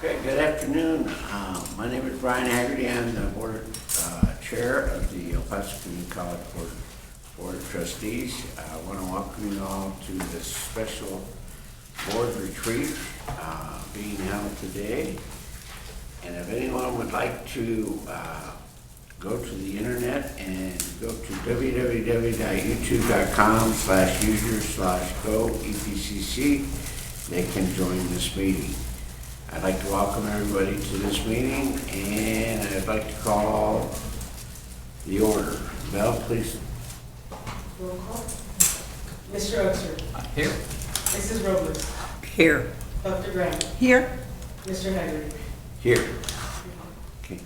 Okay, good afternoon. My name is Brian Haggerty. I'm the board chair of the El Paso Community College Board of Trustees. I want to welcome you all to this special board retreat being held today. And if anyone would like to go to the internet and go to www.youtube.com/user/go-epcc, they can join this meeting. I'd like to welcome everybody to this meeting, and I'd like to call the order. Mel, please. Roll call. Mr. Oakser. Here. Mrs. Robles. Here. Dr. Graham. Here. Mr. Haggerty. Here. Okay.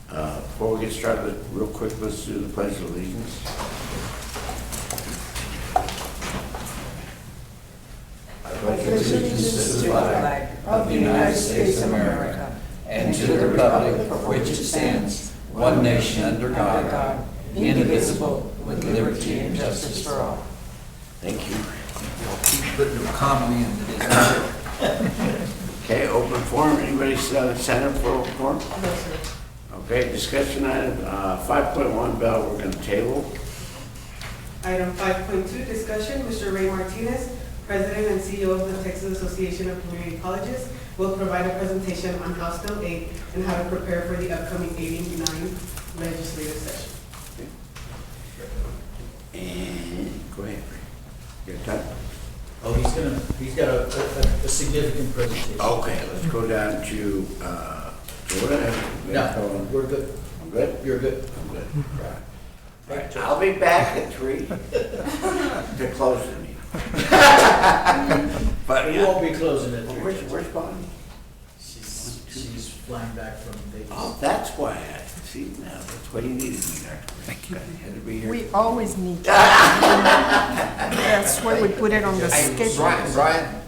Before we get started, real quick, let's do the Pledge of Allegiance. I pledge allegiance to the flag of the United States of America and to the republic for which it stands, one nation under God, indivisible, with liberty and justice for all. Thank you. Keep putting a comma in this. Okay, open forum. Anybody sign up for open forum? No, sir. Okay, discussion item 5.1, Bell, we're going to table. Item 5.2, discussion. Mr. Ray Martinez, President and CEO of the Texas Association of Community Colleges, will provide a presentation on House Bill 8 and how to prepare for the upcoming 89 legislative session. And go ahead. Your time. Oh, he's got a significant presentation. Okay, let's go down to, Jordan. No, we're good. I'm good? You're good. I'm good. Right. I'll be back at 3 to close the meeting. But We won't be closing it. where's Bonnie? She's flying back from Vegas. Oh, that's why see, now, that's why you needed me, Dr. Thank you. Had to be here. We always need to. That's why we put it on the schedule. Brian,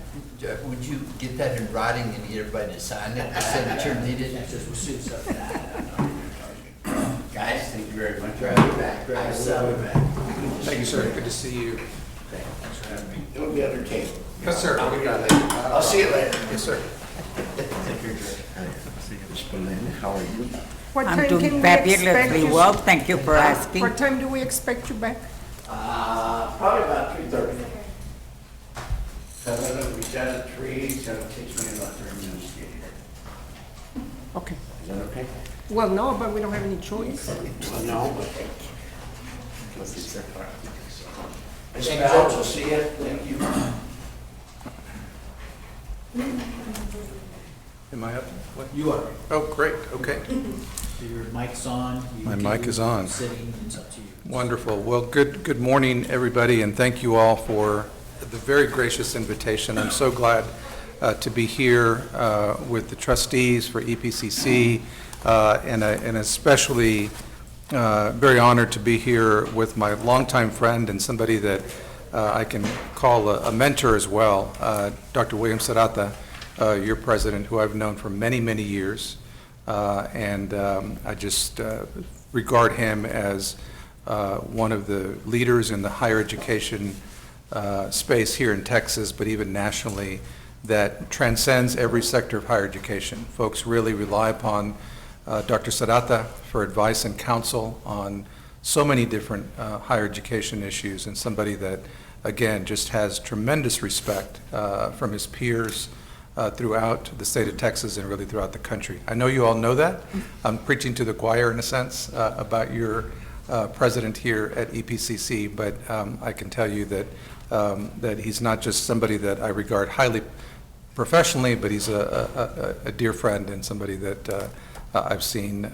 would you get that in writing and get everybody to sign it, the signature needed? That's just, we'll see stuff. Guys, thank you very much. Glad you're back. I will be back. Thank you, sir. Good to see you. Okay, thanks for having me. It'll be under table. Yes, sir. I'll see you later. Yes, sir. Ms. Belinda, how are you? What I'm time can doing we fabulously expect you? well, thank you for asking. What time do we expect you back? Probably about 3:30. So it'll be done at 3, so it takes me about 3 minutes to get here. Okay. Is that okay? Well, no, but we don't have any choice. Well, no, but. Ms. Bell, we'll see you. Thank you. Am I up? What? You are. Oh, great. Okay. Your mic's on. You My can mic is on. Sitting, it's up to you. Wonderful. Well, good morning, everybody, and thank you all for the very gracious invitation. I'm so glad to be here with the trustees for EPCC, and especially very honored to be here with my longtime friend and somebody that I can call a mentor as well, Dr. William Serrata, your president, who I've known for many, many years. And I just regard him as one of the leaders in the higher education space here in Texas, but even nationally, that transcends every sector of higher education. Folks really rely upon Dr. Serrata for advice and counsel on so many different higher education issues, and somebody that, again, just has tremendous respect from his peers throughout the state of Texas and really throughout the country. I know you all know that. I'm preaching to the choir in a sense about your president here at EPCC, but I can tell you that that he's not just somebody that I regard highly professionally, but he's a dear friend and somebody that I've seen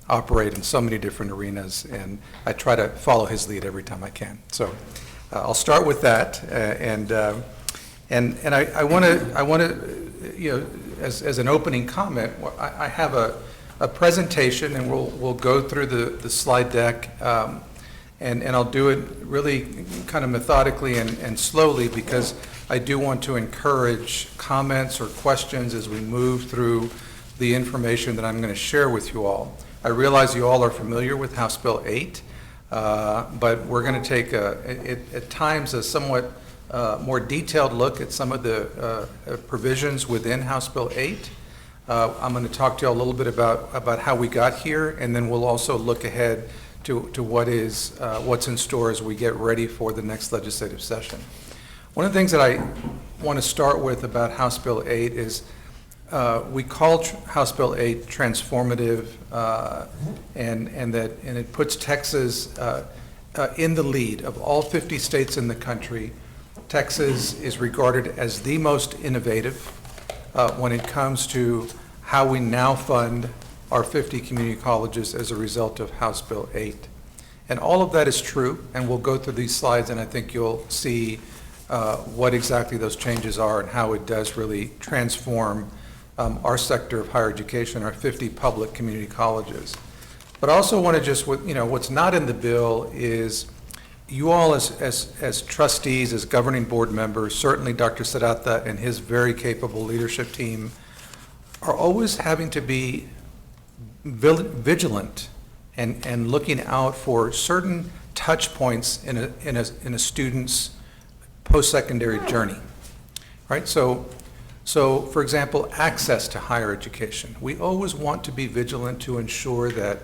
operate in so many different arenas, and I try to follow his lead every time I can. So I'll start with that, and I want to, you know, as an opening comment, I have a presentation, and we'll go through the slide deck, and I'll do it really kind of methodically and slowly, because I do want to encourage comments or questions as we move through the information that I'm going to share with you all. I realize you all are familiar with House Bill 8, but we're going to take at times a somewhat more detailed look at some of the provisions within House Bill 8. I'm going to talk to you a little bit about how we got here, and then we'll also look ahead to what's in store as we get ready for the next legislative session. One of the things that I want to start with about House Bill 8 is we call House Bill 8 transformative, and it puts Texas in the lead of all 50 states in the country. Texas is regarded as the most innovative when it comes to how we now fund our 50 community colleges as a result of House Bill 8. And all of that is true, and we'll go through these slides, and I think you'll see what exactly those changes are and how it does really transform our sector of higher education, our 50 public community colleges. But I also want to just, what's not in the bill is you all as trustees, as governing board members, certainly Dr. Sadatta and his very capable leadership team, are always having to be vigilant and looking out for certain touch points in a student's post-secondary journey, right? So for example, access to higher education. We always want to be vigilant to ensure that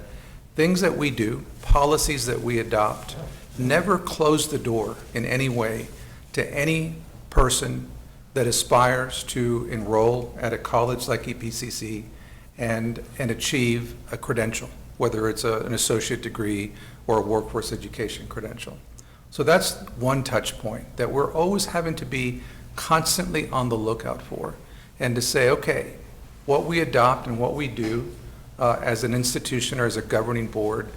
things that we do, policies that we adopt, never close the door in any way to any person that aspires to enroll at a college like EPCC and achieve a credential, whether it's an associate degree or a workforce education credential. So that's one touch point that we're always having to be constantly on the lookout for, and to say, okay, what we adopt and what we do as an institution or as a governing board,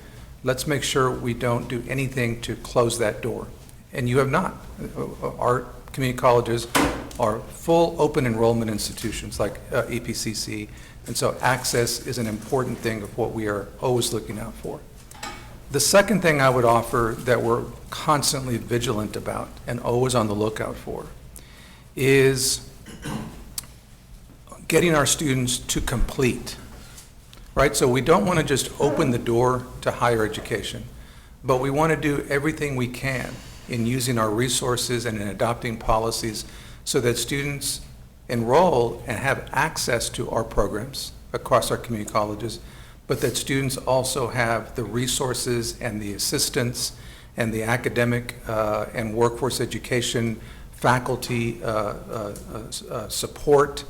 let's make sure we don't do anything to close that door. And you have not. Our community colleges are full open enrollment institutions like EPCC, and so access is an important thing of what we are always looking out for. The second thing I would offer that we're constantly vigilant about and always on the lookout for is getting our students to complete, right? So we don't want to just open the door to higher education, but we want to do everything we can in using our resources and in adopting policies so that students enroll and have access to our programs across our community colleges, but that students also have the resources and the assistance and the academic and workforce education faculty support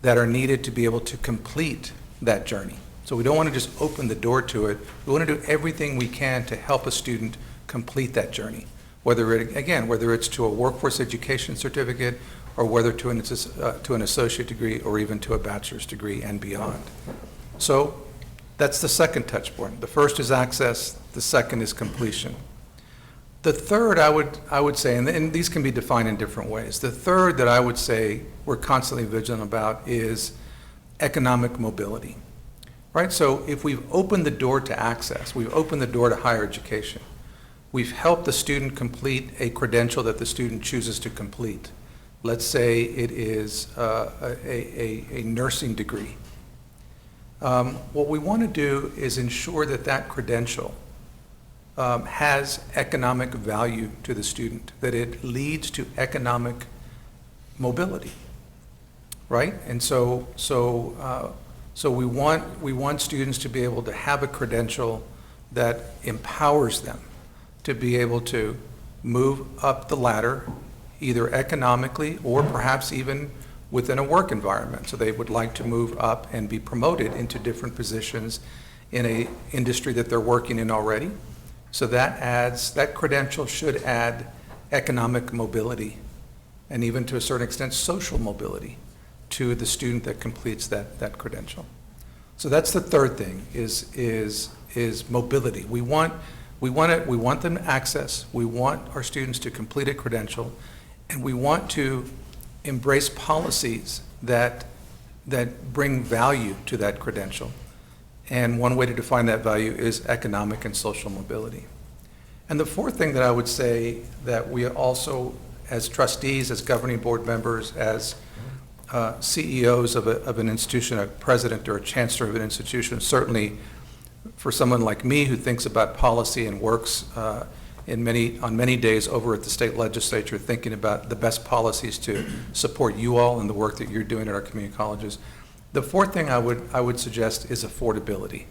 that are needed to be able to complete that journey. So we don't want to just open the door to it. We want to do everything we can to help a student complete that journey, whether it's to a workforce education certificate or whether to an associate degree or even to a bachelor's degree and beyond. So that's the second touch point. The first is access, the second is completion. The third, I would say, and these can be defined in different ways. The third that I would say we're constantly vigilant about is economic mobility, right? So if we've opened the door to access, we've opened the door to higher education, we've helped the student complete a credential that the student chooses to complete. Let's say it is a nursing degree. What we want to do is ensure that that credential has economic value to the student, that it leads to economic mobility, right? And so we want students to be able to have a credential that empowers them to be able to move up the ladder, either economically or perhaps even within a work environment. So they would like to move up and be promoted into different positions in an industry that they're working in already. So that credential should add economic mobility and even to a certain extent social mobility to the student that completes that credential. So that's the third thing is mobility. We want them to access, we want our students to complete a credential, and we want to embrace policies that bring value to that credential. And one way to define that value is economic and social mobility. And the fourth thing that I would say that we also, as trustees, as governing board members, as CEOs of an institution, a president or a chancellor of an institution, certainly for someone like me who thinks about policy and works on many days over at the state legislature thinking about the best policies to support you all and the work that you're doing at our community colleges, The fourth thing I would suggest is affordability.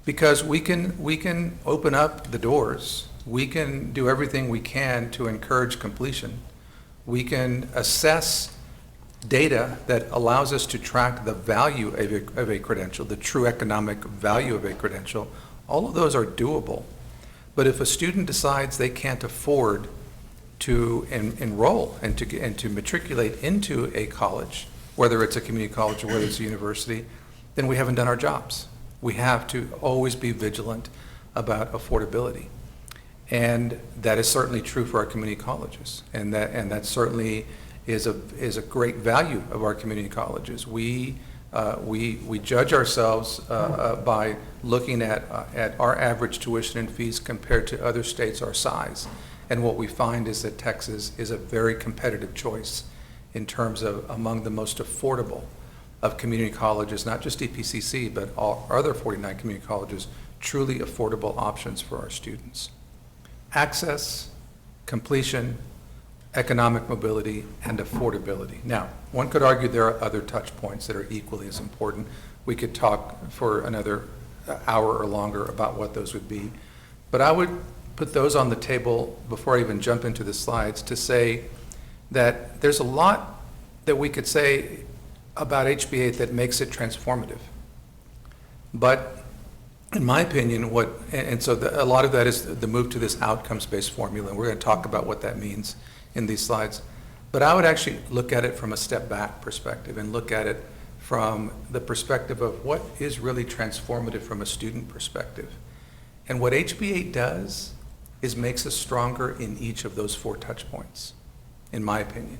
Because we can open up the doors. We can do everything we can to encourage completion. We can assess data that allows us to track the value of a credential, the true economic value of a credential. All of those are doable. But if a student decides they can't afford to enroll and to matriculate into a college, whether it's a community college or whether it's a university, then we haven't done our jobs. We have to always be vigilant about affordability. And that is certainly true for our community colleges. And that certainly is a great value of our community colleges. We judge ourselves by looking at our average tuition and fees compared to other states our size. And what we find is that Texas is a very competitive choice in terms of among the most affordable of community colleges, not just EPCC, but all other 49 community colleges, truly affordable options for our students. Access, completion, economic mobility, and affordability. Now, one could argue there are other touch points that are equally as important. We could talk for another hour or longer about what those would be. But I would put those on the table before I even jump into the slides to say that there's a lot that we could say about HB8 that makes it transformative. But in my opinion, a lot of that is the move to this outcomes-based formula, and we're going to talk about what that means in these slides. But I would actually look at it from a step back perspective and look at it from the perspective of what is really transformative from a student perspective. And what HB8 does is makes us stronger in each of those 4 touch points, in my opinion.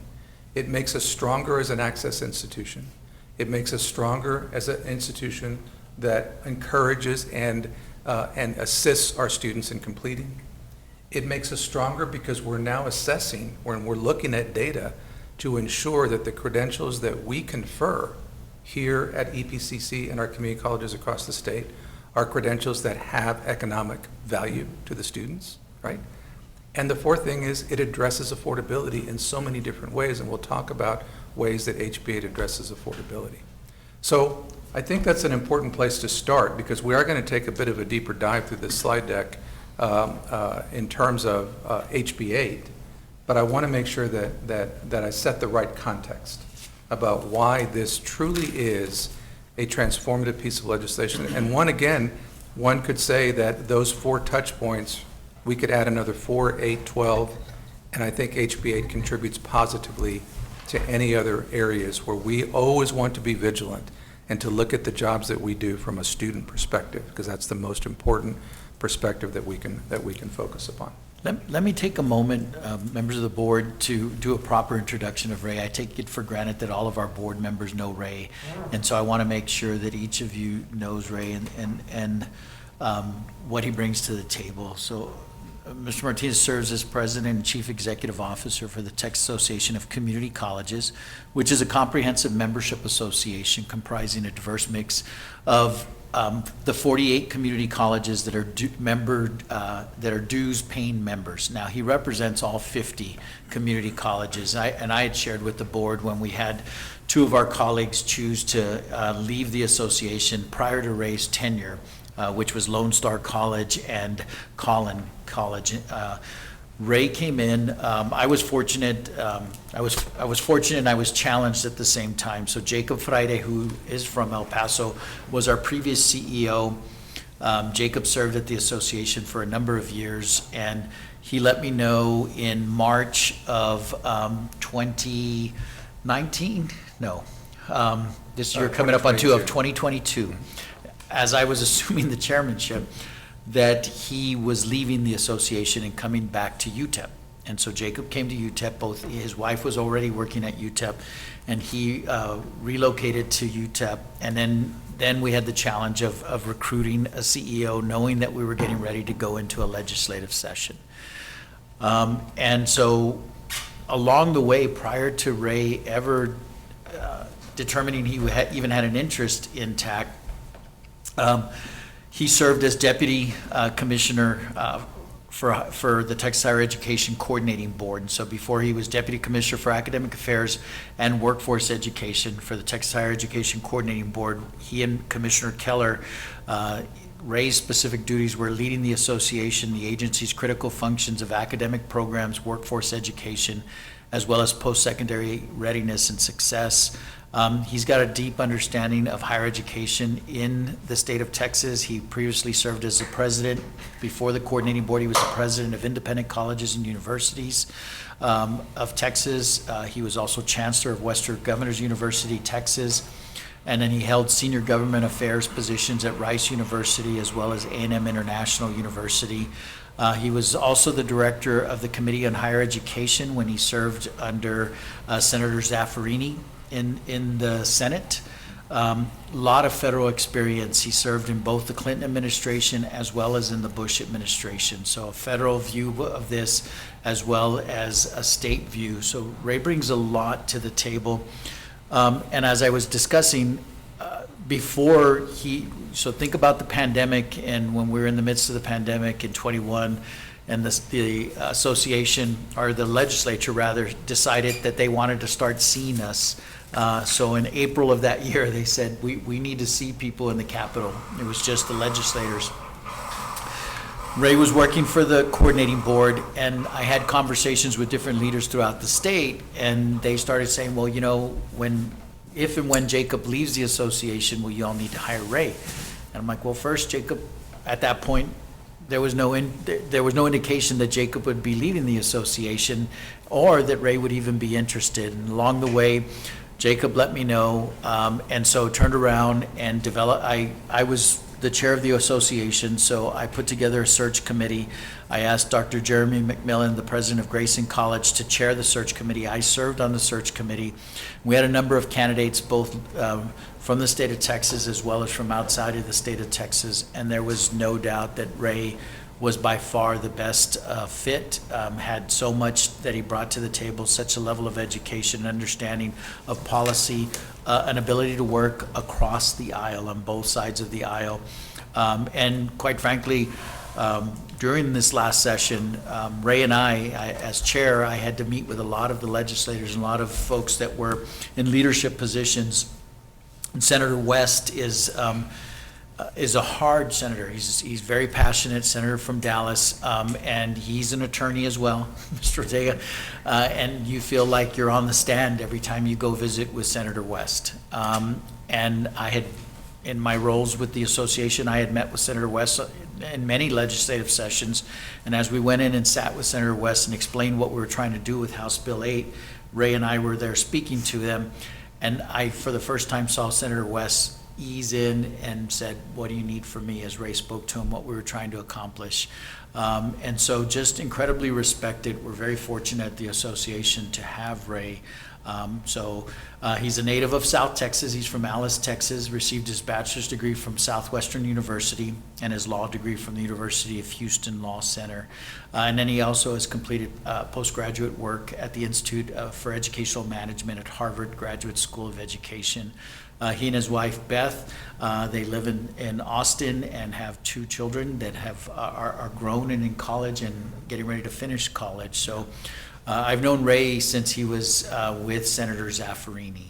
It makes us stronger as an access institution. It makes us stronger as an institution that encourages and assists our students in completing. It makes us stronger because we're now assessing, when we're looking at data, to ensure that the credentials that we confer here at EPCC and our community colleges across the state are credentials that have economic value to the students, right? And the fourth thing is it addresses affordability in so many different ways, and we'll talk about ways that HB8 addresses affordability. So I think that's an important place to start, because we are going to take a bit of a deeper dive through this slide deck in terms of HB8, but I want to make sure that I set the right context about why this truly is a transformative piece of legislation. And one could say that those 4 touch points, we could add another 4, 8, 12, and I think HB8 contributes positively to any other areas where we always want to be vigilant and to look at the jobs that we do from a student perspective, because that's the most important perspective that we can focus upon. Let me take a moment, members of the board, to do a proper introduction of Ray. I take it for granted that all of our board members know Ray, and so I want to make sure that each of you knows Ray and what he brings to the table. So Mr. Martinez serves as President and Chief Executive Officer for the Texas Association of Community Colleges, which is a comprehensive membership association comprising a diverse mix of the 48 community colleges that are dues-paying members. Now, he represents all 50 community colleges, and I had shared with the board when we had 2 of our colleagues choose to leave the association prior to Ray's tenure, which was Lone Star College and Collin College. Ray came in. I was fortunate. I was fortunate, and I was challenged at the same time. So Jacob Friday, who is from El Paso, was our previous CEO. Jacob served at the association for a number of years, and he let me know in March of 2019. No, this year coming up on 2022. As I was assuming the chairmanship, that he was leaving the association and coming back to UTEP. And so Jacob came to UTEP. His wife was already working at UTEP, and he relocated to UTEP. And then we had the challenge of recruiting a CEO, knowing that we were getting ready to go into a legislative session. And so along the way, prior to Ray ever determining he even had an interest in TAC, he served as deputy commissioner for the Texas Higher Education Coordinating Board. And so before he was Deputy Commissioner for Academic Affairs and Workforce Education for the Texas Higher Education Coordinating Board, he and Commissioner Keller Ray's specific duties were leading the association, the agency's critical functions of academic programs, workforce education, as well as post-secondary readiness and success. He's got a deep understanding of higher education in the state of Texas. He previously served as the president. Before the coordinating board, he was the president of Independent Colleges and Universities of Texas. He was also chancellor of Western Governors University, Texas. And then he held senior government affairs positions at Rice University as well as A&M International University. He was also the director of the Committee on Higher Education when he served under Senator Zaffirini in the Senate. Lot of federal experience. He served in both the Clinton administration as well as in the Bush administration. So a federal view of this as well as a state view. So Ray brings a lot to the table. And as I was discussing so think about the pandemic, and when we were in the midst of the pandemic in 21, and the association, or the legislature rather, decided that they wanted to start seeing us. So in April of that year, they said, we need to see people in the Capitol. It was just the legislators. Ray was working for the coordinating board, and I had conversations with different leaders throughout the state, and they started saying, well, you know, if and when Jacob leaves the association, will you all need to hire Ray? And I'm like, well, first, Jacob, at that point, there was no indication that Jacob would be leaving the association or that Ray would even be interested. And along the way, Jacob let me know, and so turned around and developed. I was the chair of the association, so I put together a search committee. I asked Dr. Jeremy McMillan, the president of Grayson College, to chair the search committee. I served on the search committee. We had a number of candidates, both from the state of Texas as well as from outside of the state of Texas, and there was no doubt that Ray was by far the best fit, had so much that he brought to the table, such a level of education, understanding of policy, an ability to work across the aisle, on both sides of the aisle. And quite frankly, during this last session, Ray and I, as chair, I had to meet with a lot of the legislators and a lot of folks that were in leadership positions. And Senator West is a hard senator. He's very passionate, senator from Dallas, and he's an attorney as well, Mr. Ortega, and you feel like you're on the stand every time you go visit with Senator West. And I had, in my roles with the association, I had met with Senator West in many legislative sessions, and as we went in and sat with Senator West and explained what we were trying to do with House Bill 8, Ray and I were there speaking to them, and I, for the first time, saw Senator West ease in and said, what do you need from me, as Ray spoke to him, what we were trying to accomplish. And so just incredibly respected. We're very fortunate at the association to have Ray. He's a native of South Texas. He's from Alice, Texas, received his bachelor's degree from Southwestern University and his law degree from the University of Houston Law Center. And then he also has completed postgraduate work at the Institute for Educational Management at Harvard Graduate School of Education. He and his wife, Beth, they live in Austin and have 2 children that are grown and in college and getting ready to finish college. So I've known Ray since he was with Senator Zaffirini.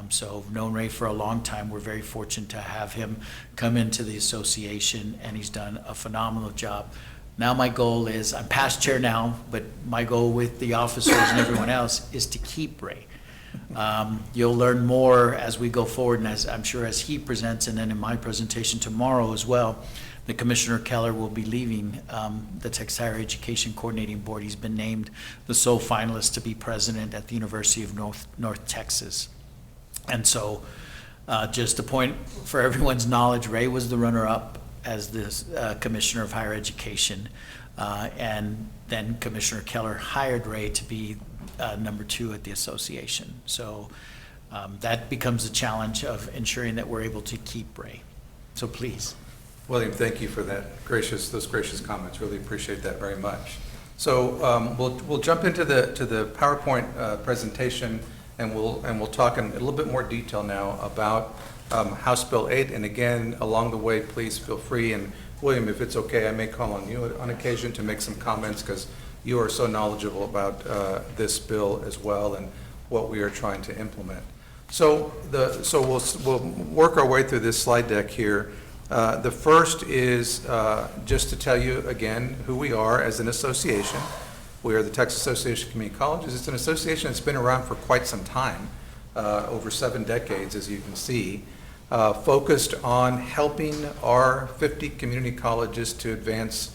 So I've known Ray for a long time. We're very fortunate to have him come into the association, and he's done a phenomenal job. Now my goal is, I'm past chair now, but my goal with the officers and everyone else is to keep Ray. You'll learn more as we go forward, and as I'm sure as he presents, and then in my presentation tomorrow as well, the Commissioner Keller will be leaving the Texas Higher Education Coordinating Board. He's been named the sole finalist to be president at the University of North Texas. And so just a point for everyone's knowledge, Ray was the runner-up as the Commissioner of Higher Education, and then Commissioner Keller hired Ray to be number 2 at the association. So that becomes the challenge of ensuring that we're able to keep Ray. So please. William, thank you for those gracious comments. Really appreciate that very much. So we'll jump into the PowerPoint presentation, and we'll talk in a little bit more detail now about House Bill 8, and again, along the way, please feel free, and William, if it's okay, I may call on you on occasion to make some comments, because you are so knowledgeable about this bill as well and what we are trying to implement. So we'll work our way through this slide deck here. The first is just to tell you again who we are as an association. We are the Texas Association of Community Colleges. It's an association that's been around for quite some time, over 7 decades, as you can see, focused on helping our 50 community colleges to advance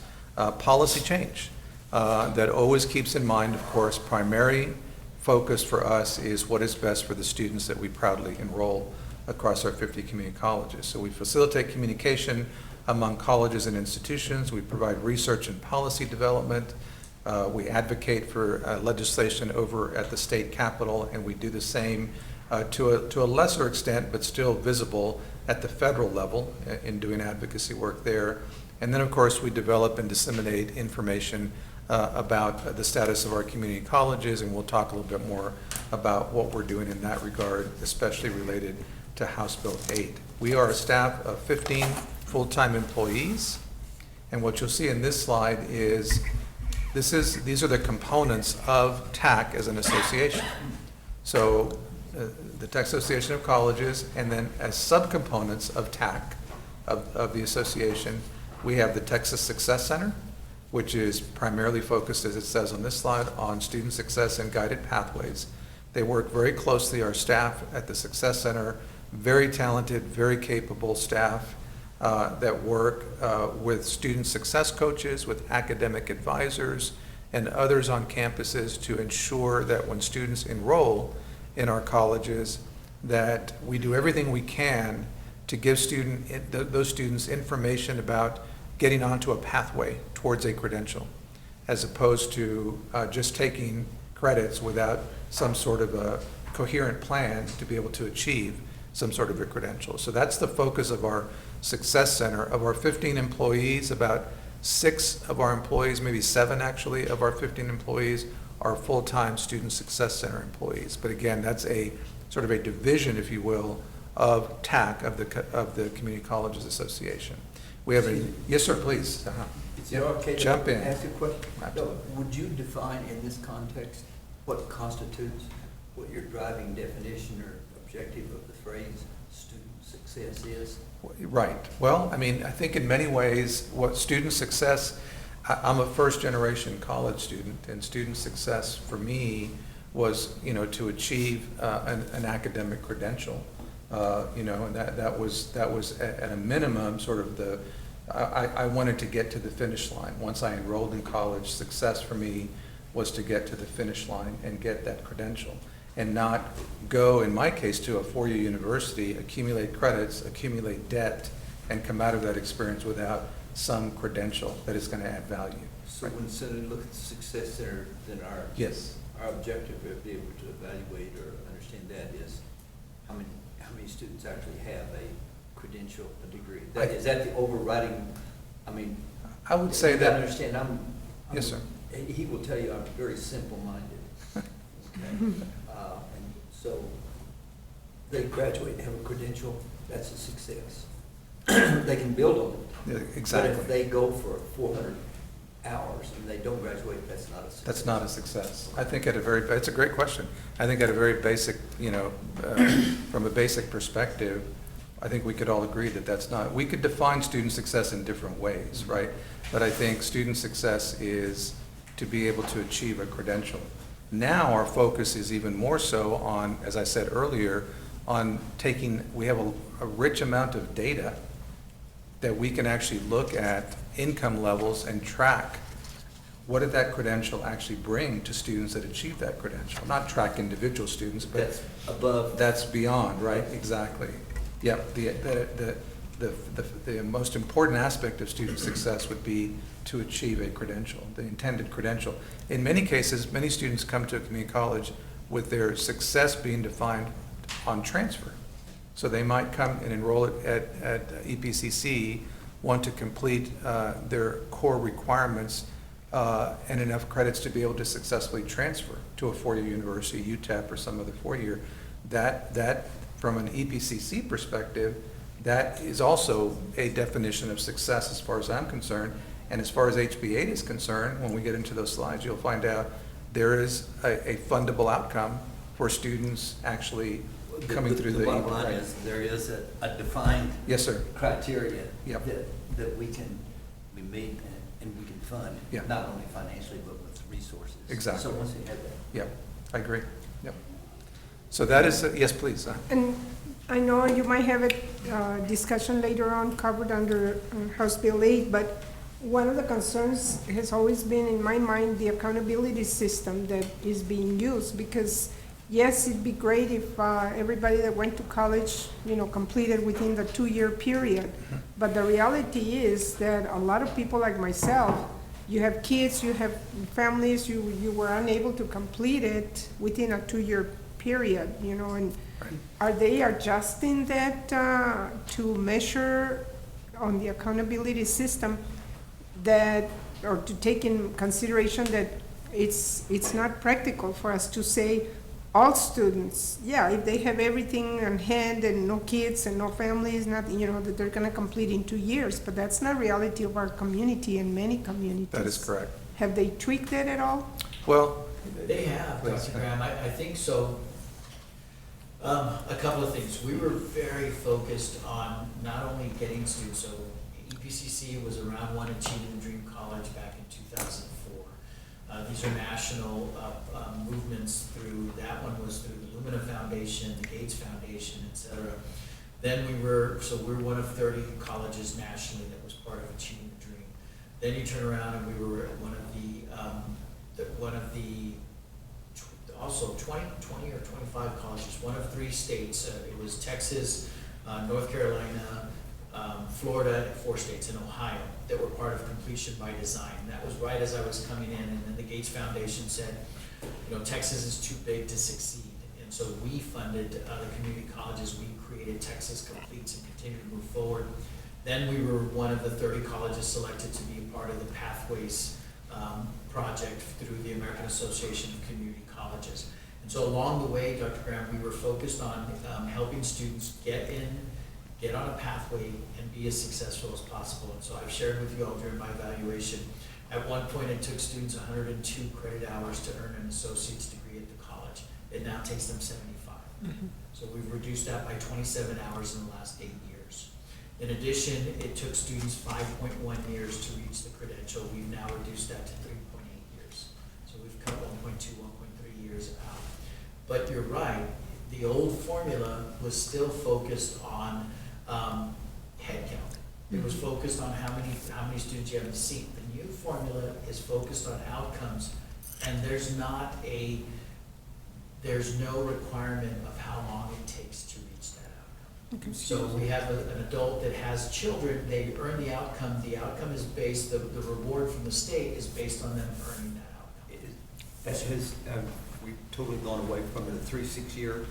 policy change. That always keeps in mind, of course, primary focus for us is what is best for the students that we proudly enroll across our 50 community colleges. So we facilitate communication among colleges and institutions. We provide research and policy development. We advocate for legislation over at the state capitol, and we do the same to a lesser extent, but still visible at the federal level in doing advocacy work there. And then, of course, we develop and disseminate information about the status of our community colleges, and we'll talk a little bit more about what we're doing in that regard, especially related to House Bill 8. We are a staff of 15 full-time employees, and what you'll see in this slide is these are the components of TAC as an association. So the Texas Association of Colleges, and then as subcomponents of TAC, of the association, we have the Texas Success Center, which is primarily focused, as it says on this slide, on student success and guided pathways. They work very closely, our staff at the Success Center, very talented, very capable staff that work with student success coaches, with academic advisors, and others on campuses to ensure that when students enroll in our colleges, that we do everything we can to give those students information about getting onto a pathway towards a credential, as opposed to just taking credits without some sort of a coherent plan to be able to achieve some sort of a credential. So that's the focus of our Success Center. Of our 15 employees, about 6 of our employees, maybe 7 actually, of our 15 employees are full-time Student Success Center employees. But again, that's a sort of a division, if you will, of TAC, of the Community Colleges Association. We have a, yes, sir, please. Is it okay Jump to in. ask a question? Absolutely. No, would you define in this context what constitutes, what your driving definition or objective of the phrase student success is? Right. Well, I mean, I think in many ways, what student success, I'm a first-generation college student, and student success for me was, to achieve an academic credential. And that was at a minimum sort of I wanted to get to the finish line. Once I enrolled in college, success for me was to get to the finish line and get that credential, and not go, in my case, to a 4-year university, accumulate credits, accumulate debt, and come out of that experience without some credential that is going to add value. So when Senator look at the Success Center, then Yes. our objective to be able to evaluate or understand that is how many students actually have a credential, a degree. Is that the overriding, I would say you gotta that, understand, yes, sir. He will tell you I'm very simple-minded. Okay? And so they graduate and have a credential, that's a success. They can build on it. Yeah, exactly. But if they go for 400 hours and they don't graduate, that's not a success. That's not a success. I think it's a great question. I think at a very basic, from a basic perspective, I think we could all agree that that's not, we could define student success in different ways, right? But I think student success is to be able to achieve a credential. Now our focus is even more so on, as I said earlier, on we have a rich amount of data that we can actually look at income levels and track what did that credential actually bring to students that achieve that credential. Not track individual students, but That's above. that's beyond, right? Exactly. Yep. The most important aspect of student success would be to achieve a credential, the intended credential. In many cases, many students come to a community college with their success being defined on transfer. So they might come and enroll at EPCC, want to complete their core requirements and enough credits to be able to successfully transfer to a 4-year university, UTEP or some other 4-year. That from an EPCC perspective, that is also a definition of success as far as I'm concerned. And as far as HB8 is concerned, when we get into those slides, you'll find out there is a fundable outcome for students actually coming through the. bottom line is, there is a defined Yes, sir. criteria Yep. that we meet and we can fund, Yeah. not only financially, but with resources. Exactly. So once we have that. Yep, I agree. Yep. So that is, yes, please. And I know you might have a discussion later on covered under House Bill 8, but one of the concerns has always been in my mind the accountability system that is being used, because yes, it'd be great if everybody that went to college, completed within the 2-year period. But the reality is that a lot of people like myself, you have kids, you have families, you were unable to complete it within a 2-year period, and are they adjusting that to measure on the accountability system that, or to take in consideration that it's not practical for us to say all students, if they have everything on hand and no kids and no families, that they're gonna complete in 2 years, but that's not reality of our community and many communities. That is correct. Have they tweaked that at all? Well, They have, Please. Dr. Graham, I think so. A couple of things. We were very focused on not only getting students, so EPCC was around one Achieving the Dream College back in 2004. These are national movements through, that one was through the Lumina Foundation, the Gates Foundation, et cetera. Then we're one of 30 colleges nationally that was part of Achieving the Dream. Then you turn around and we were one of the also 20 or 25 colleges, one of 3 states. It was Texas, North Carolina, Florida, and 4 states in Ohio that were part of Completion by Design. That was right as I was coming in, and then the Gates Foundation said, Texas is too big to succeed. And so we funded the community colleges. We created Texas Completes and continue to move forward. Then we were one of the 30 colleges selected to be a part of the Pathways project through the American Association of Community Colleges. And so along the way, Dr. Graham, we were focused on helping students get on a pathway and be as successful as possible. And so I've shared with you all during my evaluation, at one point it took students 102 credit hours to earn an associate's degree at the college. It now takes them 75. So we've reduced that by 27 hours in the last 8 years. In addition, it took students 5.1 years to reach the credential. We've now reduced that to 3.8 years. So we've cut 1.2, 1.3 years out. But you're right, the old formula was still focused on headcount. It was focused on how many students you have in the seat. The new formula is focused on outcomes, and there's no requirement of how long it takes to reach that outcome. So we have an adult that has children, they earn the outcome. The outcome is based, the reward from the state is based on them earning that outcome. We've totally gone away from the 3-6 year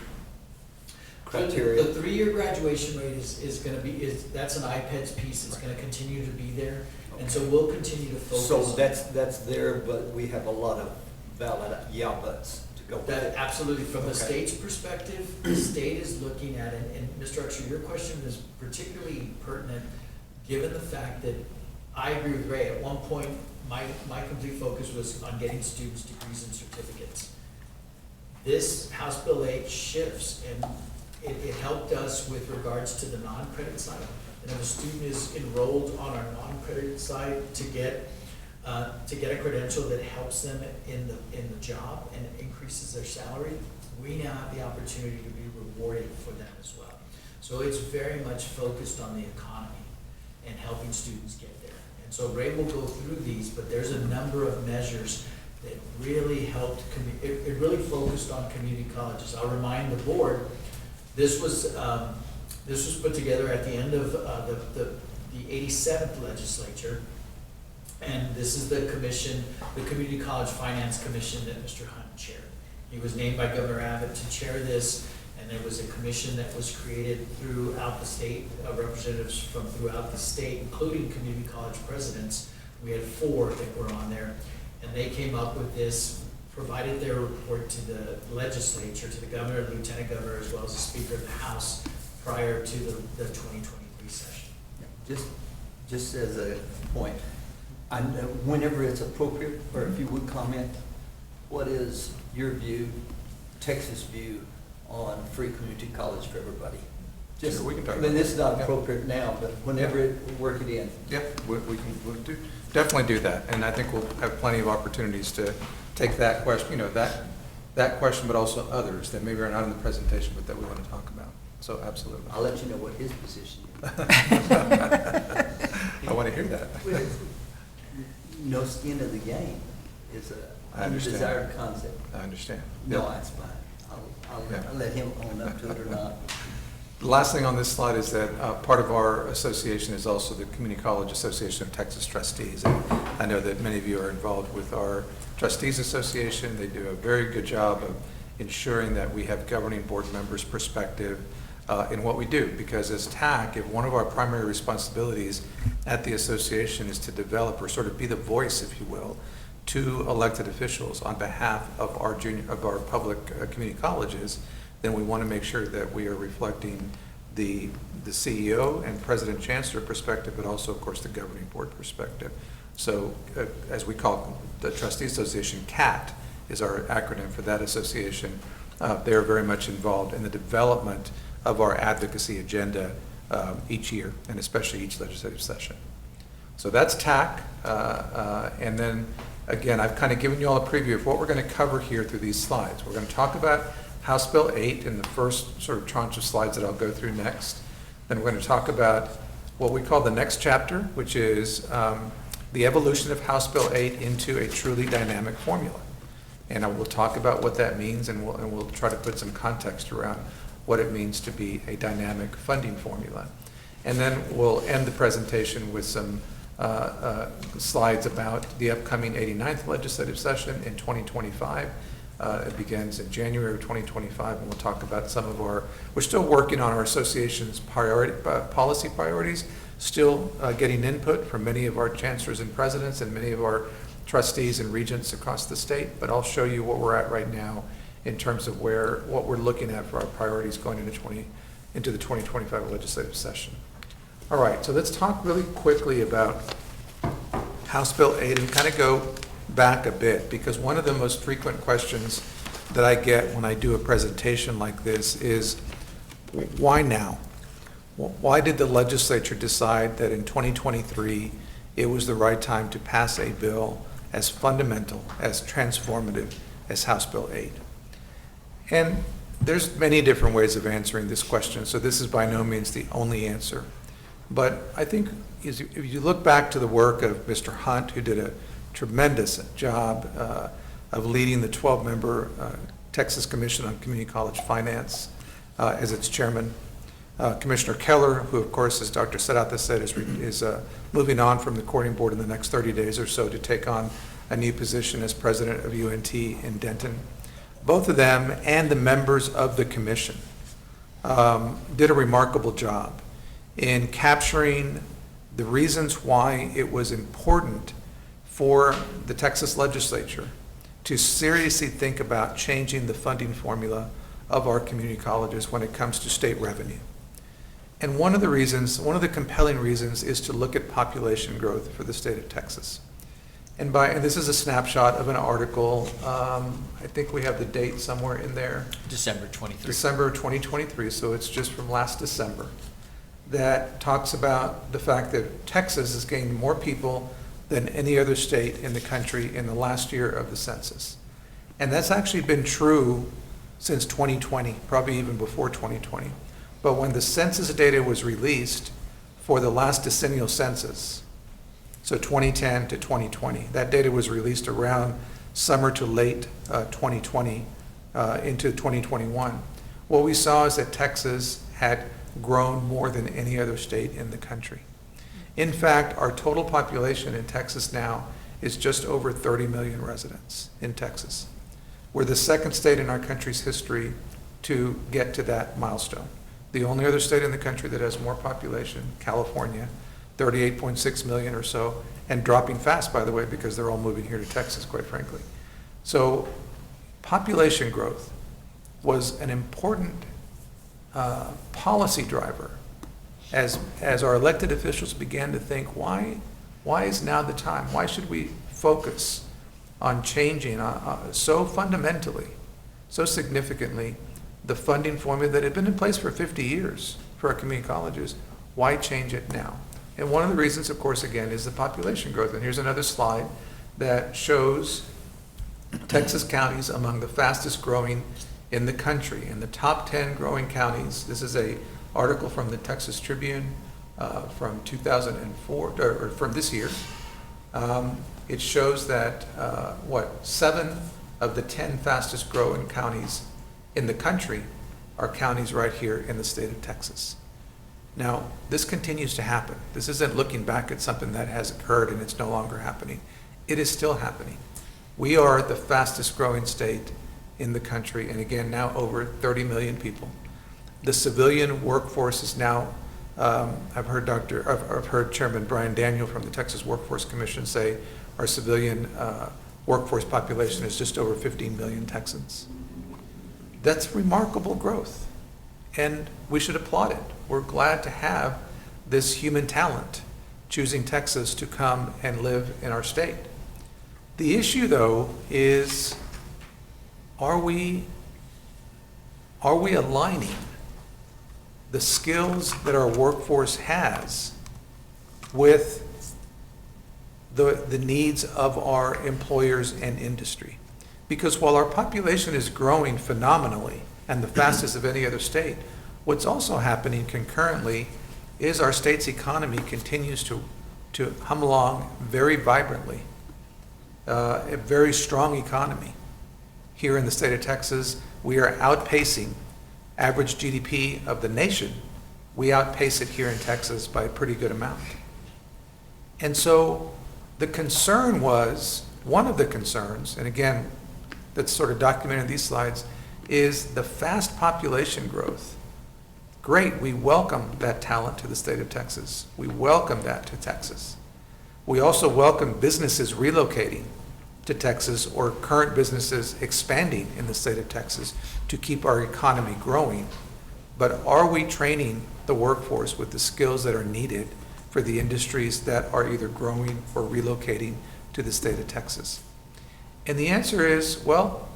The criteria. 3-year graduation rate is gonna be, that's an IPEDS piece, it's gonna continue to be there. And so we'll continue to focus. So that's there, but we have a lot of valid buts to go with That, it. absolutely, from the Okay. state's perspective, the state is looking at it, and Mr. Uxer, your question is particularly pertinent, given the fact that I agree with Ray. At one point, my complete focus was on getting students degrees and certificates. This House Bill 8 shifts, and it helped us with regards to the non-credit side. And if a student is enrolled on our non-credited side to get a credential that helps them in the job and increases their salary, we now have the opportunity to be rewarded for them as well. So it's very much focused on the economy and helping students get there. And so Ray will go through these, but there's a number of measures that really helped, it really focused on community colleges. I'll remind the board, this was put together at the end of the 87th legislature. And this is the commission, the Community College Finance Commission that Mr. Hunt chaired. He was named by Governor Abbott to chair this, and there was a commission that was created throughout the state, representatives from throughout the state, including community college presidents. We had 4 that were on there, and they came up with this provided their report to the legislature, to the governor, lieutenant governor, as well as the speaker of the House prior to the 2023 session. Just as a point, whenever it's appropriate, or if you would comment, what is your view, Texas view, on free community college for everybody? Just, Sure, we can talk I mean, about this is not that. appropriate now, but whenever work it in. Yep, we'll definitely do that, and I think we'll have plenty of opportunities to take that question, that question, but also others that maybe are not in the presentation, but that we want to talk about. So absolutely. I'll let you know what his position is. I want to hear that. No skin in the game is I a understand. undesired concept. I understand. No, Yep. that's fine. Yeah. I'll let him own up to it or not. The last thing on this slide is that part of our association is also the Community College Association of Texas Trustees. And I know that many of you are involved with our Trustees Association. They do a very good job of ensuring that we have governing board members' perspective in what we do. Because as TAC, if one of our primary responsibilities at the association is to develop or sort of be the voice, if you will, to elected officials on behalf of our public community colleges, then we want to make sure that we are reflecting the CEO and President Chancellor perspective, but also, of course, the governing board perspective. So as we call the Trustees Association, CAT is our acronym for that association. They're very much involved in the development of our advocacy agenda each year, and especially each legislative session. So that's TAC. And then, again, I've kind of given you all a preview of what we're going to cover here through these slides. We're going to talk about House Bill 8 in the first sort of tranche of slides that I'll go through next. Then we're going to talk about what we call the next chapter, which is the evolution of House Bill 8 into a truly dynamic formula. And I will talk about what that means, and we'll try to put some context around what it means to be a dynamic funding formula. And then we'll end the presentation with some slides about the upcoming 89th legislative session in 2025. It begins in January of 2025, and we'll talk about some of we're still working on our association's policy priorities, still getting input from many of our chancellors and presidents and many of our trustees and regents across the state, but I'll show you what we're at right now in terms of what we're looking at for our priorities going into the 2025 legislative session. All right, so let's talk really quickly about House Bill 8 and kind of go back a bit, because one of the most frequent questions that I get when I do a presentation like this is, why now? Why did the legislature decide that in 2023 it was the right time to pass a bill as fundamental, as transformative as House Bill 8? And there's many different ways of answering this question, so this is by no means the only answer. But I think if you look back to the work of Mr. Hunt, who did a tremendous job of leading the 12-member Texas Commission on Community College Finance as its chairman. Commissioner Keller, who of course, as Dr. Sedata said, is moving on from the courting board in the next 30 days or so to take on a new position as president of UNT in Denton. Both of them and the members of the commission did a remarkable job in capturing the reasons why it was important for the Texas legislature to seriously think about changing the funding formula of our community colleges when it comes to state revenue. And one of the compelling reasons is to look at population growth for the state of Texas. And this is a snapshot of an article, I think we have the date somewhere in there. December 23. December 2023, so it's just from last December, that talks about the fact that Texas has gained more people than any other state in the country in the last year of the census. And that's actually been true since 2020, probably even before 2020. But when the census data was released for the last decennial census, so 2010 to 2020, that data was released around summer to late 2020 into 2021. What we saw is that Texas had grown more than any other state in the country. In fact, our total population in Texas now is just over 30 million residents in Texas. We're the second state in our country's history to get to that milestone. The only other state in the country that has more population, California, 38.6 million or so, and dropping fast, by the way, because they're all moving here to Texas, quite frankly. So population growth was an important policy driver as our elected officials began to think, why is now the time? Why should we focus on changing so fundamentally, so significantly, the funding formula that had been in place for 50 years for our community colleges? Why change it now? And one of the reasons, of course, again, is the population growth. And here's another slide that shows Texas counties among the fastest growing in the country. In the top 10 growing counties, this is an article from the Texas Tribune from 2004, or from this year. It shows that, 7 of the 10 fastest growing counties in the country are counties right here in the state of Texas. Now, this continues to happen. This isn't looking back at something that has occurred and it's no longer happening. It is still happening. We are the fastest growing state in the country, and again, now over 30 million people. The civilian workforce is now, I've heard Chairman Brian Daniel from the Texas Workforce Commission say our civilian workforce population is just over 15 million Texans. That's remarkable growth, and we should applaud it. We're glad to have this human talent choosing Texas to come and live in our state. The issue, though, is are we aligning the skills that our workforce has with the needs of our employers and industry? Because while our population is growing phenomenally and the fastest of any other state, what's also happening concurrently is our state's economy continues to hum along very vibrantly. A very strong economy. Here in the state of Texas, we are outpacing average GDP of the nation. We outpace it here in Texas by a pretty good amount. And so the concern was, one of the concerns, and again, that's sort of documented in these slides, is the fast population growth. Great, we welcome that talent to the state of Texas. We welcome that to Texas. We also welcome businesses relocating to Texas or current businesses expanding in the state of Texas to keep our economy growing. But are we training the workforce with the skills that are needed for the industries that are either growing or relocating to the state of Texas? And the answer is, well,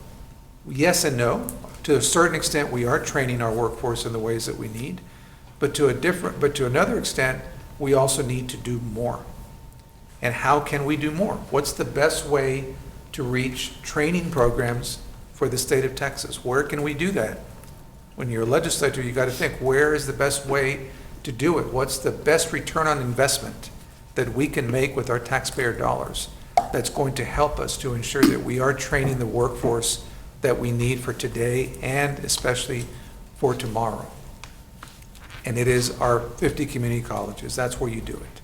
yes and no. To a certain extent, we are training our workforce in the ways that we need, but to another extent, we also need to do more. And how can we do more? What's the best way to reach training programs for the state of Texas? Where can we do that? When you're a legislator, you got to think, where is the best way to do it? What's the best return on investment that we can make with our taxpayer dollars that's going to help us to ensure that we are training the workforce that we need for today and especially for tomorrow? And it is our 50 community colleges. That's where you do it,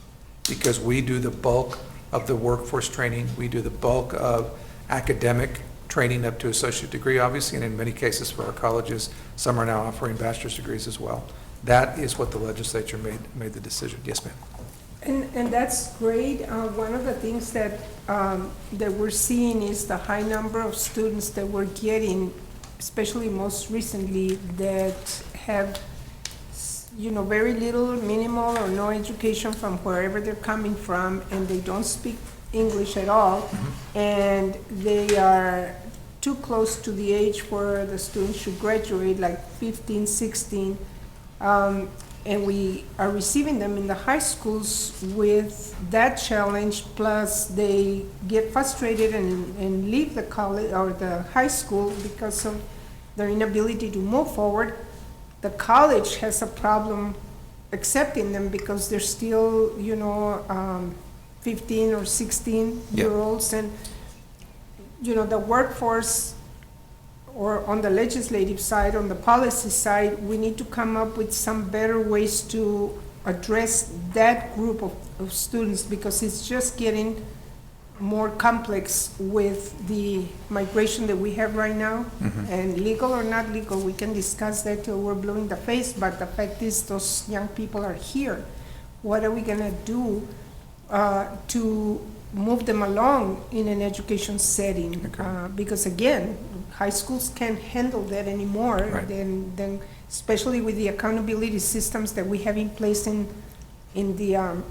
because we do the bulk of the workforce training. We do the bulk of academic training up to associate degree, obviously, and in many cases for our colleges, some are now offering bachelor's degrees as well. That is what the legislature made the decision. Yes, ma'am. And that's great. One of the things that we're seeing is the high number of students that we're getting, especially most recently, that have, very little, minimal, or no education from wherever they're coming from, and they don't speak English at all, and they are too close to the age where the students should graduate, like 15, 16, and we are receiving them in the high schools with that challenge, plus they get frustrated and leave the college or the high school because of their inability to move forward. The college has a problem accepting them because they're still, 15 or 16-year-olds. And, the workforce, or on the legislative side, on the policy side, we need to come up with some better ways to address that group of students, because it's just getting more complex with the migration that we have right now. And legal or not legal, we can discuss that till we're blue in the face, but the fact is those young people are here. What are we gonna do to move them along in an education setting. Because again, high schools can't handle that anymore. Right. Then, especially with the accountability systems that we have in place in the,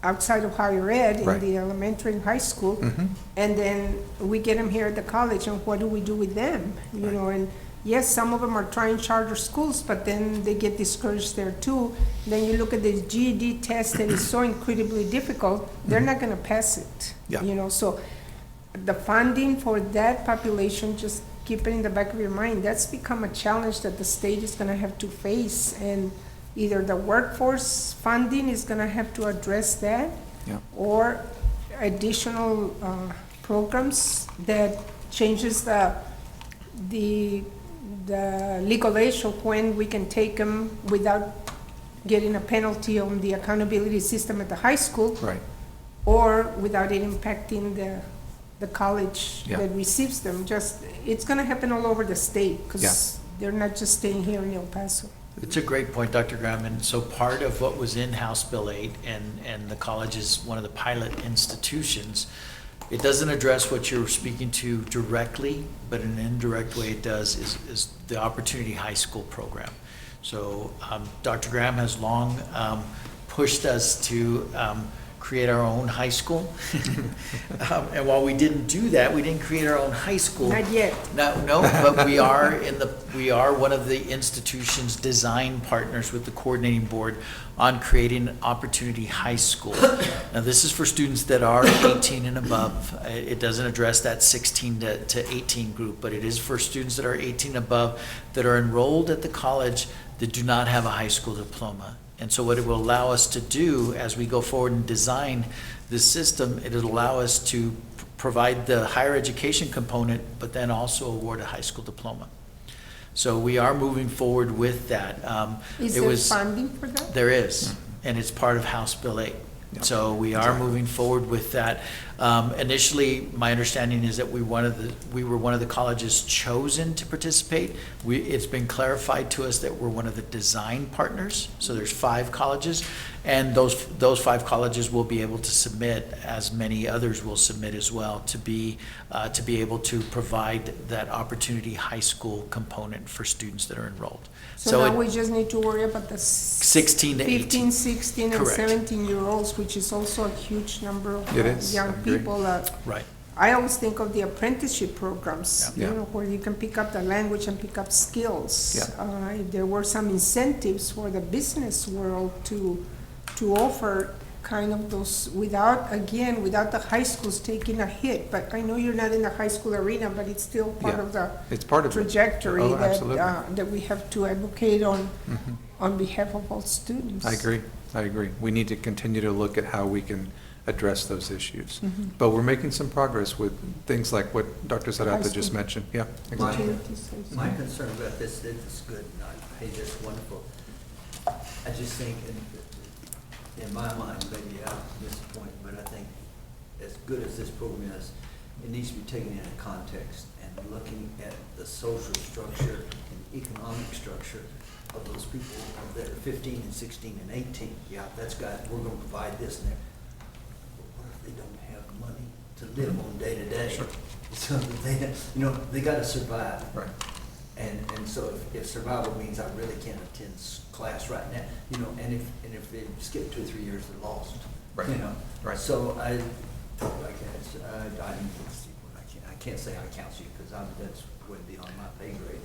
outside of higher ed, Right. in the elementary and high school. Mhm. And then we get them here at the college, and what do we do with them? You know, and yes, some of them are trying charter schools, but then they get discouraged there too. Then you look at the GED test that is so incredibly difficult, they're not gonna pass it. Yeah. You know, so the funding for that population, just keep it in the back of your mind, that's become a challenge that the state is gonna have to face. And either the workforce funding is gonna have to address that, Yeah. or additional programs that changes the legal age of when we can take them without getting a penalty on the accountability system at the high school, Right. or without it impacting the college Yeah. that receives them. Just, it's gonna happen all over the state, Yeah. because they're not just staying here in El Paso. It's a great point, Dr. Graham, and so part of what was in House Bill 8, and the college is one of the pilot institutions, it doesn't address what you're speaking to directly, but in an indirect way it does, is the Opportunity High School program. So Dr. Graham has long pushed us to create our own high school. And while we didn't do that, we didn't create our own high school. Not yet. No, but we are one of the institution's design partners with the coordinating board on creating an Opportunity High School. Now, this is for students that are 18 and above. It doesn't address that 16 to 18 group, but it is for students that are 18 and above that are enrolled at the college that do not have a high school diploma. And so what it will allow us to do as we go forward and design this system, it'll allow us to provide the higher education component, but then also award a high school diploma. So we are moving forward with that. Is It there was- funding for that? There is, and it's part of House Bill 8. Yeah. So we are moving forward with that. Initially, my understanding is that we were one of the colleges chosen to participate. It's been clarified to us that we're one of the design partners, so there's 5 colleges, and those 5 colleges will be able to submit, as many others will submit as well, to be able to provide that Opportunity High School component for students that are enrolled. So now it- we just need to worry about the 16 to 18. 15, 16, and Correct. 17-year-olds, which is also a huge number of It is, young I agree. people. Right. I always think of the apprenticeship programs, Yeah. you know, where you can pick up the language and pick up skills. Yeah. If there were some incentives for the business world to offer kind of those, without the high schools taking a hit. But I know you're not in the high school arena, but it's still part Yeah. of the It's part of it. trajectory Oh, absolutely. that we have to advocate on Mhm. behalf of all students. I agree. We need to continue to look at how we can address those issues. Mhm. But we're making some progress with things like what Dr. Zarata just school. mentioned. Yeah, My- exactly. My concern about this is good, and I think it's wonderful. I just think, in my mind, maybe I'm disappointed, but I think as good as this program is, it needs to be taken into context and looking at the social structure and economic structure of those people that are 15 and 16 and 18. Yeah, we're gonna provide this and that. But what if they don't have money to live on day to day? Sure. So they gotta survive. Right. And so if survival means I really can't attend class right now, and if they skip 2 or 3 years, they're lost. Right. Right. So I can't say I counsel you, because that's way beyond my pay grade.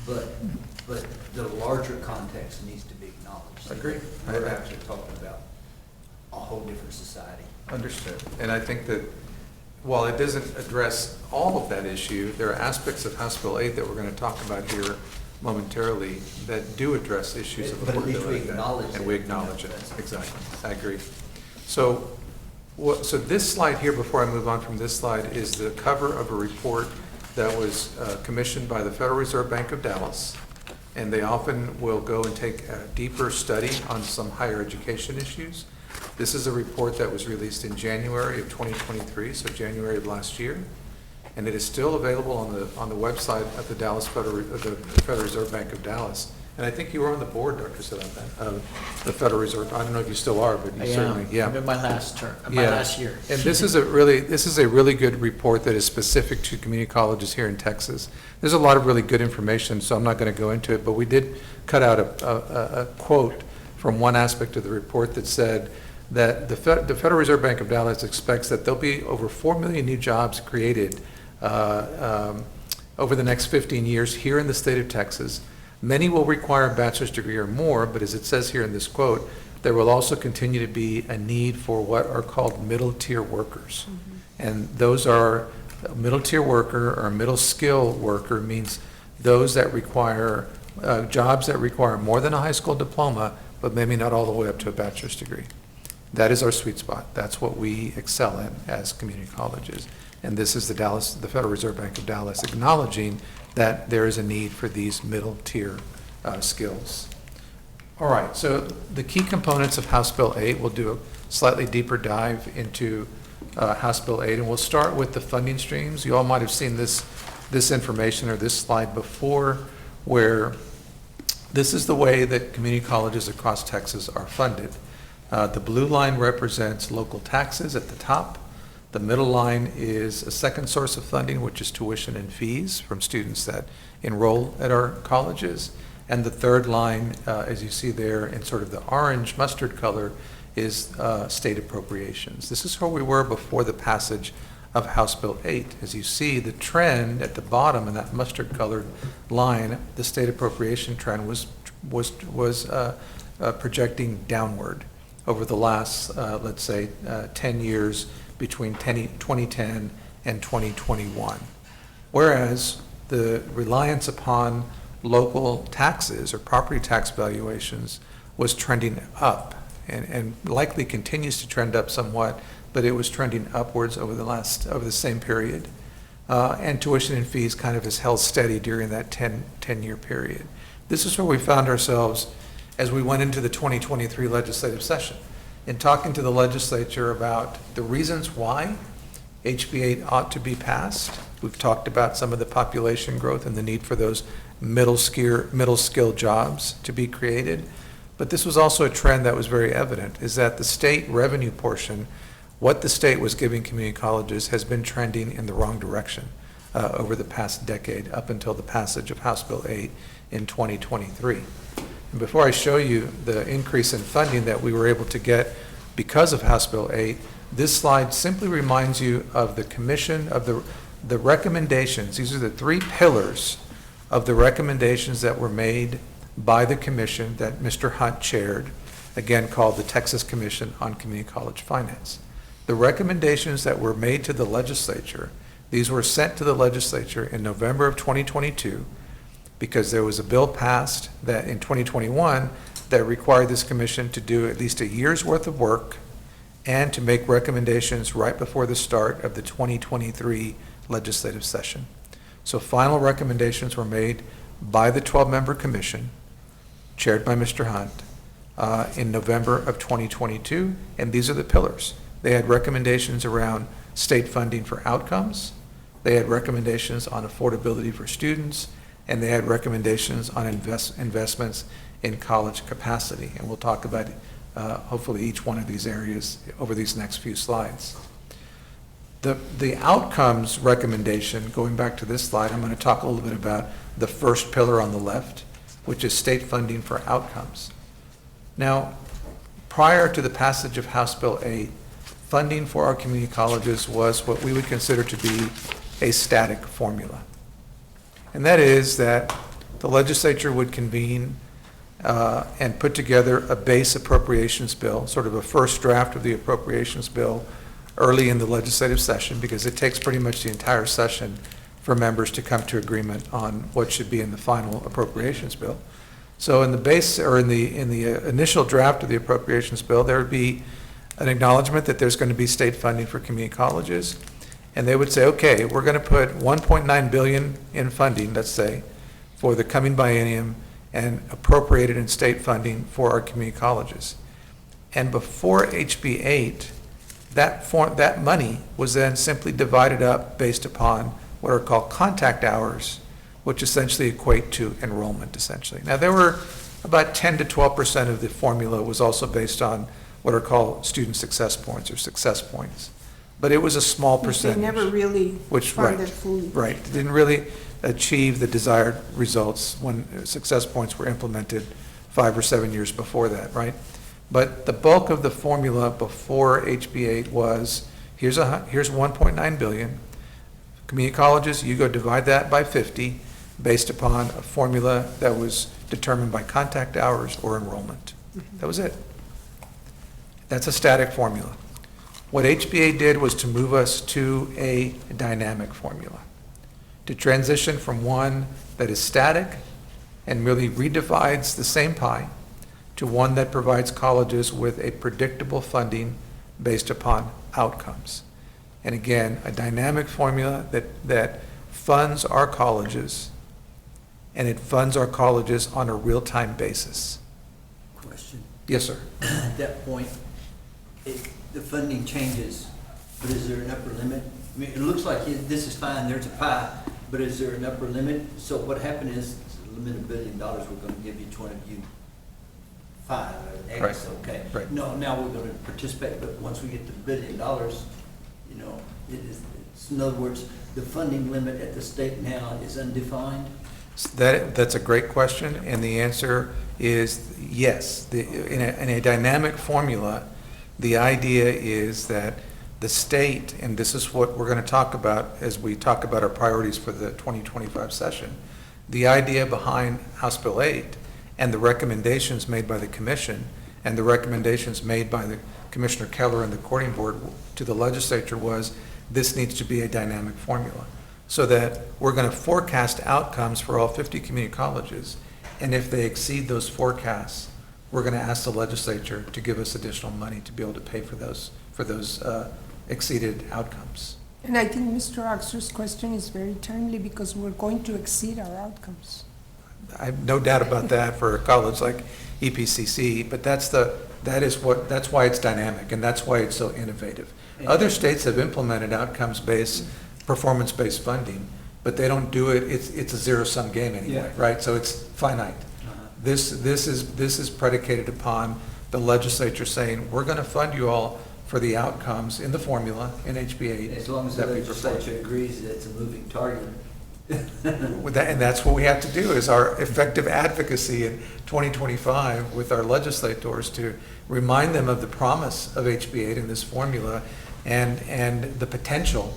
But the larger context needs to be acknowledged. Agreed. We're actually talking about a whole different society. Understood. And I think that while it doesn't address all of that issue, there are aspects of House Bill 8 that we're going to talk about here momentarily that do address issues of But at least we affordability like that. acknowledge it. And we acknowledge it, That's- exactly. I agree. So this slide here, before I move on from this slide, is the cover of a report that was commissioned by the Federal Reserve Bank of Dallas. And they often will go and take a deeper study on some higher education issues. This is a report that was released in January of 2023, so January of last year. And it is still available on the website of the Federal Reserve Bank of Dallas. And I think you were on the board, Dr. Salata, of the Federal Reserve. I don't know if you still are, but I you certainly, am. yeah. I'm in my last term, my Yeah. last year. And this is a really good report that is specific to community colleges here in Texas. There's a lot of really good information, so I'm not going to go into it, but we did cut out a quote from one aspect of the report that said that the Federal Reserve Bank of Dallas expects that there'll be over 4 million new jobs created over the next 15 years here in the state of Texas. Many will require a bachelor's degree or more, but as it says here in this quote, there will also continue to be a need for what are called middle-tier workers. And those are, a middle-tier worker or a middle-skill worker means those that require, jobs that require more than a high school diploma, but maybe not all the way up to a bachelor's degree. That is our sweet spot. That's what we excel in as community colleges. And this is the Federal Reserve Bank of Dallas acknowledging that there is a need for these middle-tier skills. All right, so the key components of House Bill 8, we'll do a slightly deeper dive into House Bill 8, and we'll start with the funding streams. You all might have seen this information or this slide before, where this is the way that community colleges across Texas are funded. The blue line represents local taxes at the top. The middle line is a second source of funding, which is tuition and fees from students that enroll at our colleges. And the third line, as you see there in sort of the orange mustard color, is state appropriations. This is where we were before the passage of House Bill 8. As you see, the trend at the bottom in that mustard colored line, the state appropriation trend was projecting downward over the last, let's say, 10 years between 2010 and 2021. Whereas the reliance upon local taxes or property tax valuations was trending up and likely continues to trend up somewhat, but it was trending upwards over the same period. And tuition and fees kind of has held steady during that 10-year period. This is where we found ourselves as we went into the 2023 legislative session. In talking to the legislature about the reasons why HB 8 ought to be passed, we've talked about some of the population growth and the need for those middle skill jobs to be created. But this was also a trend that was very evident, is that the state revenue portion, what the state was giving community colleges, has been trending in the wrong direction over the past decade, up until the passage of House Bill 8 in 2023. And before I show you the increase in funding that we were able to get because of House Bill 8, this slide simply reminds you of the commission, of the recommendations. These are the three pillars of the recommendations that were made by the commission that Mr. Hunt chaired, again called the Texas Commission on Community College Finance. The recommendations that were made to the legislature, these were sent to the legislature in November of 2022, because there was a bill passed that in 2021 that required this commission to do at least a year's worth of work and to make recommendations right before the start of the 2023 legislative session. So final recommendations were made by the 12-member commission, chaired by Mr. Hunt, in November of 2022, and these are the pillars. They had recommendations around state funding for outcomes, they had recommendations on affordability for students, and they had recommendations on investments in college capacity. And we'll talk about hopefully each one of these areas over these next few slides. The outcomes recommendation, going back to this slide, I'm going to talk a little bit about the first pillar on the left, which is state funding for outcomes. Now, prior to the passage of House Bill 8, funding for our community colleges was what we would consider to be a static formula. And that is that the legislature would convene and put together a base appropriations bill, sort of a first draft of the appropriations bill early in the legislative session, because it takes pretty much the entire session for members to come to agreement on what should be in the final appropriations bill. So in the base, or in the initial draft of the appropriations bill, there would be an acknowledgement that there's going to be state funding for community colleges. And they would say, okay, we're going to put $1.9 billion in funding, let's say, for the coming biennium and appropriate it in state funding for our community colleges. And before HB 8, that money was then simply divided up based upon what are called contact hours which essentially equate to enrollment, essentially. Now, there were about 10 to 12% of the formula was also based on what are called student success points or success points. But it was a small They percentage. never really Which, right, funded fully. right, didn't really achieve the desired results when success points were implemented 5 or 7 years before that, right? But the bulk of the formula before HB8 was, here's 1.9 billion. Community colleges, you go divide that by 50 based upon a formula that was determined by contact hours or enrollment. That was it. That's a static formula. What HBA did was to move us to a dynamic formula, to transition from one that is static and merely redivides the same pie to one that provides colleges with a predictable funding based upon outcomes. And again, a dynamic formula that funds our colleges, and it funds our colleges on a real-time basis. Question. Yes, sir. At that point, the funding changes, but is there an upper limit? I mean, it looks like this is fine, there's a pie, but is there an upper limit? So what happened is, limit $1 billion, we're gonna give each one of you 5 or X, Right. okay? Right. No, now we're gonna participate, but once we get to $1 billion, you know, in other words, the funding limit at the state now is undefined? That's a great question, and the answer is yes. In a dynamic formula, the idea is that the state, and this is what we're going to talk about as we talk about our priorities for the 2025 session, the idea behind House Bill 8 and the recommendations made by the commission and the recommendations made by the Commissioner Keller and the Courting Board to the legislature was this needs to be a dynamic formula, so that we're going to forecast outcomes for all 50 community colleges, and if they exceed those forecasts, we're going to ask the legislature to give us additional money to be able to pay for those exceeded outcomes. And I think Mr. Oxer's question is very timely because we're going to exceed our outcomes. I have no doubt about that for a college like EPCC, but that's why it's dynamic, and that's why it's so innovative. Other states have implemented outcomes-based, performance-based funding, but they don't do it, it's a zero-sum game anyway, Yeah. right? So it's finite. This is predicated upon the legislature saying, we're going to fund you all for the outcomes in the formula in HB8. As long as the that we propose. legislature agrees that it's a moving target. With that, and that's what we have to do, is our effective advocacy in 2025 with our legislators to remind them of the promise of HB8 in this formula and the potential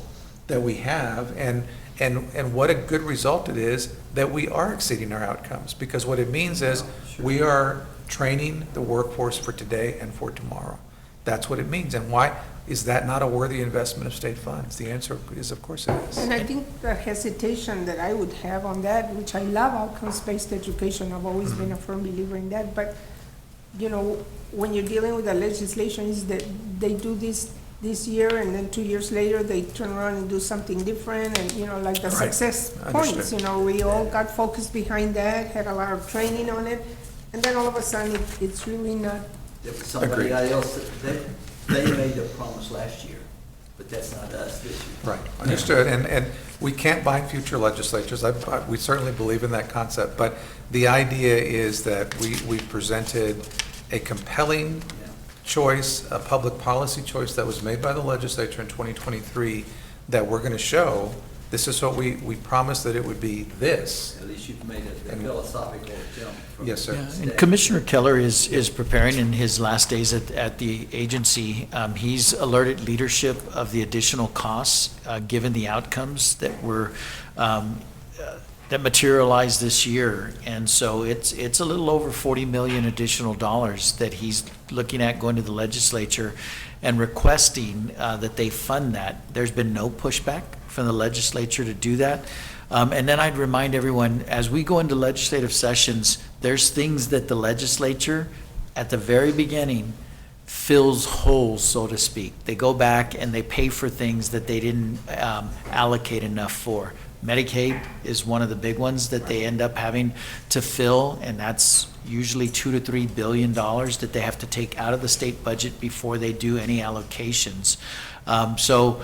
that we have and what a good result it is that we are exceeding our outcomes. Because what it means is we are training the workforce for today and for tomorrow. That's what it means. And why is that not a worthy investment of state funds? The answer is, of course, it is. And I think the hesitation that I would have on that, which I love outcomes-based education, I've always been a firm believer in that, but, you know, when you're dealing with the legislation, is that they do this year, and then 2 years later, they turn around and do something different, and, you know, like the Right. success points, Understood. you know, we all got focused behind that, had a lot of training on it, and then all of a sudden, it's really not. There was somebody Agreed. else, they made a promise last year, but that's not us this year. Right, understood, and we can't bind future legislatures, we certainly believe in that concept, but the idea is that we presented a compelling Yeah. choice, a public policy choice that was made by the legislature in 2023, that we're going to show, this is what we promised that it would be this. At least you've made a And- philosophical jump. from Yes, sir. Yeah, state. and Commissioner Keller is preparing in his last days at the agency. He's alerted leadership of the additional costs, given the outcomes that were, that materialized this year. And so it's a little over 40 million additional dollars that he's looking at going to the legislature and requesting that they fund that. There's been no pushback from the legislature to do that. And then I'd remind everyone, as we go into legislative sessions, there's things that the legislature, at the very beginning, fills holes, so to speak. They go back and they pay for things that they didn't allocate enough for. Medicaid is one of the big ones that they end up having to fill, and that's usually $2 to $3 billion that they have to take out of the state budget before they do any allocations. So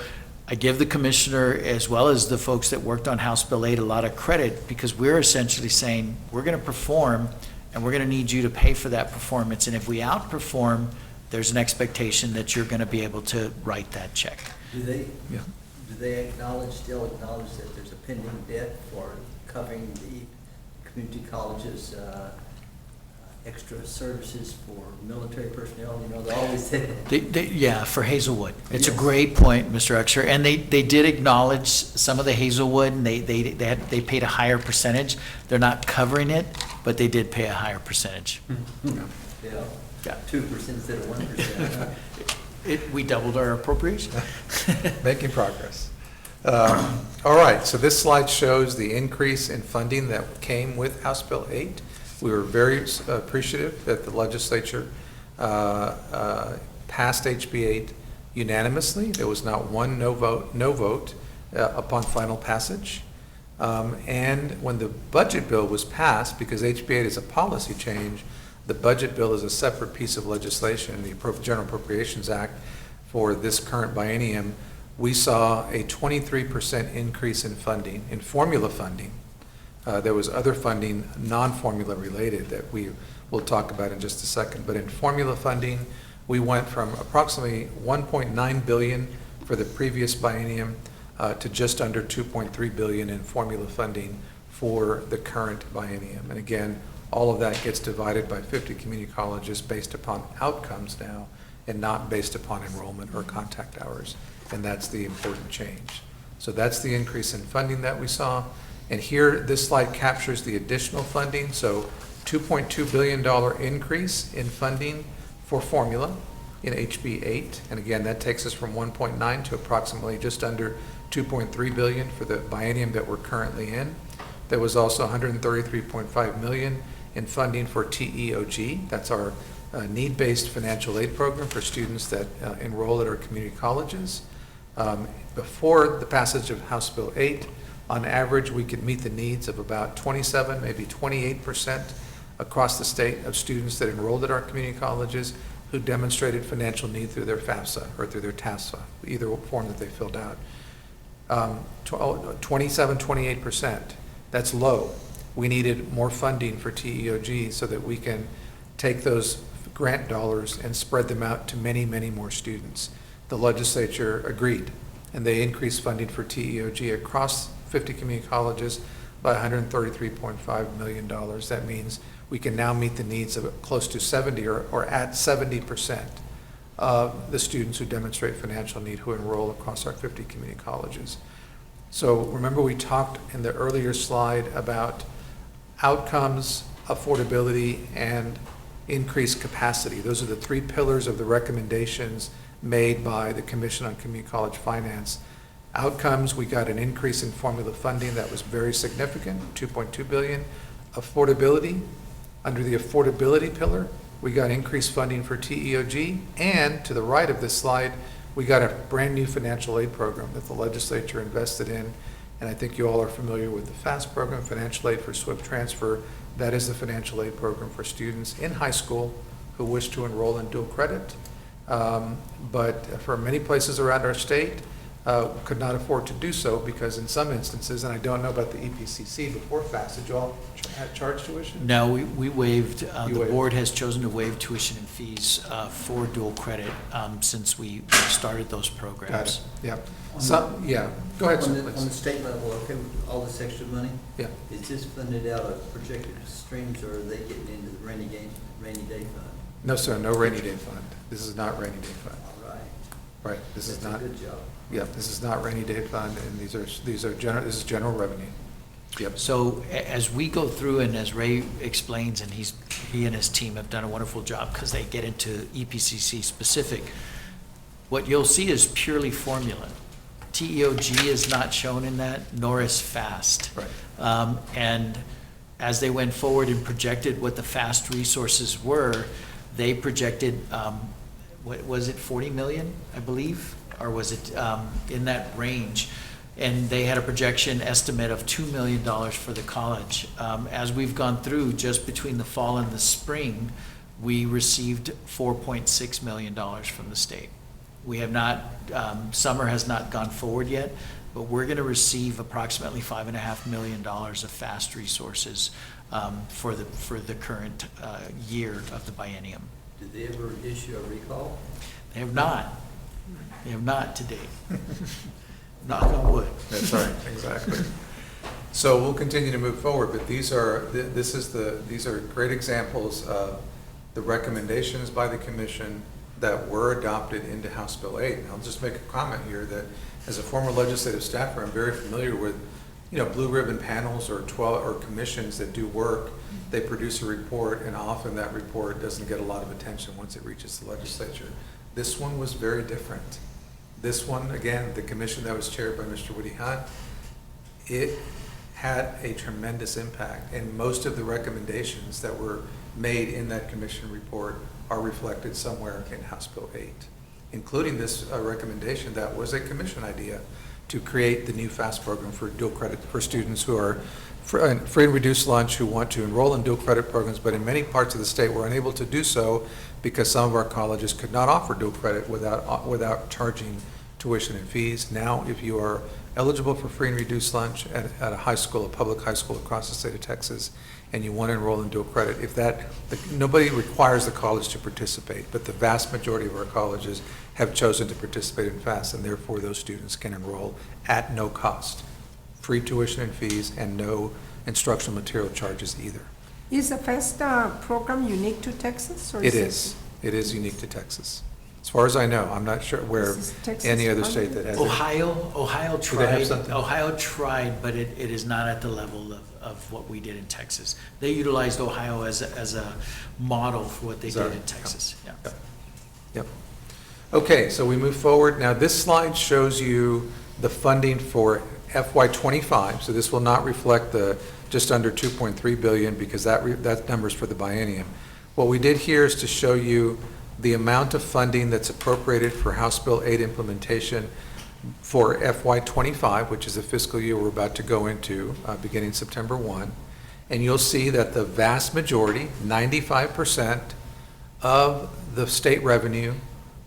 I give the commissioner, as well as the folks that worked on House Bill 8, a lot of credit, because we're essentially saying, we're going to perform, and we're going to need you to pay for that performance. And if we outperform, there's an expectation that you're going to be able to write that check. Do they, Yeah. do they still acknowledge that there's a pending debt for covering the community colleges, extra services for military personnel? You know, they always say that. Yeah, for Hazelwood. It's a Yes. great point, Mr. Uxer. And they did acknowledge some of the Hazelwood, and they paid a higher percentage. They're not covering it, but they did pay a higher percentage. Yeah, Yeah. 2% instead of 1%. We doubled our appropriation. Making progress. All right, so this slide shows the increase in funding that came with House Bill 8. We were very appreciative that the legislature passed HB 8 unanimously. There was not one no vote upon final passage. And when the budget bill was passed, because HB 8 is a policy change, the budget bill is a separate piece of legislation in the General Appropriations Act for this current biennium. We saw a 23% increase in funding, in formula funding. There was other funding, non-formula related, that we will talk about in just a second. But in formula funding, we went from approximately $1.9 billion for the previous biennium to just under $2.3 billion in formula funding for the current biennium. And again, all of that gets divided by 50 community colleges based upon outcomes now and not based upon enrollment or contact hours. And that's the important change. So that's the increase in funding that we saw. And here, this slide captures the additional funding. So $2.2 billion increase in funding for formula in HB 8. And again, that takes us from 1.9 to approximately just under 2.3 billion for the biennium that we're currently in. There was also 133.5 million in funding for TEOG. That's our need-based financial aid program for students that enroll at our community colleges. Before the passage of House Bill 8, on average, we could meet the needs of about 27, maybe 28% across the state of students that enrolled at our community colleges who demonstrated financial need through their FAFSA or through their TAFSA, either form that they filled out. 27, 28%, that's low. We needed more funding for TEOG so that we can take those grant dollars and spread them out to many, many more students. The legislature agreed, and they increased funding for TEOG across 50 community colleges by $133.5 million. That means we can now meet the needs of close to 70 or at 70% of the students who demonstrate financial need who enroll across our 50 community colleges. So remember, we talked in the earlier slide about outcomes, affordability, and increased capacity. Those are the three pillars of the recommendations made by the Commission on Community College Finance. Outcomes, we got an increase in formula funding that was very significant, $2.2 billion. Affordability, under the affordability pillar, we got increased funding for TEOG, and to the right of this slide, we got a brand new financial aid program that the legislature invested in, and I think you all are familiar with the FAST program, Financial Aid for Swift Transfer. That is the financial aid program for students in high school who wish to enroll in dual credit. But for many places around our state, could not afford to do so because in some instances, and I don't know about the EPCC before FAST, did you all charge tuition? No, we waived, You the waived. board has chosen to waive tuition and fees for dual credit since we started those Got programs. it, yeah. Some, yeah, go ahead, sir, On the please. state level, okay, with all this extra money, Yeah. is this funded out of projected streams, or are they getting into the rainy day fund? No, sir, no rainy day fund. This is not rainy day fund. All right. Right, this is That's a not, good job. yeah, this is not rainy day fund, and these are general, this is general revenue. Yep. So as we go through and as Ray explains, and he and his team have done a wonderful job because they get into EPCC specific, what you'll see is purely formula. TEOG is not shown in that, nor is FAST. Right. And as they went forward and projected what the FAST resources were, they projected, what was it, 40 million, I believe? Or was it in that range? And they had a projection estimate of $2 million for the college. As we've gone through, just between the fall and the spring, we received $4.6 million from the state. We have not, summer has not gone forward yet, but we're going to receive approximately $5.5 million of FAST resources for the current year of the biennium. Did they ever issue a recall? They have not. They have not to date. Knock on wood. That's right, exactly. So we'll continue to move forward, but these are great examples of the recommendations by the commission that were adopted into House Bill 8. And I'll just make a comment here that as a former legislative staffer, I'm very familiar with, blue ribbon panels or commissions that do work. They produce a report, and often that report doesn't get a lot of attention once it reaches the legislature. This one was very different. This one, again, the commission that was chaired by Mr. Woody Hunt, it had a tremendous impact, and most of the recommendations that were made in that commission report are reflected somewhere in House Bill 8, including this recommendation that was a commission idea to create the new FAST program for dual credit for students who are free and reduced lunch who want to enroll in dual credit programs, but in many parts of the state were unable to do so because some of our colleges could not offer dual credit without charging tuition and fees. Now, if you are eligible for free and reduced lunch at a high school, a public high school across the state of Texas, and you want to enroll in dual credit, nobody requires the college to participate, but the vast majority of our colleges have chosen to participate in FAST, and therefore those students can enroll at no cost, free tuition and fees, and no instructional material charges either. Is the FAST program unique to Texas? Or It is. It is unique to Texas. As far as I know, I'm not sure where This is Texas any other funded? state that has it. Ohio Do they have tried, something? Ohio tried, but it is not at the level of what we did in Texas. They utilized Ohio as a model for what they Sorry. did in Texas, yeah. Yep. Yep. Okay, so we move forward. Now, this slide shows you the funding for FY '25, so this will not reflect the just under 2.3 billion because that number's for the biennium. What we did here is to show you the amount of funding that's appropriated for House Bill 8 implementation for FY '25, which is the fiscal year we're about to go into, beginning September 1. And you'll see that the vast majority, 95% of the state revenue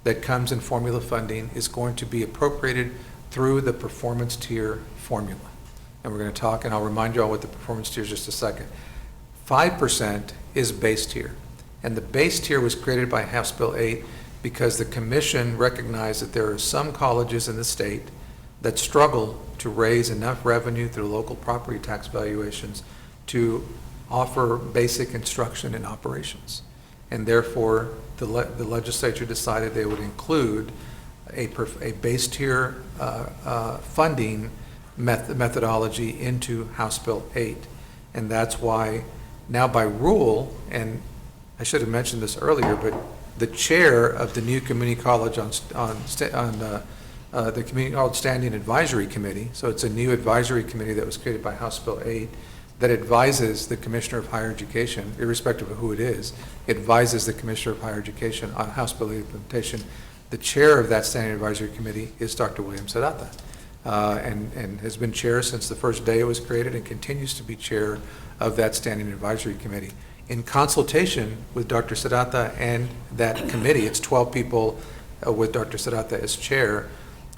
that comes in formula funding is going to be appropriated through the performance tier formula. And we're going to talk, and I'll remind you all what the performance tier is just a second. 5% is base tier. And the base tier was created by House Bill 8 because the commission recognized that there are some colleges in the state that struggle to raise enough revenue through local property tax valuations to offer basic instruction in operations. And therefore, the legislature decided they would include a base tier funding methodology into House Bill 8. And that's why now by rule, and I should have mentioned this earlier, but the chair of the new community college the Community College Standing Advisory Committee, so it's a new advisory committee that was created by House Bill 8 that advises the Commissioner of Higher Education, irrespective of who it is, advises the Commissioner of Higher Education on House Bill 8 implementation. The chair of that Standing Advisory Committee is Dr. William Serrata, and has been chair since the first day it was created and continues to be chair of that Standing Advisory Committee. In consultation with Dr. Serrata and that committee, it's 12 people with Dr. Serrata as chair,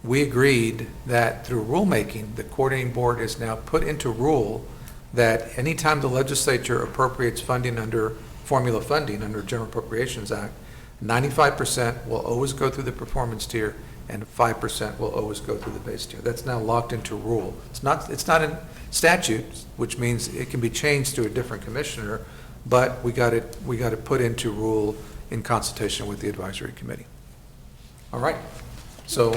we agreed that through rulemaking, the coordinating board is now put into rule that anytime the legislature appropriates funding under formula funding under General Appropriations Act, 95% will always go through the performance tier and 5% will always go through the base tier. That's now locked into rule. It's not in statute, which means it can be changed to a different commissioner, but we got it put into rule in consultation with the advisory committee. All right, so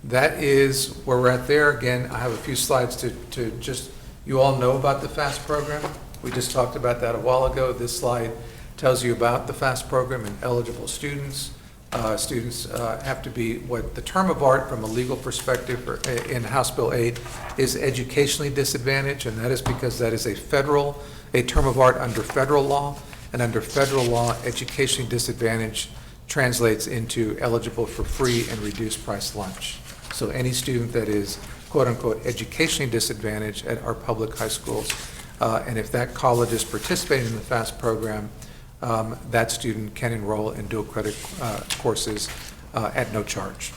that is where we're at there. Again, I have a few slides to just, you all know about the FAST program. We just talked about that a while ago. This slide tells you about the FAST program and eligible students. Students have to be, what the term of art from a legal perspective in House Bill 8 is educationally disadvantaged, and that is because that is a term of art under federal law, and under federal law, educationally disadvantaged translates into eligible for free and reduced price lunch. So any student that is quote unquote educationally disadvantaged at our public high schools, and if that college is participating in the FAST program, that student can enroll in dual credit courses at no charge.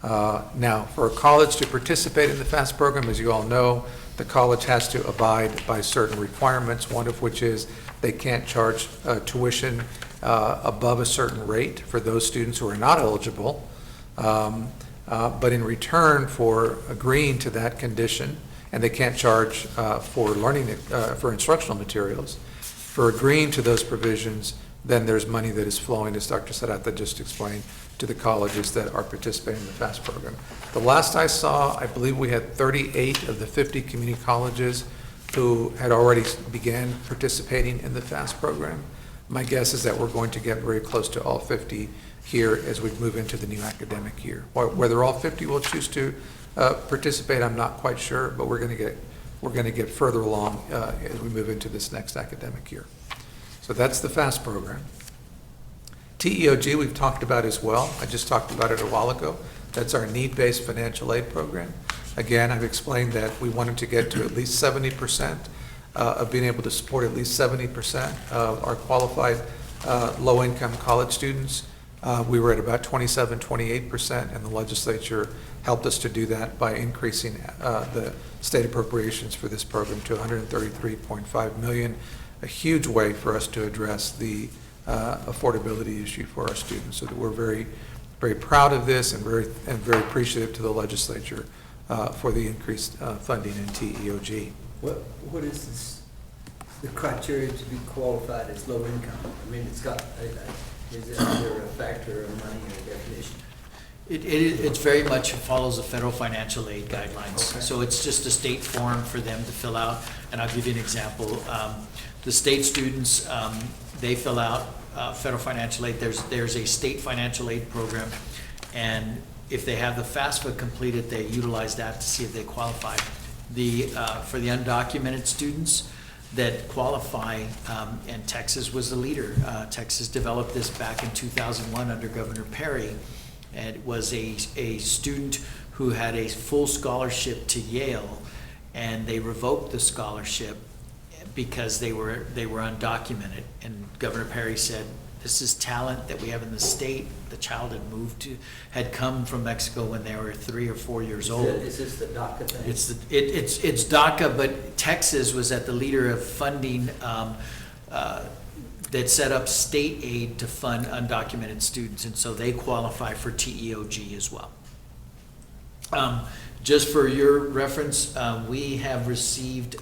Now, for a college to participate in the FAST program, as you all know, the college has to abide by certain requirements, one of which is they can't charge tuition above a certain rate for those students who are not eligible. But in return for agreeing to that condition, and they can't charge for learning, for instructional materials, for agreeing to those provisions, then there's money that is flowing, as Dr. Sarata just explained, to the colleges that are participating in the FAST program. The last I saw, I believe we had 38 of the 50 community colleges who had already began participating in the FAST program. My guess is that we're going to get very close to all 50 here as we move into the new academic year. Whether all 50 will choose to participate, I'm not quite sure, but we're going to get further along as we move into this next academic year. So that's the FAST program. TEOG we've talked about as well. I just talked about it a while ago. That's our need-based financial aid program. Again, I've explained that we wanted to get to at least 70% of being able to support at least 70% of our qualified low-income college students. We were at about 27, 28%, and the legislature helped us to do that by increasing the state appropriations for this program to $133.5 million, a huge way for us to address the affordability issue for our students. So that we're very, very proud of this and very appreciative to the legislature for the increased funding in TEOG. What is this, the criteria to be qualified as low income? I mean, it's got, is it either a factor of money or a definition? It's very much follows the federal financial aid guidelines. Okay. So it's just a state form for them to fill out. And I'll give you an example. The state students, they fill out federal financial aid. There's a state financial aid program. And if they have the FAFSA completed, they utilize that to see if they qualify. For the undocumented students that qualify, and Texas was the leader. Texas developed this back in 2001 under Governor Perry. And it was a student who had a full scholarship to Yale, and they revoked the scholarship because they were undocumented. And Governor Perry said, this is talent that we have in the state. The child had come from Mexico when they were 3 or 4 years old. Is this the DACA thing? It's DACA, but Texas was at the leader of funding that set up state aid to fund undocumented students, and so they qualify for TEOG as well. Just for your reference, we have received,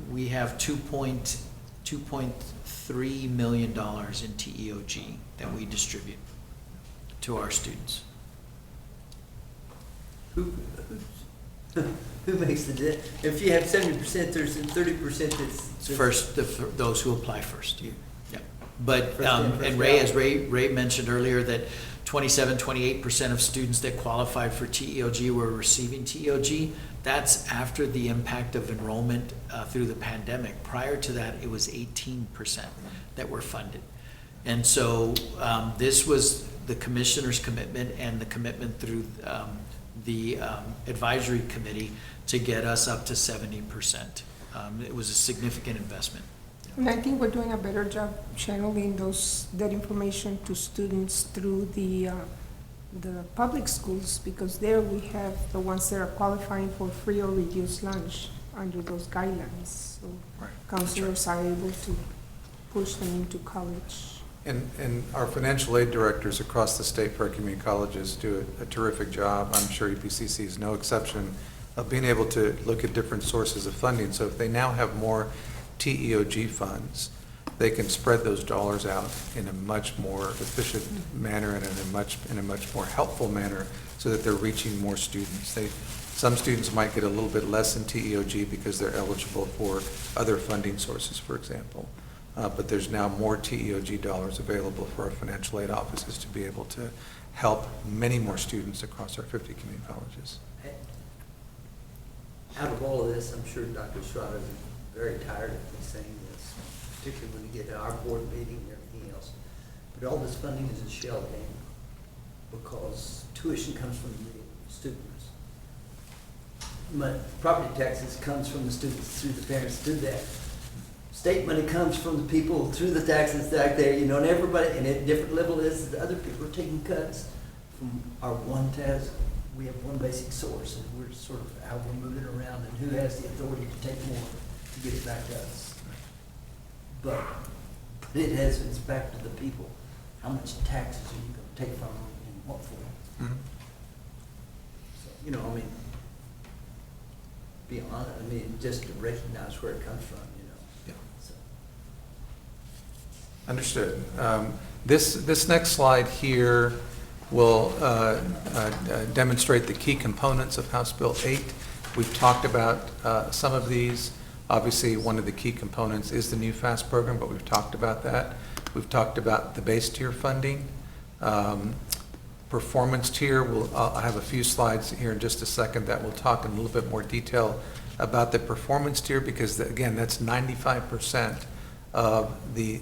we have $2.3 million in TEOG that we distribute to our students. Who makes the difference? If you have 70%, there's 30% that's First, those who apply first. Yeah. But, First in, first and Ray, out. as Ray mentioned earlier, that 27, 28% of students that qualified for TEOG were receiving TEOG. That's after the impact of enrollment through the pandemic. Prior to that, it was 18% that were funded. And so this was the commissioner's commitment and the commitment through the advisory committee to get us up to 70%. It was a significant investment. And I think we're doing a better job channeling that information to students through the public schools, because there we have the ones that are qualifying for free or reduced lunch under those guidelines. So Right. counselors are able to push them into college. And our financial aid directors across the state for our community colleges do a terrific job. I'm sure EPCC is no exception of being able to look at different sources of funding. So if they now have more TEOG funds, they can spread those dollars out in a much more efficient manner and in a much more helpful manner so that they're reaching more students. Some students might get a little bit less in TEOG because they're eligible for other funding sources, for example. But there's now more TEOG dollars available for our financial aid offices to be able to help many more students across our 50 community colleges. Out of all of this, I'm sure Dr. Estrada is very tired of me saying this, particularly when we get to our board meeting and everything else. But all this funding is a shell game because tuition comes from the students. Property taxes comes from the students through the parents do that. state money comes from the people through the taxes back there, you know, and everybody, and at different level is, the other people are taking cuts from our one task. We have one basic source, and we're sort of how we're moving around, and who has the authority to take more to get it back to us. But it's back to the people. How much taxes are you gonna take from them and what for? Mhm. So, you know, I mean, be honest, I mean, just to recognize where it comes from, you know. Yeah. So, Understood. This next slide here will demonstrate the key components of House Bill 8. We've talked about some of these. Obviously, one of the key components is the new FAST program, but we've talked about that. We've talked about the base tier funding. Performance tier, I'll have a few slides here in just a second that will talk in a little bit more detail about the performance tier, because again, that's 95% of the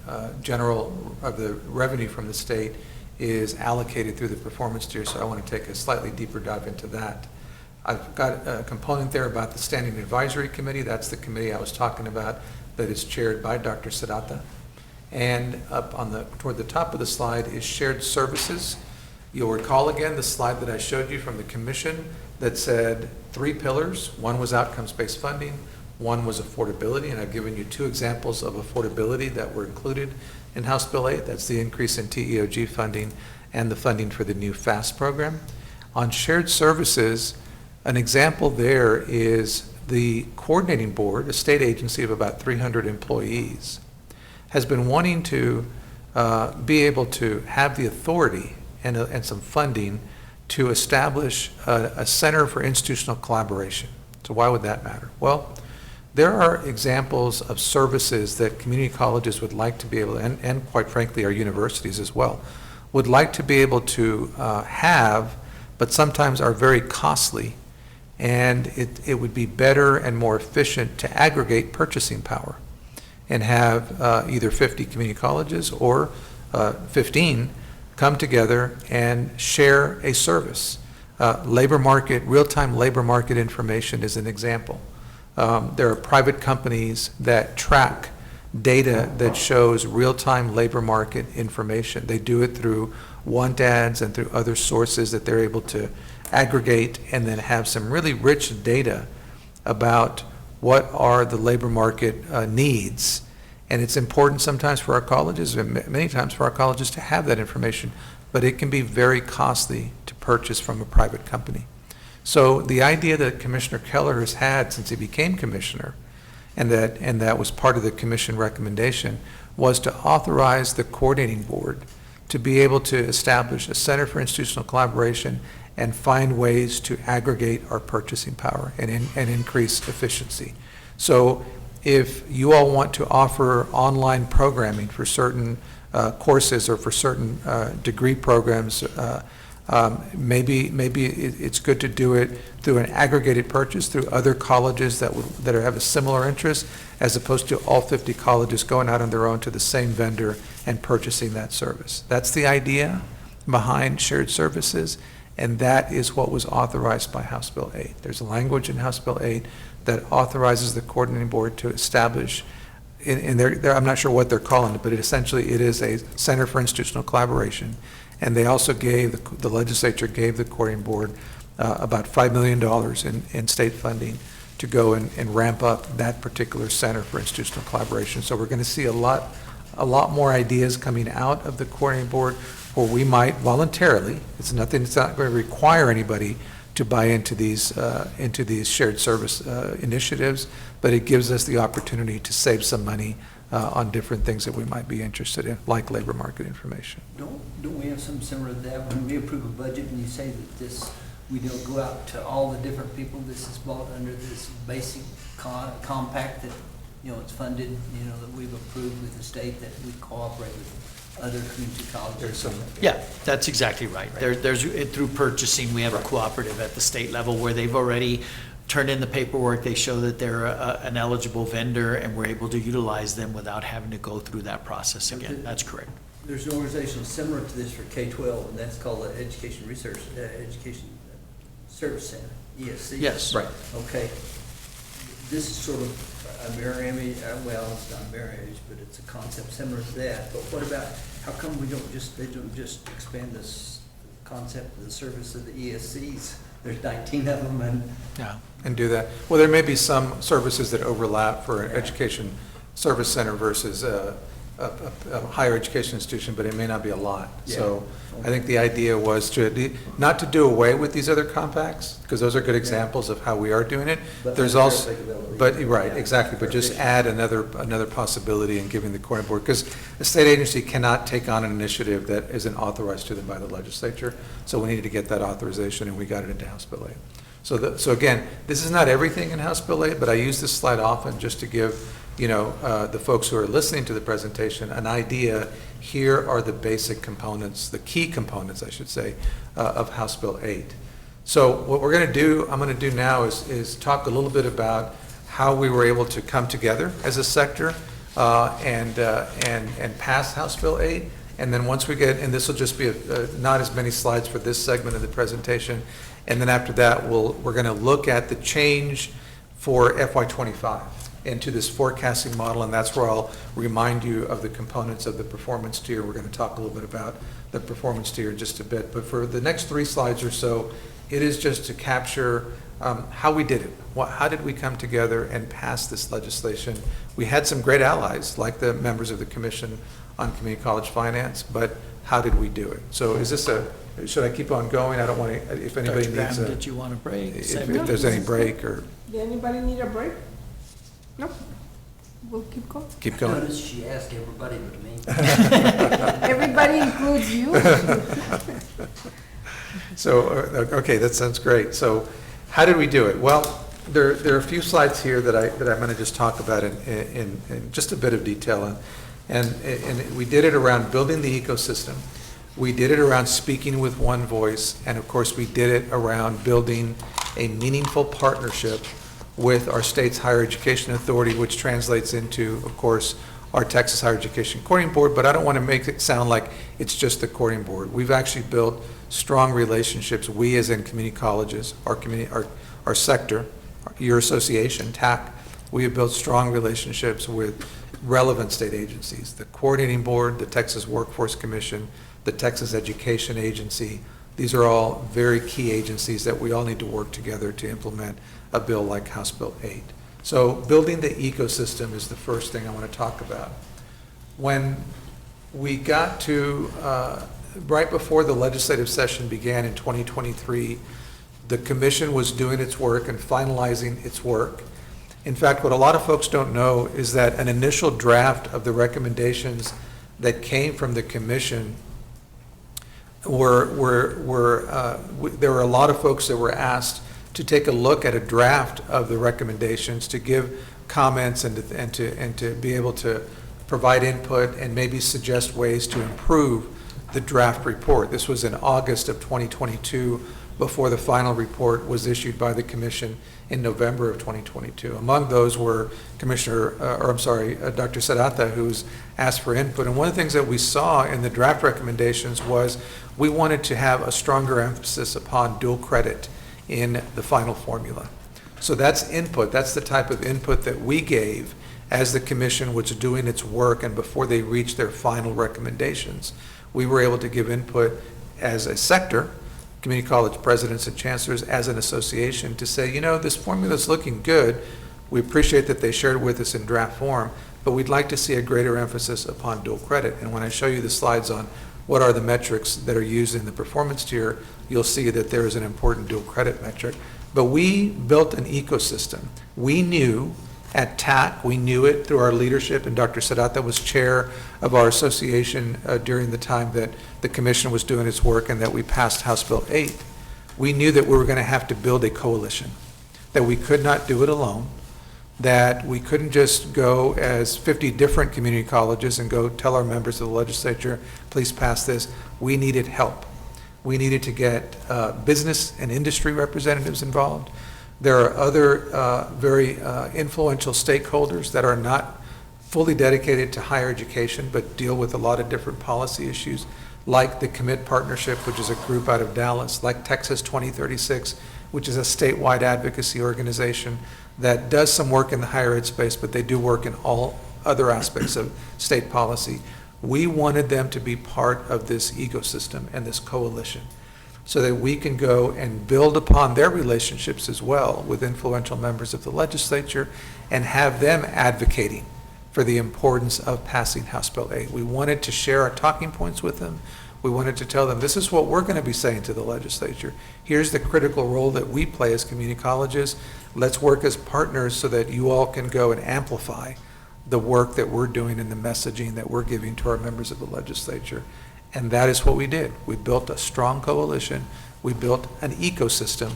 the revenue from the state is allocated through the performance tier, so I want to take a slightly deeper dive into that. I've got a component there about the Standing Advisory Committee. That's the committee I was talking about that is chaired by Dr. Sadata. And up on toward the top of the slide is shared services. You'll recall again the slide that I showed you from the commission that said 3 pillars. One was outcomes-based funding, one was affordability, and I've given you 2 examples of affordability that were included in House Bill 8. That's the increase in TEOG funding and the funding for the new FAST program. On shared services, an example there is the coordinating board, a state agency of about 300 employees, has been wanting to be able to have the authority and some funding to establish a center for institutional collaboration. So why would that matter? Well, there are examples of services that community colleges would like to be able, and quite frankly our universities as well, would like to be able to have, but sometimes are very costly. And it would be better and more efficient to aggregate purchasing power and have either 50 community colleges or 15 come together and share a service. Labor market, real-time labor market information is an example. There are private companies that track data that shows real-time labor market information. They do it through want ads and through other sources that they're able to aggregate and then have some really rich data about what are the labor market needs. And it's important sometimes for our colleges, and many times for our colleges, to have that information, but it can be very costly to purchase from a private company. So the idea that Commissioner Keller has had since he became commissioner, and that was part of the commission recommendation, was to authorize the coordinating board to be able to establish a center for institutional collaboration and find ways to aggregate our purchasing power and increase efficiency. So if you all want to offer online programming for certain courses or for certain degree programs, maybe it's good to do it through an aggregated purchase through other colleges that have a similar interest, as opposed to all 50 colleges going out on their own to the same vendor and purchasing that service. That's the idea behind shared services, and that is what was authorized by House Bill 8. There's a language in House Bill 8 that authorizes the coordinating board to establish, I'm not sure what they're calling it, but essentially it is a Center for Institutional Collaboration. And they also the legislature gave the coordinating board about $5 million in state funding to go and ramp up that particular Center for Institutional Collaboration. So we're going to see a lot more ideas coming out of the coordinating board, where we might voluntarily, it's not going to require anybody to buy into these shared service initiatives, but it gives us the opportunity to save some money on different things that we might be interested in, like labor market information. Don't we have something similar to that when we approve a budget and you say that we don't go out to all the different people, this is bought under this basic compact that, it's funded, that we've approved with the state, that we cooperate with other community colleges? Yeah, that's exactly right. There's through purchasing, we have a cooperative at the state level where they've already turned in the paperwork. They show that they're an eligible vendor, and we're able to utilize them without having to go through that process again. That's correct. There's an organization similar to this for K-12, and that's called the Education Service Center, ESC. Yes. Right. Okay. This is sort of a mirror image, well, it's not a mirror image, but it's a concept similar to that. But what about, how come they don't just expand this concept of the service of the ESCs? There's 19 of them, and Yeah. And do that. Well, there may be some services that overlap for an education service center versus a higher education institution, but it may not be a lot. So I think the idea was not to do away with these other compacts, because those are good examples of how we are doing it. But There's for also, applicability. but, right, Yeah. exactly, but just add another possibility in giving the coordinating board, because a state agency cannot take on an initiative that isn't authorized to them by the legislature. So we needed to get that authorization, and we got it into House Bill 8. So again, this is not everything in House Bill 8, but I use this slide often just to give, the folks who are listening to the presentation an idea. Here are the basic components, the key components, I should say, of House Bill 8. So what we're going to do, I'm going to do now is talk a little bit about how we were able to come together as a sector and pass House Bill 8. And then once we get, and this will just be not as many slides for this segment of the presentation, and then after that, we're going to look at the change for FY25 into this forecasting model, and that's where I'll remind you of the components of the performance tier. We're going to talk a little bit about the performance tier in just a bit. But for the next 3 slides or so, it is just to capture how we did it. How did we come together and pass this legislation? We had some great allies, like the members of the Commission on Community College Finance, but how did we do it? So is this should I keep on going? I don't want to, if anybody Dr. needs Graham, a, did you want a break? if there's any break or Did anybody need a break? No? We'll keep going. keep going. notice she asked everybody but me. Everybody includes you. So, okay, that sounds great. So how did we do it? Well, there are a few slides here that I'm going to just talk about in just a bit of detail. And we did it around building the ecosystem. We did it around speaking with one voice. And of course, we did it around building a meaningful partnership with our state's higher education authority, which translates into, of course, our Texas Higher Education Coordinating Board, but I don't want to make it sound like it's just the Coordinating Board. We've actually built strong relationships, we as in community colleges, our sector, your association, TAC, we have built strong relationships with relevant state agencies, the Coordinating Board, the Texas Workforce Commission, the Texas Education Agency. These are all very key agencies that we all need to work together to implement a bill like House Bill 8. So building the ecosystem is the first thing I want to talk about. When we got to, right before the legislative session began in 2023, the commission was doing its work and finalizing its work. In fact, what a lot of folks don't know is that an initial draft of the recommendations that came from the commission there were a lot of folks that were asked to take a look at a draft of the recommendations, to give comments and to be able to provide input and maybe suggest ways to improve the draft report. This was in August of 2022 before the final report was issued by the commission in November of 2022. Among those were Dr. Serrata, who's asked for input. And one of the things that we saw in the draft recommendations was we wanted to have a stronger emphasis upon dual credit in the final formula. So that's input. That's the type of input that we gave as the commission was doing its work and before they reached their final recommendations. We were able to give input as a sector, community college presidents and chancellors, as an association, to say, this formula is looking good. We appreciate that they shared it with us in draft form, but we'd like to see a greater emphasis upon dual credit. And when I show you the slides on what are the metrics that are used in the performance tier, you'll see that there is an important dual credit metric. But we built an ecosystem. We knew at TAC, we knew it through our leadership, and Dr. Serrata was chair of our association during the time that the commission was doing its work and that we passed House Bill 8. We knew that we were going to have to build a coalition, that we could not do it alone, that we couldn't just go as 50 different community colleges and go tell our members of the legislature, please pass this. We needed help. We needed to get business and industry representatives involved. There are other very influential stakeholders that are not fully dedicated to higher education but deal with a lot of different policy issues, like the Commit Partnership, which is a group out of Dallas, like Texas 2036, which is a statewide advocacy organization. that does some work in the higher ed space, but they do work in all other aspects of state policy. We wanted them to be part of this ecosystem and this coalition so that we can go and build upon their relationships as well with influential members of the legislature and have them advocating for the importance of passing House Bill 8. We wanted to share our talking points with them. We wanted to tell them, this is what we're going to be saying to the legislature. Here's the critical role that we play as community colleges. Let's work as partners so that you all can go and amplify the work that we're doing and the messaging that we're giving to our members of the legislature. And that is what we did. We built a strong coalition. We built an ecosystem.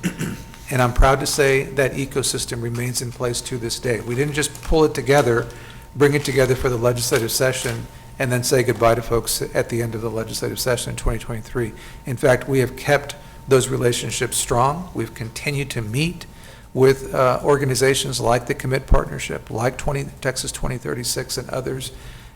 And I'm proud to say that ecosystem remains in place to this day. We didn't just pull it together, bring it together for the legislative session, and then say goodbye to folks at the end of the legislative session in 2023. In fact, we have kept those relationships strong. We've continued to meet with organizations like the Commit Partnership, like Texas 2036 and others.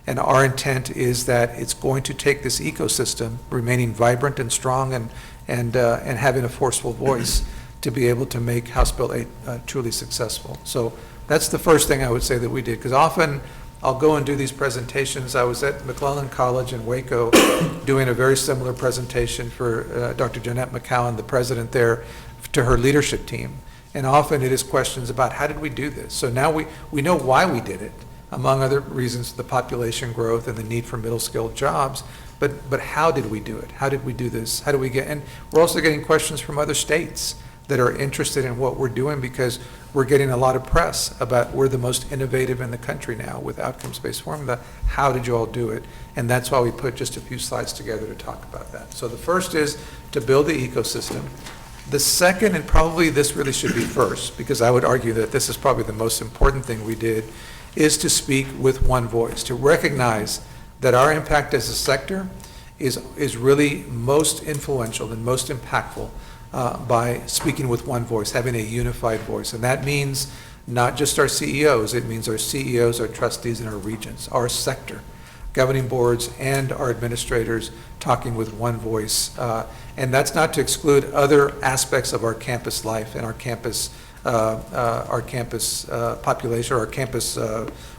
And our intent is that it's going to take this ecosystem remaining vibrant and strong and having a forceful voice to be able to make House Bill 8 truly successful. So that's the first thing I would say that we did, because often I'll go and do these presentations. I was at McClellan College in Waco doing a very similar presentation for Dr. Jeanette McCowan, the president there, to her leadership team. And often it is questions about how did we do this? So now we know why we did it, among other reasons, the population growth and the need for middle skilled jobs. But how did we do it? How did we do this? How do we get, and we're also getting questions from other states that are interested in what we're doing, because we're getting a lot of press about we're the most innovative in the country now with outcomes-based formula. How did you all do it? And that's why we put just a few slides together to talk about that. So the first is to build the ecosystem. The second, and probably this really should be first, because I would argue that this is probably the most important thing we did, is to speak with one voice, to recognize that our impact as a sector is really most influential and most impactful by speaking with one voice, having a unified voice. And that means not just our CEOs, it means our CEOs, our trustees, and our regents, our sector, governing boards, and our administrators talking with one voice. And that's not to exclude other aspects of our campus life and our campus population, or our campus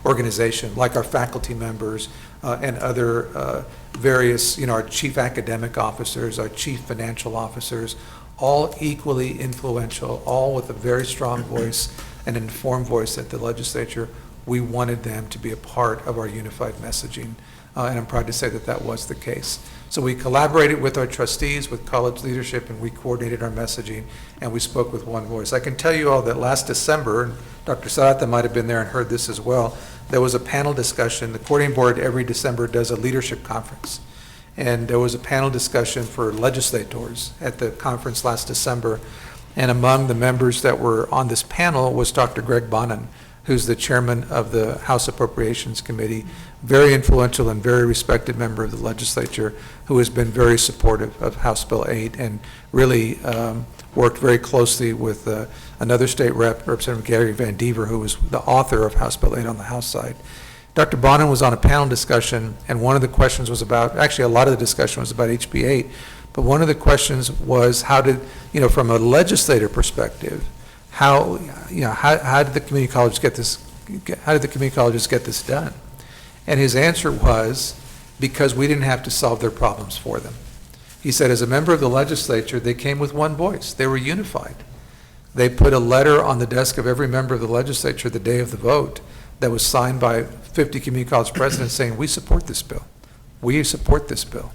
organization, like our faculty members and other various, our chief academic officers, our chief financial officers, all equally influential, all with a very strong voice, an informed voice at the legislature. We wanted them to be a part of our unified messaging, and I'm proud to say that that was the case. So we collaborated with our trustees, with college leadership, and we coordinated our messaging, and we spoke with one voice. I can tell you all that last December, and Dr. Sarata might have been there and heard this as well, there was a panel discussion. The coordinating board every December does a leadership conference. And there was a panel discussion for legislators at the conference last December. And among the members that were on this panel was Dr. Greg Bonin, who's the chairman of the House Appropriations Committee, very influential and very respected member of the legislature, who has been very supportive of House Bill 8 and really worked very closely with another state rep, Representative Gary Van Dever, who was the author of House Bill 8 on the House side. Dr. Bonin was on a panel discussion, and one of the questions was about, actually a lot of the discussion was about HB 8, but one of the questions was how did, from a legislator perspective, how did the community colleges get this done? And his answer was, because we didn't have to solve their problems for them. He said, as a member of the legislature, they came with one voice. They were unified. They put a letter on the desk of every member of the legislature the day of the vote that was signed by 50 community college presidents saying, we support this bill. We support this bill.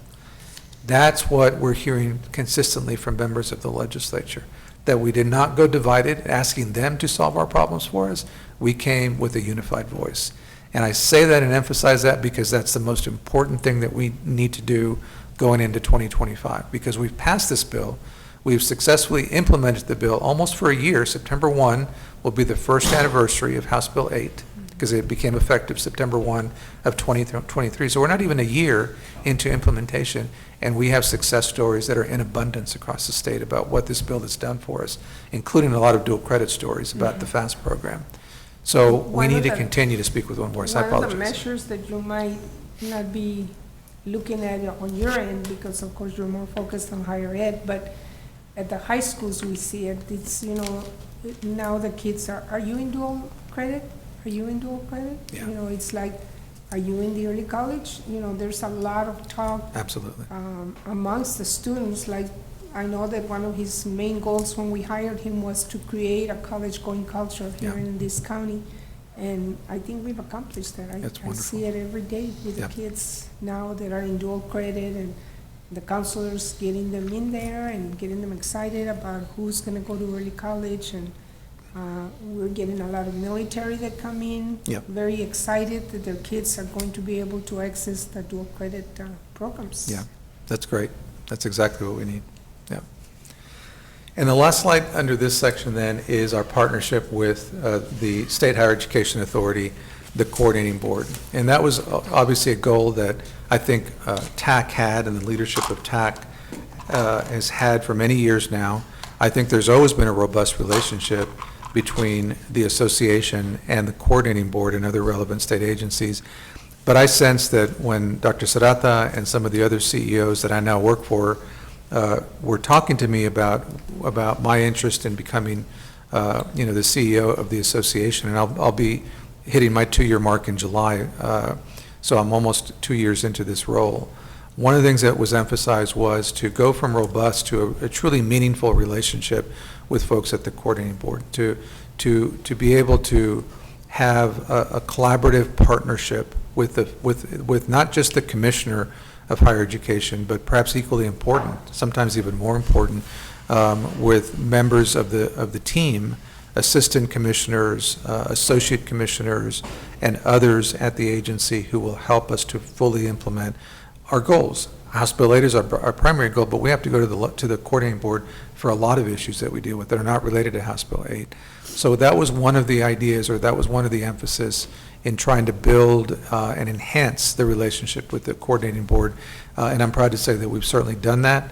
That's what we're hearing consistently from members of the legislature, that we did not go divided, asking them to solve our problems for us. We came with a unified voice. And I say that and emphasize that because that's the most important thing that we need to do going into 2025. Because we've passed this bill, we've successfully implemented the bill almost for a year. September 1 will be the first anniversary of House Bill 8, because it became effective September 1 of 2023. So we're not even a year into implementation, and we have success stories that are in abundance across the state about what this bill has done for us, including a lot of dual credit stories about the FAST program. So we need to continue to speak with one voice. I apologize. One of the measures that you might not be looking at on your end, because of course you're more focused on higher ed, but at the high schools we see it. It's, now the kids are you in dual credit? Are you in dual credit? Yeah. It's like, are you in the early college? There's a lot of talk Absolutely. amongst the students. Like, I know that one of his main goals when we hired him was to create a college-going culture here Yeah. in this county. And I think we've accomplished that. That's I wonderful. see it every day with Yeah. the kids now that are in dual credit, and the counselors getting them in there and getting them excited about who's gonna go to early college. And we're getting a lot of military that come in. Yeah. Very excited that their kids are going to be able to access the dual credit programs. Yeah, that's great. That's exactly what we need. Yeah. And the last slide under this section then is our partnership with the State Higher Education Authority, the coordinating board. And that was obviously a goal that I think TAC had, and the leadership of TAC has had for many years now. I think there's always been a robust relationship between the association and the coordinating board and other relevant state agencies. But I sense that when Dr. Serrata and some of the other CEOs that I now work for were talking to me about my interest in becoming, the CEO of the association, and I'll be hitting my 2-year mark in July, so I'm almost 2 years into this role. One of the things that was emphasized was to go from robust to a truly meaningful relationship with folks at the coordinating board, to be able to have a collaborative partnership with not just the commissioner of higher education, but perhaps equally important, sometimes even more important, with members of the team, assistant commissioners, associate commissioners, and others at the agency who will help us to fully implement our goals. House Bill 8 is our primary goal, but we have to go to the coordinating board for a lot of issues that we deal with that are not related to House Bill 8. So that was one of the ideas, or that was one of the emphasis in trying to build and enhance the relationship with the coordinating board. And I'm proud to say that we've certainly done that.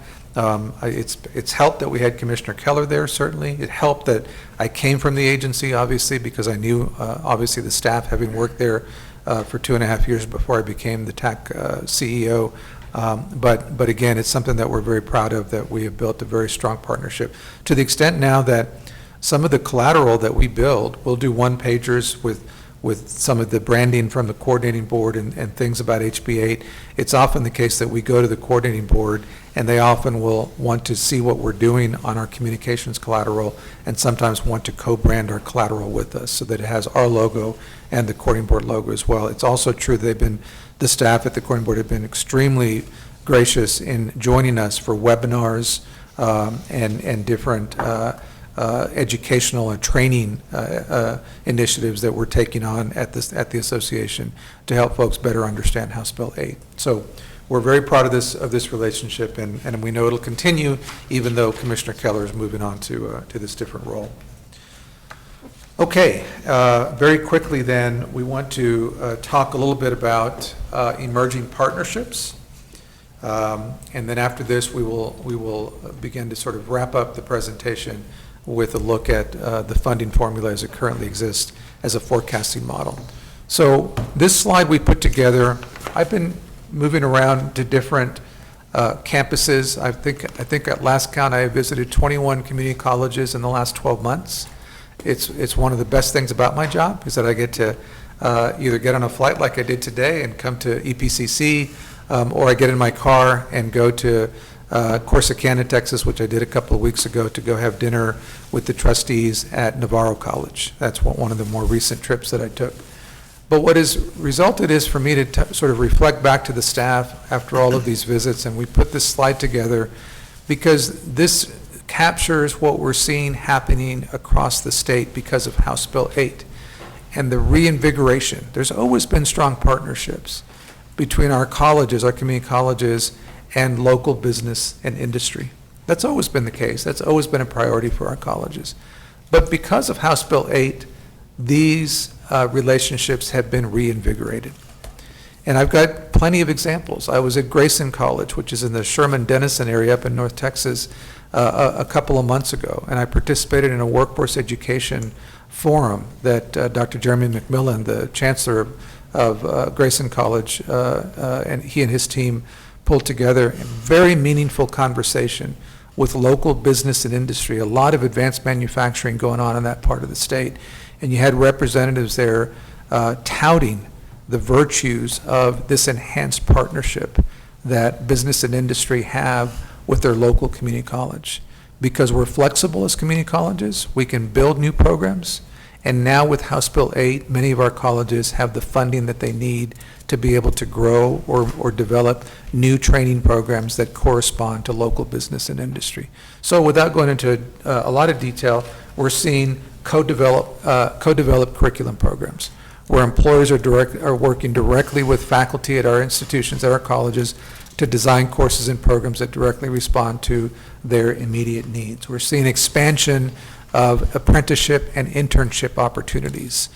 It's helped that we had Commissioner Keller there, certainly. It helped that I came from the agency, obviously, because I knew, obviously, the staff, having worked there for 2.5 years before I became the TAC CEO. But again, it's something that we're very proud of, that we have built a very strong partnership, to the extent now that some of the collateral that we build, we'll do one-pagers with some of the branding from the coordinating board and things about HB 8. It's often the case that we go to the coordinating board, and they often will want to see what we're doing on our communications collateral, and sometimes want to co-brand our collateral with us so that it has our logo and the coordinating board logo as well. It's also true the staff at the coordinating board have been extremely gracious in joining us for webinars and different educational and training initiatives that we're taking on at the association to help folks better understand House Bill 8. So we're very proud of this relationship, and we know it'll continue, even though Commissioner Keller is moving on to this different role. Okay, very quickly then, we want to talk a little bit about emerging partnerships. And then after this, we will begin to sort of wrap up the presentation with a look at the funding formula as it currently exists as a forecasting model. So this slide we put together, I've been moving around to different campuses. I think at last count I visited 21 community colleges in the last 12 months. It's one of the best things about my job, is that I get to either get on a flight like I did today and come to EPCC, or I get in my car and go to Corsicana, Texas, which I did a couple of weeks ago, to go have dinner with the trustees at Navarro College. That's one of the more recent trips that I took. But what has resulted is for me to sort of reflect back to the staff after all of these visits, and we put this slide together because this captures what we're seeing happening across the state because of House Bill 8 and the reinvigoration. There's always been strong partnerships between our colleges, our community colleges, and local business and industry. That's always been the case. That's always been a priority for our colleges. But because of House Bill 8, these relationships have been reinvigorated. And I've got plenty of examples. I was at Grayson College, which is in the Sherman-Denison area up in North Texas, a couple of months ago, and I participated in a workforce education forum that Dr. Jeremy McMillan, the chancellor of Grayson College, and he and his team pulled together. A very meaningful conversation with local business and industry, a lot of advanced manufacturing going on in that part of the state. And you had representatives there touting the virtues of this enhanced partnership that business and industry have with their local community college. Because we're flexible as community colleges, we can build new programs, and now with House Bill 8, many of our colleges have the funding that they need to be able to grow or develop new training programs that correspond to local business and industry. So without going into a lot of detail, we're seeing co-developed curriculum programs where employers are working directly with faculty at our institutions, at our colleges, to design courses and programs that directly respond to their immediate needs. We're seeing expansion of apprenticeship and internship opportunities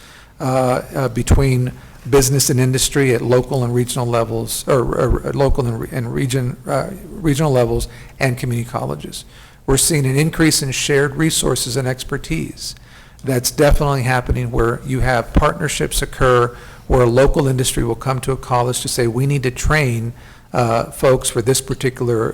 between business and industry at local and regional levels, or local and regional levels, and community colleges. We're seeing an increase in shared resources and expertise. That's definitely happening where you have partnerships occur where a local industry will come to a college to say, we need to train folks for this particular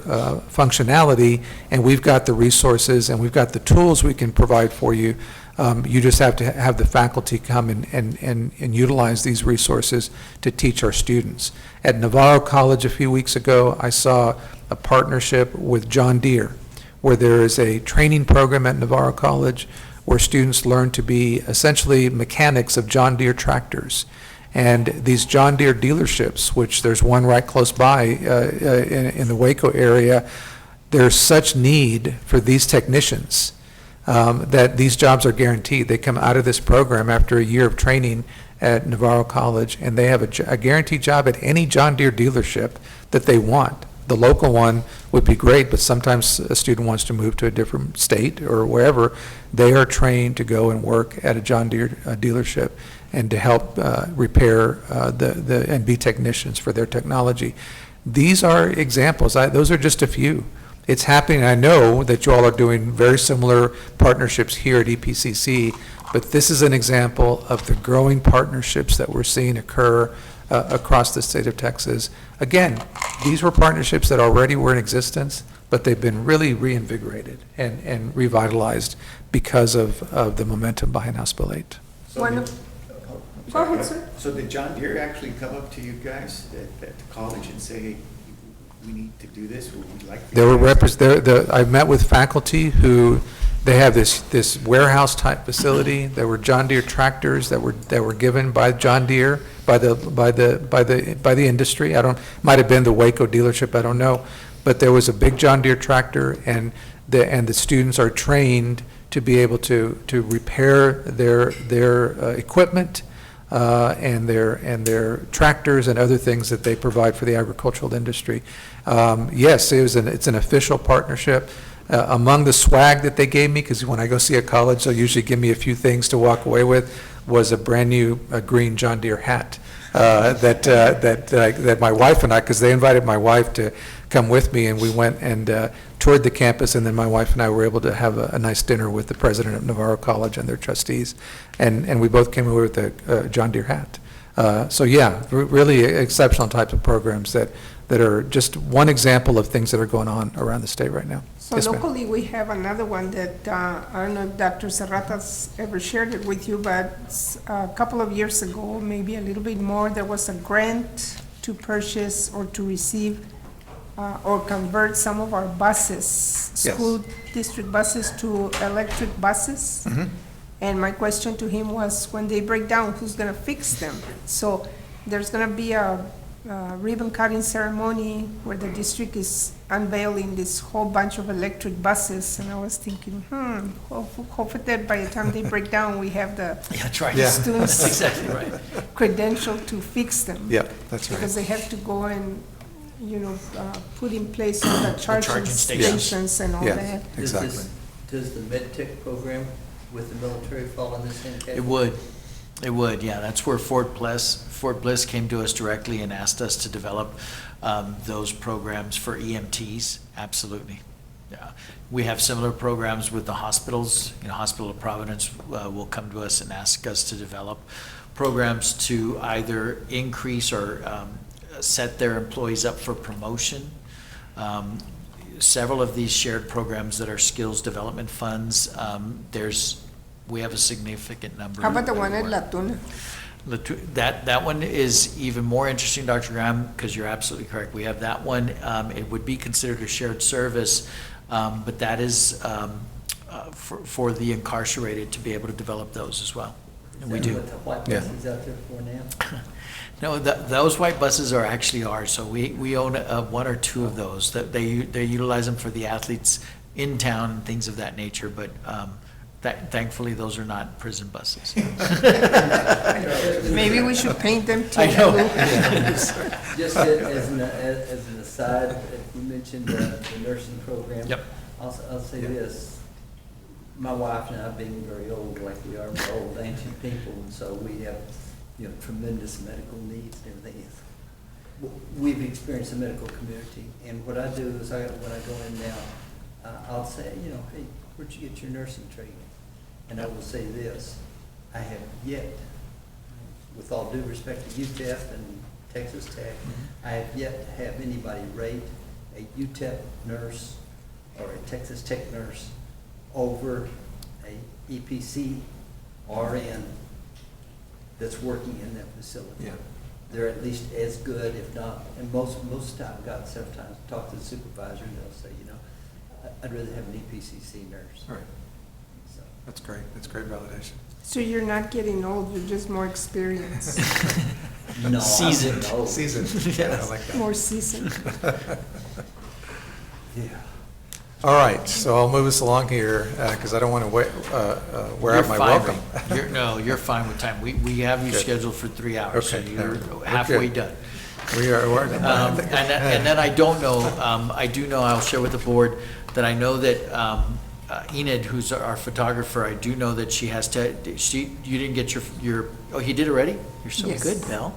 functionality, and we've got the resources and we've got the tools we can provide for you. You just have to have the faculty come and utilize these resources to teach our students. At Navarro College a few weeks ago, I saw a partnership with John Deere, where there is a training program at Navarro College where students learn to be essentially mechanics of John Deere tractors. And these John Deere dealerships, which there's one right close by in the Waco area, there's such need for these technicians that these jobs are guaranteed. They come out of this program after a year of training at Navarro College, and they have a guaranteed job at any John Deere dealership that they want. The local one would be great, but sometimes a student wants to move to a different state or wherever. They are trained to go and work at a John Deere dealership and to help repair and be technicians for their technology. These are examples. Those are just a few. It's happening. I know that you all are doing very similar partnerships here at EPCC, but this is an example of the growing partnerships that we're seeing occur across the state of Texas. Again, these were partnerships that already were in existence, but they've been really reinvigorated and revitalized because of the momentum behind House Bill 8. Go ahead, sir. So did John Deere actually come up to you guys at the college and say, hey, we need to do this, or we'd like to? There were I met with faculty who, they have this warehouse type facility. There were John Deere tractors that were given by John Deere, by the industry. Might have been the Waco dealership, I don't know. But there was a big John Deere tractor, and the students are trained to be able to repair their equipment and their tractors and other things that they provide for the agricultural industry. Yes, it's an official partnership. Among the swag that they gave me, because when I go see a college, they'll usually give me a few things to walk away with, was a brand new green John Deere hat that my wife and I, because they invited my wife to come with me, and we went and toured the campus, and then my wife and I were able to have a nice dinner with the president of Navarro College and their trustees, and we both came away with a John Deere hat. So yeah, really exceptional types of programs that are just one example of things that are going on around the state right now. So Yes, ma'am. locally, we have another one that, I don't know if Dr. Serrata's ever shared it with you, but a couple of years ago, maybe a little bit more, there was a grant to purchase or to receive or convert some of our buses, Yes. school district buses, to electric buses. Mhm. And my question to him was, when they break down, who's gonna fix them? So there's gonna be a ribbon cutting ceremony where the district is unveiling this whole bunch of electric buses, and I was thinking, hopefully that by the time they break down, we have the Yeah, that's right. Yeah. students That's exactly right. credential to fix them. Yeah, that's right. Because they have to go and, put in place all the charging charging stations. stations and all Yes. that. Exactly. Does the MedTech program with the military fall in the same category? It would, yeah. That's where Fort Bliss came to us directly and asked us to develop those programs for EMTs, absolutely. Yeah. We have similar programs with the hospitals. Hospital of Providence will come to us and ask us to develop programs to either increase or set their employees up for promotion. several of these shared programs that are skills development funds, we have a significant number. How about the one at everywhere. La Tuna? That one is even more interesting, Dr. Graham, because you're absolutely correct. We have that one. It would be considered a shared service, but that is for the incarcerated to be able to develop those as well. And we do. Is that what the white Yeah. bus is out there for now? No, those white buses are actually ours, so we own one or two of those. That they utilize them for the athletes in town and things of that nature, but thankfully, those are not prison buses. Maybe we should paint them too. I know. Just as an aside, you mentioned the nursing program. Yep. I'll say this, my wife and I being very old, like we are, we're old ancient people, and so we have, tremendous medical needs and everything. We've experienced the medical community, and what I do is when I go in now, I'll say, hey, where'd you get your nursing training? And I will say this, I have yet, with all due respect to UTEP and Texas Tech, I have yet to have anybody rate a UTEP nurse or a Texas Tech nurse over a EPC RN that's working in that facility. Yeah. They're at least as good, if not, and most of the time, I've got several times, talk to the supervisor, and they'll say, I'd rather have an EPCC nurse. All right, So, that's great. That's great validation. So you're not getting old, you're just more experienced, no, Seasoned. No. Seasoned. Yeah, I like that. more seasoned. Yeah. All right, so I'll move us along here, because I don't want to wear You're out my fine, welcome. Ray. You're fine with time. We have you Good. scheduled for 3 hours, so Okay, you're we're halfway good. done. And And then I don't know, I do know, I'll share with the board, that I know that Enid, who's our photographer, I do know that she has to, you didn't get your, oh, he did already? You're so Yes. good, Mel.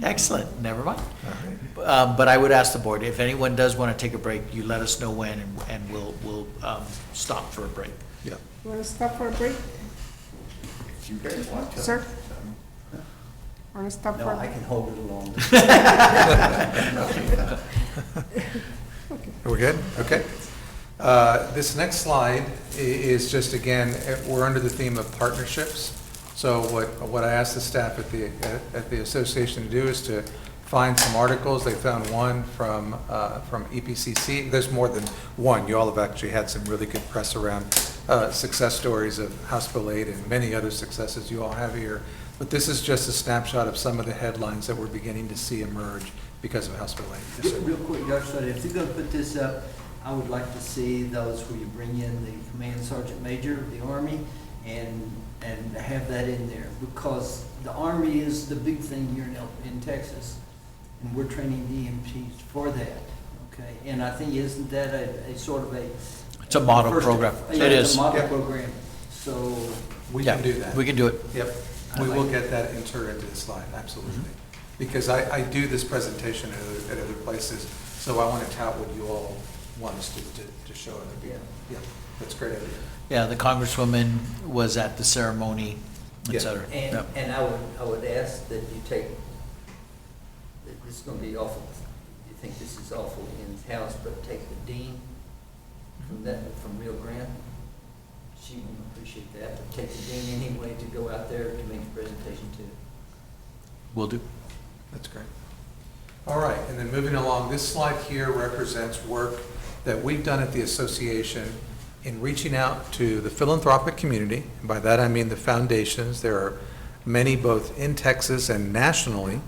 Excellent, never mind. But I would ask the board, if anyone does want to take a break, you let us know when, and we'll stop for a break. Yeah. Want to stop for a break, If you guys want to. sir? Want to stop No, for a I break? can hold it along. Are we good? Okay. This next slide is just, again, we're under the theme of partnerships. So what I asked the staff at the association to do is to find some articles. They found one from EPCC. There's more than one. You all have actually had some really good press around success stories of House Bill 8 and many other successes you all have here. But this is just a snapshot of some of the headlines that we're beginning to see emerge because of House Bill 8. Yes, sir. Real quick, Dr. Sutter, if you're gonna put this up, I would like to see those where you bring in the Command Sergeant Major of the Army and have that in there, because the Army is the big thing here in Texas, and we're training the EMTs for that, okay? And I think, isn't that a sort of a? It's a model first- program. Yeah, It it's is. a model Yeah. program, so. We Yeah, can do that. We can do it. Yep, we will get that inserted into the slide, absolutely. Because I do this presentation at other places, so I want to tout what you all want us to show other people. Yeah, that's a great idea. Yeah, the Congresswoman was at the ceremony, Yeah. et cetera. And, Yep. and I would ask that you take, this is gonna be awful, you think this is awful in-house, but take the dean from Rio Grande. She would appreciate that, but take the dean anyway to go out there to make a presentation too. Will do. That's great. All right, and then moving along, this slide here represents work that we've done at the association in reaching out to the philanthropic community. And by that I mean the foundations. There are many both in Texas and nationally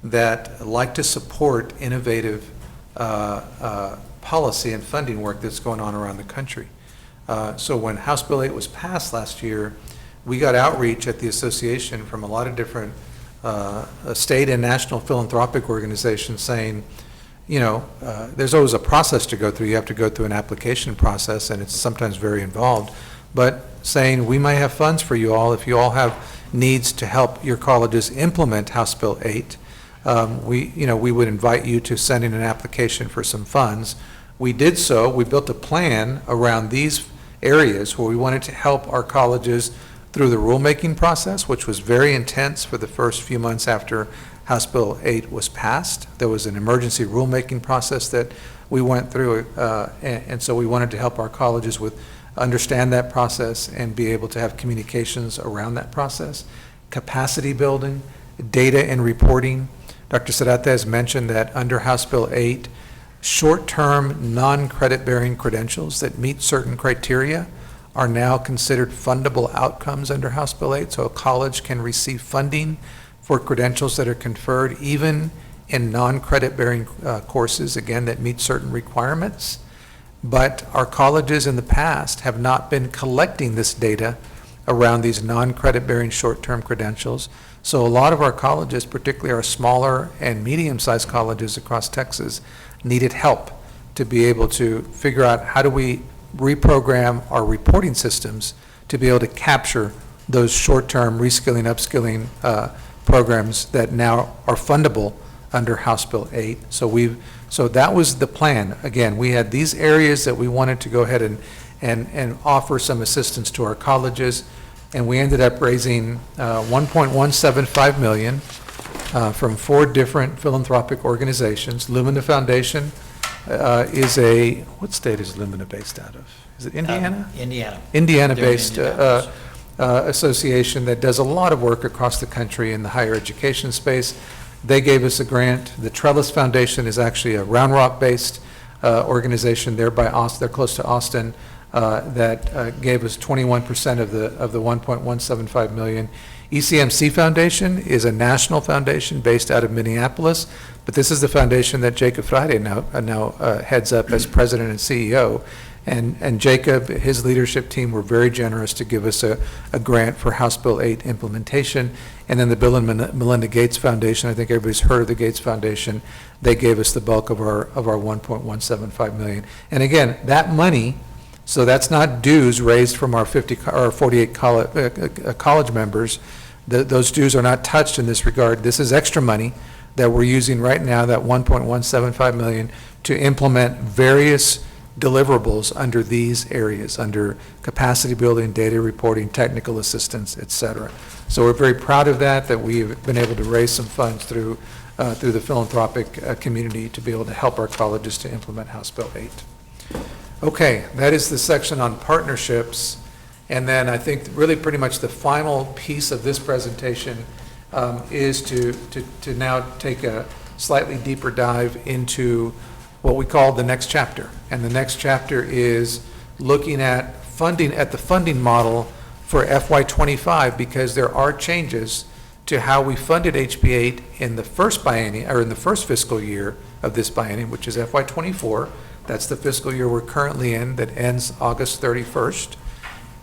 that like to support innovative policy and funding work that's going on around the country. So when House Bill 8 was passed last year, we got outreach at the association from a lot of different state and national philanthropic organizations saying, there's always a process to go through. You have to go through an application process, and it's sometimes very involved. But saying, we might have funds for you all if you all have needs to help your colleges implement House Bill 8. We would invite you to send in an application for some funds. We did so. We built a plan around these areas where we wanted to help our colleges through the rulemaking process, which was very intense for the first few months after House Bill 8 was passed. There was an emergency rulemaking process that we went through it, and so we wanted to help our colleges with understand that process and be able to have communications around that process. Capacity building, data and reporting. Dr. Sarata has mentioned that under House Bill 8, short-term, non-credit-bearing credentials that meet certain criteria are now considered fundable outcomes under House Bill 8, so a college can receive funding for credentials that are conferred even in non-credit-bearing courses, again, that meet certain requirements. But our colleges in the past have not been collecting this data around these non-credit-bearing short-term credentials. So a lot of our colleges, particularly our smaller and medium-sized colleges across Texas, needed help to be able to figure out how do we reprogram our reporting systems to be able to capture those short-term reskilling, upskilling programs that now are fundable under House Bill 8. So that was the plan. Again, we had these areas that we wanted to go ahead and offer some assistance to our colleges, and we ended up raising $1.175 million from 4 different philanthropic organizations. Lumina Foundation is what state is Lumina based out of? Is it Indiana? Indiana. Indiana-based They're in Indianapolis. association that does a lot of work across the country in the higher education space. They gave us a grant. The Trellis Foundation is actually a Round Rock-based organization there by Austin. They're close to Austin. That gave us 21% of the 1.175 million. ECMC Foundation is a national foundation based out of Minneapolis, but this is the foundation that Jacob Friday now heads up as president and CEO. And Jacob, his leadership team were very generous to give us a grant for House Bill 8 implementation. And then the Bill and Melinda Gates Foundation, I think everybody's heard of the Gates Foundation, they gave us the bulk of our 1.175 million. And again, that money, so that's not dues raised from our 48 college members. Those dues are not touched in this regard. This is extra money that we're using right now, that 1.175 million, to implement various deliverables under these areas, under capacity building, data reporting, technical assistance, et cetera. So we're very proud of that we've been able to raise some funds through the philanthropic community to be able to help our colleges to implement House Bill 8. Okay, that is the section on partnerships. And then I think really pretty much the final piece of this presentation is to now take a slightly deeper dive into what we call the next chapter. And the next chapter is looking at the funding model for FY25, because there are changes to how we funded HB8 in the first biennium, or in the first fiscal year of this biennium, which is FY24. That's the fiscal year we're currently in that ends August 31st,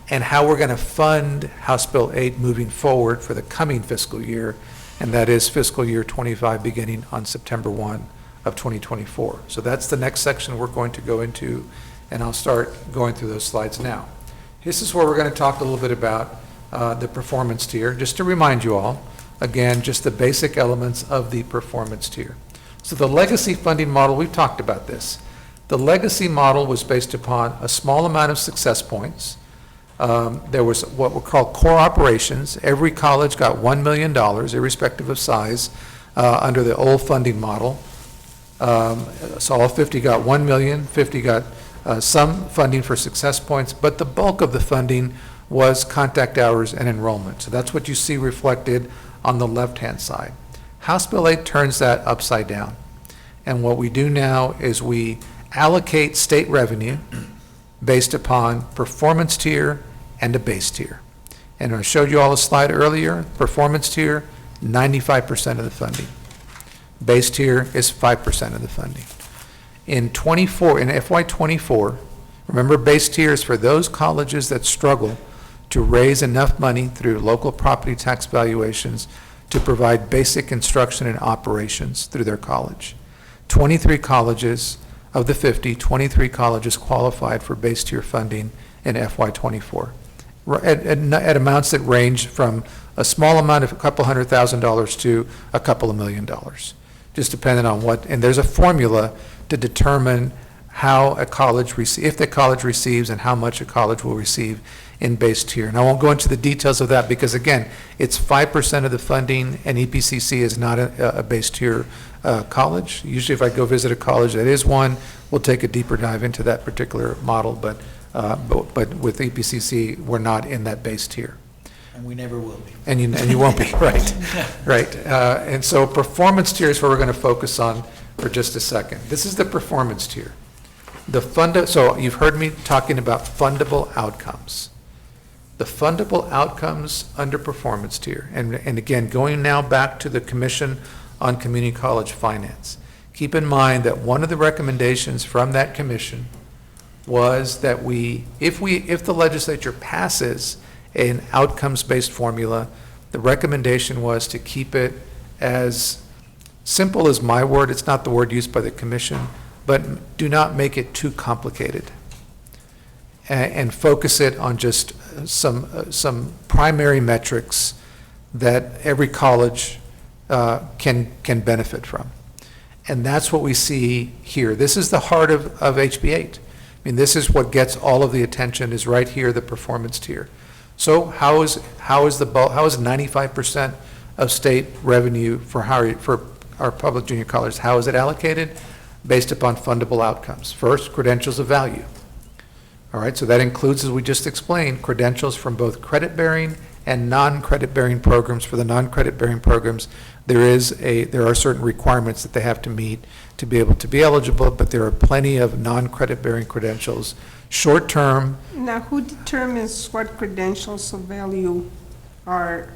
and how we're going to fund House Bill 8 moving forward for the coming fiscal year, and that is fiscal year 25 beginning on September 1 of 2024. So that's the next section we're going to go into, and I'll start going through those slides now. This is where we're going to talk a little bit about the performance tier, just to remind you all, again, just the basic elements of the performance tier. So the legacy funding model, we've talked about this. The legacy model was based upon a small amount of success points. There was what were called core operations. Every college got $1 million, irrespective of size, under the old funding model. So all 50 got 1 million, 50 got some funding for success points, but the bulk of the funding was contact hours and enrollment. So that's what you see reflected on the left-hand side. House Bill 8 turns that upside down. And what we do now is we allocate state revenue based upon performance tier and a base tier. And I showed you all a slide earlier. Performance tier, 95% of the funding. Base tier is 5% of the funding. In FY24, remember, base tier is for those colleges that struggle to raise enough money through local property tax valuations to provide basic instruction and operations through their college. 23 colleges of the 50, 23 colleges qualified for base tier funding in FY24 at amounts that range from a small amount of a couple $100,000 to a couple of $1 million, just depending on what, and there's a formula to determine how a college if the college receives and how much a college will receive in base tier. And I won't go into the details of that because, again, it's 5% of the funding, and EPCC is not a base tier college. Usually if I go visit a college that is one, we'll take a deeper dive into that particular model, but with EPCC, we're not in that base tier. And we never will be. And you won't be, right, right. And so performance tier is what we're going to focus on for just a second. This is the performance tier. So you've heard me talking about fundable outcomes. The fundable outcomes under performance tier, and again, going now back to the Commission on Community College Finance. Keep in mind that one of the recommendations from that commission was that if the legislature passes an outcomes-based formula, the recommendation was to keep it as simple as my word. It's not the word used by the commission, but do not make it too complicated. And focus it on just some primary metrics that every college can benefit from. And that's what we see here. This is the heart of HB 8. I mean, this is what gets all of the attention, is right here, the performance tier. So how is 95% of state revenue for our public junior colleges, how is it allocated? Based upon fundable outcomes. First, credentials of value. All right, so that includes, as we just explained, credentials from both credit-bearing and non-credit-bearing programs. For the non-credit-bearing programs, there are certain requirements that they have to meet to be able to be eligible, but there are plenty of non-credit-bearing credentials. Short-term. Now, who determines what credentials of value are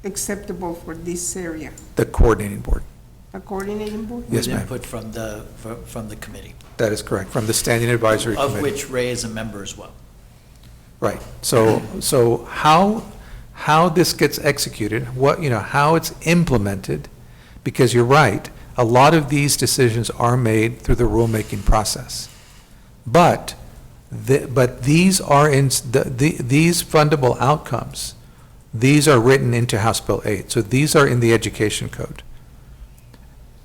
acceptable for this area? The coordinating board. A coordinating board? Yes, With ma'am. input from the committee, That is correct, from the Standing Advisory Committee. of which Ray is a member as well. Right. So how this gets executed, how it's implemented, because you're right, a lot of these decisions are made through the rulemaking process. But these are these fundable outcomes, these are written into House Bill 8. So these are in the education code.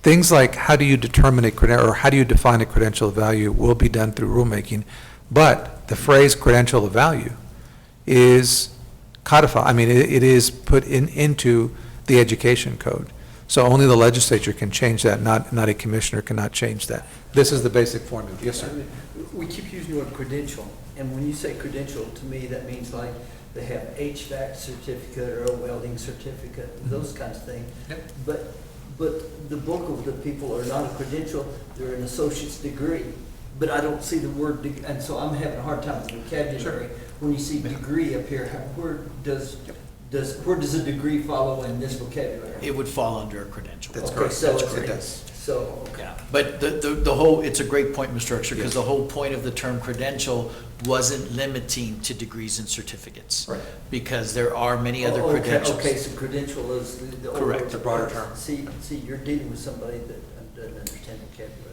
Things like how do you determine or how do you define a credential of value will be done through rulemaking, but the phrase credential of value is codified. I mean, it is put into the education code. So only the legislature can change that, not a commissioner cannot change that. This is the basic formula. Yes, sir. We keep using the word credential, and when you say credential, to me, that means like they have HVAC certificate or a welding certificate, those kinds of things. Yep. But the bulk of the people are not a credential, they're an associate's degree. But I don't see the word, and so I'm having a hard time with vocabulary. Sure. When you see degree up here, where does a degree follow in this vocabulary? It would fall under a credential. That's Okay, correct. so That's it's- correct. It does. So, okay. Yeah, but the whole, it's a great point, Mr. Uxer, because Yes. the whole point of the term credential wasn't limiting to degrees and certificates. Right. Because there are many other Oh, okay, credentials. Okay, so credential is the. Correct. It's a broader term. See, you're dealing with somebody that doesn't understand vocabulary.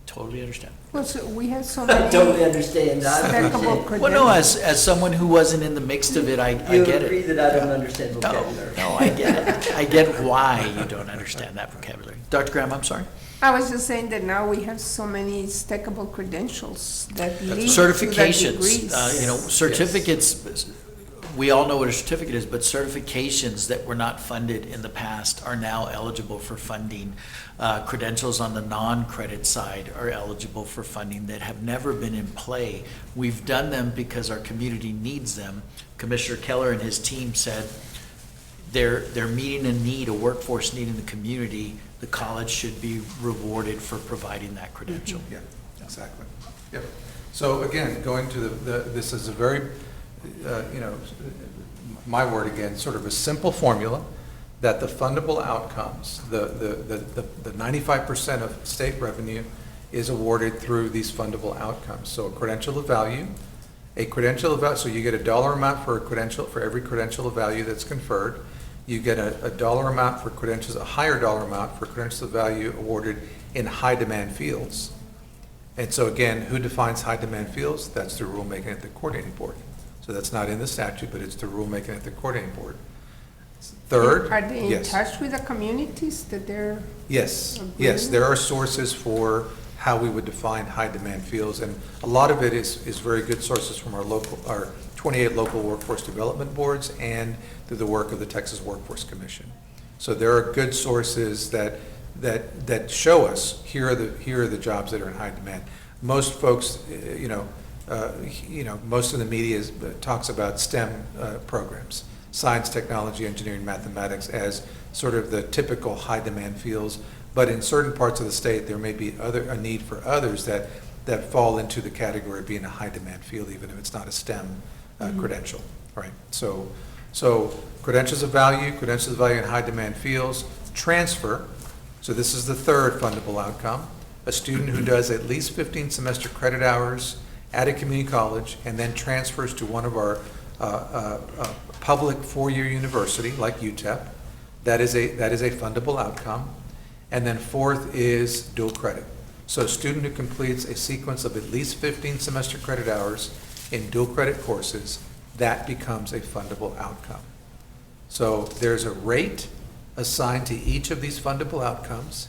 Totally understand. Well, so we have so I many totally understand. I stackable understand. credentials. Well, no, as someone who wasn't in the mix of it, I You get agree it. that I don't understand No, vocabulary? no, I get it. I get why you don't understand that vocabulary. Dr. Graham, I'm sorry? I was just saying that now we have so many stackable credentials that lead to the Certifications, degrees. certificates, we all know what a certificate is, but certifications that were not funded in the past are now eligible for funding. Credentials on the non-credit side are eligible for funding that have never been in play. We've done them because our community needs them. Commissioner Keller and his team said they're meeting a need, a workforce need in the community. The college should be rewarded for providing that credential. Yeah, exactly. Yep. So again, going to this is a very, my word again, sort of a simple formula that the fundable outcomes, the 95% of state revenue is awarded through these fundable outcomes. So a credential of value, so you get a dollar amount for a credential, for every credential of value that's conferred. You get a dollar amount for credentials, a higher dollar amount for credentials of value awarded in high demand fields. And so again, who defines high demand fields? That's the rulemaking at the coordinating board. So that's not in the statute, but it's the rulemaking at the coordinating board. Third, Are they in yes. touch with the communities that they're, Yes, Agreement? yes, there are sources for how we would define high-demand fields, and a lot of it is very good sources from our 28 local workforce development boards and through the work of the Texas Workforce Commission. So there are good sources that that show us, here are the jobs that are in high demand. Most folks, most of the media talks about STEM programs, science, technology, engineering, mathematics, as sort of the typical high-demand fields. But in certain parts of the state, there may be a need for others that fall into the category of being a high-demand field, even if it's not a STEM credential, right? So credentials of value in high-demand fields, transfer. So this is the third fundable outcome. A student who does at least 15 semester credit hours at a community college and then transfers to one of our public four-year university like UTEP, that is a fundable outcome. And then fourth is dual credit. So a student who completes a sequence of at least 15 semester credit hours in dual credit courses, that becomes a fundable outcome. So there's a rate assigned to each of these fundable outcomes,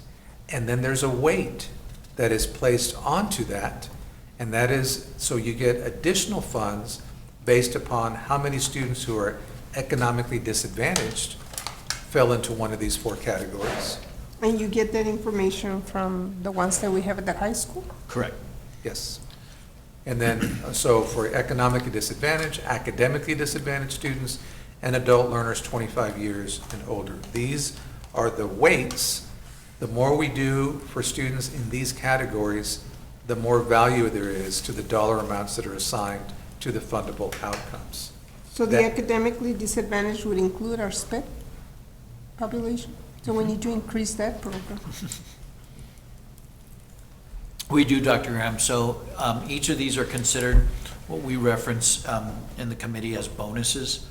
and then there's a weight that is placed onto that, and that is, so you get additional funds based upon how many students who are economically disadvantaged fell into one of these four categories. And you get that information from the ones that we have at the high school? Correct. Yes. And then, so for economically disadvantaged, academically disadvantaged students, and adult learners 25 years and older. These are the weights. The more we do for students in these categories, the more value there is to the dollar amounts that are assigned to the fundable outcomes. So the That- academically disadvantaged would include our SPED population? So we need to increase that program. We do, Dr. Graham. So each of these are considered what we reference in the committee as bonuses.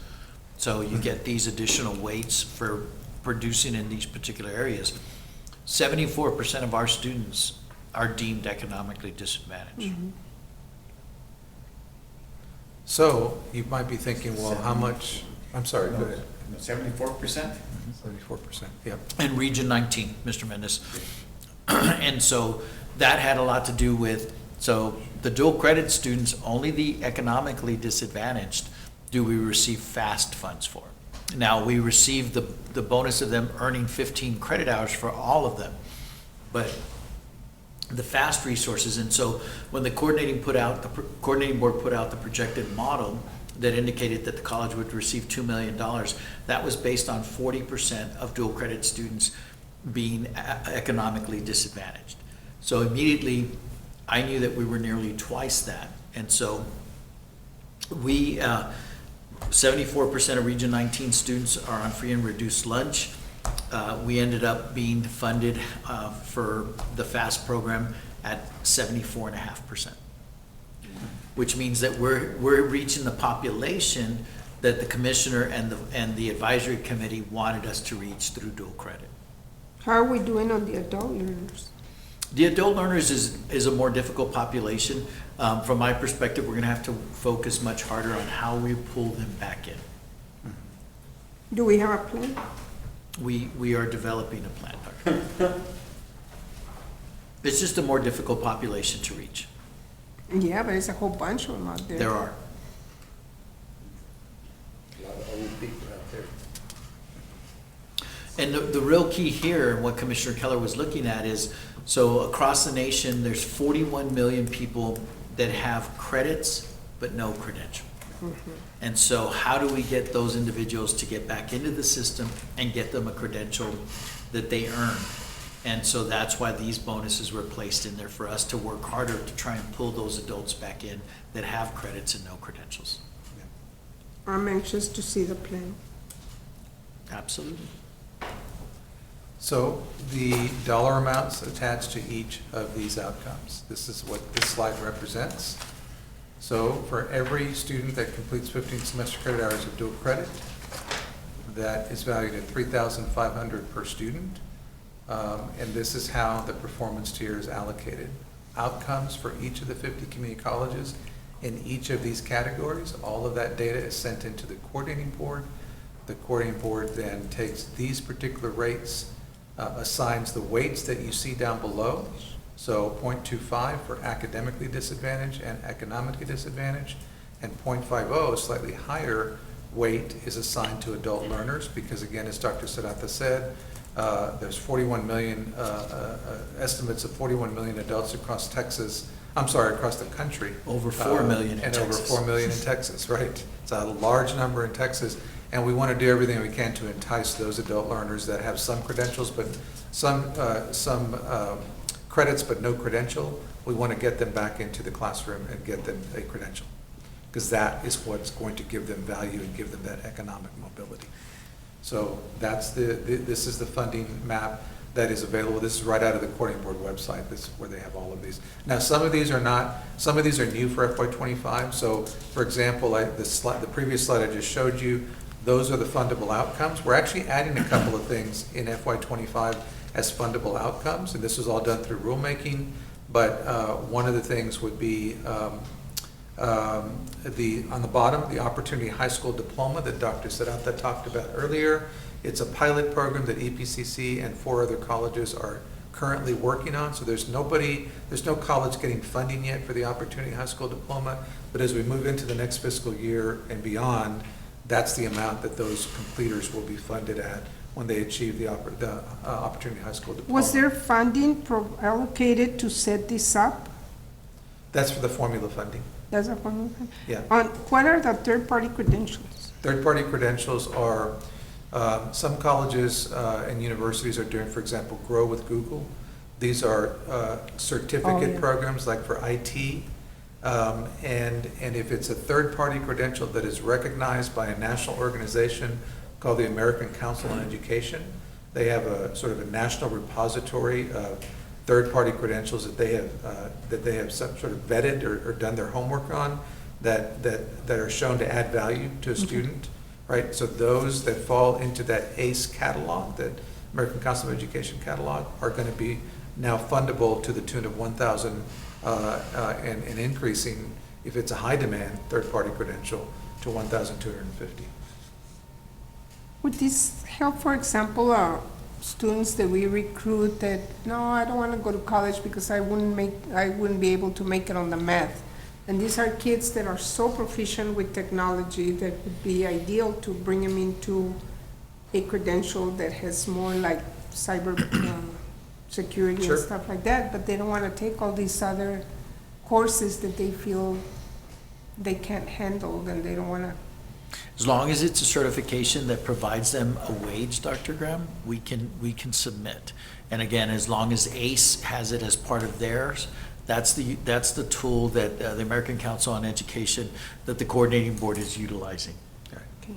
So you get these additional weights for producing in these particular areas. 74% of our students are deemed economically disadvantaged. So you might be thinking, well, how much, I'm sorry, go ahead. 74%? 74%, yep. In Region 19, Mr. Mendez. And so that had a lot to do with, so the dual credit students, only the economically disadvantaged do we receive FAST funds for. Now, we receive the bonus of them earning 15 credit hours for all of them, but the FAST resources, and so when the coordinating board put out the projected model that indicated that the college would receive $2 million, that was based on 40% of dual credit students being economically disadvantaged. So immediately, I knew that we were nearly twice that. And so we, 74% of Region 19 students are on free and reduced lunch. We ended up being funded for the FAST program at 74.5%, which means that we're reaching the population that the commissioner and the advisory committee wanted us to reach through dual credit. How are we doing on the adult learners? The adult learners is a more difficult population. From my perspective, we're going to have to focus much harder on how we pull them back in. Do we have a plan? We are developing a plan, Dr. It's just a more difficult population to reach. Yeah, but it's a whole bunch of them out there. There are. A lot of old people out there. And the real key here, and what Commissioner Keller was looking at is, so across the nation, there's 41 million people that have credits but no credential. And so how do we get those individuals to get back into the system and get them a credential that they earn? And so that's why these bonuses were placed in there, for us to work harder to try and pull those adults back in that have credits and no credentials. I'm anxious to see the plan. Absolutely. So the dollar amounts attached to each of these outcomes. This is what this slide represents. So for every student that completes 15 semester credit hours of dual credit, that is valued at $3,500 per student. And this is how the performance tier is allocated. Outcomes for each of the 50 community colleges in each of these categories, all of that data is sent into the coordinating board. The coordinating board then takes these particular rates, assigns the weights that you see down below. So 0.25 for academically disadvantaged and economically disadvantaged, and 0.50, a slightly higher weight, is assigned to adult learners, because again, as Dr. Sarata said, There's 41 million, estimates of 41 million adults across Texas, across the country. Over 4 million in And over Texas. 4 million in Texas, right. It's a large number in Texas, and we want to do everything we can to entice those adult learners that have some credentials, but some credits but no credential. We want to get them back into the classroom and get them a credential, because that is what's going to give them value and give them that economic mobility. So that's this is the funding map that is available. This is right out of the Corning Board website. This is where they have all of these. Now, some of these are new for FY25. So, for example, the previous slide I just showed you, those are the fundable outcomes. We're actually adding a couple of things in FY25 as fundable outcomes, and this was all done through rulemaking. But one of the things would be on the bottom, the Opportunity High School Diploma that Dr. Serrata talked about earlier. It's a pilot program that EPCC and 4 other colleges are currently working on. So there's no college getting funding yet for the Opportunity High School Diploma. But as we move into the next fiscal year and beyond, that's the amount that those completers will be funded at when they achieve the Opportunity High School Diploma. Was there funding allocated to set this up? That's for the formula funding. That's a funding. Yeah. What are the third-party credentials? Third-party credentials are, some colleges and universities are doing, for example, Grow with Google. These are certificate programs like for IT. And if it's a third-party credential that is recognized by a national organization called the American Council on Education, they have a sort of a national repository of third-party credentials that they have some sort of vetted or done their homework on that are shown to add value to a student, right? So those that fall into that ACE catalog, that American Council of Education catalog, are going to be now fundable to the tune of $1,000 and increasing, if it's a high-demand third-party credential, to $1,250. Would this help, for example, students that we recruit that, no, I don't want to go to college because I wouldn't be able to make it on the math. And these are kids that are so proficient with technology that would be ideal to bring them into a credential that has more like cyber security Sure. and stuff like that, but they don't want to take all these other courses that they feel they can't handle, and they don't want to. As long as it's a certification that provides them a wage, Dr. Graham, we can submit. And again, as long as ACE has it as part of theirs, that's the tool that the American Council on Education, that the coordinating board is utilizing. Okay.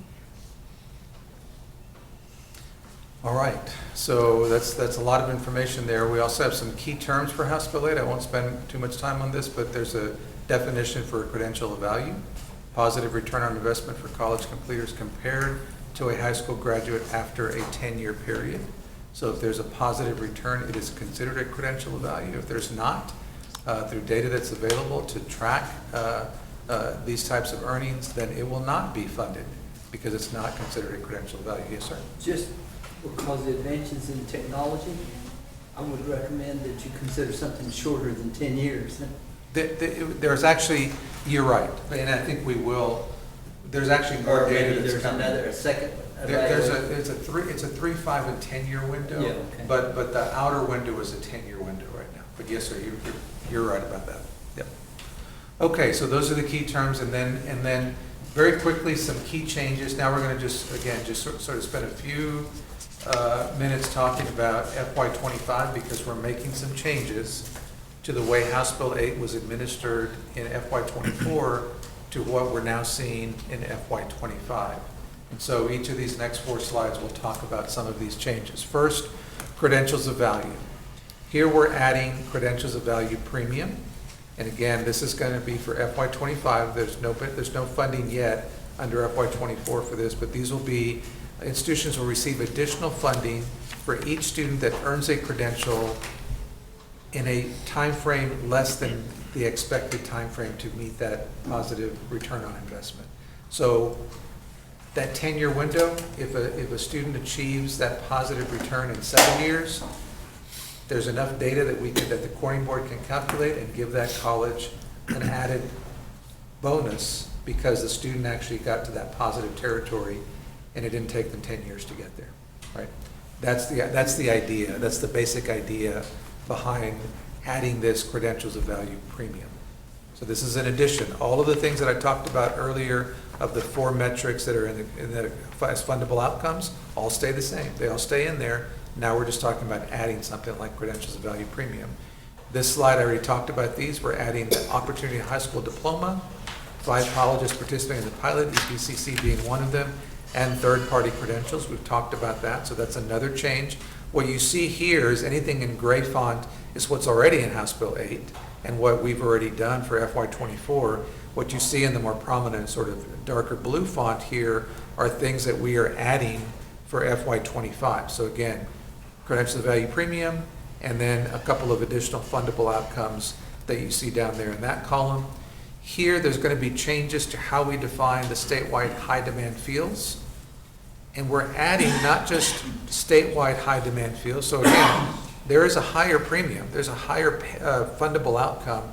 All right, so that's a lot of information there. We also have some key terms for House Bill 8. I won't spend too much time on this, but there's a definition for a credential of value. Positive return on investment for college completers compared to a high school graduate after a 10-year period. So if there's a positive return, it is considered a credential of value. If there's not, through data that's available to track these types of earnings, then it will not be funded because it's not considered a credential of value. Yes, sir? Just because of the advances in technology, I would recommend that you consider something shorter than 10 years. There's actually, you're right, and I think we will, there's actually more Or data maybe that's there's coming. a second. It's a 3, 5, and 10-year window. Yeah, okay. But the outer window is a 10-year window right now. But yes, sir, you're right about that. Yep. Okay, so those are the key terms, and then very quickly some key changes. Now we're going to just sort of spend a few minutes talking about FY25 because we're making some changes to the way House Bill 8 was administered in FY24 to what we're now seeing in FY25. And so each of these next 4 slides will talk about some of these changes. First, credentials of value. Here we're adding credentials of value premium. And again, this is going to be for FY25. There's no funding yet under FY24 for this, but these will be, institutions will receive additional funding for each student that earns a credential in a time frame less than the expected time frame to meet that positive return on investment. So that 10-year window, if a student achieves that positive return in 7 years, there's enough data that the Corning Board can calculate and give that college an added bonus because the student actually got to that positive territory and it didn't take them 10 years to get there, right? That's the idea, that's the basic idea behind adding this credentials of value premium. So this is an addition. All of the things that I talked about earlier of the 4 metrics that are in the as fundable outcomes, all stay the same. They all stay in there. Now we're just talking about adding something like credentials of value premium. This slide, I already talked about these. We're adding the Opportunity High School Diploma, 5 colleges participating in the pilot, EPCC being one of them, and third-party credentials. We've talked about that, so that's another change. What you see here is anything in gray font is what's already in House Bill 8 and what we've already done for FY24. What you see in the more prominent sort of darker blue font here are things that we are adding for FY25. So again, credentials of value premium, and then a couple of additional fundable outcomes that you see down there in that column. Here, there's going to be changes to how we define the statewide high demand fields. And we're adding not just statewide high demand fields. So again, there is a higher premium. There's a higher fundable outcome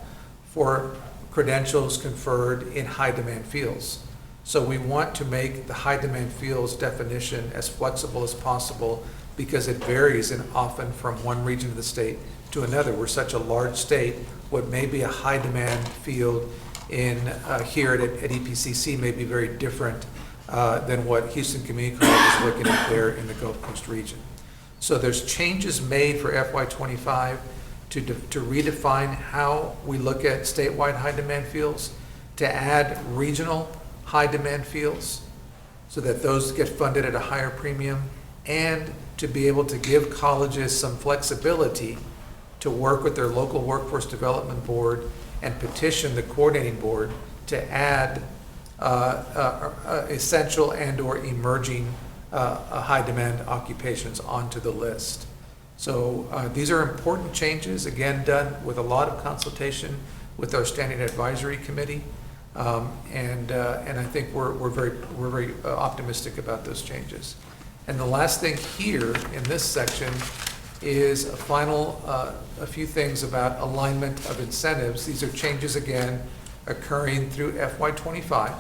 for credentials conferred in high demand fields. So we want to make the high demand fields definition as flexible as possible because it varies often from one region of the state to another. We're such a large state, what may be a high demand field in here at EPCC may be very different than what Houston Community College is looking at there in the Gulf Coast region. So there's changes made for FY25 to redefine how we look at statewide high demand fields, to add regional high demand fields so that those get funded at a higher premium, and to be able to give colleges some flexibility to work with their local workforce development board and petition the coordinating board to add essential and or emerging high demand occupations onto the list. So these are important changes, again, done with a lot of consultation with our standing advisory committee. And I think we're very optimistic about those changes. And the last thing here in this section is a few things about alignment of incentives. These are changes, again, occurring through FY25.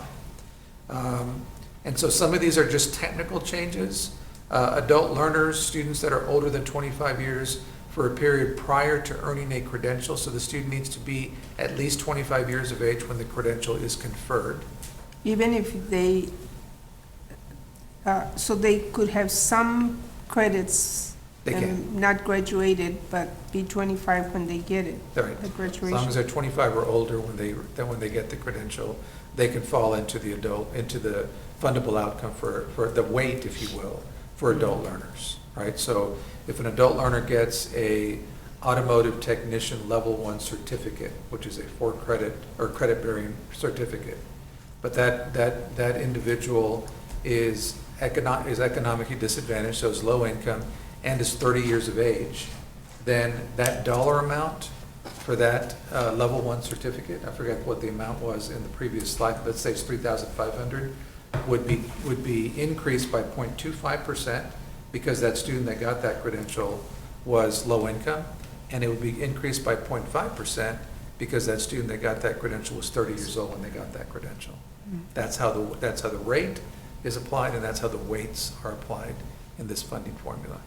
And so some of these are just technical changes. Adult learners, students that are older than 25 years for a period prior to earning a credential. So the student needs to be at least 25 years of age when the credential is conferred. Even if they, so they could have some credits They and can. not graduated, but be 25 when they get it, Right. the As graduation. long as they're 25 or older when they get the credential, they can fall into the fundable outcome for the weight, if you will, for adult learners, right? So if an adult learner gets a automotive technician level 1 certificate, which is a 4-credit or credit-bearing certificate, but that individual is economically disadvantaged, so is low income, and is 30 years of age, then that dollar amount for that level 1 certificate, I forget what the amount was in the previous slide, let's say it's $3,500, would be increased by 0.25% because that student that got that credential was low income, and it would be increased by 0.5% because that student that got that credential was 30 years old when they got that credential. That's how the rate is applied, and that's how the weights are applied in this funding formula.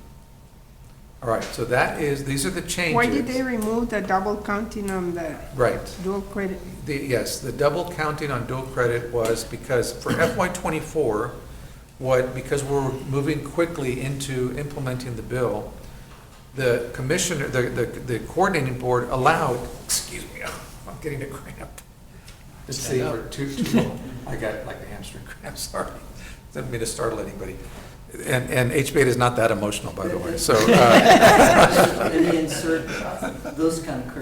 All right, so these are the changes. Why did they remove the double counting on the Right. dual credit? Yes, the double counting on dual credit was because for FY24, because we're moving quickly into implementing the bill, the commissioner, the coordinating board allowed, excuse me, I'm getting a cramp. Let's see, we're too long. I got like a hamstring cramp, sorry. Didn't mean to startle anybody. And H-Beta is not that emotional, by the way, so. And they insert those kind of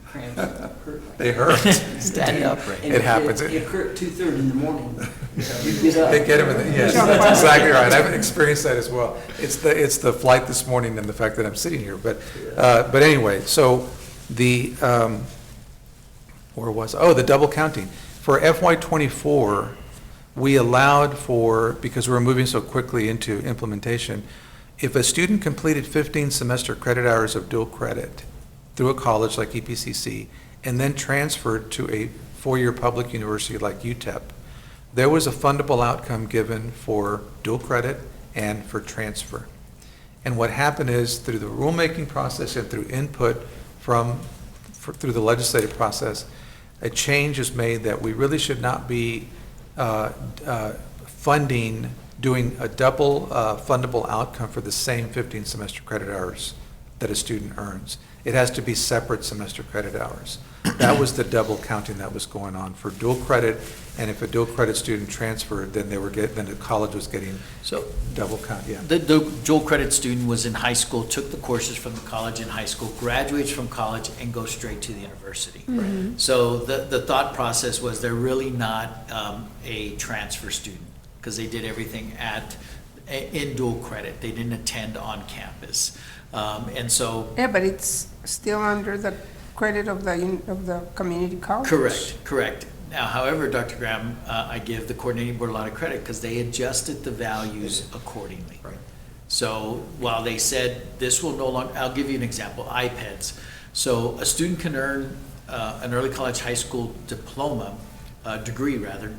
cramps hurt. They hurt. Stand up, Ray. And It happens. It hurt 2:30 in the morning. You get up. They get him, yes, that's exactly right. I've experienced that as well. It's the flight this morning and the fact that I'm sitting here, but anyway, so where was, the double counting. For FY24, we allowed for, because we were moving so quickly into implementation, if a student completed 15 semester credit hours of dual credit through a college like EPCC, and then transferred to a 4-year public university like UTEP, there was a fundable outcome given for dual credit and for transfer. And what happened is, through the rulemaking process and through input through the legislative process, a change is made that we really should not be doing a double fundable outcome for the same 15 semester credit hours that a student earns. It has to be separate semester credit hours. That was the double counting that was going on for dual credit, and if a dual credit student transferred, then then the college was getting So double count, yeah. the dual credit student was in high school, took the courses from the college in high school, graduates from college, and goes straight to the university. So the thought process was they're really not a transfer student, because they did everything in dual credit. They didn't attend on campus. And so. Yeah, but it's still under the credit of the community college. Correct. Now, however, Dr. Graham, I give the coordinating board a lot of credit because they adjusted the values accordingly. Right. So while they said this will no longer, I'll give you an example, iPads. So a student can earn an early college high school diploma, degree rather,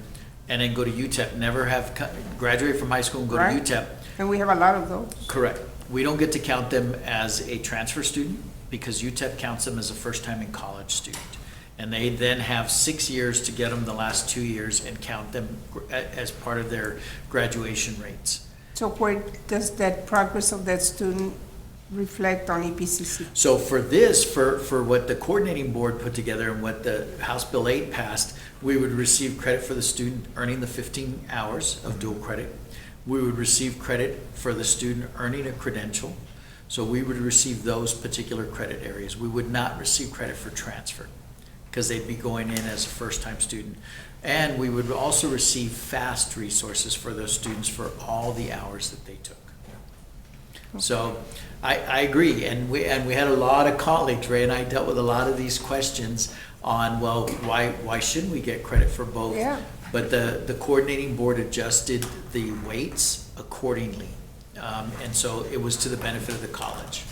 and then go to UTEP, graduate from high school and go to Right. UTEP. And we have a lot of those. Correct. We don't get to count them as a transfer student because UTEP counts them as a first-time in college student. And they then have 6 years to get them the last 2 years and count them as part of their graduation rates. So where does that progress of that student reflect on EPCC? So for this, for what the coordinating board put together and what the House Bill 8 passed, we would receive credit for the student earning the 15 hours of dual credit. We would receive credit for the student earning a credential. So we would receive those particular credit areas. We would not receive credit for transfer because they'd be going in as a first-time student. And we would also receive FAST resources for those students for all the hours that they took. So I agree, and we had a lot of colleagues, Ray and I dealt with a lot of these questions on, well, why shouldn't we get credit for both? Yeah. But the coordinating board adjusted the weights accordingly, and so it was to the benefit of the college.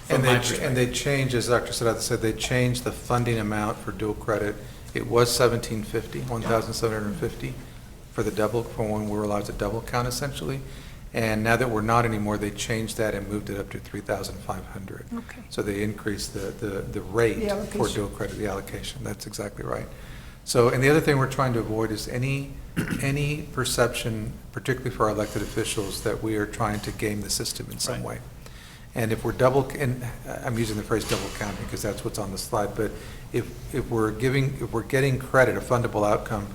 And From my they perspective. changed, as Dr. Sadat said, they changed the funding amount for dual credit. It was $1,750 for the double, for when we were allowed to double count essentially. And now that we're not anymore, they changed that and moved it up to $3,500. Okay. So they increased the rate The for allocation. dual credit, the allocation. That's exactly right. So, and the other thing we're trying to avoid is any perception, particularly for our elected officials, that we are trying to game the system in some Right. way. And if we're and I'm using the phrase double counting because that's what's on the slide, but if we're getting credit, a fundable outcome,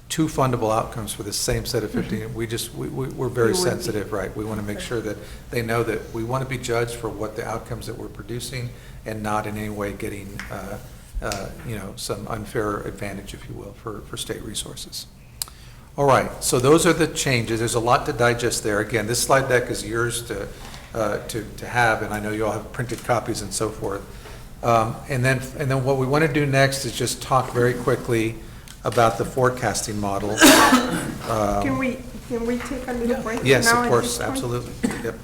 two fundable outcomes for the same set of 15, we're very You would be. sensitive, right? We want to make sure that they know that we want to be judged for what the outcomes that we're producing and not in any way getting, some unfair advantage, if you will, for state resources. All right, so those are the changes. There's a lot to digest there. Again, this slide deck is yours to have, and I know you all have printed copies and so forth. And then what we want to do next is just talk very quickly about the forecasting model. Can we take a little break? Yes, now of at course, this point? absolutely. Yep.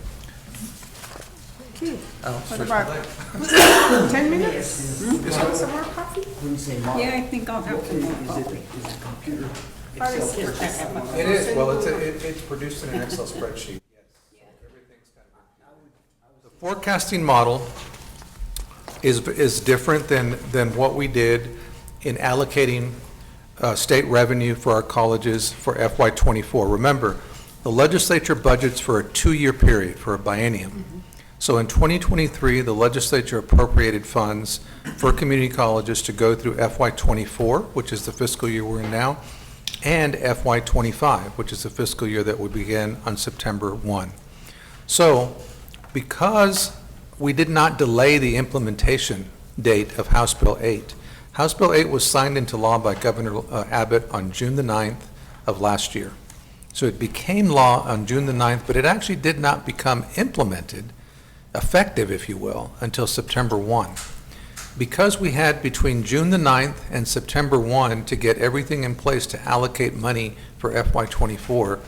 Okay. Oh, What switch about the 10 minutes? Want some more coffee? Yeah, I think I'll have some more coffee. Or is it- It is, well, it's produced in an Excel spreadsheet. The forecasting model is different than what we did in allocating state revenue for our colleges for FY '24. Remember, the legislature budgets for a 2-year period, for a biennium. So in 2023, the legislature appropriated funds for community colleges to go through FY '24, which is the fiscal year we're in now, and FY '25, which is the fiscal year that would begin on September 1. So, because we did not delay the implementation date of House Bill 8, House Bill 8 was signed into law by Governor Abbott on June the 9th of last year. So it became law on June the 9th, but it actually did not become implemented, effective, if you will, until September 1. Because we had between June the 9th and September 1 to get everything in place to allocate money for FY '24,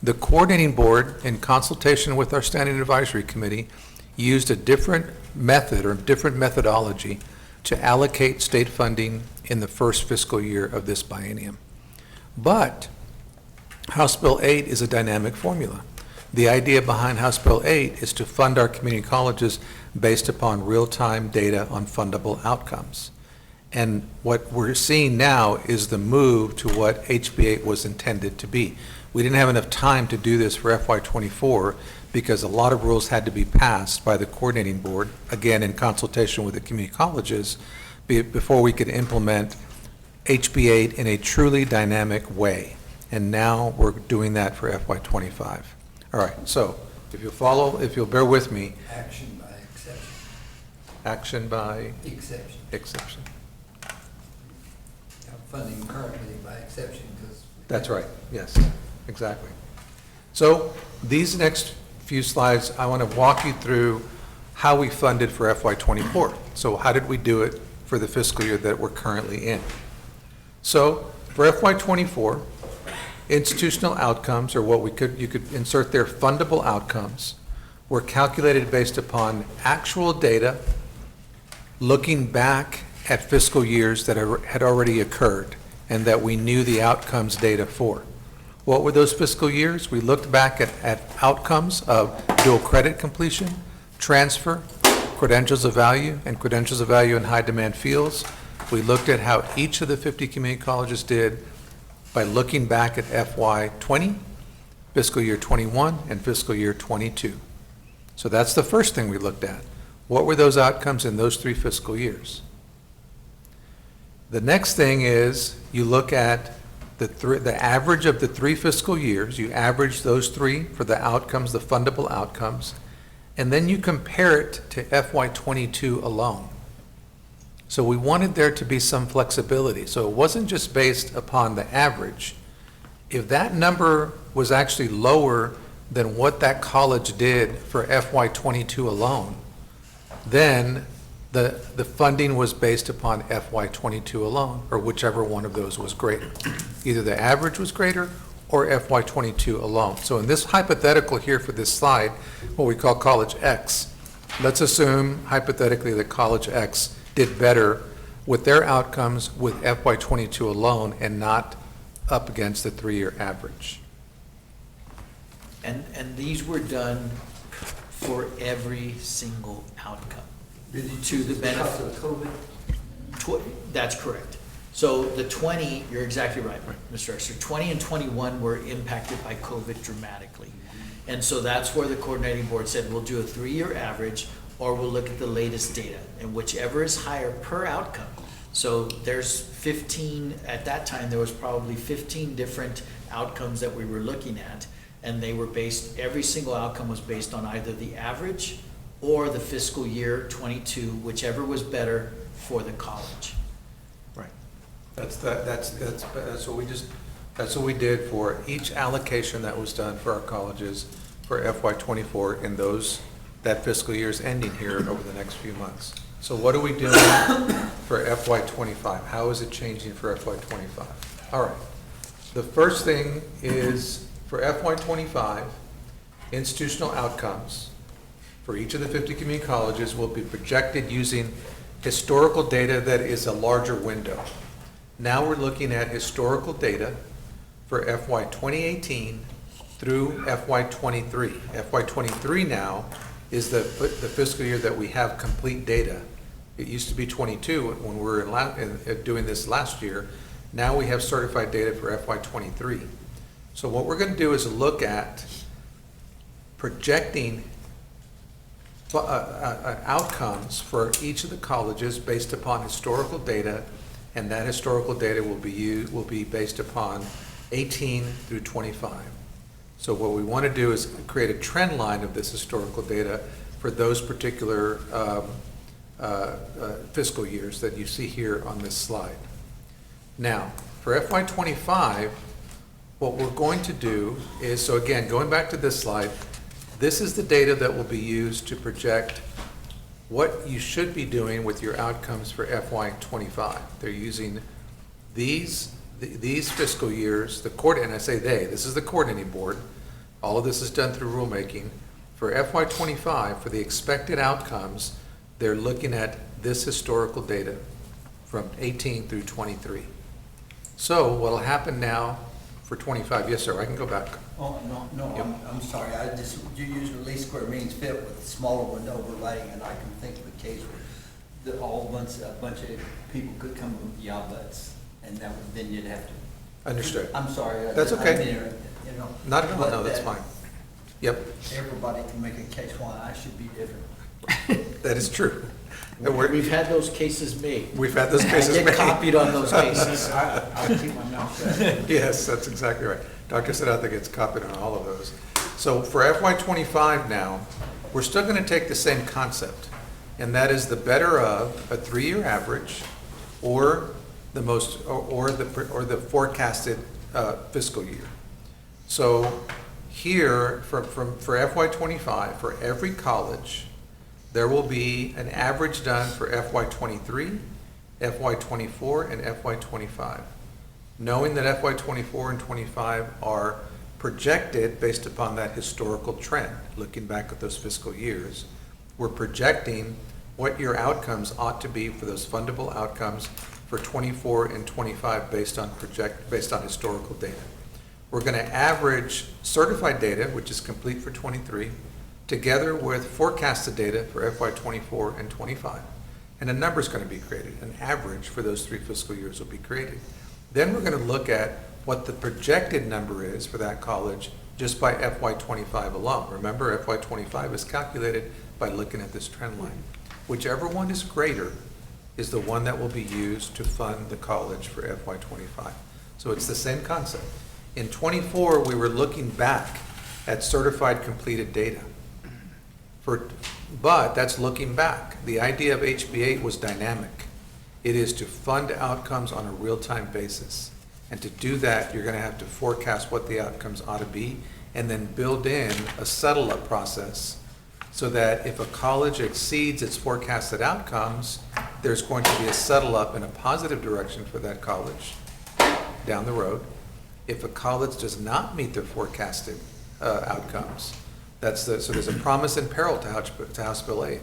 the coordinating board, in consultation with our standing advisory committee, used a different method or different methodology to allocate state funding in the first fiscal year of this biennium. But House Bill 8 is a dynamic formula. The idea behind House Bill 8 is to fund our community colleges based upon real-time data on fundable outcomes. And what we're seeing now is the move to what HB 8 was intended to be. We didn't have enough time to do this for FY24 because a lot of rules had to be passed by the coordinating board, again in consultation with the community colleges, before we could implement HB 8 in a truly dynamic way. And now we're doing that for FY25. All right, so if you'll bear with me, Action by exception. action by Exception. exception. Funding currently by exception because. That's right, yes, exactly. So these next few slides, I want to walk you through how we funded for FY24. So how did we do it for the fiscal year that we're currently in? So for FY24, institutional outcomes, or what you could insert there, fundable outcomes, were calculated based upon actual data, looking back at fiscal years that had already occurred and that we knew the outcomes data for. What were those fiscal years? We looked back at outcomes of dual credit completion, transfer, credentials of value, and credentials of value in high demand fields. We looked at how each of the 50 community colleges did by looking back at FY20, fiscal year 21, and fiscal year 22. So that's the first thing we looked at. What were those outcomes in those 3 fiscal years? The next thing is you look at the average of the 3 fiscal years. You average those 3 for the outcomes, the fundable outcomes, and then you compare it to FY22 alone. So we wanted there to be some flexibility. So it wasn't just based upon the average. If that number was actually lower than what that college did for FY22 alone, then the funding was based upon FY22 alone, or whichever one of those was greater. Either the average was greater or FY22 alone. So in this hypothetical here for this slide, what we call College X, let's assume hypothetically that College X did better with their outcomes with FY22 alone and not up against the 3-year average. And these were done for every single outcome. To the benefit of COVID? That's correct. So the 20, you're exactly right, Mr. Exter. 20 and 21 were impacted by COVID dramatically. And so that's where the coordinating board said, we'll do a 3-year average, or we'll look at the latest data, and whichever is higher per outcome. So there's 15, at that time, there was probably 15 different outcomes that we were looking at, and they were based, every single outcome was based on either the average or the fiscal year 22, whichever was better for the college. Right. That's what we did for each allocation that was done for our colleges for FY24 in that fiscal year's ending here over the next few months. So what are we doing for FY25? How is it changing for FY25? All right. The first thing is for FY25, institutional outcomes for each of the 50 community colleges will be projected using historical data that is a larger window. Now we're looking at historical data for FY 2018 through FY 23. FY 23 now is the fiscal year that we have complete data. It used to be 22 when we were doing this last year. Now we have certified data for FY 23. So what we're going to do is look at projecting outcomes for each of the colleges based upon historical data, and that historical data will be based upon 18 through 25. So what we want to do is create a trend line of this historical data for those particular fiscal years that you see here on this slide. Now, for FY25, what we're going to do is, so again, going back to this slide, this is the data that will be used to project what you should be doing with your outcomes for FY25. They're using these fiscal years, and I say they, this is the coordinating board. All of this is done through rulemaking. For FY25, for the expected outcomes, they're looking at this historical data from 18 through 23. So what will happen now For 25, yes, sir, I can go back. Oh, no, I'm sorry, you use the least square means fit with the smaller one overlaying, and I can think of a case where a bunch of people could come with yachts, and then you'd have to. Understood. I'm sorry. That's okay. I mean, you know. Not at all, but no, that's that fine. Yep, Everybody can make a case why I should be different. that is true. And We've had those cases made. We've had those cases I made. get copied on those cases. I'll keep my mouth shut. Yes, that's exactly right. Dr. Sadata gets copied on all of those. So for FY '25 now, we're still going to take the same concept, and that is the better of a 3-year average or the most, or the forecasted fiscal year. So here, for FY '25, for every college, there will be an average done for FY '23, FY '24, and FY '25. Knowing that FY '24 and '25 are projected based upon that historical trend, looking back at those fiscal years, we're projecting what your outcomes ought to be for those fundable outcomes for '24 and '25 based on historical data. We're going to average certified data, which is complete for '23, together with forecasted data for FY '24 and '25. And a number is going to be created. An average for those 3 fiscal years will be created. Then we're going to look at what the projected number is for that college just by FY '25 alone. Remember, FY '25 is calculated by looking at this trend line. Whichever one is greater is the one that will be used to fund the college for FY '25. So it's the same concept. In '24, we were looking back at certified completed data. But that's looking back. The idea of HB8 was dynamic. It is to fund outcomes on a real-time basis. And to do that, you're going to have to forecast what the outcomes ought to be and then build in a settle-up process so that if a college exceeds its forecasted outcomes, there's going to be a settle-up in a positive direction for that college down the road. If a college does not meet their forecasted outcomes, so there's a promise and peril to House Bill 8.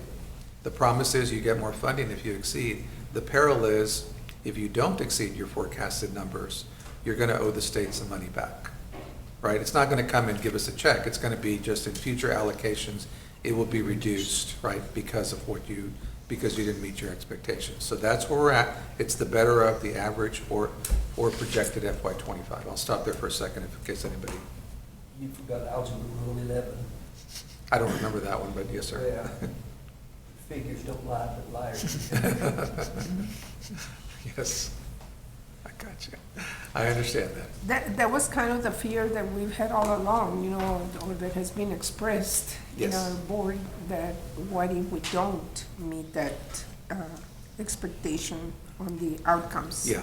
The promise is you get more funding if you exceed. The peril is if you don't exceed your forecasted numbers, you're going to owe the state some money back, right? It's not going to come and give us a check. It's going to be just in future allocations, it will be reduced, right, because you didn't meet your expectations. So that's where we're at. It's the better of the average or projected FY '25. I'll stop there for a second in case anybody. You forgot algebra rule 11. I don't remember that one, but yes, sir. Yeah. Figures don't lie, but liars. Yes, I got you. I understand that. That was kind of the fear that we've had all along, or that has been expressed in Yes. our board, that what if we don't meet that expectation on the outcomes? Yeah.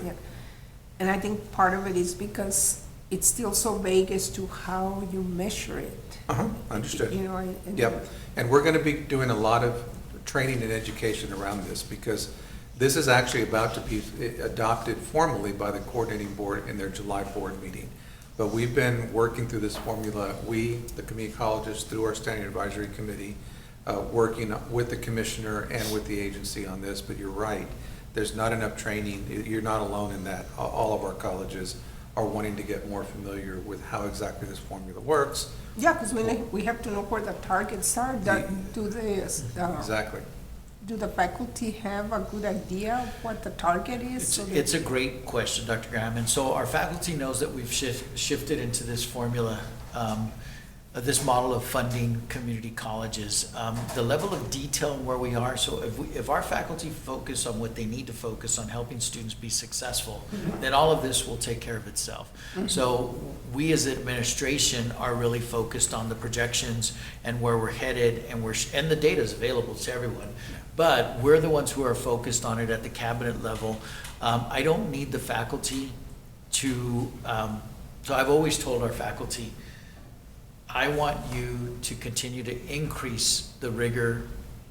And I think part of it is because it's still so vague as to how you measure it. Understood. And- Yep, and we're going to be doing a lot of training and education around this because this is actually about to be adopted formally by the coordinating board in their July board meeting. But we've been working through this formula, the community colleges, through our standing advisory committee, working with the commissioner and with the agency on this. But you're right, there's not enough training. You're not alone in that. All of our colleges are wanting to get more familiar with how exactly this formula works. Yeah, because we have to know where the targets are. Exactly. Do the faculty have a good idea of what the target is? so that- It's a great question, Dr. Graham. And so our faculty knows that we've shifted into this formula, this model of funding community colleges. The level of detail where we are, so if our faculty focus on what they need to focus on, helping students be successful, then all of this will take care of itself. So we as administration are really focused on the projections and where we're headed, and the data is available to everyone. But we're the ones who are focused on it at the cabinet level. I don't need the faculty to, so I've always told our faculty, I want you to continue to increase the rigor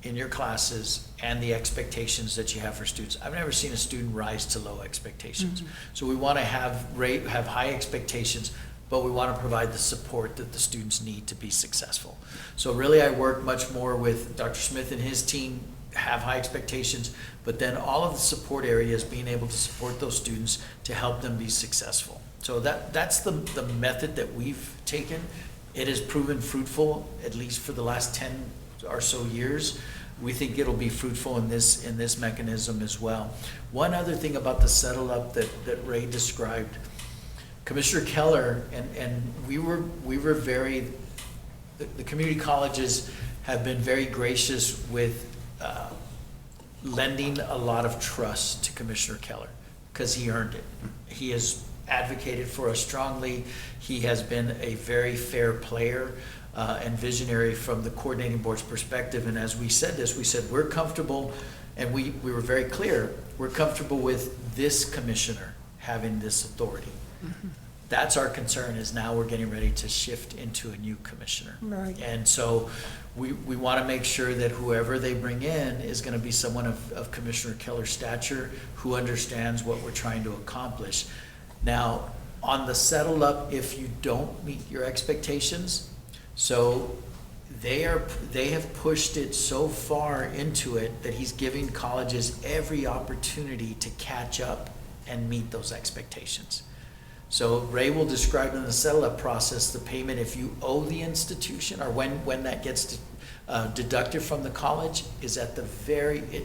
in your classes and the expectations that you have for students. I've never seen a student rise to low expectations. So we want to have high expectations, but we want to provide the support that the students need to be successful. So really I work much more with Dr. Smith and his team, have high expectations, but then all of the support areas, being able to support those students to help them be successful. So that's the method that we've taken. It has proven fruitful, at least for the last 10 or so years. We think it'll be fruitful in this mechanism as well. One other thing about the settle up that Ray described, Commissioner Keller, and we were very, the community colleges have been very gracious with lending a lot of trust to Commissioner Keller, because he earned it. He has advocated for us strongly. He has been a very fair player and visionary from the coordinating board's perspective. And as we said this, we said we're comfortable, and we were very clear, we're comfortable with this commissioner having this authority. That's our concern, is now we're getting ready to shift into a new commissioner. Right. And so we want to make sure that whoever they bring in is going to be someone of Commissioner Keller's stature, who understands what we're trying to accomplish. Now, on the settle up, if you don't meet your expectations, so they have pushed it so far into it that he's giving colleges every opportunity to catch up and meet those expectations. So Ray will describe in the settle-up process the payment if you owe the institution, or when that gets deducted from the college, is at the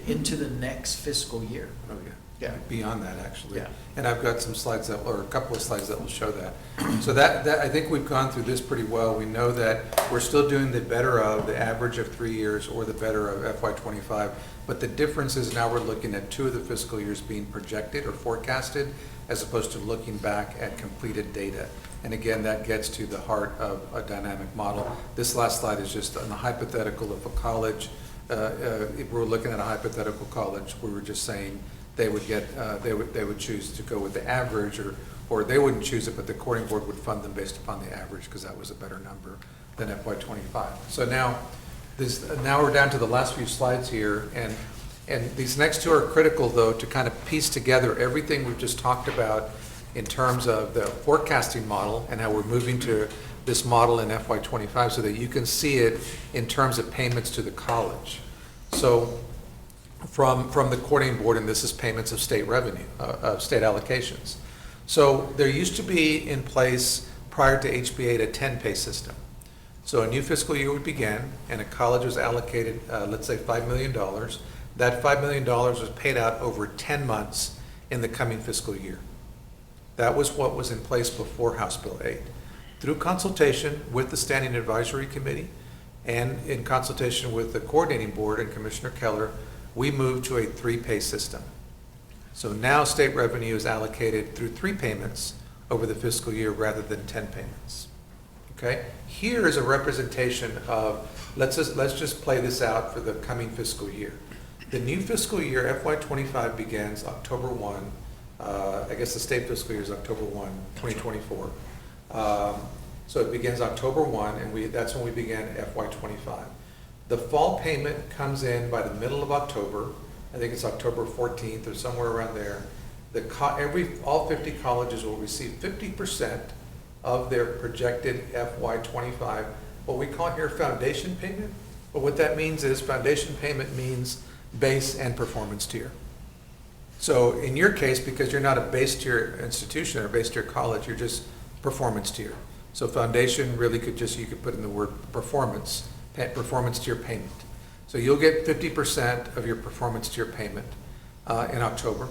into the next fiscal year. Oh, yeah. Yeah. Beyond that, actually. Yeah. And I've got some slides or a couple of slides that will show that. So that I think we've gone through this pretty well. We know that we're still doing the better of the average of 3 years or the better of FY25, but the difference is now we're looking at 2 of the fiscal years being projected or forecasted, as opposed to looking back at completed data. And again, that gets to the heart of a dynamic model. This last slide is just on the hypothetical of a college. If we're looking at a hypothetical college, we were just saying they would get, they would choose to go with the average, or they wouldn't choose it, but the coordinating board would fund them based upon the average, because that was a better number than FY25. So now we're down to the last few slides here, and these next 2 are critical, though, to kind of piece together everything we've just talked about in terms of the forecasting model and how we're moving to this model in FY25, so that you can see it in terms of payments to the college. So from the coordinating board, and this is payments of state revenue, state allocations. So there used to be in place prior to HB8 a 10-pay system. So a new fiscal year would begin, and a college was allocated, let's say $5 million. That $5 million was paid out over 10 months in the coming fiscal year. That was what was in place before House Bill 8. Through consultation with the Standing Advisory Committee and in consultation with the Coordinating Board and Commissioner Keller, we moved to a 3-pay system. So now state revenue is allocated through 3 payments over the fiscal year rather than 10 payments. Okay? Here is a representation of, let's just play this out for the coming fiscal year. The new fiscal year, FY25, begins October 1. I guess the state fiscal year is October 1, 2024. So it begins October 1, and that's when we began FY25. The fall payment comes in by the middle of October. I think it's October 14th or somewhere around there. All 50 colleges will receive 50% of their projected FY25, what we call here foundation payment. But what that means is foundation payment means base and performance tier. So in your case, because you're not a base tier institution or base tier college, you're just performance tier. So foundation really you could put in the word performance tier payment. So you'll get 50% of your performance tier payment in October.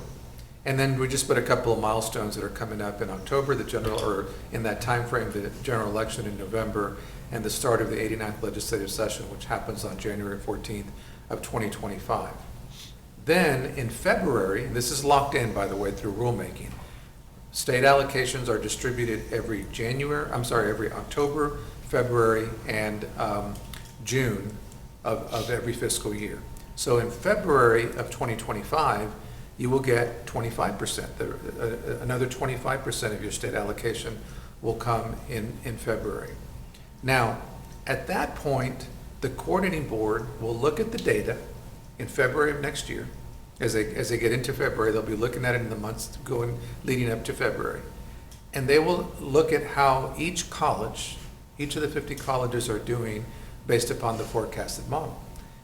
And then we just put a couple of milestones that are coming up in October, or in that time frame, the general election in November, and the start of the 89th legislative session, which happens on January 14th of 2025. Then in February, and this is locked in, by the way, through rulemaking, state allocations are distributed every October, February, and June of every fiscal year. So in February of 2025, you will get 25%. Another 25% of your state allocation will come in February. Now, at that point, the coordinating board will look at the data in February of next year. As they get into February, they'll be looking at it in the months leading up to February. And they will look at how each of the 50 colleges are doing based upon the forecasted model.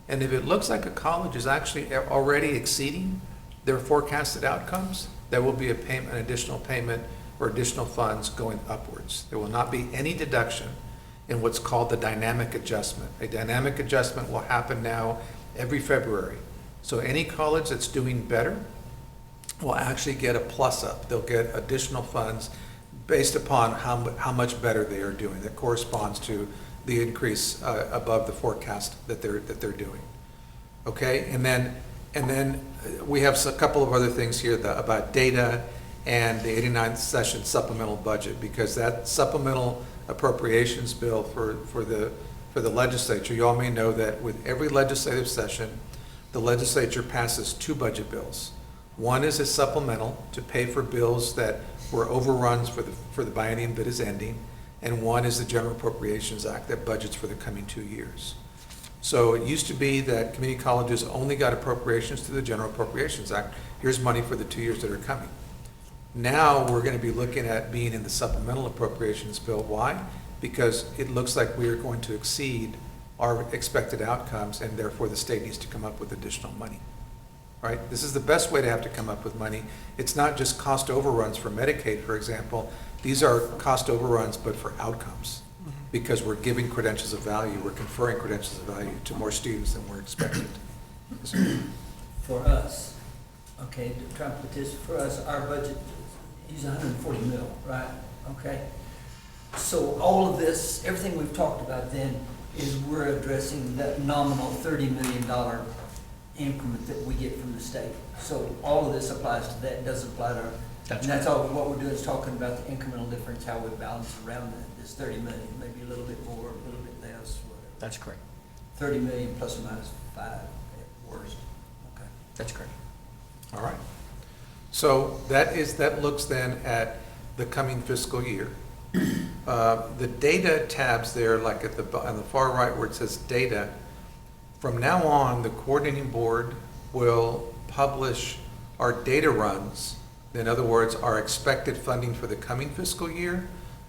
And if it looks like a college is actually already exceeding their forecasted outcomes, there will be an additional payment or additional funds going upwards. There will not be any deduction in what's called the dynamic adjustment. A dynamic adjustment will happen now every February. So any college that's doing better will actually get a plus up. They'll get additional funds based upon how much better they are doing. That corresponds to the increase above the forecast that they're doing. Okay, and then we have a couple of other things here about data and the 89th session supplemental budget, because that supplemental appropriations bill for the legislature, you all may know that with every legislative session, the legislature passes two budget bills. One is a supplemental to pay for bills that were overruns for the biennium that is ending, and one is the General Appropriations Act that budgets for the coming 2 years. So it used to be that community colleges only got appropriations through the General Appropriations Act. Here's money for the 2 years that are coming. Now we're going to be looking at being in the supplemental appropriations bill. Why? Because it looks like we are going to exceed our expected outcomes, and therefore the state needs to come up with additional money. Right? This is the best way to have to come up with money. It's not just cost overruns for Medicaid, for example. These are cost overruns, but for outcomes, because we're giving credentials of value, we're conferring credentials of value to more students than we're expected. For us, okay, to try and put this, for us, our budget is 140 mil, right? Okay. So all of this, everything we've talked about then, is we're addressing that nominal $30 million increment that we get from the state. So all of this applies to that, doesn't apply to our, and that's all, what we're doing is talking about the incremental difference, how we balance around this 30 million, maybe a little bit more, a little bit less, whatever. That's correct. 30 million plus or minus 5 at worst. Okay. That's correct. All right. So that looks then at the coming fiscal year. The data tabs there, like on the far right where it says data, from now on, the coordinating board will publish our data runs. In other words, our expected funding for the coming fiscal year.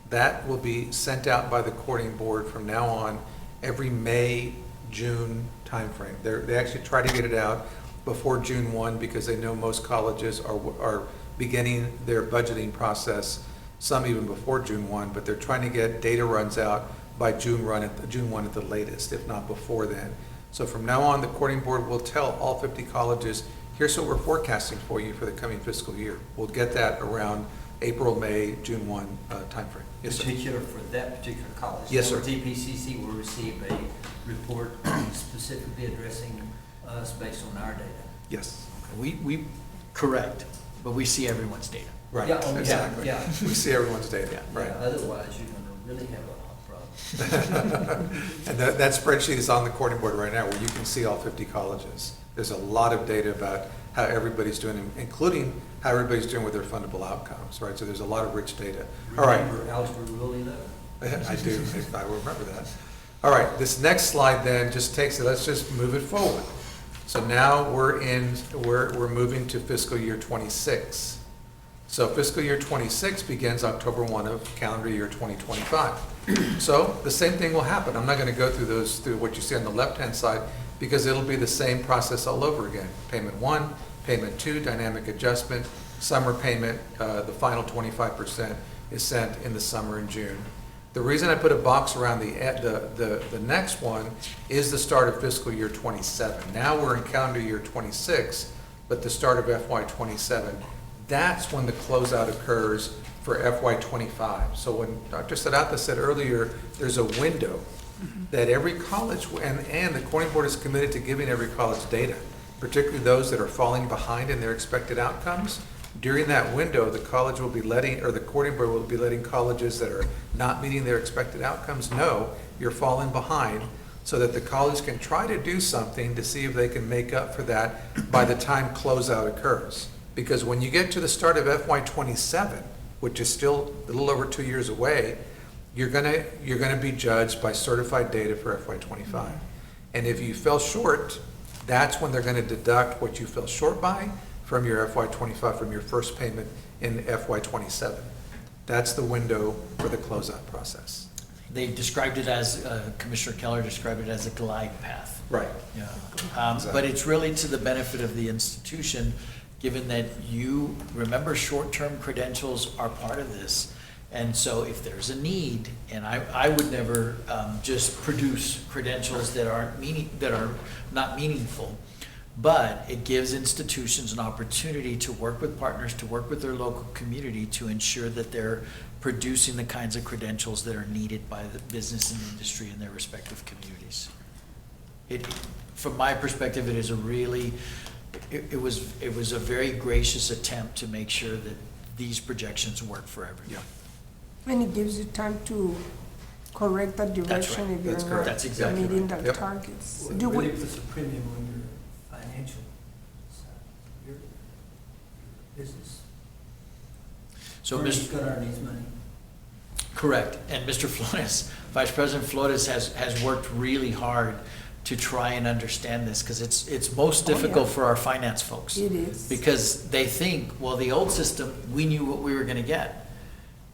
That will be sent out by the coordinating board from now on every May, June timeframe. They actually try to get it out before June 1 because they know most colleges are beginning their budgeting process, some even before June 1, but they're trying to get data runs out by June 1 at the latest, if not before then. So from now on, the coordinating board will tell all 50 colleges, here's what we're forecasting for you for the coming fiscal year. We'll get that around April, May, June 1 timeframe. Yes, sir. Particular for that particular college. Yes, sir. In other words, EPCC will receive a report specifically addressing us based on our data. Yes. We correct, but we see everyone's data. Right, Yeah, oh, yeah, exactly. yeah. We see everyone's data, Yeah. right. Yeah, otherwise, you're gonna really have a problem. And that spreadsheet is on the coordinating board right now where you can see all 50 colleges. There's a lot of data about how everybody's doing, including how everybody's doing with their fundable outcomes, right? So there's a lot of rich data. All right. Remember Algebra Rule 11? I do, I will remember that. All right, this next slide then just takes it, let's just move it forward. So now we're moving to fiscal year 26. So fiscal year 26 begins October 1 of calendar year 2025. So the same thing will happen. I'm not going to go through what you see on the left-hand side because it'll be the same process all over again. Payment 1, payment 2, dynamic adjustment, summer payment, the final 25% is sent in the summer in June. The reason I put a box around the next one is the start of fiscal year 27. Now we're in calendar year 26, but the start of FY 27. That's when the closeout occurs for FY 25. So when Dr. Sadata said earlier, there's a window that every college, and the coordinating board is committed to giving every college data, particularly those that are falling behind in their expected outcomes. During that window, the college will be letting, or the coordinating board will be letting colleges that are not meeting their expected outcomes know you're falling behind, so that the college can try to do something to see if they can make up for that by the time closeout occurs. Because when you get to the start of FY 27, which is still a little over 2 years away, you're gonna be judged by certified data for FY 25. And if you fell short, that's when they're gonna deduct what you fell short by from your FY 25, from your first payment in FY 27. That's the window for the closeout process. They described it as, Commissioner Keller described it as a glide path. Right. Yeah. Exactly. But it's really to the benefit of the institution given that you, remember, short-term credentials are part of this. And so if there's a need, and I would never just produce credentials that are not meaningful, but it gives institutions an opportunity to work with partners, to work with their local community to ensure that they're producing the kinds of credentials that are needed by the business and industry in their respective communities. From my perspective, it is a really, it was a very gracious attempt to make sure that these projections work for everyone. And it gives you time to correct that direction right. if That's you're correct. That's not exactly meeting right. the Yep. targets. Well, Do it really we, puts a premium on your financial side, your business. So, We've Mr. got to earn these money. Correct, and Mr. Flores, Vice President Flores has worked really hard to try and understand this, because it's most Oh, yeah. difficult for our finance folks. it is. Because they think, well, the old system, we knew what we were gonna get.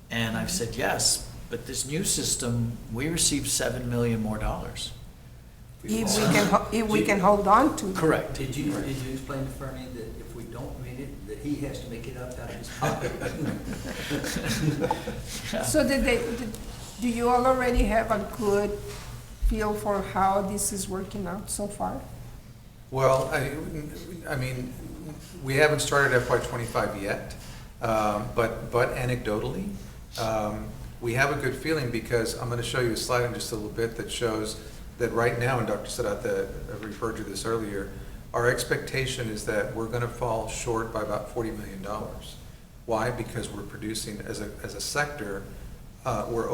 And I've said, yes, but this new system, we received $7 million more. If we can hold on to. Correct. Did you explain to Fernie that if we don't meet it, that he has to make it up out of his pocket? So do you all already have a good feel for how this is working out so far? Well, I mean, we haven't started FY '25 yet, but anecdotally, we have a good feeling, because I'm going to show you a slide in just a little bit that shows that right now, and Dr. Sarata referred to this earlier, our expectation is that we're going to fall short by about $40 million. Why? Because we're producing, as a sector, we're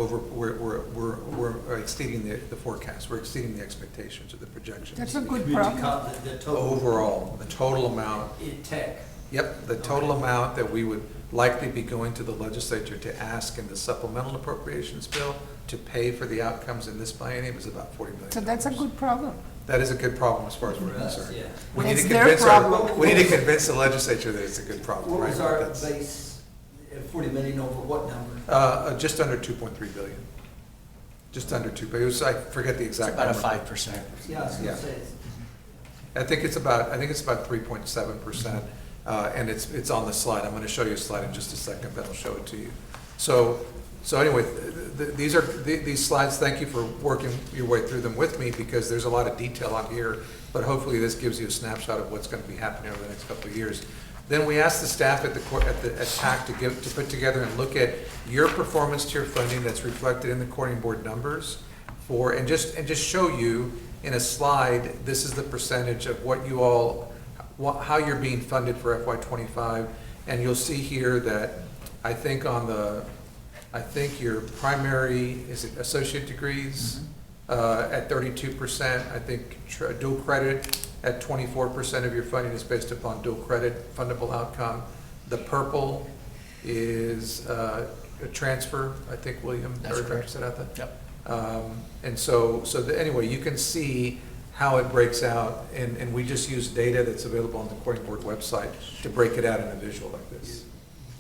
exceeding the forecast. We're exceeding the expectations or the projections. That's a good Community problem. college, the total. Overall, the total amount, In tech. yep, the total amount that we would likely be going to the legislature to ask in the supplemental appropriations bill to pay for the outcomes in this biennium is about $40 million. So that's a good problem. That is a good problem as far as we're For us, concerned. yeah. We need to It's their convince problem. we need to convince the legislature that it's a good problem, What right? was our That's, base, 40 million over what number? just under 2.3 billion. Just under 2, but it was, I forget the It's exact about a number. 5%. Yeah, I was Yeah. gonna say, I think it's about 3.7%, and it's on the slide. I'm going to show you a slide in just a second that'll show it to you. So anyway, these slides, thank you for working your way through them with me, because there's a lot of detail on here, but hopefully this gives you a snapshot of what's going to be happening over the next couple of years. Then we asked the staff at TAC to put together and look at your performance tier funding that's reflected in the Corning Board numbers and just show you in a slide, this is the percentage of what you all, how you're being funded for FY '25. And you'll see here that I think your primary, is it associate degrees, at 32%. I think dual credit at 24% of your funding is based upon dual credit fundable outcome. The purple is a transfer, I think, William. That's or correct. said that? Yep. And so anyway, you can see how it breaks out, and we just use data that's available on the Corning Board website to break it out in a visual like this.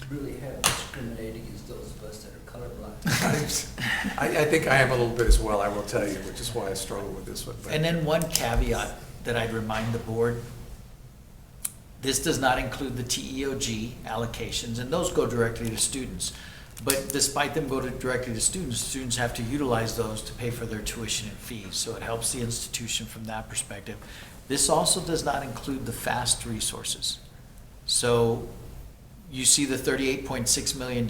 you really have discriminated against those of us that are colorblind. I think I am a little bit as well, I will tell you, which is why I struggle with this one. but- And then one caveat that I'd remind the board, this does not include the TEOG allocations, and those go directly to students. But despite them going directly to students, students have to utilize those to pay for their tuition and fees, so it helps the institution from that perspective. This also does not include the FAST resources. So you see the $38.6 million.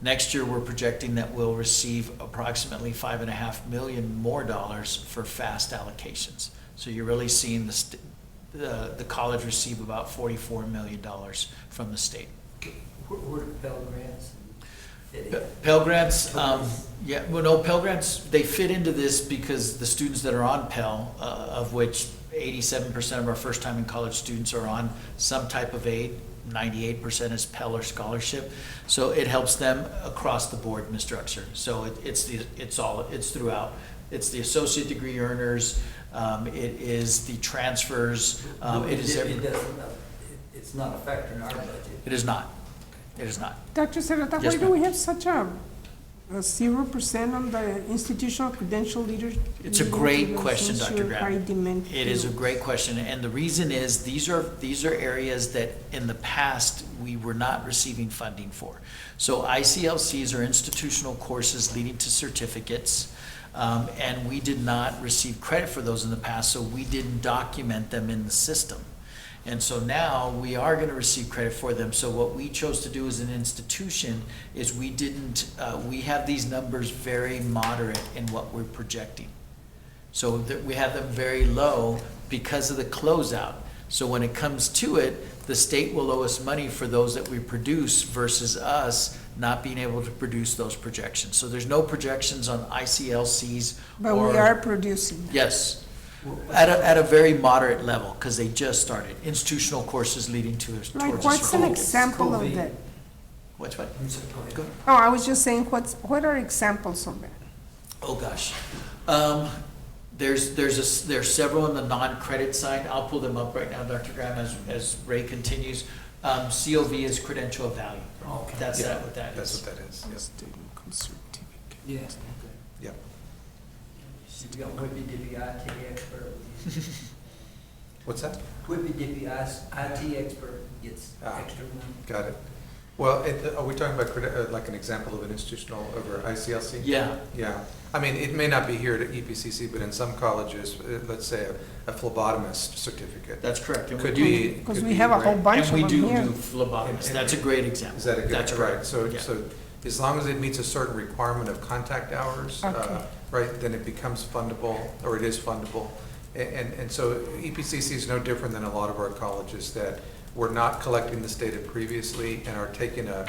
Next year, we're projecting that we'll receive approximately $5.5 million more for FAST allocations. So you're really seeing the college receive about $44 million from the state. Where do Pell Grants? Pell Grants, Pell Grants, they fit into this because the students that are on Pell, of which 87% of our first-time in college students are on some type of aid, 98% is Pell or scholarship. So it helps them across the board, Mr. Uxer. So it's throughout. It's the associate degree earners, it is the transfers, It's not a factor in our budget. It is not. It is not. Dr. Serrata, Yes, why do ma'am. we have such a 0% on the institutional credential leaders? It's a great question, Dr. Graham. Graham. It is a great question, and the reason is, these are areas that in the past, we were not receiving funding for. So ICLCs are institutional courses leading to certificates, and we did not receive credit for those in the past, so we didn't document them in the system. And so now we are going to receive credit for them. So what we chose to do as an institution is we didn't, we have these numbers very moderate in what we're projecting. So that we have them very low because of the closeout. So when it comes to it, the state will owe us money for those that we produce versus us not being able to produce those projections. So there's no projections on ICLCs. But we are producing. Yes. At a very moderate level, because they just started, institutional courses leading to towards Like, what's an school. example of that? What's what? I'm sorry, go ahead. Go ahead. Oh, I was just saying, what are examples of that? Oh, gosh. There's several on the non-credit side. I'll pull them up right now, Dr. Graham, as Ray continues. COV is credential of value. Okay. That's Yeah, what that That's is. what that is, Yeah. yep. You got whippy dippy IT expert. What's that? Whippy dippy IT expert gets Ah. extra money. Got it. Well, are we talking about like an example of an institutional over ICLC? Yeah, Yeah, I mean, it may not be here at EPCC, but in some colleges, let's say a phlebotomist certificate. that's correct. And Could we do- be. Because could we be have a great. whole bunch of And we them do here. do phlebotomists. And- That's a great example. Is that a good? That's Right, correct. so, Yeah. so as long as it meets a certain requirement of contact hours, Okay. right, then it becomes fundable, or it is fundable. And so EPCC is no different than a lot of our colleges that were not collecting this data previously and are taking a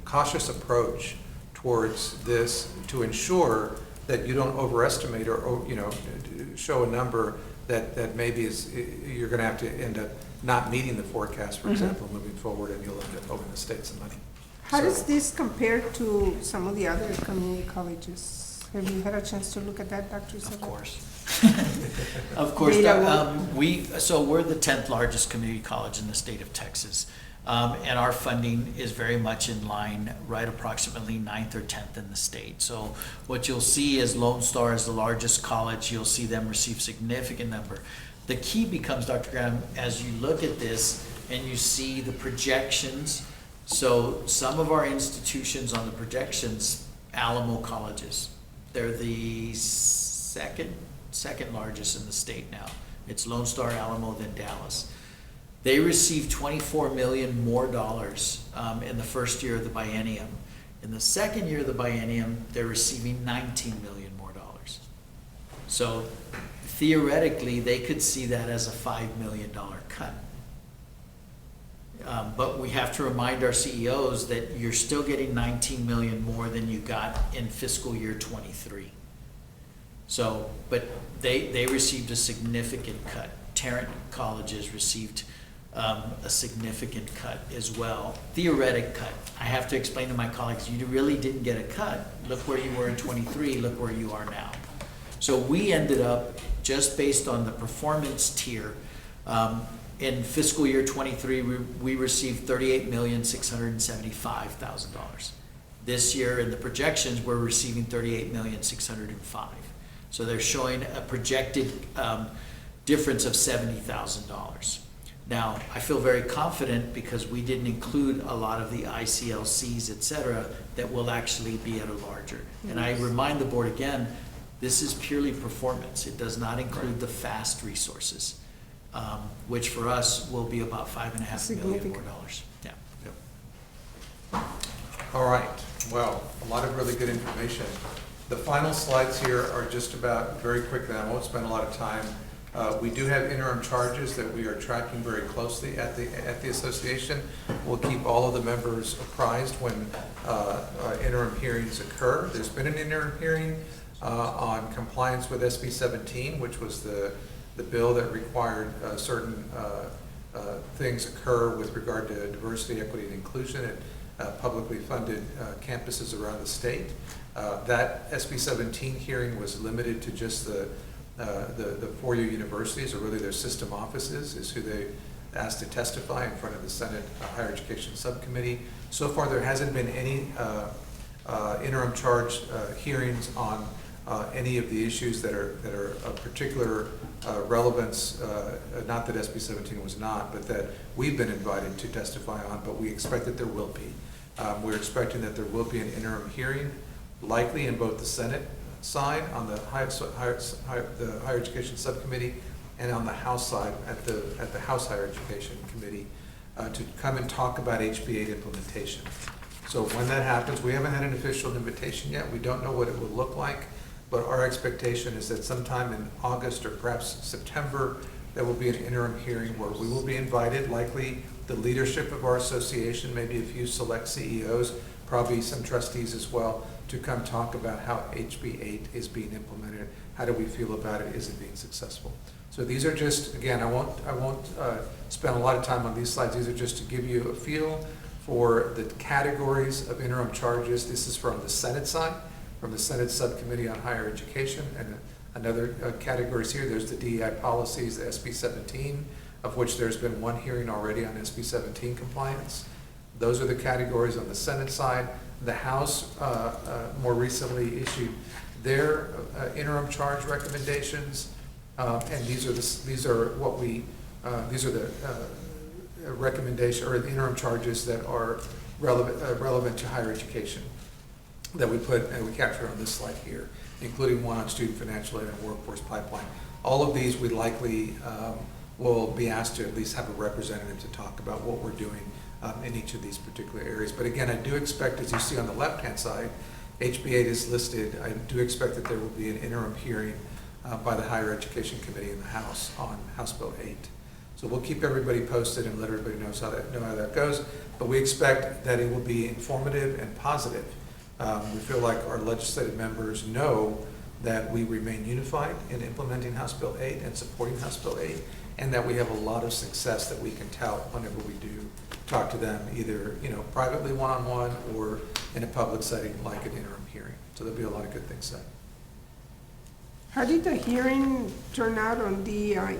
cautious approach towards this to ensure that you don't overestimate or, you know, show a number that maybe is, you're gonna have to end up not meeting the forecast, for example, moving forward, and you'll end up owing the state some money. How does So- this compare to some of the other community colleges? Have you had a chance to look at that, Dr. Of Isabel? course. Of course, Data we're the 10th largest community college in the state of Texas. And our funding is very much in line, right approximately 9th or 10th in the state. So what you'll see is Lone Star is the largest college. You'll see them receive significant number. The key becomes, Dr. Graham, as you look at this and you see the projections, so some of our institutions on the projections, Alamo colleges, they're the second largest in the state now. It's Lone Star, Alamo, then Dallas. They received $24 million more in the first year of the biennium. In the second year of the biennium, they're receiving $19 million more. So theoretically, they could see that as a $5 million cut. But we have to remind our CEOs that you're still getting 19 million more than you got in fiscal year 23. So, but they received a significant cut. Tarrant colleges received a significant cut as well, theoretic cut. I have to explain to my colleagues, you really didn't get a cut. Look where you were in 23, look where you are now. So we ended up, just based on the performance tier, in fiscal year 23, we received $38,675,000. This year, in the projections, we're receiving $38,605,000. So they're showing a projected difference of $70,000. Now, I feel very confident because we didn't include a lot of the ICLCs, et cetera, that will actually be at a larger. And I remind the board again, this is purely performance. It does not include the FAST resources, which for us will be about $5.5 million more. Yeah. All right, well, a lot of really good information. The final slides here are just about, very quickly, I won't spend a lot of time. We do have interim charges that we are tracking very closely at the association. We'll keep all of the members apprised when interim hearings occur. There's been an interim hearing on compliance with SB 17, which was the bill that required certain things occur with regard to diversity, equity, and inclusion at publicly funded campuses around the state. That SB 17 hearing was limited to just the four-year universities, or really their system offices, is who asked to testify in front of the Senate Higher Education Subcommittee. So far, there hasn't been any interim charge hearings on any of the issues that are of particular relevance, not that SB 17 was not, but that we've been invited to testify on, but we expect that there will be. We're expecting that there will be an interim hearing, likely in both the Senate side on the Higher Education Subcommittee and on the House side at the House Higher Education Committee to come and talk about HB 8 implementation. So when that happens, we haven't had an official invitation yet. We don't know what it will look like, but our expectation is that sometime in August or perhaps September, there will be an interim hearing where we will be invited, likely the leadership of our association, maybe a few select CEOs, probably some trustees as well, to come talk about how HB 8 is being implemented. How do we feel about it? Is it being successful? So these are just, again, I won't spend a lot of time on these slides. These are just to give you a feel for the categories of interim charges. This is from the Senate side, from the Senate Subcommittee on Higher Education, and another categories here. There's the DEI policies, the SB 17, of which there's been one hearing already on SB 17 compliance. Those are the categories on the Senate side. The House more recently issued their interim charge recommendations, and these are the recommendation or the interim charges that are relevant to higher education that we put and we capture on this slide here, including one on student financial aid and workforce pipeline. All of these we likely will be asked to at least have a representative to talk about what we're doing in each of these particular areas. But again, I do expect, as you see on the left-hand side, HB 8 is listed. I do expect that there will be an interim hearing by the Higher Education Committee in the House on House Bill 8. So we'll keep everybody posted and let everybody know how that goes. But we expect that it will be informative and positive. We feel like our legislative members know that we remain unified in implementing House Bill 8 and supporting House Bill 8, and that we have a lot of success that we can tout whenever we do talk to them, either privately one-on-one or in a public setting like an interim hearing. So there'll be a lot of good things said. How did the hearing turn out on DEI?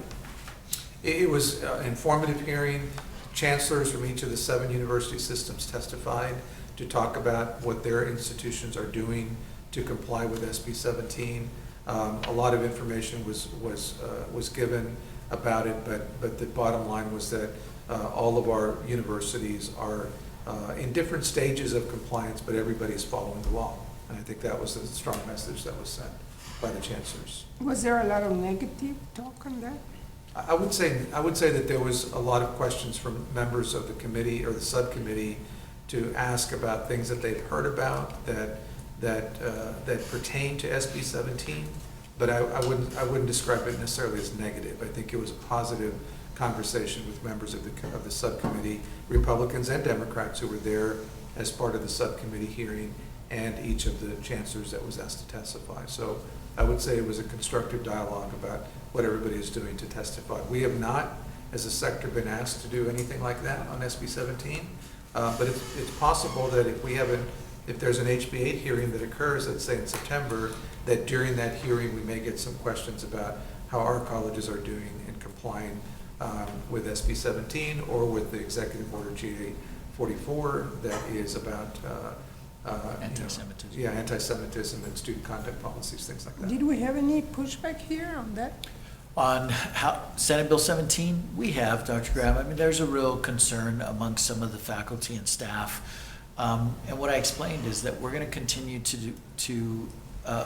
It was an informative hearing. Chancellors from each of the 7 university systems testified to talk about what their institutions are doing to comply with SB 17. A lot of information was given about it, but the bottom line was that all of our universities are in different stages of compliance, but everybody is following the law. And I think that was a strong message that was sent by the chancellors. Was there a lot of negative talk on that? I would say that there was a lot of questions from members of the committee or the subcommittee to ask about things that they've heard about that pertain to SB 17, but I wouldn't describe it necessarily as negative. I think it was a positive conversation with members of the subcommittee, Republicans and Democrats who were there as part of the subcommittee hearing, and each of the chancellors that was asked to testify. So I would say it was a constructive dialogue about what everybody is doing to testify. We have not, as a sector, been asked to do anything like that on SB 17, but it's possible that if there's an HB 8 hearing that occurs, let's say in September, that during that hearing we may get some questions about how our colleges are doing in complying with SB 17 or with the Executive Order GA 44 that is about Anti-Semitism. Anti-Semitism and student conduct policies, things like that. Did we have any pushback here on that? On Senate Bill 17, we have, Dr. Graham. I mean, there's a real concern among some of the faculty and staff. And what I explained is that we're going to continue to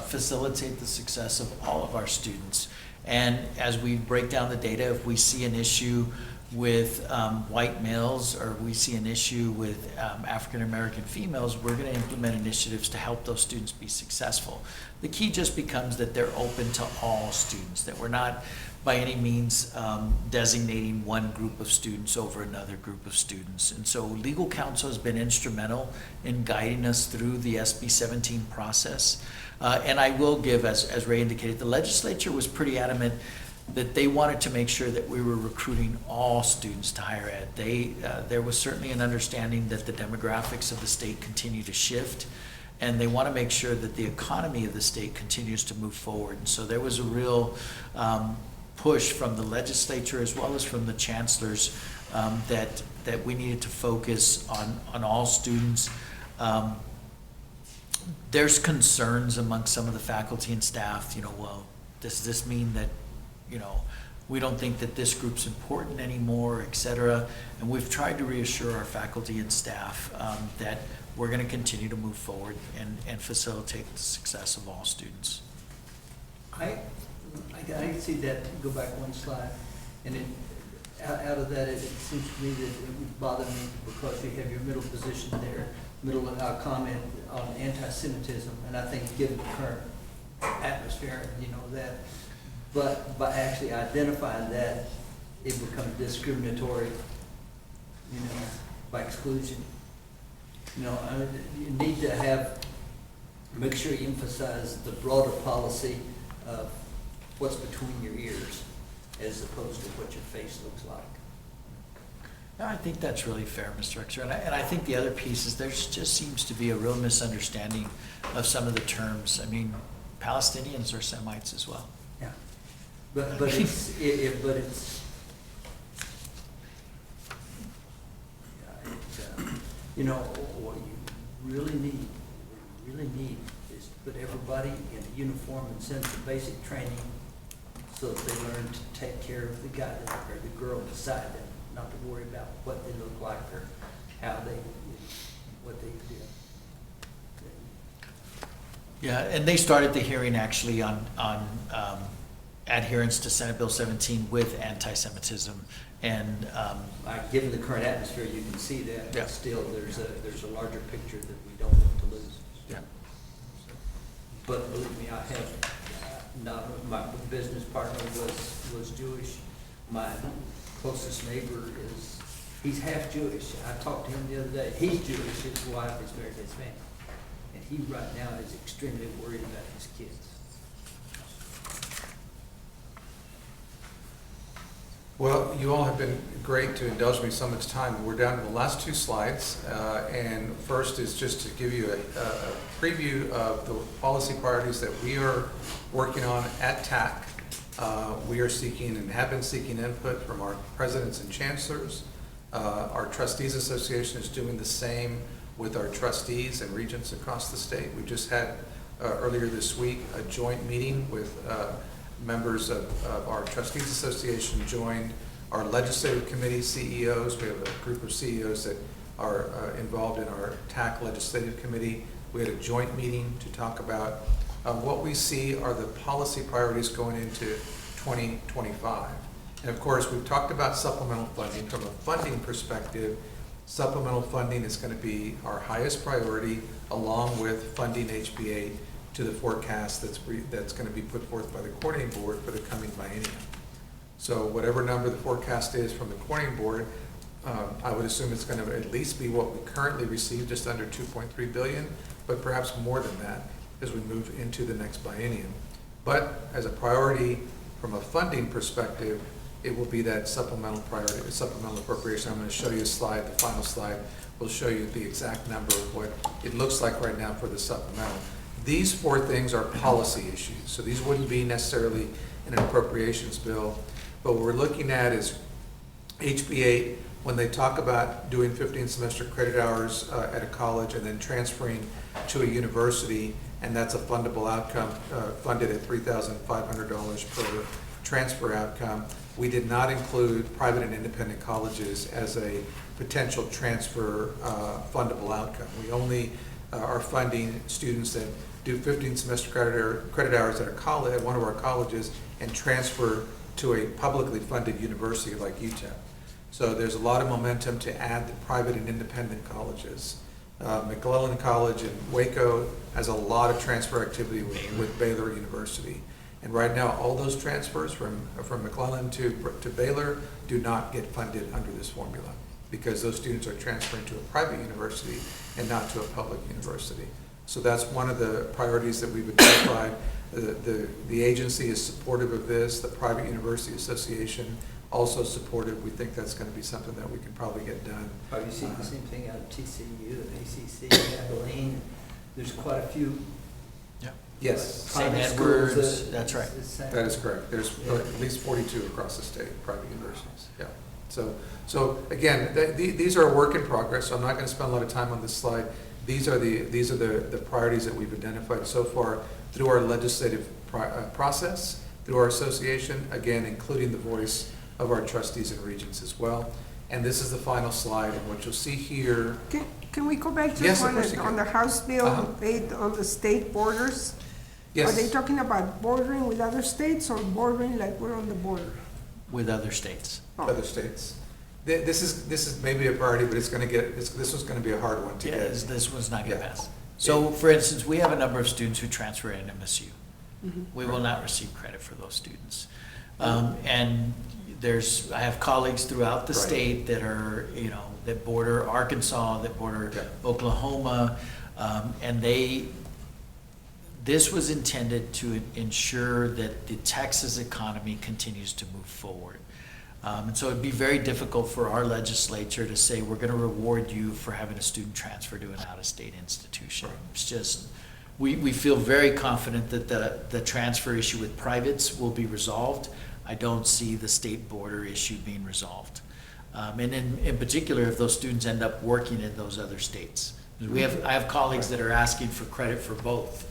facilitate the success of all of our students. And as we break down the data, if we see an issue with white males or we see an issue with African American females, we're going to implement initiatives to help those students be successful. The key just becomes that they're open to all students, that we're not by any means designating one group of students over another group of students. And so legal counsel has been instrumental in guiding us through the SB 17 process. And I will give, as Ray indicated, the legislature was pretty adamant that they wanted to make sure that we were recruiting all students to higher ed. There was certainly an understanding that the demographics of the state continue to shift, and they want to make sure that the economy of the state continues to move forward. And so there was a real push from the legislature as well as from the chancellors that we needed to focus on all students. There's concerns among some of the faculty and staff, well, does this mean that, we don't think that this group's important anymore, et cetera? And we've tried to reassure our faculty and staff that we're going to continue to move forward and facilitate the success of all students. I can see that, go back one slide, and it, out of that, it seems to me that it would bother me because you have your middle position there, middle comment on anti-Semitism, and I think given the current atmosphere, that, but by actually identifying that, it becomes discriminatory, by exclusion. You need to make sure you emphasize the broader policy of what's between your ears as opposed to what your face looks like. No, I think that's really fair, Mr. Rexer. And I think the other piece is there just seems to be a real misunderstanding of some of the terms. I mean, Palestinians are Semites as well. Yeah. But it's, what you really need is to put everybody in a uniform and send some basic training so that they learn to take care of the guy or the girl beside them, not to worry about what they look like or what they do. Yeah, and they started the hearing actually on adherence to Senate Bill 17 with anti-Semitism. And given the current atmosphere, you can see that. Yeah. But still, there's a larger picture that we don't want to lose. yeah. But believe me, I have, my business partner was Jewish. My closest neighbor he's half Jewish. I talked to him the other day. He's Jewish, his wife is very Hispanic. And he right now is extremely worried about his kids. Well, you all have been great to indulge me so much time. We're down to the last two slides. And first is just to give you a preview of the policy priorities that we are working on at TAC. We are seeking and have been seeking input from our presidents and chancellors. Our Trustees Association is doing the same with our trustees and regents across the state. We just had earlier this week a joint meeting with members of our Trustees Association joined our legislative committee CEOs. We have a group of CEOs that are involved in our TAC legislative committee. We had a joint meeting to talk about what we see are the policy priorities going into 2025. And of course, we've talked about supplemental funding. From a funding perspective, supplemental funding is going to be our highest priority, along with funding HB8 to the forecast that's going to be put forth by the coordinating board for the coming biennium. So whatever number the forecast is from the coordinating board, I would assume it's going to at least be what we currently receive, just under $2.3 billion, but perhaps more than that as we move into the next biennium. But as a priority from a funding perspective, it will be that supplemental priority, supplemental appropriation. I'm going to show you a slide. The final slide will show you the exact number of what it looks like right now for the supplemental. These four things are policy issues, so these wouldn't be necessarily in an appropriations bill. But what we're looking at is HB8, when they talk about doing 15 semester credit hours at a college and then transferring to a university, and that's a fundable outcome, funded at $3,500 per transfer outcome. We did not include private and independent colleges as a potential transfer fundable outcome. We only are funding students that do 15 semester credit hours at a college, at one of our colleges, and transfer to a publicly funded university like UTEP. So there's a lot of momentum to add the private and independent colleges. McClellan College in Waco has a lot of transfer activity with Baylor University. And right now, all those transfers from McClellan to Baylor do not get funded under this formula because those students are transferring to a private university and not to a public university. So that's one of the priorities that we've identified. The agency is supportive of this. The Private University Association also supportive. We think that's going to be something that we can probably get done. Are you seeing the same thing out of TCU and ACC, Abilene? There's quite a few. Yeah. Yes, St. private Edwards, schools that's right. that is correct. There's at least 42 across the state, private universities. Yeah. So again, these are a work in progress, so I'm not going to spend a lot of time on this slide. These are the priorities that we've identified so far through our legislative process, through our association, again, including the voice of our trustees and regents as well. And this is the final slide, and what you'll see here. Can we go back Yes, just of course you on can. the House Bill Uh-huh. 8 on the state borders? Yes. Are they talking about bordering with other states or bordering like we're on the border? With other states. Other states. This is maybe a priority, but this was gonna be a hard one to Yeah, get. this one's not gonna Yeah. pass. So, for instance, we have a number of students who transfer in MSU. Mm-hmm. We will not receive credit for those students. And I have colleagues throughout the Right. state that are, that border Arkansas, that border Yeah. Oklahoma, and this was intended to ensure that the Texas economy continues to move forward. And so it'd be very difficult for our legislature to say, we're gonna reward you for having a student transfer to an out-of-state institution. It's just, we feel very confident that the transfer issue with privates will be resolved. I don't see the state border issue being resolved. And in particular, if those students end up working in those other states. I have colleagues that are asking for credit for both.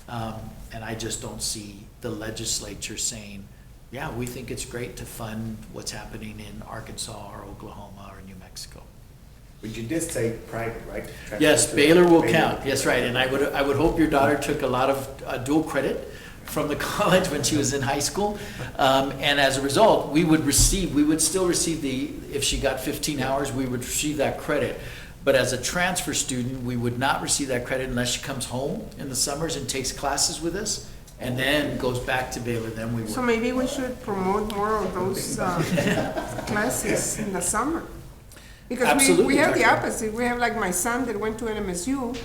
And I just don't see the legislature saying, yeah, we think it's great to fund what's happening in Arkansas or Oklahoma or New Mexico. But you did say private, right? Yes, Baylor will count, yes, right, and I would hope your daughter took a lot of dual credit from the college when she was in high school. And as a result, we would still receive if she got 15 hours, we would receive that credit. But as a transfer student, we would not receive that credit unless she comes home in the summers and takes classes with us, and then goes back to Baylor, then we So would. maybe we should promote more of those classes in the summer. Because we Absolutely, have the Dr. opposite. We have like my son that went to NMSU,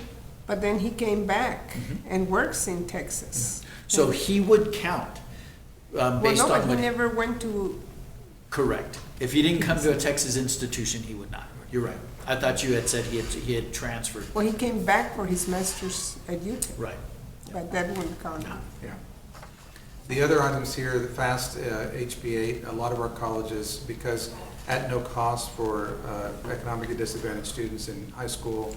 but then he came back Mm-hmm. and works in Texas. So he would count, Well, based no, on but what. he never went to, Correct. If he didn't come to a Texas institution, he would not. You're right. I thought you had said he had transferred. well, he came back for his master's at UTEP, Right. but that wouldn't count. Yeah. The other items here, the FAST HB8, a lot of our colleges, because at no cost for economically disadvantaged students in high school,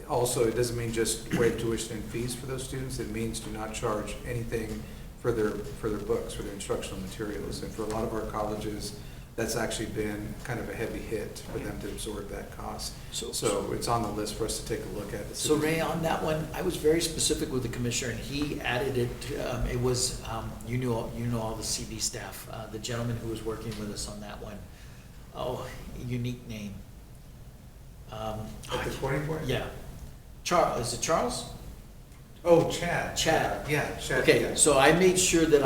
also, it doesn't mean just waive tuition and fees for those students. It means do not charge anything for their books, for their instructional materials. And for a lot of our colleges, that's actually been kind of a heavy hit for them to absorb that cost. So it's on the list for us to take a look at. So Ray, on that one, I was very specific with the commissioner, and he added it, it was, you know all the CD staff, the gentleman who was working with us on that one. Oh, unique name. At the pointing point? Yeah. Charles, is it Charles? Oh, Chad. Chad. Yeah, Chad. Okay, yeah. so I made sure that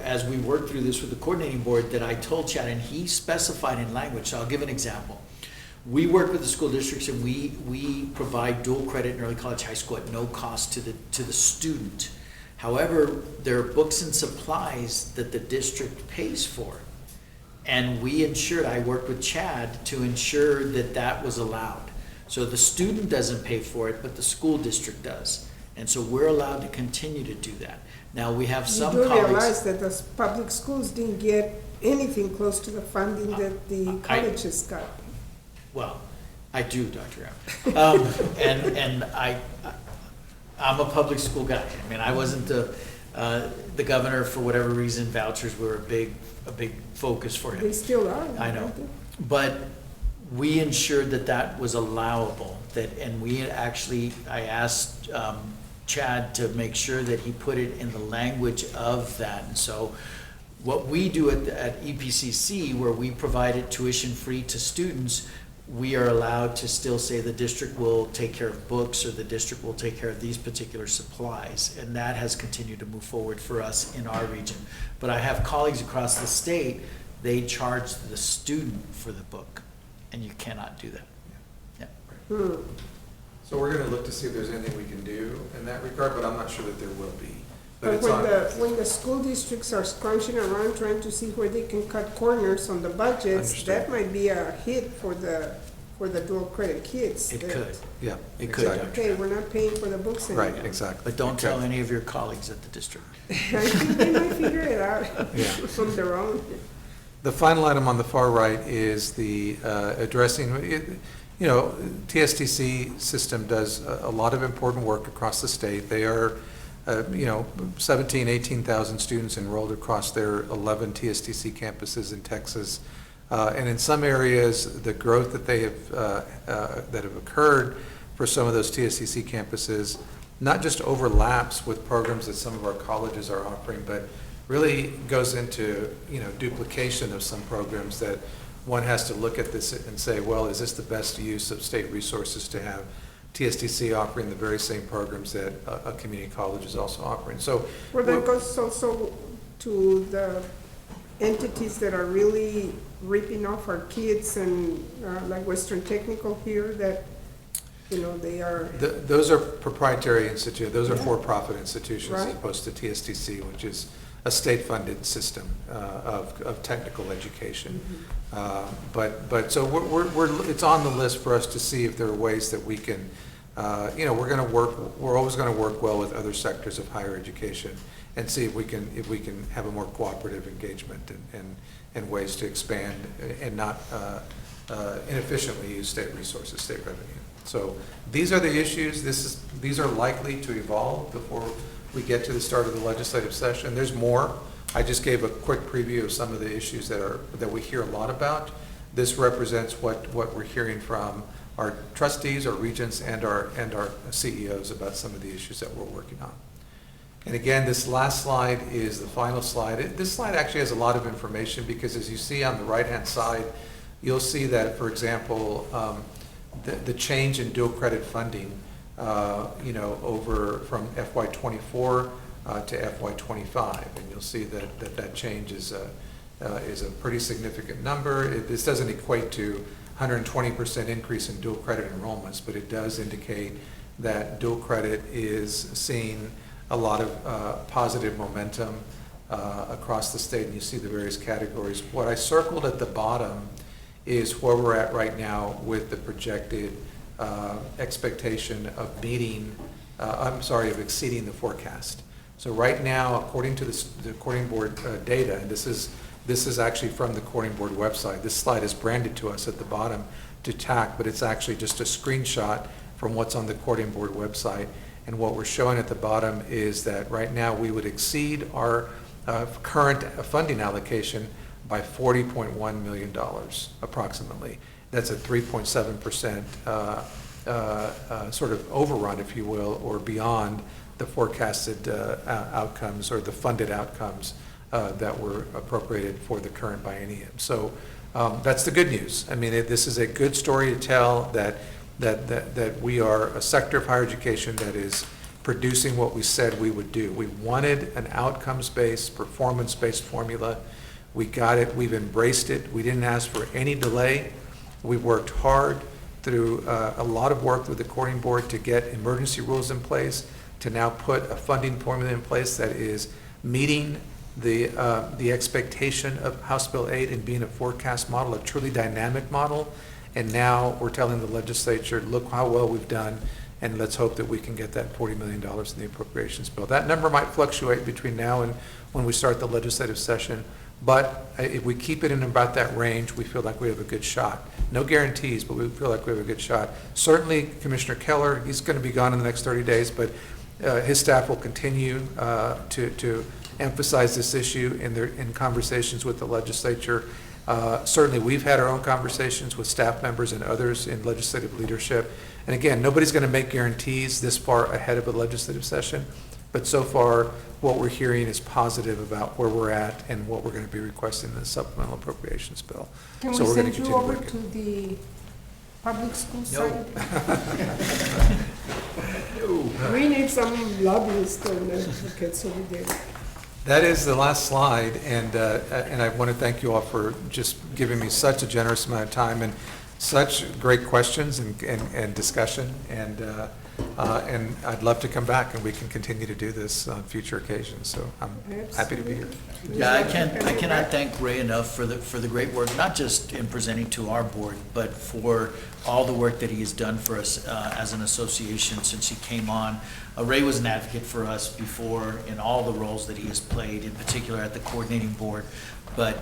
as we worked through this with the coordinating board, that I told Chad, and he specified in language, so I'll give an example. We work with the school districts, and we provide dual credit in early college, high school at no cost to the student. However, there are books and supplies that the district pays for. And I worked with Chad to ensure that that was allowed. So the student doesn't pay for it, but the school district does. And so we're allowed to continue to do that. Now, we have some You do colleagues. realize that the public schools didn't get anything close to the funding that the colleges got. Well, I do, Dr. M. And I'm a public school guy. I mean, I wasn't the governor, for whatever reason, vouchers were a big focus for him. They still are. I know, aren't they? but we ensured that was allowable, and I asked Chad to make sure that he put it in the language of that. And so what we do at EPCC, where we provided tuition free to students, we are allowed to still say the district will take care of books, or the district will take care of these particular supplies. And that has continued to move forward for us in our region. But I have colleagues across the state, they charge the student for the book, and you cannot do that. Yeah. So we're gonna look to see if there's anything we can do in that regard, but I'm not sure that there will be. But But it's on. when the school districts are scrunching around trying to see where they can cut corners on the budgets, Understood. that might be a hit for the dual credit kids. It that, could, Yeah. it could, exactly. Dr. Okay, we're not paying for the books anymore. Right, exactly. But don't tell Okay. any of your colleagues at the district. I think they might figure it out Yeah. on their own. The final item on the far right is the addressing, you know, TSTC system does a lot of important work across the state. They are, you know, 17, 18,000 students enrolled across their 11 TSTC campuses in Texas. And in some areas, the growth that they have occurred for some of those TSTC campuses not just overlaps with programs that some of our colleges are offering, but really goes into, you know, duplication of some programs that one has to look at this and say, well, is this the best use of state resources to have TSTC offering the very same programs that a community college is also offering? So, Well, that goes also to the entities that are really ripping off our kids and like Western Technical here that, you know, they are. Those are proprietary institutions, those are for-profit institutions as Right. opposed to TSTC, which is a state-funded system of technical education. But so it's on the list for us to see if there are ways that we can, you know, we're always gonna work well with other sectors of higher education and see if we can have a more cooperative engagement and ways to expand and not inefficiently use state resources, state revenue. So these are the issues. These are likely to evolve before we get to the start of the legislative session. There's more. I just gave a quick preview of some of the issues that we hear a lot about. This represents what we're hearing from our trustees, our regents, and our CEOs about some of the issues that we're working on. And again, this last slide is the final slide. This slide actually has a lot of information because as you see on the right-hand side, you'll see that, for example, the change in dual credit funding, you know, over from FY24 to FY25, and you'll see that change is a pretty significant number. This doesn't equate to 120% increase in dual credit enrollments, but it does indicate that dual credit is seeing a lot of positive momentum across the state, and you see the various categories. What I circled at the bottom is where we're at right now with the projected expectation of of exceeding the forecast. So right now, according to the Corning Board data, and this is actually from the Corning Board website. This slide is branded to us at the bottom to TAC, but it's actually just a screenshot from what's on the Corning Board website. And what we're showing at the bottom is that right now we would exceed our current funding allocation by $40.1 million, approximately. That's a 3.7% sort of overrun, if you will, or beyond the forecasted outcomes or the funded outcomes that were appropriated for the current biennium. So that's the good news. I mean, this is a good story to tell that we are a sector of higher education that is producing what we said we would do. We wanted an outcomes-based, performance-based formula. We got it. We've embraced it. We didn't ask for any delay. We worked hard through a lot of work with the Corning Board to get emergency rules in place, to now put a funding formula in place that is meeting the expectation of House Bill 8 and being a forecast model, a truly dynamic model. And now we're telling the legislature, look how well we've done, and let's hope that we can get that $40 million in the appropriations bill. That number might fluctuate between now and when we start the legislative session, but if we keep it in about that range, we feel like we have a good shot. No guarantees, but we feel like we have a good shot. Certainly, Commissioner Keller, he's going to be gone in the next 30 days, but his staff will continue to emphasize this issue in conversations with the legislature. Certainly, we've had our own conversations with staff members and others in legislative leadership. And again, nobody's going to make guarantees this far ahead of a legislative session, but so far, what we're hearing is positive about where we're at and what we're going to be requesting in the supplemental appropriations bill. Can So we we're going to send you continue over working. to the public school No. side? We need some lobbyists on that. Okay, so we did. That is the last slide, and I want to thank you all for just giving me such a generous amount of time and such great questions and discussion, and I'd love to come back and we can continue to do this on future occasions, so I'm happy to be here. Yeah, I cannot thank Ray enough for the great work, not just in presenting to our board, but for all the work that he has done for us as an association since he came on. Ray was an advocate for us before in all the roles that he has played, in particular at the coordinating board. But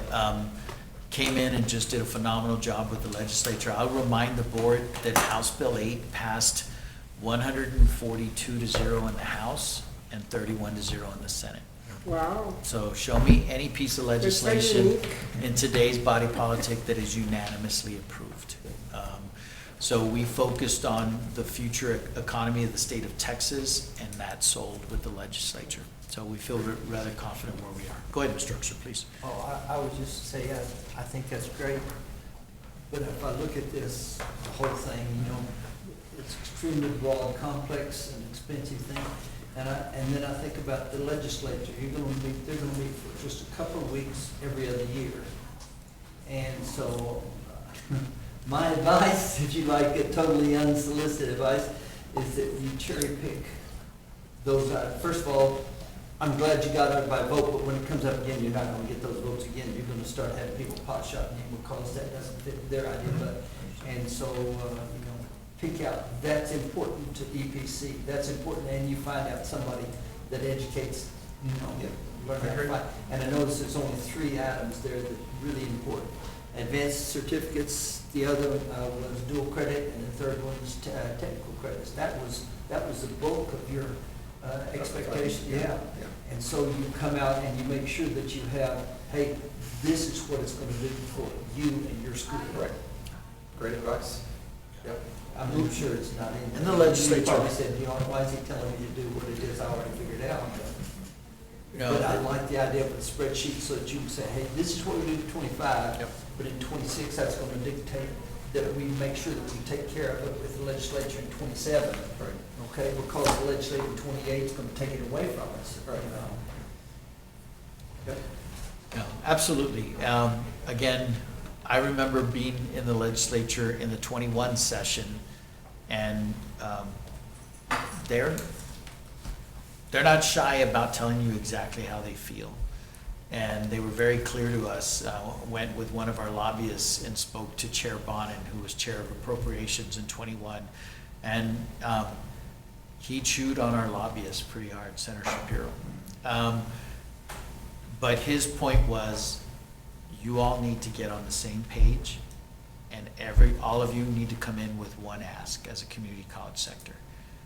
came in and just did a phenomenal job with the legislature. I'll remind the board that House Bill 8 passed 142-0 in the House and 31-0 in the Senate. Wow. So show me any piece of That's very legislation unique. in today's body politic that is unanimously approved. So we focused on the future economy of the state of Texas, and that sold with the legislature. So we feel rather confident where we are. Go ahead, Mr. Uxer, please. Oh, I would just say, I think that's great. But if I look at this, the whole thing, you know, it's extremely broad, complex, and expensive thing. And then I think about the legislature. They're gonna meet for just a couple of weeks every other year. And so, my advice, if you like, a totally unsolicited advice, is that you cherry pick those. First of all, I'm glad you got it by vote, but when it comes up again, you're not gonna get those votes again. You're gonna start having people pot shotting you because that doesn't fit their idea. And so, you know, pick out, that's important to EPC, that's important, and you find out somebody that educates, you know, learn how to fight. And I notice there's only 3 items there that are really important. Advanced certificates, the other was dual credit, and the third one was technical credits. That was the bulk of your expectation, yeah. And so you come out and you make sure that you have, hey, this is what it's gonna do for you and your school. Right. Great advice. Yep. I'm not sure it's not in. And the legislature- You probably said, you know, why is he telling me to do what it is I already figured out? You know, But I like the idea of a spreadsheet so that you can say, hey, this is what we do in 25, Yep. but in 26, that's going to dictate that we make sure that we take care of it with the legislature in 27. Right. Okay, because the legislature in 28 is going to take it away from us. Right. Yep. No, absolutely. Again, I remember being in the legislature in the 21 session, and they're not shy about telling you exactly how they feel. And they were very clear to us. Went with one of our lobbyists and spoke to Chair Bonin, who was Chair of Appropriations in 21. And he chewed on our lobbyists pretty hard, Senator Shapiro. But his point was, you all need to get on the same page, and all of you need to come in with one ask as a community college sector.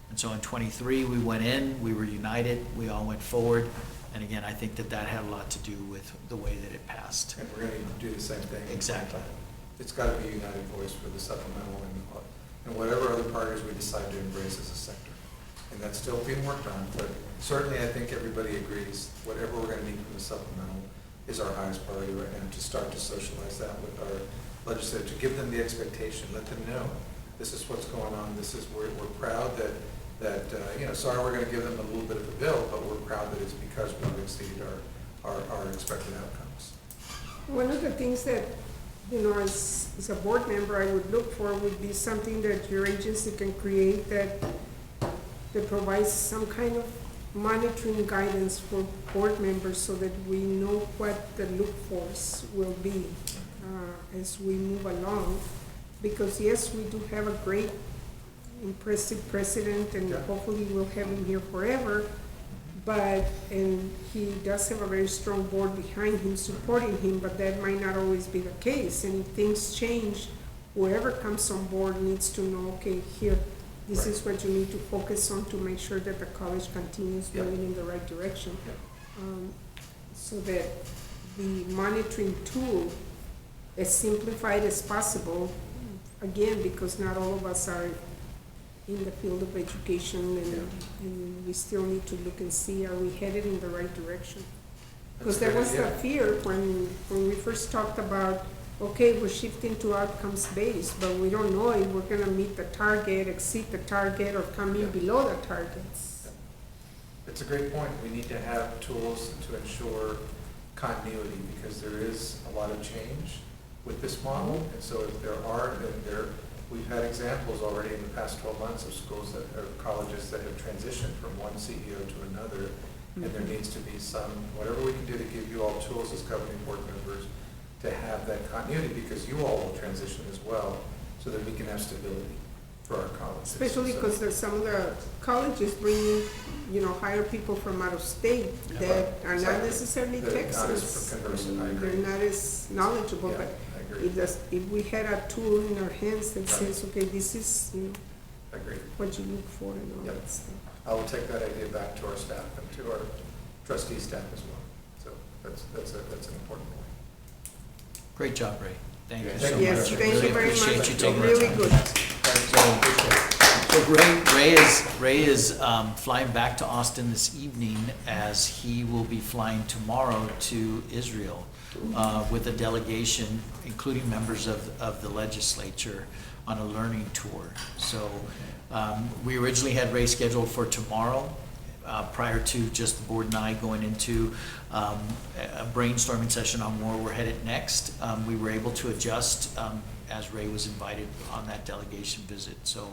And so in 23, we went in, we were united, we all went forward, and again, I think that had a lot to do with the way that it passed. And we're going to do the same thing. Exactly. It's got to be a united voice for the supplemental and whatever other parties we decide to embrace as a sector. And that's still being worked on, but certainly I think everybody agrees whatever we're going to need from the supplemental is our highest priority right now, to start to socialize that with our legislature, to give them the expectation, let them know this is what's going on, this is, we're proud that you know, sorry we're going to give them a little bit of a bill, but we're proud that it's because we've exceeded our expected outcomes. One of the things that, you know, as a board member, I would look for would be something that your agency can create that provides some kind of monitoring guidance for board members so that we know what the look-fors will be as we move along. Because yes, we do have a great, impressive president, and hopefully we'll have him here forever. And he does have a very strong board behind him, supporting him, but that might not always be the case. And if things change, whoever comes on board needs to know, okay, here, this is what you need to focus on to make sure that the college continues moving in the right direction. So that the monitoring tool, as simplified as possible, again, because not all of us are in the field of education, and we still need to look and see, are we headed in the right direction? Because there was the fear when we first talked about, okay, we're shifting to outcomes based, but we don't know if we're gonna meet the target, exceed the target, or come in below the targets. It's a great point. We need to have tools to ensure continuity, because there is a lot of change with this model. And so if we've had examples already in the past 12 months of schools or colleges that have transitioned from one CEO to another, and there needs to be whatever we can do to give you all tools as governing board members to have that continuity, because you all will transition as well, so that we can have stability. for our colleges. Especially So- because there's some of the colleges bringing, hire people from out of state that are not Exactly. necessarily They're not as Texas. conversant, I agree. They're not as knowledgeable, Yeah, but I agree. if we had a tool in our hands that says, okay, this is, I agree. what you look for and all Yep. that stuff. I will take that idea back to our staff and to our trustee staff as well. So that's an important point. Great job, Ray. Thank you Yeah, so much. thank you. Yes, thank Really you very appreciate much. you taking the Really time. good. So Ray is flying back to Austin this evening as he will be flying tomorrow to Israel with a delegation, including members of the legislature, on a learning tour. So we originally had Ray scheduled for tomorrow, prior to just the board and I going into a brainstorming session on where we're headed next. We were able to adjust as Ray was invited on that delegation visit. So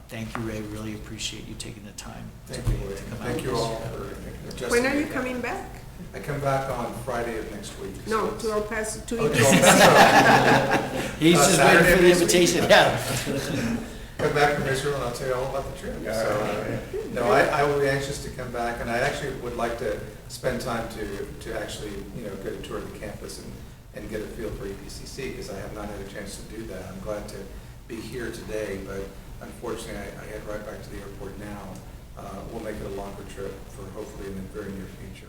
thank you, Ray. Really appreciate you taking the time to Thank be you, able Lloyd. to come out. Thank you this. all for adjusting. When are you it. coming back? I come back on Friday of next week. so No, it's- to El Paso, to Oh, to EPC. El Paso. He's just waiting Saturday for of the next week. invitation, yeah. Come back from Israel and I'll tell you all about the trip. So, no, I will be anxious to come back, and I actually would like to spend time to actually, get a tour of the campus and get a feel for EPCC, because I have not had a chance to do that. I'm glad to be here today, but unfortunately, I head right back to the airport now. We'll make it a longer trip for hopefully in the very near future.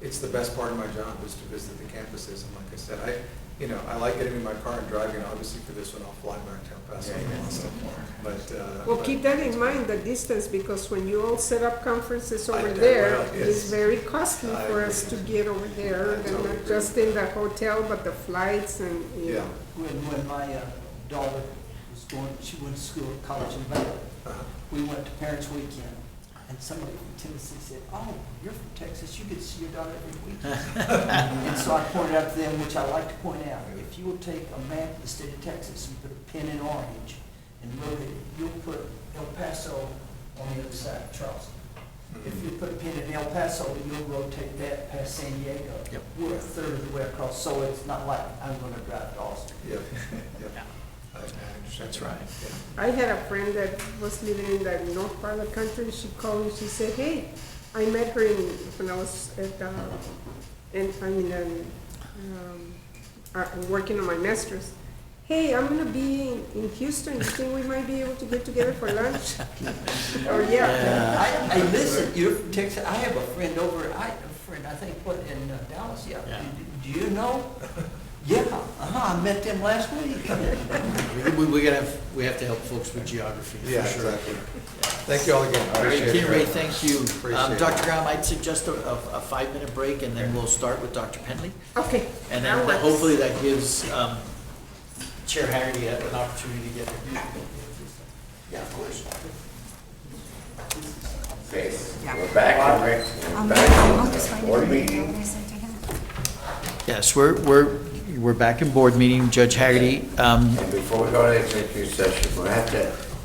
It's the best part of my job is to visit the campuses, and like I said, I like getting in my car and driving. Obviously, for this one, I'll fly back to El Paso. Well, But keep that in mind, the distance, because when you all set up conferences over I there, will, it's yes. very costly I for us to get over there, and not just in the hotel, but the flights and, Yeah. When my daughter was going, she went to school at college in Baylor, we went to Parents Weekend, and somebody from Tennessee said, "Oh, you're from Texas, you get to see your daughter every weekend." And so I pointed out to them, which I like to point out, if you will take a map of the state of Texas and put a pin in orange and rotate it, you'll put El Paso on the other side of Charleston. If you put a pin in El Paso, you'll rotate that past San Diego. Yep. We're a third of the way across, so it's not like I'm gonna drive to Austin. Yep. I understand. That's right. Yeah. I had a friend that was living in the north part of the country. She called and she said, "Hey, I met her when I was working on my master's. Hey, I'm gonna be in Houston. You think we might be able to get together for lunch?" Or yeah. Hey, listen, you're from Texas, I have a friend over, I think, in Dallas, yeah. Yeah. Do you know? Yeah, I met them last week. We have to help folks with geography, Yeah, for sure. exactly. Thank you all again. All right, Appreciate it. Ray, thank you. Appreciate it. Dr. Graham, I'd suggest a 5-minute break, and then we'll start with Dr. Penley. Okay. And that then works. hopefully that gives Chair Haggerty an opportunity to get Yeah, of course. Okay, we're back, Rick. We're back in board meeting. Yes, we're back in board meeting, Judge Haggerty. And before we go to executive session, we'll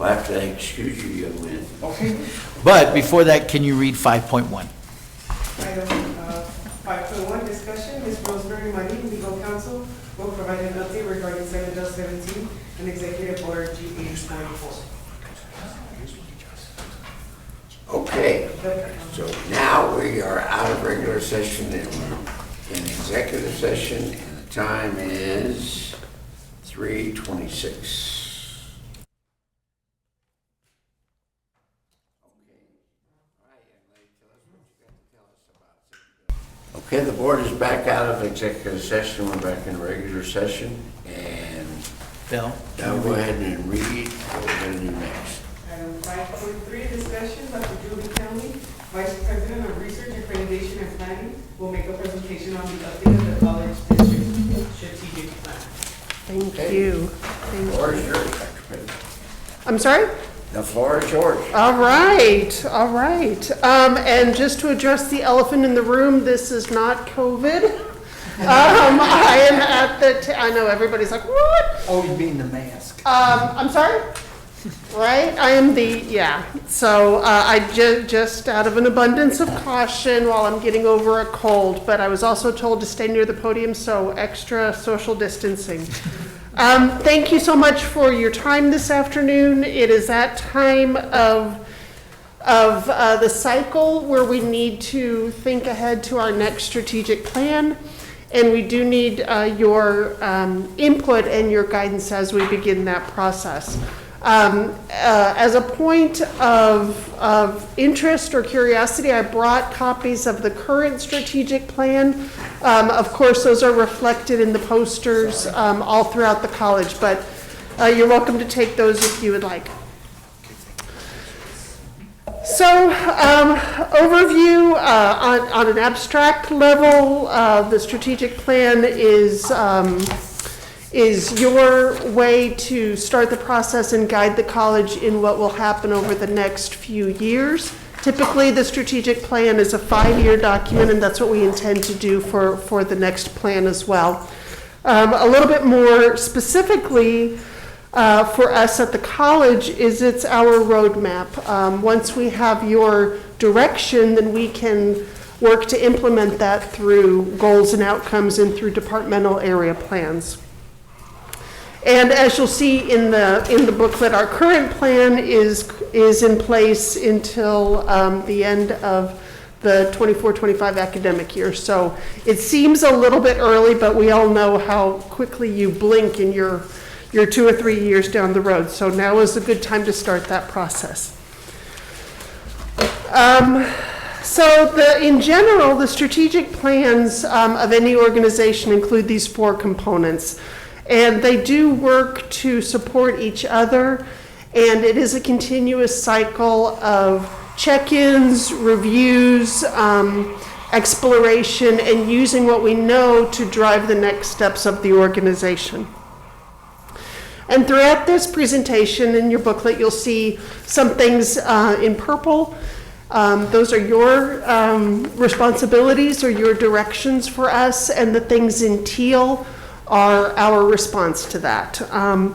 have to excuse you, young man. Okay. But before that, can you read 5.1? Item 5.1, discussion, Ms. Rosemary Marin, legal counsel, will provide an update regarding Senate Bill 17 and Executive Order G-844. Okay, so now we are out of regular session and we're in executive session, and the time is 3:26. Okay, the board is back out of executive session, we're back in regular session, and Bill? now go ahead and read what we're gonna do next. Item 5.3, discussion, Dr. Julie County, Vice President of Research, Accreditation, and Planning, will make a presentation on the update of the college district strategic plan. Thank you. The floor is yours, Dr. Penn. I'm sorry? The floor is yours. All right, all right. And just to address the elephant in the room, this is not COVID. I am at the, I know everybody's like, what? Oh, you mean the mask? I'm sorry? Right, I am yeah. So I just out of an abundance of caution while I'm getting over a cold, but I was also told to stay near the podium, so extra social distancing. Thank you so much for your time this afternoon. It is that time of the cycle where we need to think ahead to our next strategic plan. And we do need your input and your guidance as we begin that process. As a point of interest or curiosity, I brought copies of the current strategic plan. Of course, those are reflected in the posters all throughout the college, but you're welcome to take those if you would like. So, overview on an abstract level, the strategic plan is your way to start the process and guide the college in what will happen over the next few years. Typically, the strategic plan is a 5-year document, and that's what we intend to do for the next plan as well. A little bit more specifically, for us at the college is it's our roadmap. Once we have your direction, then we can work to implement that through goals and outcomes and through departmental area plans. And as you'll see in the booklet, our current plan is in place until the end of the 24-25 academic year. So it seems a little bit early, but we all know how quickly you blink in your 2 or 3 years down the road. So now is a good time to start that process. In general, the strategic plans of any organization include these 4 components. And they do work to support each other. And it is a continuous cycle of check-ins, reviews, exploration, and using what we know to drive the next steps of the organization. And throughout this presentation in your booklet, you'll see some things in purple. Those are your responsibilities or your directions for us, and the things in teal are our response to that. And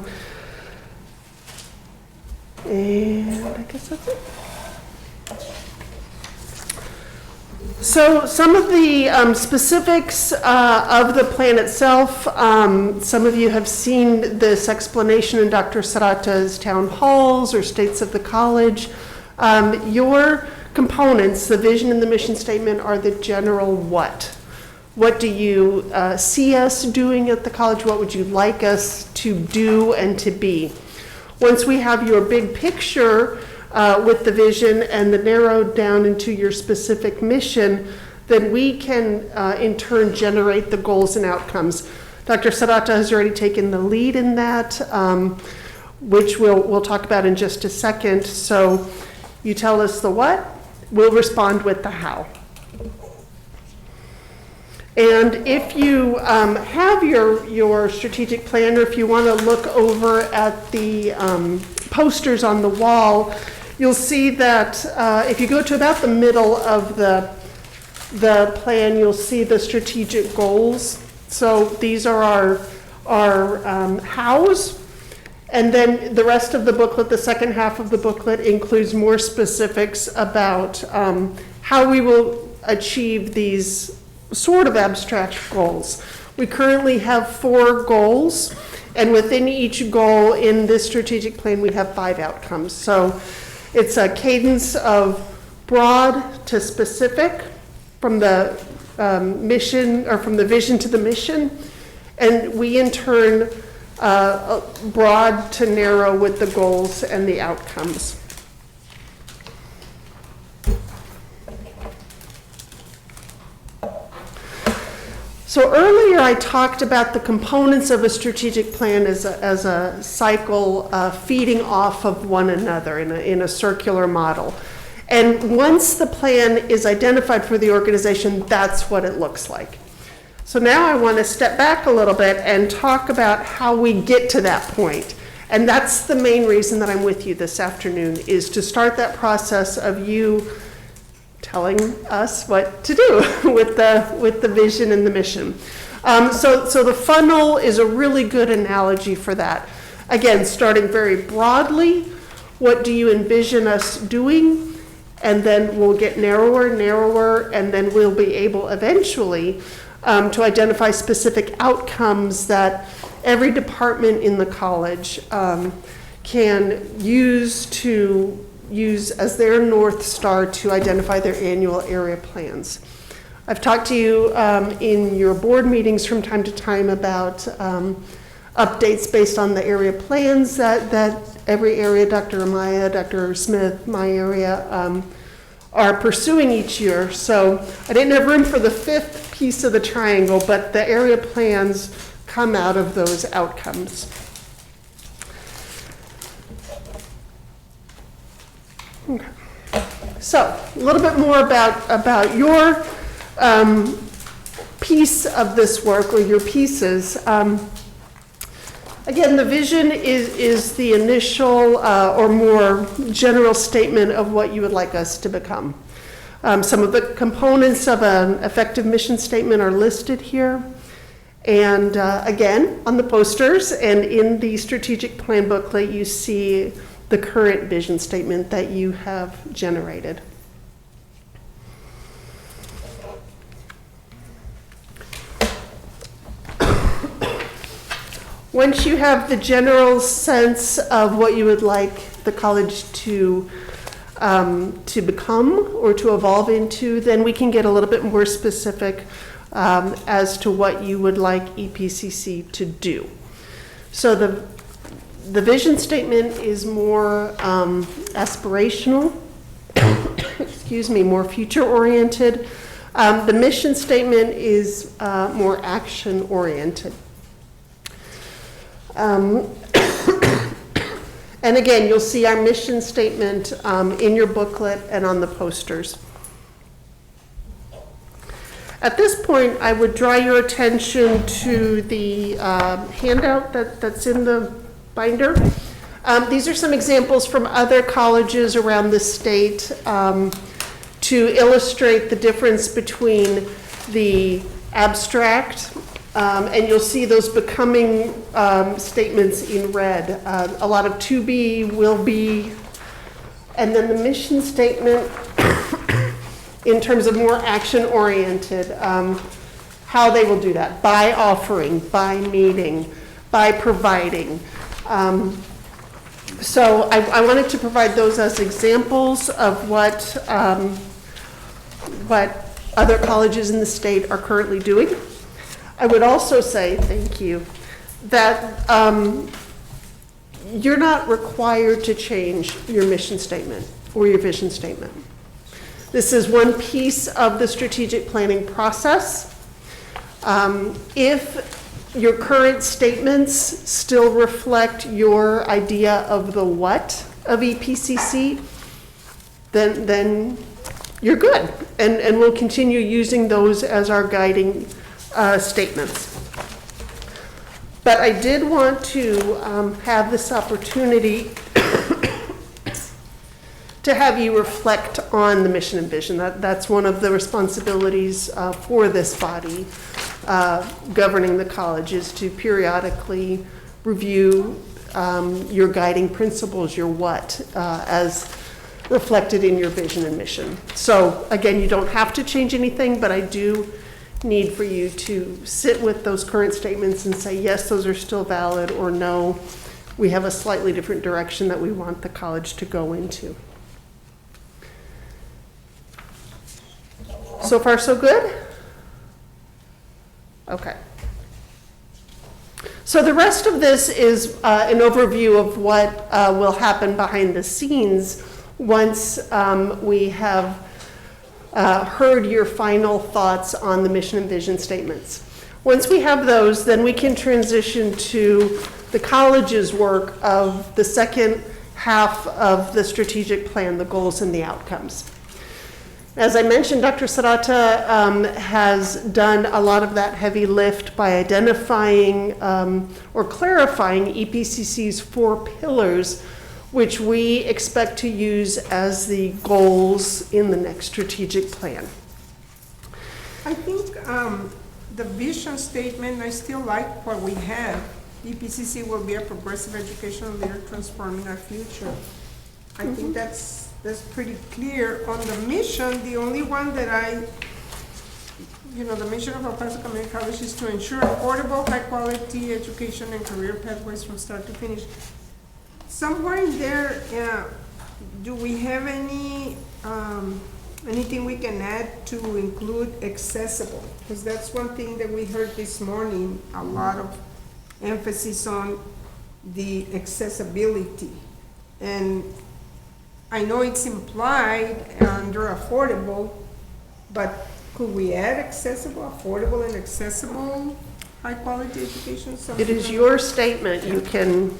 I guess that's it. So some of the specifics of the plan itself, some of you have seen this explanation in Dr. Serrata's town halls or states of the college. Your components, the vision and the mission statement, are the general what. What do you see us doing at the college? What would you like us to do and to be? Once we have your big picture with the vision and the narrowed down into your specific mission, then we can in turn generate the goals and outcomes. Dr. Serrata has already taken the lead in that, which we'll talk about in just a second. So you tell us the what, we'll respond with the how. And if you have your strategic plan, or if you want to look over at the posters on the wall, you'll see that if you go to about the middle of the plan, you'll see the strategic goals. So these are our hows. And then the rest of the booklet, the second half of the booklet, includes more specifics about how we will achieve these sort of abstract goals. We currently have 4 goals, and within each goal in this strategic plan, we have 5 outcomes. So it's a cadence of broad to specific, from the mission, or from the vision to the mission, and we in turn broad to narrow with the goals and the outcomes. So earlier I talked about the components of a strategic plan as a cycle feeding off of one another in a circular model. And once the plan is identified for the organization, that's what it looks like. So now I want to step back a little bit and talk about how we get to that point. And that's the main reason that I'm with you this afternoon, is to start that process of you telling us what to do with the vision and the mission. So the funnel is a really good analogy for that. Again, starting very broadly, what do you envision us doing? And then we'll get narrower, and then we'll be able eventually to identify specific outcomes that every department in the college can use as their North Star to identify their annual area plans. I've talked to you in your board meetings from time to time about updates based on the area plans that every area, Dr. Amaya, Dr. Smith, my area, are pursuing each year. So I didn't have room for the fifth piece of the triangle, but the area plans come out of those outcomes. Okay. So a little bit more about your piece of this work, or your pieces. Again, the vision is the initial or more general statement of what you would like us to become. Some of the components of an effective mission statement are listed here. And again, on the posters and in the strategic plan booklet, you see the current vision statement that you have generated. Once you have the general sense of what you would like the college to become or to evolve into, then we can get a little bit more specific as to what you would like EPCC to do. So the vision statement is more aspirational, excuse me, more future-oriented. The mission statement is more action-oriented. And again, you'll see our mission statement in your booklet and on the posters. At this point, I would draw your attention to the handout that's in the binder. These are some examples from other colleges around the state to illustrate the difference between the abstract, and you'll see those becoming statements in red. A lot of to be, will be, and then the mission statement in terms of more action-oriented, how they will do that, by offering, by meeting, by providing. So I wanted to provide those as examples of what other colleges in the state are currently doing. I would also say, thank you, that you're not required to change your mission statement or your vision statement. This is one piece of the strategic planning process. If your current statements still reflect your idea of the what of EPCC, then you're good. And we'll continue using those as our guiding statements. But I did want to have this opportunity to have you reflect on the mission and vision. That's one of the responsibilities for this body governing the college, is to periodically review your guiding principles, your what, as reflected in your vision and mission. So again, you don't have to change anything, but I do need for you to sit with those current statements and say, yes, those are still valid, or no, we have a slightly different direction that we want the college to go into. So far, so good? Okay. So the rest of this is an overview of what will happen behind the scenes once we have heard your final thoughts on the mission and vision statements. Once we have those, then we can transition to the college's work of the second half of the strategic plan, the goals and the outcomes. As I mentioned, Dr. Sarata has done a lot of that heavy lift by identifying or clarifying EPCC's 4 pillars, which we expect to use as the goals in the next strategic plan. I think the vision statement, I still like what we have. EPCC will be a progressive educational leader transforming our future. I think that's pretty clear. On the mission, the only one that I the mission of El Paso Community College is to ensure affordable, high-quality education and career pathways from start to finish. Somewhere in there, do we have anything we can add to include accessible? Because that's one thing that we heard this morning, a lot of emphasis on the accessibility. And I know it's implied under affordable, but could we add accessible, affordable and accessible, high-quality education? It is your statement, you can,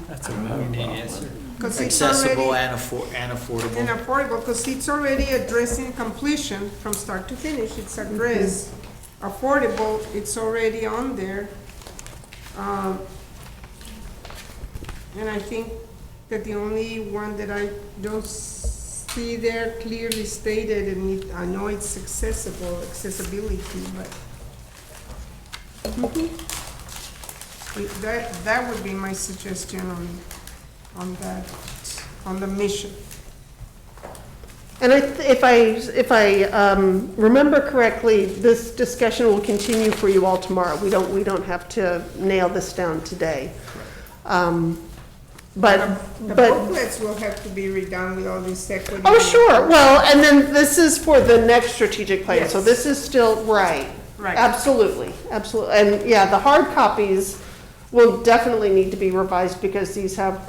That's a moot answer. Because it's Accessible already, and affordable. and affordable, because it's already addressing completion from start to finish, it's addressed. Affordable, it's already on there. And I think that the only one that I don't see there clearly stated, and I know it's accessibility, but that would be my suggestion on that, on the mission. and if I remember correctly, this discussion will continue for you all tomorrow. We don't have to nail this down today. But The booklets will have to be redone with all this equity. oh, sure, well, and then this is for the next strategic plan, so Yes. this is still, right. Right. Absolutely, absolutely, and yeah, the hard copies will definitely need to be revised because these have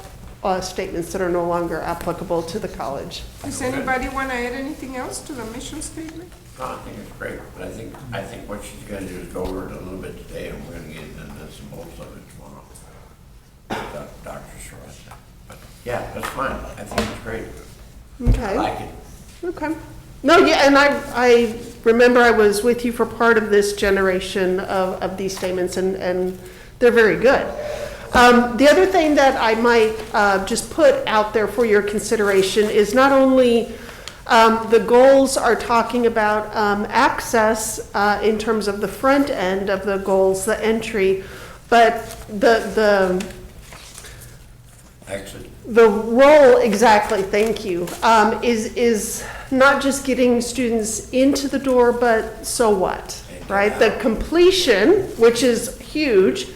statements that are no longer applicable to the college. Does anybody want to add anything else to the mission statement? No, I think it's great, but I think what she's gonna do is go over it a little bit today, and we're gonna get into nuts and bolts of it tomorrow. Dr. Sarasa. But, yeah, that's fine, I think it's great. I Okay, like it. okay. No, yeah, and I remember I was with you for part of this generation of these statements, and they're very good. The other thing that I might just put out there for your consideration is not only the goals are talking about access in terms of the front end of the goals, the entry, but Excellent. the role, exactly, thank you, is not just getting students into the door, but so what, right? The completion, which is huge,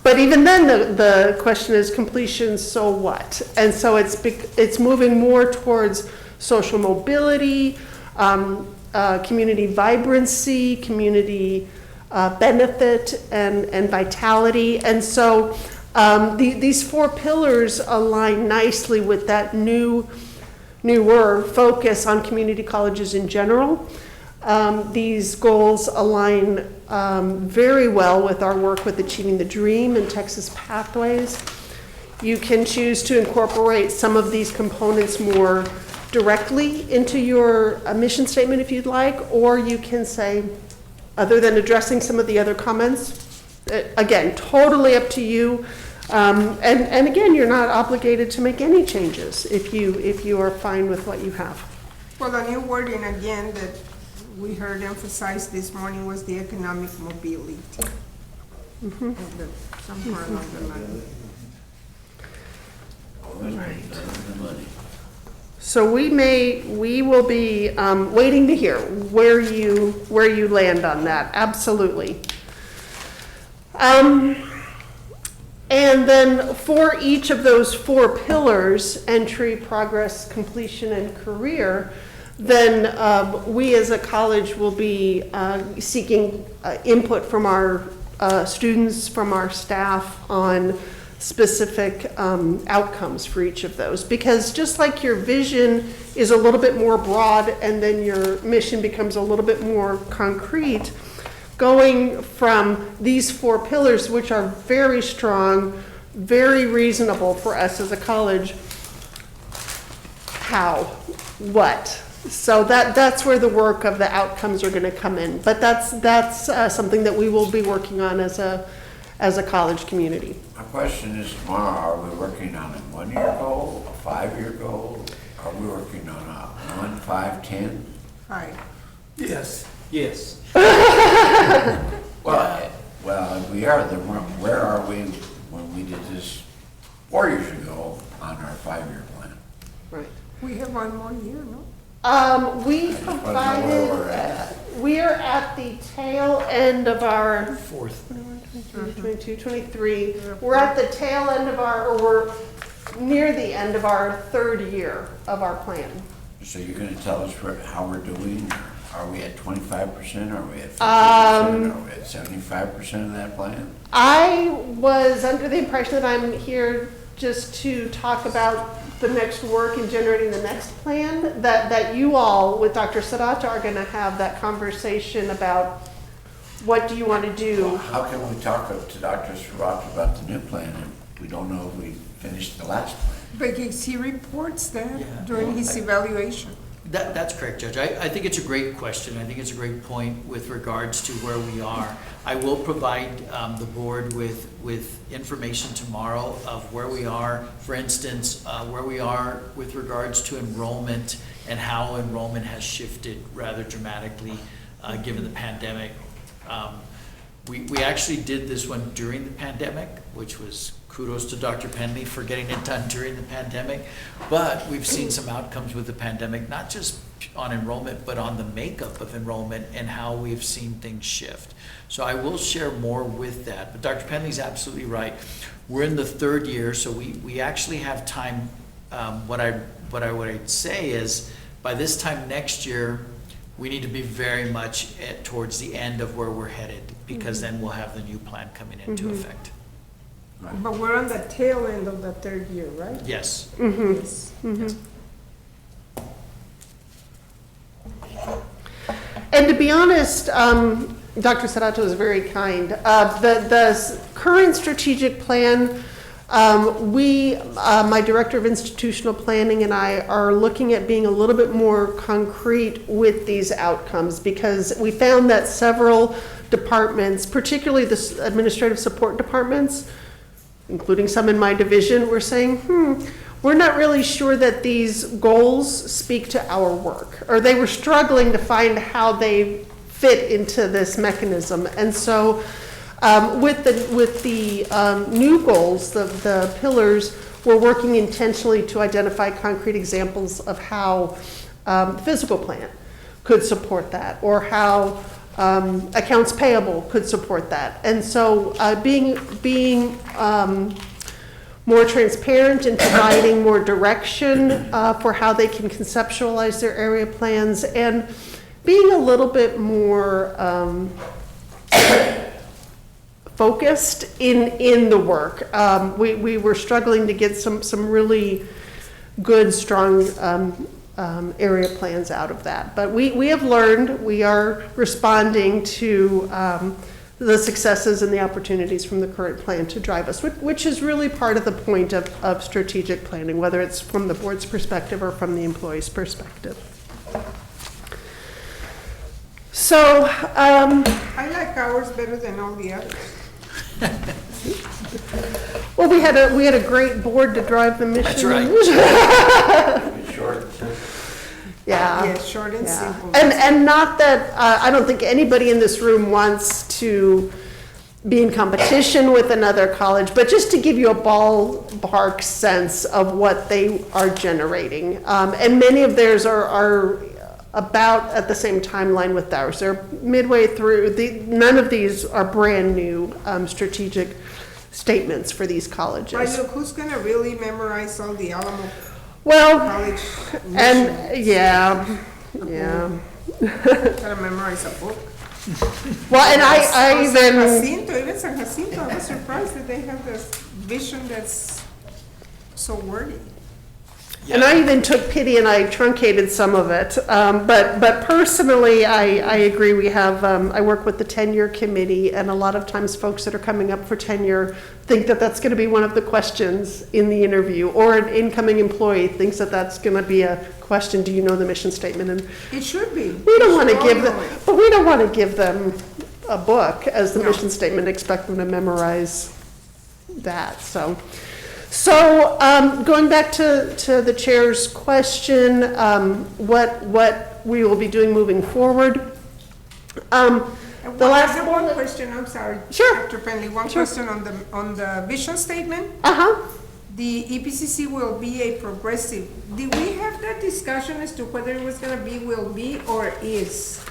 but even then, the question is completion, so what? And so it's moving more towards social mobility, community vibrancy, community benefit, and vitality. And so these four pillars align nicely with that newer focus on community colleges in general. These goals align very well with our work with Achieving the Dream and Texas Pathways. You can choose to incorporate some of these components more directly into your mission statement if you'd like, or you can say, other than addressing some of the other comments, again, totally up to you. And again, you're not obligated to make any changes if you are fine with what you have. Well, the new wording again that we heard emphasized this morning was the economic mobility. Somewhere along the line. The money. So we will be waiting to hear where you land on that, absolutely. And then for each of those four pillars, entry, progress, completion, and career, then we as a college will be seeking input from our students, from our staff on specific outcomes for each of those. Because just like your vision is a little bit more broad and then your mission becomes a little bit more concrete, going from these four pillars, which are very strong, very reasonable for us as a college, how, what. So that's where the work of the outcomes are going to come in. But that's something that we will be working on as a college community. My question is tomorrow, are we working on a 1-year goal, a 5-year goal? Are we working on a 1, 5, 10? Right. Yes. Yes. Well, if we are, then where are we when we did this 4 years ago on our 5-year plan? Right. We have one more year, no? We I just wanna know where we're at. provided, we are at the tail end of our Fourth. 22, 23. We're at the tail end of our, or we're near the end of our third year of our plan. So you're gonna tell us how we're doing? Are we at 25%? Are we at 50%? Are we at 75% of that plan? I was under the impression that I'm here just to talk about the next work in generating the next plan, that you all, with Dr. Sadato, are gonna have that conversation about what do you want to do. How can we talk to Dr. Sriracha about the new plan if we don't know if we finished the last plan? Because he reports Yeah. that during his evaluation. That's correct, Judge. I think it's a great question. I think it's a great point with regards to where we are. I will provide the board with information tomorrow of where we are. For instance, where we are with regards to enrollment and how enrollment has shifted rather dramatically given the pandemic. We actually did this one during the pandemic, which was kudos to Dr. Penley for getting it done during the pandemic. But we've seen some outcomes with the pandemic, not just on enrollment, but on the makeup of enrollment and how we've seen things shift. So I will share more with that. But Dr. Penley's absolutely right. We're in the third year, so we actually have time. What I would say is by this time next year, we need to be very much towards the end of where we're headed, because then we'll have the new plan coming into effect. But we're on the tail end of the third year, right? Yes. Yes. And to be honest, Dr. Sadato is very kind. The current strategic plan, my Director of Institutional Planning and I are looking at being a little bit more concrete with these outcomes, because we found that several departments, particularly the administrative support departments, including some in my division, were saying, we're not really sure that these goals speak to our work, or they were struggling to find how they fit into this mechanism. And so with the new goals, the pillars, we're working intentionally to identify concrete examples of how the physical plan could support that, or how accounts payable could support that. And so being more transparent and providing more direction for how they can conceptualize their area plans, and being a little bit more focused in the work. We were struggling to get some really good, strong area plans out of that. But we have learned, we are responding to the successes and the opportunities from the current plan to drive us, which is really part of the point of strategic planning, whether it's from the board's perspective or from the employee's perspective. So, I like ours better than all the others. well, we had a great board to drive the mission. That's right. Short. Yeah. Yes, short and Yeah. simple. And not that, I don't think anybody in this room wants to be in competition with another college, but just to give you a ballpark sense of what they are generating. And many of theirs are about at the same timeline with ours. They're midway through. None of these are brand new strategic statements for these colleges. But look, who's gonna really memorize all the Alamo Well, College and missions? yeah. Gotta memorize a book. Well, and I San even, Jacinto, even San Jacinto, I was surprised that they have this vision that's so wordy. and I even took pity and I truncated some of it. But personally, I agree. We have, I work with the tenure committee, and a lot of times folks that are coming up for tenure think that that's going to be one of the questions in the interview, or an incoming employee thinks that that's going to be a question, do you know the mission statement? And It should be. we don't want to Should give all them, know it. but we don't want to give them a book as the No. mission statement, expect them to memorize that, so. Going back to the chair's question, what we will be doing moving forward. The last One question, I'm sorry. Sure. Dr. Penley, one Sure. question on the vision statement. Uh-huh, the EPCC will be a progressive. Did we have that discussion as to whether it was gonna be, will be, or is?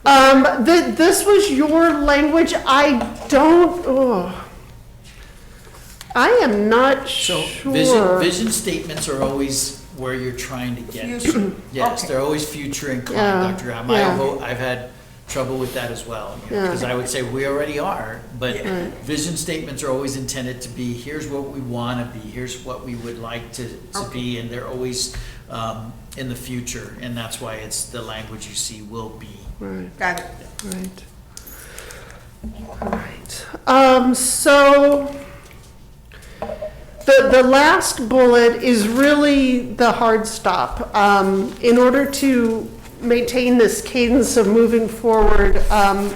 This was your language. I don't, I am not So sure. vision statements are always where you're trying to get Future. to. Yes, Okay. they're always future inclined, Yeah, Dr. Graham. yeah. I've had trouble with that as well, Yeah. because I would say we already are, but Right. vision statements are always intended to be, here's what we want to be, here's what we would like to be, and they're always in the future, and that's why it's the language you see will be. Right, Got it. right. All right. So the last bullet is really the hard stop. In order to maintain this cadence of moving forward,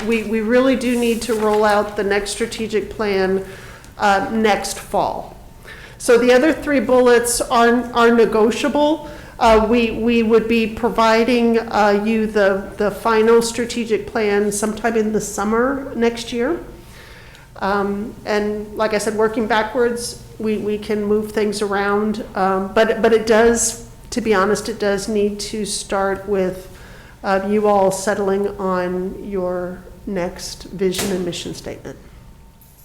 we really do need to roll out the next strategic plan next fall. So the other three bullets are negotiable. We would be providing you the final strategic plan sometime in the summer next year. And like I said, working backwards, we can move things around. But it does, to be honest, it does need to start with you all settling on your next vision and mission statement.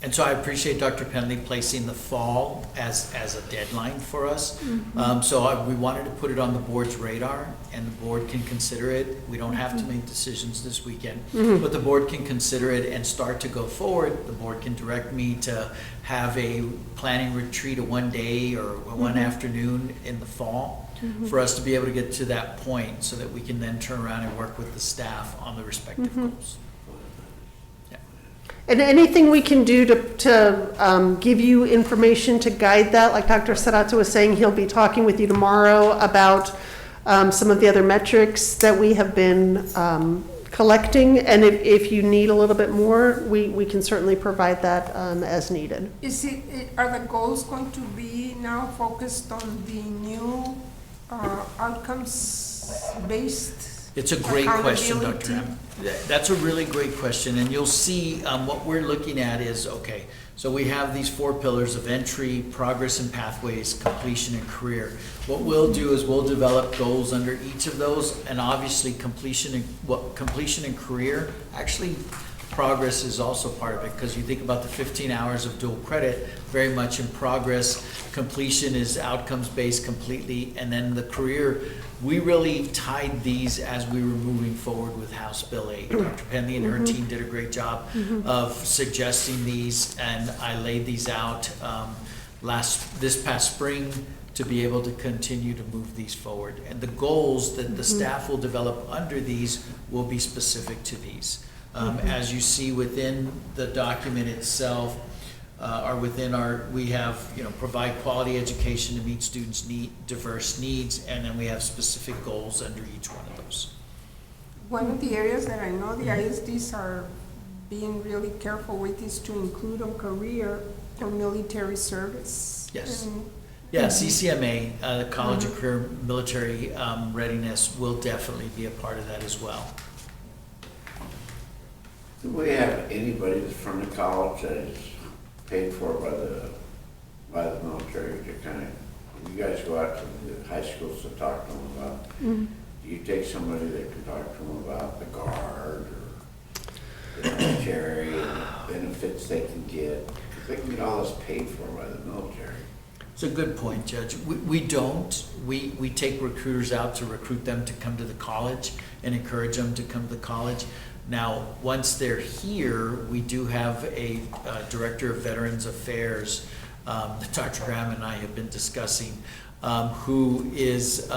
And so I appreciate Dr. Penley placing the fall as a deadline for us. We wanted to put it on the board's radar, and the board can consider it. We don't have to make decisions this weekend, but the board can consider it and start to go forward. The board can direct me to have a planning retreat, a one day or one afternoon in the fall, for us to be able to get to that point so that we can then turn around and work with the staff on the respective goals. And anything we can do to give you information to guide that, like Dr. Sarato was saying, he'll be talking with you tomorrow about some of the other metrics that we have been collecting. And if you need a little bit more, we can certainly provide that as needed. Are the goals going to be now focused on the new outcomes-based? It's a great question, Dr. Accountability. M. That's a really great question, and you'll see what we're looking at is, okay, so we have these 4 pillars of entry, progress and pathways, completion and career. What we'll do is we'll develop goals under each of those, and obviously completion and career, actually progress is also part of it, because you think about the 15 hours of dual credit, very much in progress. Completion is outcomes-based completely, and then the career, we really tied these as we were moving forward with House Bill 8. Dr. Penley and her team did a great job of suggesting these, and I laid these out this past spring to be able to continue to move these forward. And the goals that the staff will develop under these will be specific to these. As you see within the document itself, we have, provide quality education to meet students' diverse needs, and then we have specific goals under each one of those. One of the areas that I know the ISDs are being really careful with is to include on career or military service. Yes. And Yeah, CCMA, the College of Career Military Readiness, will definitely be a part of that as well. Do we have anybody that's from the college that is paid for by the military to kind of, you guys go out to the high schools to talk to them about? Do you take somebody that can talk to them about the Guard or the military and the benefits they can get? Because they can get all this paid for by the military. It's a good point, Judge. We don't. We take recruiters out to recruit them to come to the college and encourage them to come to the college. Now, once they're here, we do have a Director of Veterans Affairs that Dr. Graham and I have been discussing, who is,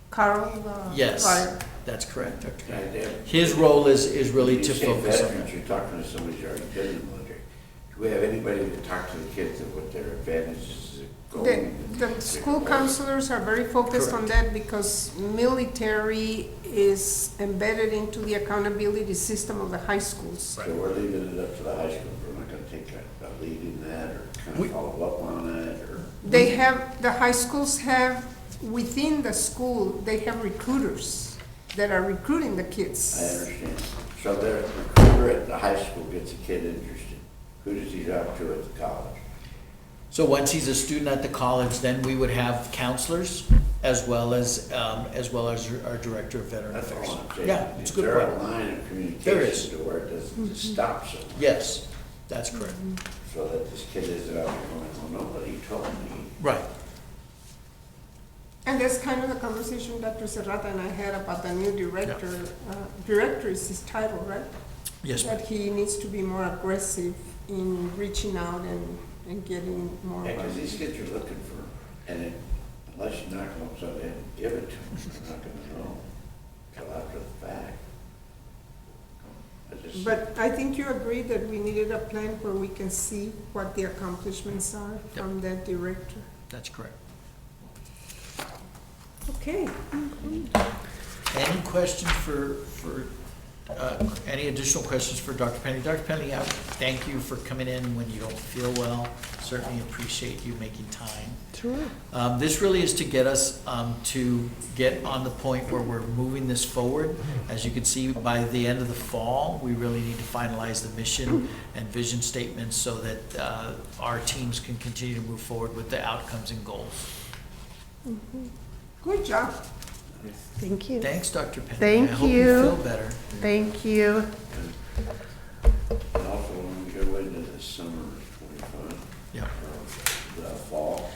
Carl? yes, Fire. that's correct, Dr. Graham. Yeah, His role is really to When you say focus on veterans, that. you're talking to somebody who's already been in the military. Do we have anybody to talk to the kids of what their advantages are going? The school counselors are very focused on that because military is embedded into the accountability system of the high schools. So we're leaving it up to the high school, we're not gonna take a lead in that or kind of follow up on that or? The high schools have, within the school, they have recruiters that are recruiting the I kids. understand. So the recruiter at the high school gets a kid interested. Who does he talk to at the college? So once he's a student at the college, then we would have counselors as well as our Director of Veteran That's Affairs. all I'm saying. Yeah, it's a good Is there a point. line of There is. communication to where it doesn't just stop so? Yes, that's correct. So that this kid is out going, well, nobody told me. Right. And that's kind of the conversation Dr. Serrata and I had about the new director. Director is his title, right? Yes, ma'am. That he needs to be more aggressive in reaching out and getting more. Yeah, because these kids are looking for, and unless you knock them upside the head and give it to them, they're not gonna know till after the fact. I just- But I think you agree that we needed a plan where we can see what the accomplishments are from that director. That's correct. Okay. Any questions any additional questions for Dr. Penny? Dr. Penny, I thank you for coming in when you don't feel well. Certainly appreciate you making time. Sure. This really is to get us to get on the point where we're moving this forward. As you can see, by the end of the fall, we really need to finalize the mission and vision statements so that our teams can continue to move forward with the outcomes and goals. Good job. Thank you. Thanks, Dr. Penny. Thank I hope you you. feel better. Thank you. And also, when we go into the summer of 25, Yeah. the fall,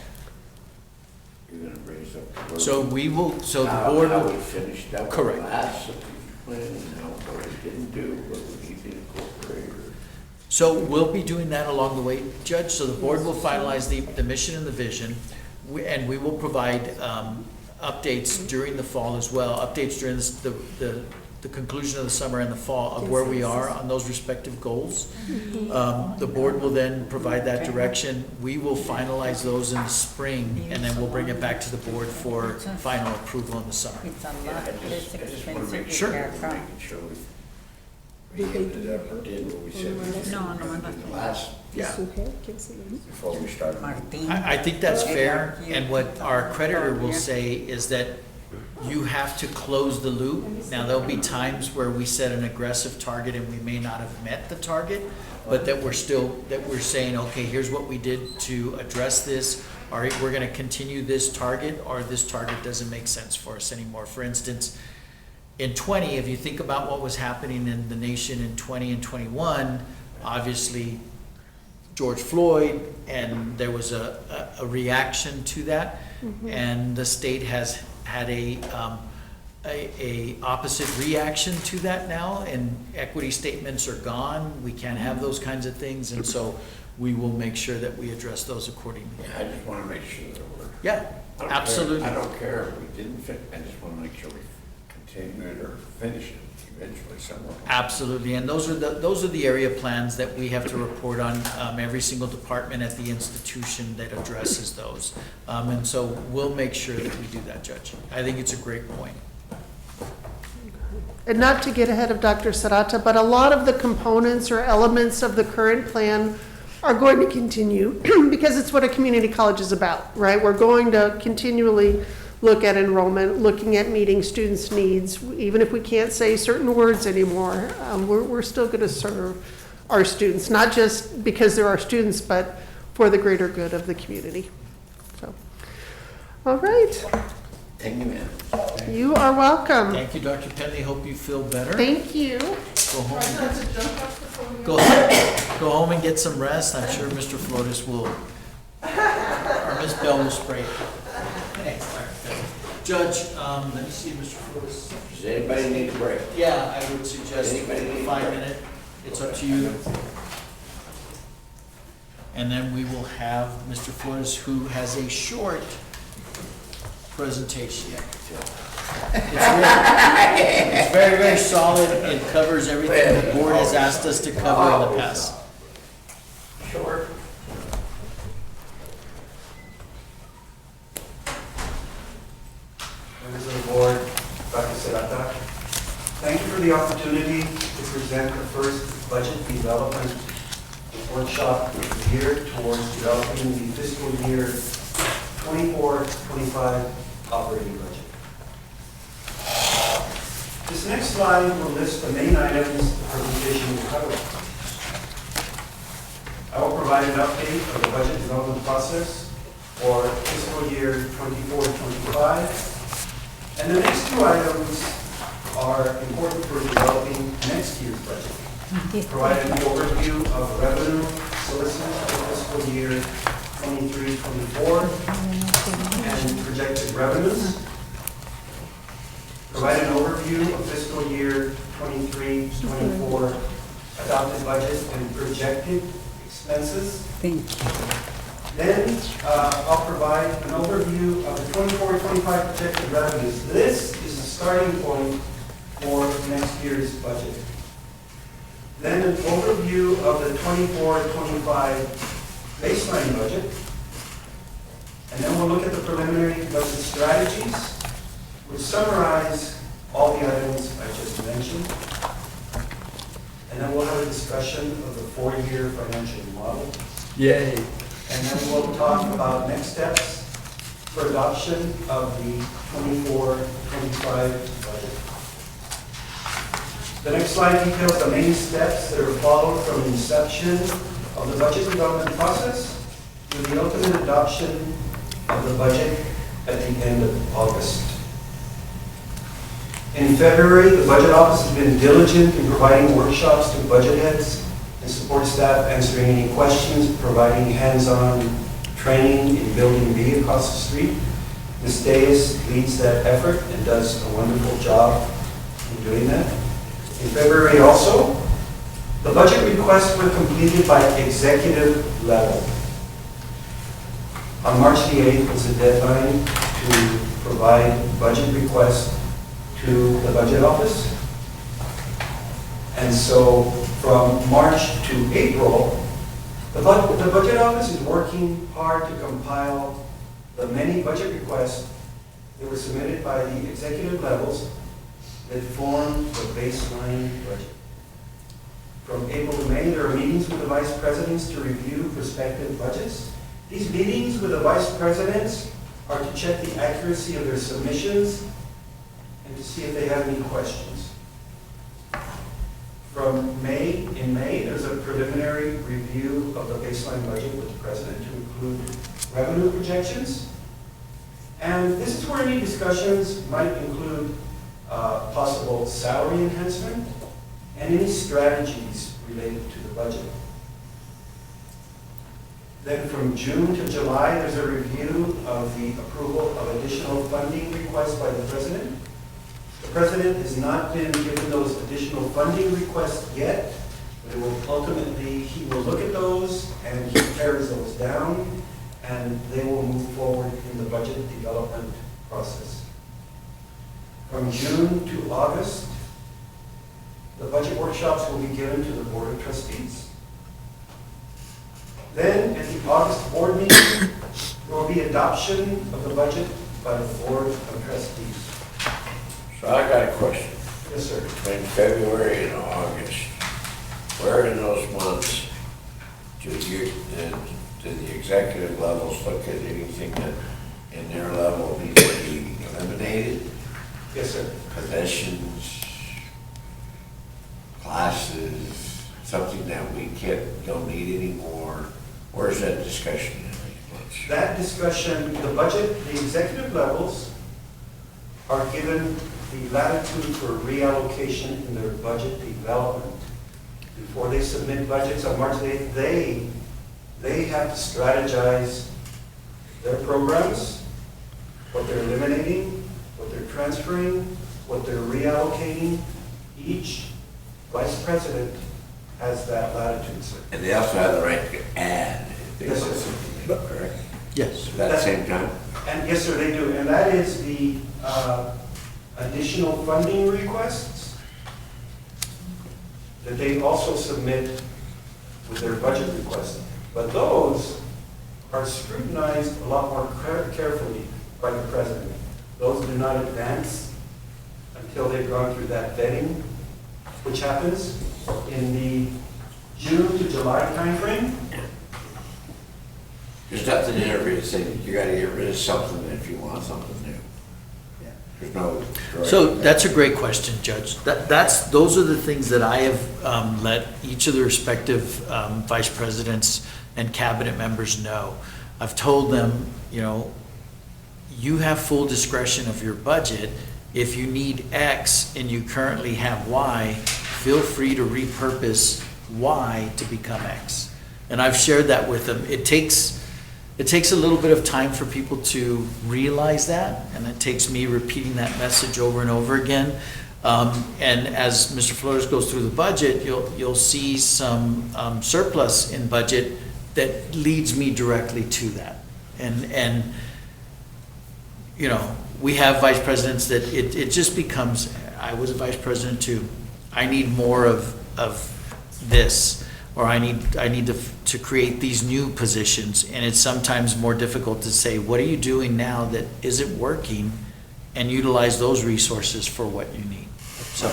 you're gonna raise up. the So road. we will, so the How- board How will, we finished up. Correct. The last strategic plan and how, what we didn't do, what we need to incorporate. so we'll be doing that along the way, Judge. So the board will finalize the mission and the vision, and we will provide updates during the fall as well, updates during the conclusion of the summer and the fall of where we are on those respective goals. The board will then provide that direction. We will finalize those in the spring, and then we'll bring it back to the board for final approval in the summer. It's a Yeah, lot I less just wanna expensive make to Sure. care from. Making sure we ended up or did what we said we did. No, in the last, Yeah. before we started. Martin. I think that's fair, and what our creditor will say is that you have to close the loop. Now, there'll be times where we set an aggressive target and we may not have met the target, but that we're saying, okay, here's what we did to address this. All right, we're gonna continue this target, or this target doesn't make sense for us anymore. For instance, in 20, if you think about what was happening in the nation in 20 and 21, obviously George Floyd, and there was a reaction to that. And the state has had a opposite reaction to that now, and equity statements are gone. We can't have those kinds of things, and so we will make sure that we address those accordingly. Yeah, I just wanna make sure that we're. Yeah, I don't care- absolutely. I don't care if we didn't fit, I just wanna make sure we continue it or finish it eventually somewhere. Absolutely, and those are the area plans that we have to report on, every single department at the institution that addresses those. And so we'll make sure that we do that, Judge. I think it's a great point. And not to get ahead of Dr. Sarata, but a lot of the components or elements of the current plan are going to continue because it's what a community college is about, right? We're going to continually look at enrollment, looking at meeting students' needs. Even if we can't say certain words anymore, we're still going to serve our students, not just because they're our students, but for the greater good of the community. So, all right. Thank you, ma'am. You are welcome. Thank you, Dr. Penley, hope you feel better. Thank you. Go home and go home and get some rest. I'm sure Mr. Flores will, or Ms. Bell will spray it. Thanks, Dr. Penley. Judge, let me see, Mr. Flores. Does anybody need a break? Yeah, I would suggest Anybody need a 5 minute. It's up to you. And then we will have Mr. Flores, who has a short presentation. It's very, very solid. It covers everything the board has asked us to cover in the past. Sure. Members of the board, Dr. Serrata, thank you for the opportunity to present the first budget development workshop of the year towards developing the fiscal year 24-25 operating budget. This next slide will list the main items the presentation will cover. I will provide an update of the budget development process for fiscal year 24-25. And the next two items are important for developing next year's budget. Provide an overview of revenue sources for fiscal year 23-24 and projected revenues. Provide an overview of fiscal year 23-24 adopted budget and projected expenses. Thank you. Then I'll provide an overview of the 24-25 projected revenues. This is a starting point for next year's budget. Then an overview of the 24-25 baseline budget. And then we'll look at the preliminary budget strategies, which summarize all the items I just mentioned. And then we'll have a discussion of the four-year financial model. Yay. And then we'll talk about next steps for adoption of the 24-25 budget. The next slide details the main steps that are followed from inception of the budget development process to the ultimate adoption of the budget at the end of August. In February, the Budget Office has been diligent in providing workshops to budget heads and support staff answering any questions, providing hands-on training in Building B across the street. Ms. Diaz leads that effort and does a wonderful job in doing that. In February also, the budget requests were completed by executive level. On March the 8th was the deadline to provide budget requests to the Budget Office. And so from March to April, the Budget Office is working hard to compile the many budget requests that were submitted by the executive levels that form the baseline budget. From April to May, there are meetings with the vice presidents to review prospective budgets. These meetings with the vice presidents are to check the accuracy of their submissions and to see if they have any questions. In May, there's a preliminary review of the baseline budget with the president to include revenue projections. And this is where any discussions might include possible salary enhancement and any strategies related to the budget. Then from June to July, there's a review of the approval of additional funding requests by the president. The president has not been given those additional funding requests yet, but it will ultimately, he will look at those and he pares those down, and they will move forward in the budget development process. From June to August, the budget workshops will be given to the Board of Trustees. Then, at the August board meeting, there will be adoption of the budget by the Board of Trustees. So I got a question. Yes, sir. Between February and August, where in those months do the executive levels look at anything that in their level needs to be eliminated? Yes, sir. Possessions, classes, something that we don't need anymore? Where's that discussion in these months? That discussion, the budget, the executive levels are given the latitude for reallocation in their budget development. Before they submit budgets on March 8th, they have to strategize their programs, what they're eliminating, what they're transferring, what they're reallocating. Each vice president has that latitude, sir. And they also have the right to add if they Yes, want sir. something, correct? Yes. At that same time? And yes, sir, they do. And that is the additional funding requests that they also submit with their budget requests. But those are scrutinized a lot more carefully by the president. Those do not advance until they've gone through that vetting, which happens in the June to July timeframe. There's nothing in there to say that you gotta get rid of something if you want something new. There's no direct- So that's a great question, Judge. Those are the things that I have let each of the respective vice presidents and cabinet members know. I've told them, you have full discretion of your budget. If you need X and you currently have Y, feel free to repurpose Y to become X. And I've shared that with them. It takes a little bit of time for people to realize that, and it takes me repeating that message over and over again. And as Mr. Flores goes through the budget, you'll see some surplus in budget that leads me directly to that. And we have vice presidents that it just becomes, I was a vice president too. I need more of this, or I need to create these new positions, and it's sometimes more difficult to say, what are you doing now that isn't working, and utilize those resources for what you need. So,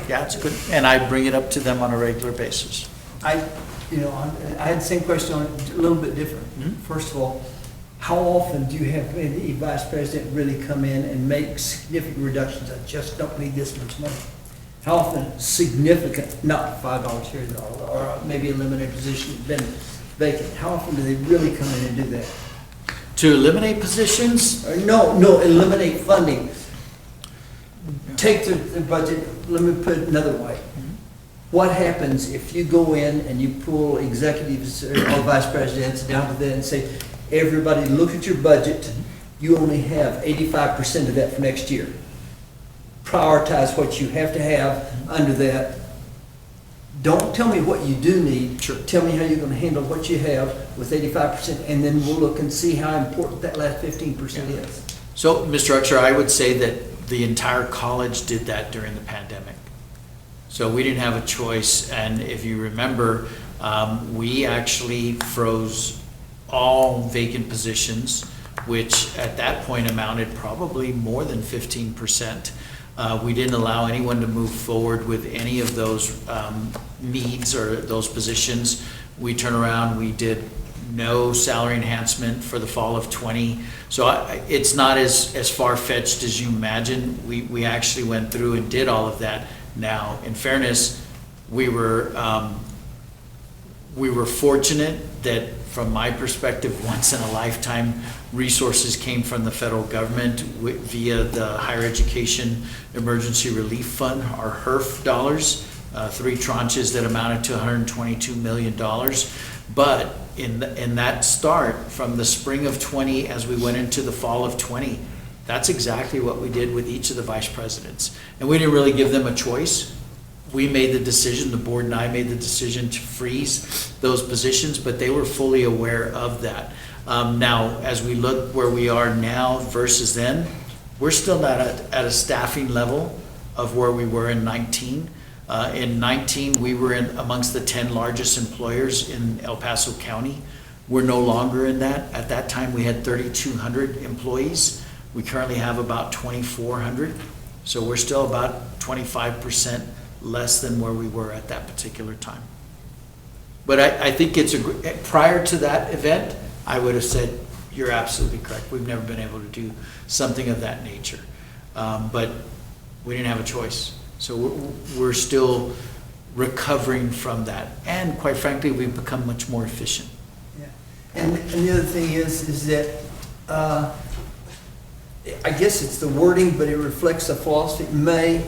yeah, it's good, and I bring it up to them on a regular basis. I had the same question on it, a little bit different. First of all, how often do you have any vice president really come in and make significant reductions? I just don't need this much money. How often significant, not $5 here or maybe eliminate a position that's been vacant? How often do they really come in and do that? To eliminate positions? No, eliminate funding. Take the budget, let me put it another way. What happens if you go in and you pull executives or vice presidents down to that and say, everybody look at your budget, you only have 85% of that for next year. Prioritize what you have to have under that. Don't tell me what you do need. Sure. Tell me how you're going to handle what you have with 85%, and then we'll look and see how important that last 15% is. So, Mr. Uxer, I would say that the entire college did that during the pandemic. So we didn't have a choice, and if you remember, we actually froze all vacant positions, which at that point amounted probably more than 15%. We didn't allow anyone to move forward with any of those needs or those positions. We turned around, we did no salary enhancement for the fall of 20. So it's not as far-fetched as you imagine. We actually went through and did all of that. Now, in fairness, we were fortunate that, from my perspective, once in a lifetime, resources came from the federal government via the Higher Education Emergency Relief Fund, our HERF dollars, 3 tranches that amounted to $122 million. But in that start, from the spring of 20 as we went into the fall of 20, that's exactly what we did with each of the vice presidents. And we didn't really give them a choice. We made the decision, the board and I made the decision to freeze those positions, but they were fully aware of that. Now, as we look where we are now versus then, we're still not at a staffing level of where we were in 19. In 19, we were in amongst the 10 largest employers in El Paso County. We're no longer in that. At that time, we had 3,200 employees. We currently have about 2,400. So we're still about 25% less than where we were at that particular time. But I think prior to that event, I would have said, you're absolutely correct. We've never been able to do something of that nature. But we didn't have a choice. So we're still recovering from that. And quite frankly, we've become much more efficient. Yeah. And the other thing is that I guess it's the wording, but it reflects a philosophy. May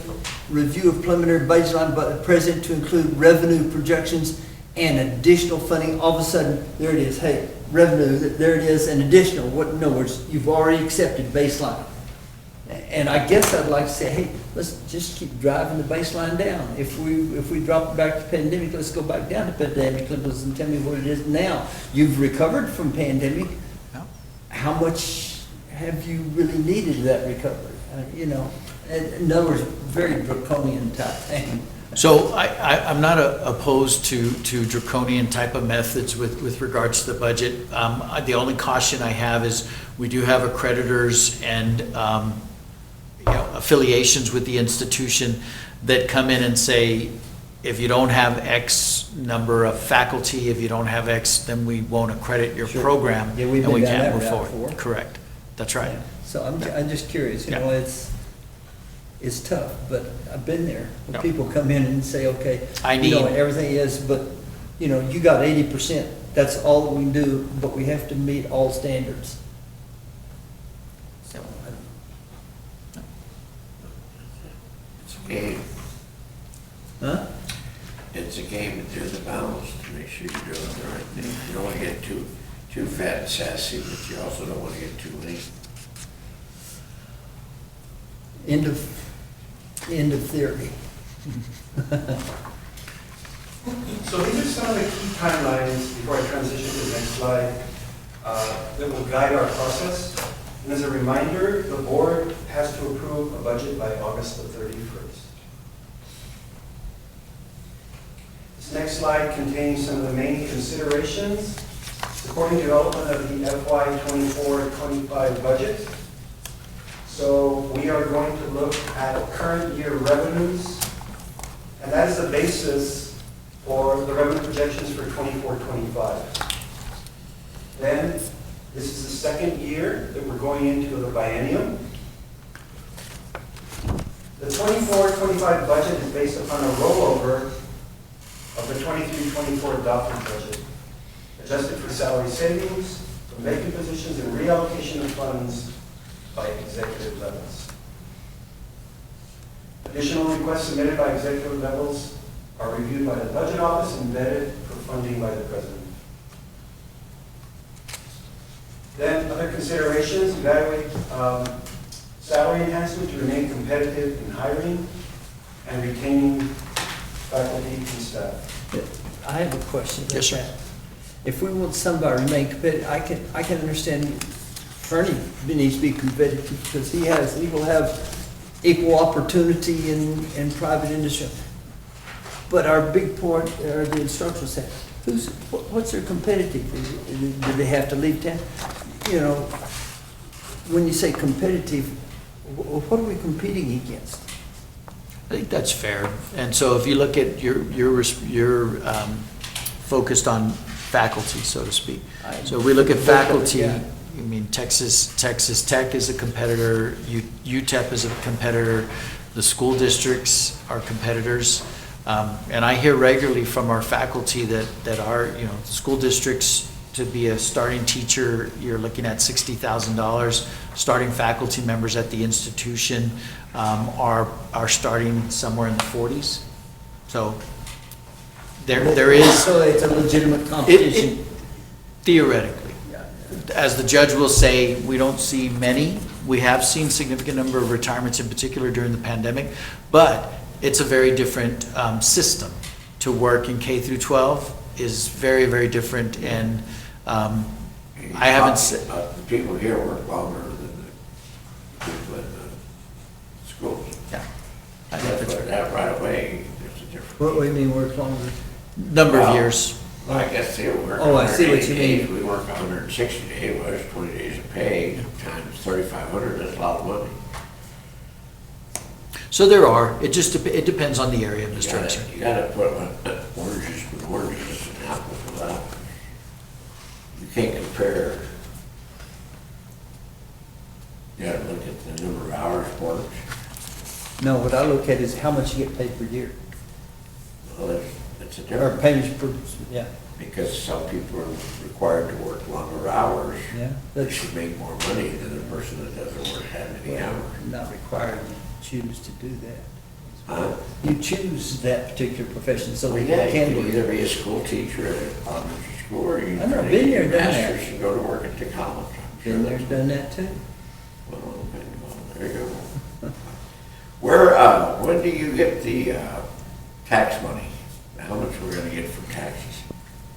review of preliminary baseline by the president to include revenue projections and additional funding. All of a sudden, there it is. Hey, revenue, there it is, and additional. What, in other words, you've already accepted baseline. And I guess I'd like to say, hey, let's just keep driving the baseline down. If we drop back to pandemic, let's go back down to pandemic levels and tell me what it is now. You've recovered from pandemic. Yeah. How much have you really needed that recovery? In other words, very draconian type thing. So I'm not opposed to draconian type of methods with regards to the budget. The only caution I have is we do have accreditors and affiliations with the institution that come in and say, if you don't have X number of faculty, if you don't have X, then we won't accredit your program, Yeah, we've and we been down can't that move route forward. before. Correct. That's right. So I'm just curious, Yeah. is tough, but I've been there. When Yeah. people come in and say, okay, I you know, need- everything is, but, you know, you got 80%. That's all that we can do, but we have to meet all standards. So, It's a game. huh? It's a game, but there's a balance to make sure you're doing the right thing. You don't want to get too fat and sassy, but you also don't want to get too lean. End of theory. So these are some of the key timelines before I transition to the next slide that will guide our process. And as a reminder, the board has to approve a budget by August the 31st. This next slide contains some of the main considerations supporting development of the FY 24-25 budget. So we are going to look at current year revenues, and that is the basis for the revenue projections for 24-25. Then, this is the second year that we're going into the biennium. The 24-25 budget is based upon a rollover of the 23-24 adopted budget, adjusted for salary savings, from vacant positions, and reallocation of funds by executive levels. Additional requests submitted by executive levels are reviewed by the budget office and vetted for funding by the president. Then other considerations, evaluate salary enhancement to remain competitive in hiring and retaining faculty and staff. I have a question about Yes, sir. that. If we want somebody to remain competitive, I can understand Ernie needs to be competitive because he will have equal opportunity in private industry. But our big point, are the instructional staff, what's their competitive? Do they have to leave town? You know, when you say competitive, what are we competing against? I think that's fair. And so if you look at you're focused on faculty, so to speak. So we look at faculty, Yeah. I mean, Texas Tech is a competitor, UTEP is a competitor, the school districts are competitors. And I hear regularly from our faculty that our, school districts, to be a starting teacher, you're looking at $60,000. Starting faculty members at the institution are starting somewhere in the 40s. So there is. So it's a legitimate competition. Theoretically. As the judge will say, we don't see many. We have seen significant number of retirements, in particular during the pandemic, but it's a very different system. To work in K through 12 is very, very different, and I haven't said. The people here work longer than the people in the schools. Yeah. I think that's But that right away, there's a difference. What do you mean work longer? number of years. I guess they work. Oh, I see what you 180 days. mean. We work 160 days, well, there's 20 days of pay, times 3,500, that's a lot of money. So there are, it it depends on the area, Mr. Exner. You gotta put oranges with oranges and apples with apples. You can't compare. You gotta look at the number of hours worked. No, what I look at is how much you get paid per year. Well, it's a Or difference, payments per, yeah, because some people are required to work longer hours. yeah. They That's should make more money than the person that doesn't work that many hours. not required, you choose to do that. Huh? You choose that particular profession so Well, that yeah, you you can can do either it. be a school teacher at an elementary school, or you I know, can been there, get your done that. master's and go to work at the college. I'm sure Been there, that's- done that too. Well, there you go. When do you get the tax money? How much we're gonna get from taxes?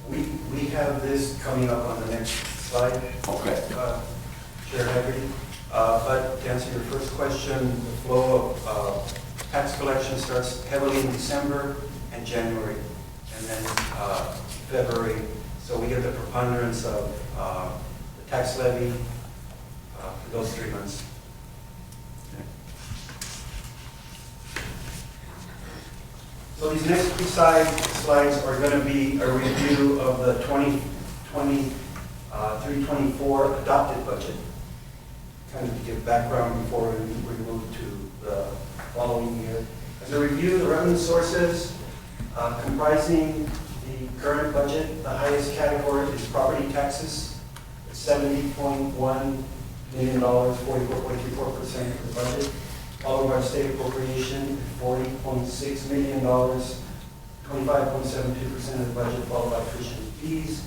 We have this coming up on the next slide, Okay. Chair Haggerty. But to answer your first question, the flow of tax collection starts heavily in December and January, and then February. So we get the preponderance of the tax levy for those 3 months. So these next three slides are going to be a review of the 2023-24 adopted budget. kind of give background before we move to the following year. As a review, the revenue sources comprising the current budget, the highest category is property taxes, $70.1 million, 44.34% of the budget. Followed by state appropriation, $40.6 million, 25.72% of the budget, followed by tuition and fees,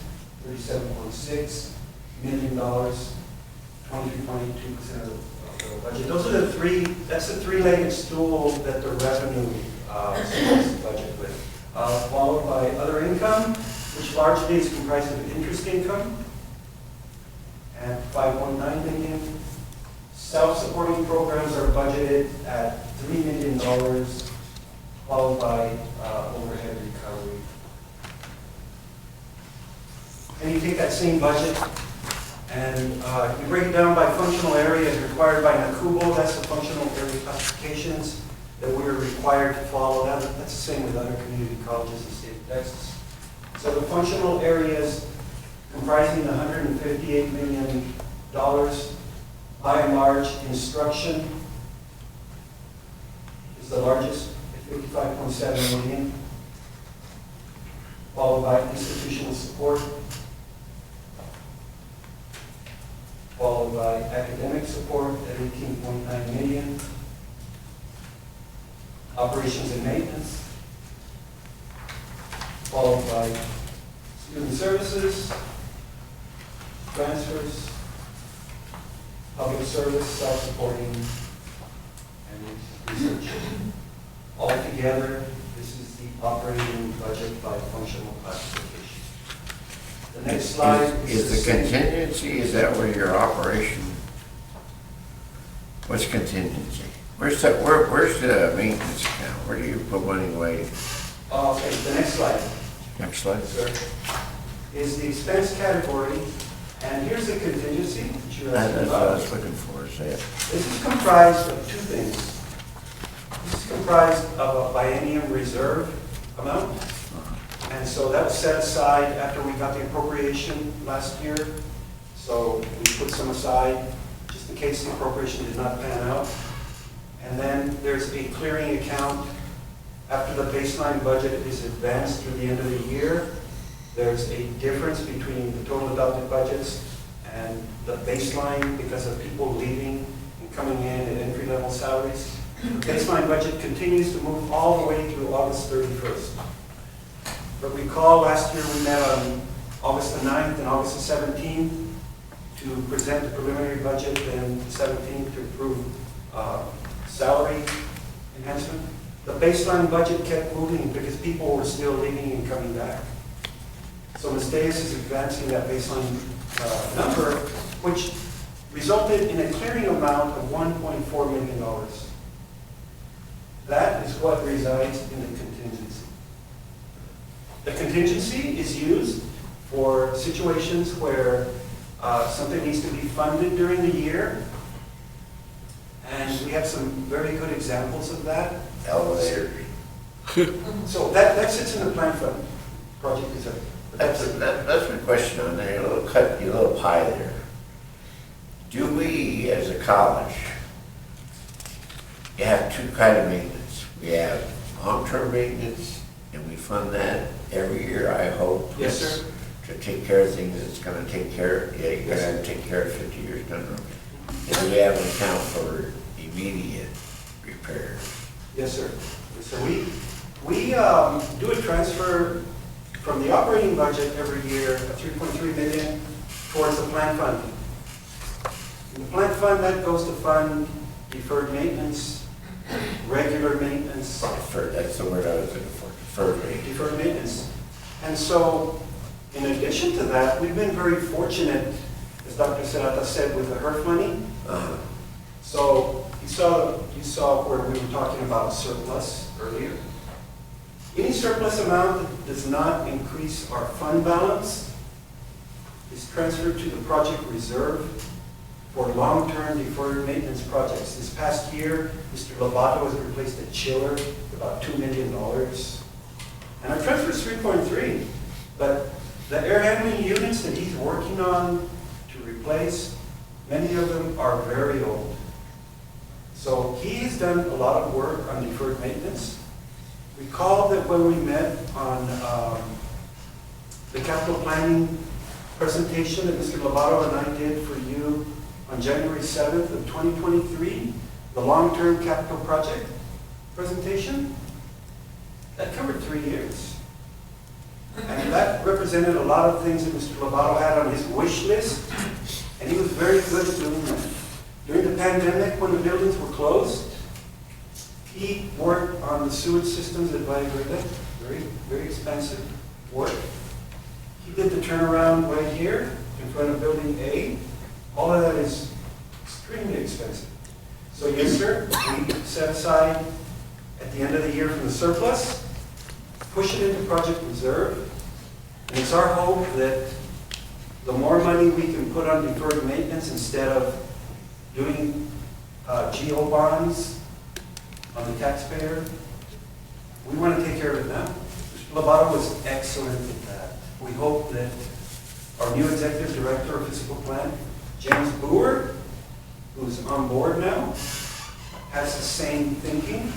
$37.6 million, 23.82% of the budget. Those are the three, that's the three-legged stool that the revenue supports the budget with. Followed by other income, which largely is comprised of interest income at $5.9 million. Self-supporting programs are budgeted at $3 million, followed by overhead recovery. And you take that same budget and you break it down by functional areas required by NACUBO. That's the functional area classifications that we're required to follow. That's the same with other community colleges in the state of Texas. So the functional areas comprising the $158 million, by and large, instruction is the largest at $55.7 million, followed by institutional support, followed by academic support at $18.9 million, operations and maintenance, followed by student services, transfers, public service, self-supporting, and research. Altogether, this is the operating budget by functional classification. The next slide Is the contingency, is that where your operation? What's contingency? Where's the maintenance account? Where do you put money away? Okay, the next slide, Next slide. sir, is the expense category, and here's the contingency that you're asking That's what I about. was looking for, say it. This is comprised of two things. This is comprised of a biennium reserve amount. And so that was set aside after we got the appropriation last year. So we put some aside just in case the appropriation did not pan out. And then there's a clearing account after the baseline budget is advanced through the end of the year. There's a difference between the total adopted budgets and the baseline because of people leaving and coming in at entry-level salaries. The baseline budget continues to move all the way through August 31st. But recall last year we met on August the 9th and August the 17th to present the preliminary budget, and the 17th to approve salary enhancement. The baseline budget kept moving because people were still leaving and coming back. So Ms. Diaz is advancing that baseline number, which resulted in a clearing amount of $1.4 million. That is what resides in the contingency. The contingency is used for situations where something needs to be funded during the year. And we have some very good examples of that. Elevators. So that sits in the plan fund project reserve. That's my question on there, your little pie there. Do we, as a college, you have two kind of maintenance? We have long-term maintenance, and we fund that every year, I hope. Yes, sir. To take care of things that's gonna take care, yeah, you're gonna have to take care of 50 years down the road. And do we have an account for immediate repairs? Yes, sir. So we do a transfer from the operating budget every year of $3.3 million towards the plant fund. In the plant fund, that goes to fund deferred maintenance, regular maintenance. Deferred, that's the word I was looking for, deferred maintenance. Deferred maintenance. And so, in addition to that, we've been very fortunate, as Dr. Serrata said, with the HERF money. So you saw where we were talking about surplus earlier. Any surplus amount that does not increase our fund balance is transferred to the project reserve for long-term deferred maintenance projects. This past year, Mr. Lobato has replaced a chiller for about $2 million. And our transfer is 3.3, but the air handling units that he's working on to replace, Many of them are very old. So he has done a lot of work on deferred maintenance. Recall that when we met on the capital planning presentation that Mr. Lovato and I did for you on January 7th of 2023, the long-term capital project presentation, that covered 3 years. And that represented a lot of things that Mr. Lovato had on his wish list, and he was very good at doing that. During the pandemic, when the buildings were closed, he worked on the sewage systems at Valle Verde, very, very expensive work. He did the turnaround right here in front of Building A. All of that is extremely expensive. So yes, sir, we set aside at the end of the year from the surplus, push it into Project Reserve, and it's our hope that the more money we can put on deferred maintenance instead of doing GO bonds on the taxpayer, we want to take care of it now. Mr. Lovato was excellent at that. We hope that our new executive director of fiscal plan, James Boer, who's on board now, has the same thinking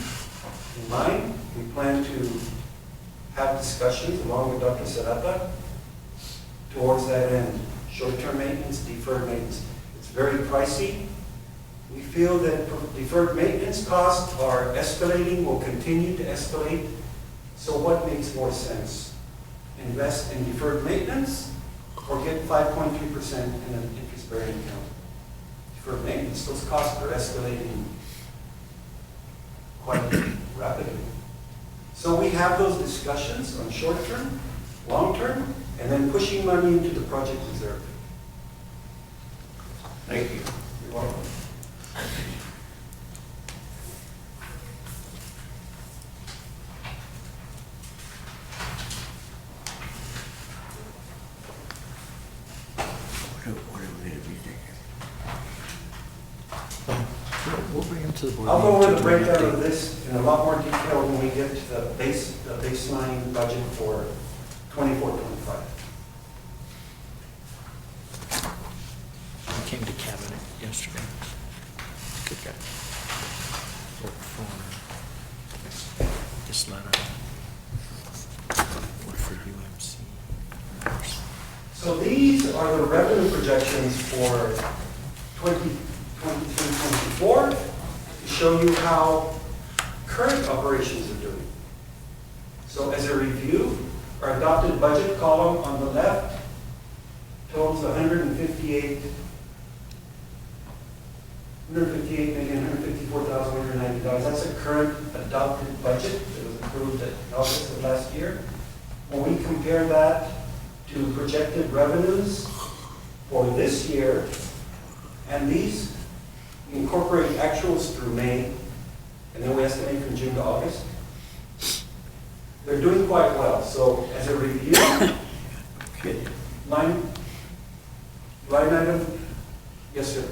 in mind. We plan to have discussions along with Dr. Serrata towards that end. Short-term maintenance, deferred maintenance. It's very pricey. We feel that deferred maintenance costs are escalating, will continue to escalate. So what makes more sense? Invest in deferred maintenance or get 5.3% in an interest-bearing account? Deferred maintenance, those costs are escalating quite rapidly. So we have those discussions on short-term, long-term, and then pushing money into the Project Reserve. Thank you. You're welcome. What are we going to be thinking? We'll bring him to the board. I'll go over meeting the to do an breakdown update. of this in a lot more detail when we get to the baseline budget for 24-25. He came to cabinet yesterday. Good guy. Worked for Isleta. Worked for UMC. So these are the revenue projections for 2023-24 to show you how current operations are doing. So as a review, our adopted budget column on the left totals $158,154,190. That's a current adopted budget that was approved in August of last year. When we compare that to projected revenues for this year, and these incorporate actuals through May, and then we estimate from June to August, they're doing quite well. So as a review, line item, yes, sir.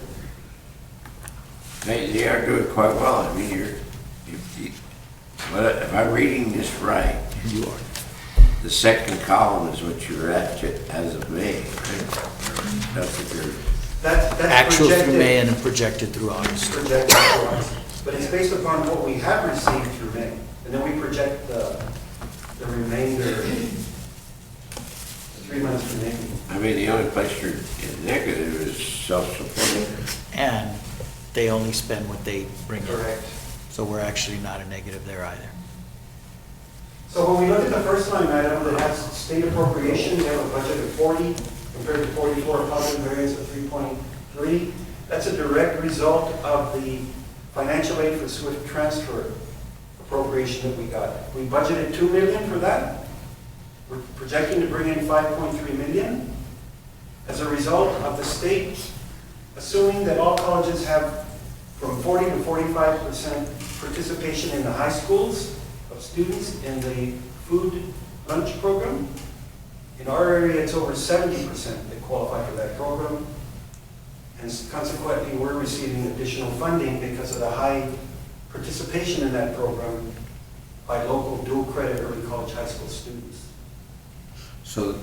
They are doing quite well. I mean, well, if I'm reading this right, You are. the second column is what you're at as of May, right? That's what you're, That's Actual through projected. May and then projected through August. Projected for us. But it's based upon what we have received through May. And then we project the remainder, 3 months remaining. I mean, the only place you're in negative is self-supporting. And they only spend what they bring in. Correct. So we're actually not a negative there either. So when we look at the first line item that has state appropriation, we have a budget of 40 compared to 44, a positive variance of 3.3. That's a direct result of the financial aid for SWIFT transfer appropriation that we got. We budgeted $2 million for that. We're projecting to bring in $5.3 million as a result of the state assuming that all colleges have from 40 to 45% participation in the high schools of students in the food lunch program. In our area, it's over 70% that qualify for that program. And consequently, we're receiving additional funding because of the high participation in that program by local dual credit early college high school students. So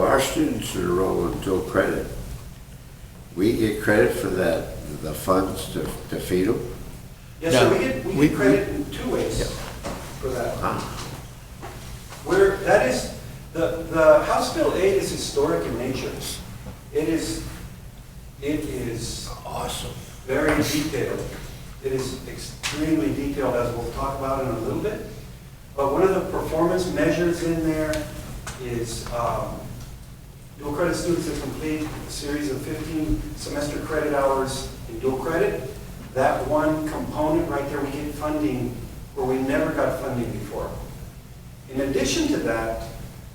our students that are enrolled in dual credit, We get credit for that, the funds to feed them? Yes, No, sir, we get credit in two ways for that. Where, that is, the House Bill 8 is historic in nature. It is Awesome. very detailed. It is extremely detailed, as we'll talk about in a little bit. But one of the performance measures in there is dual credit students that complete a series of 15 semester credit hours in dual credit. That one component right there, we get funding where we never got funding before. In addition to that,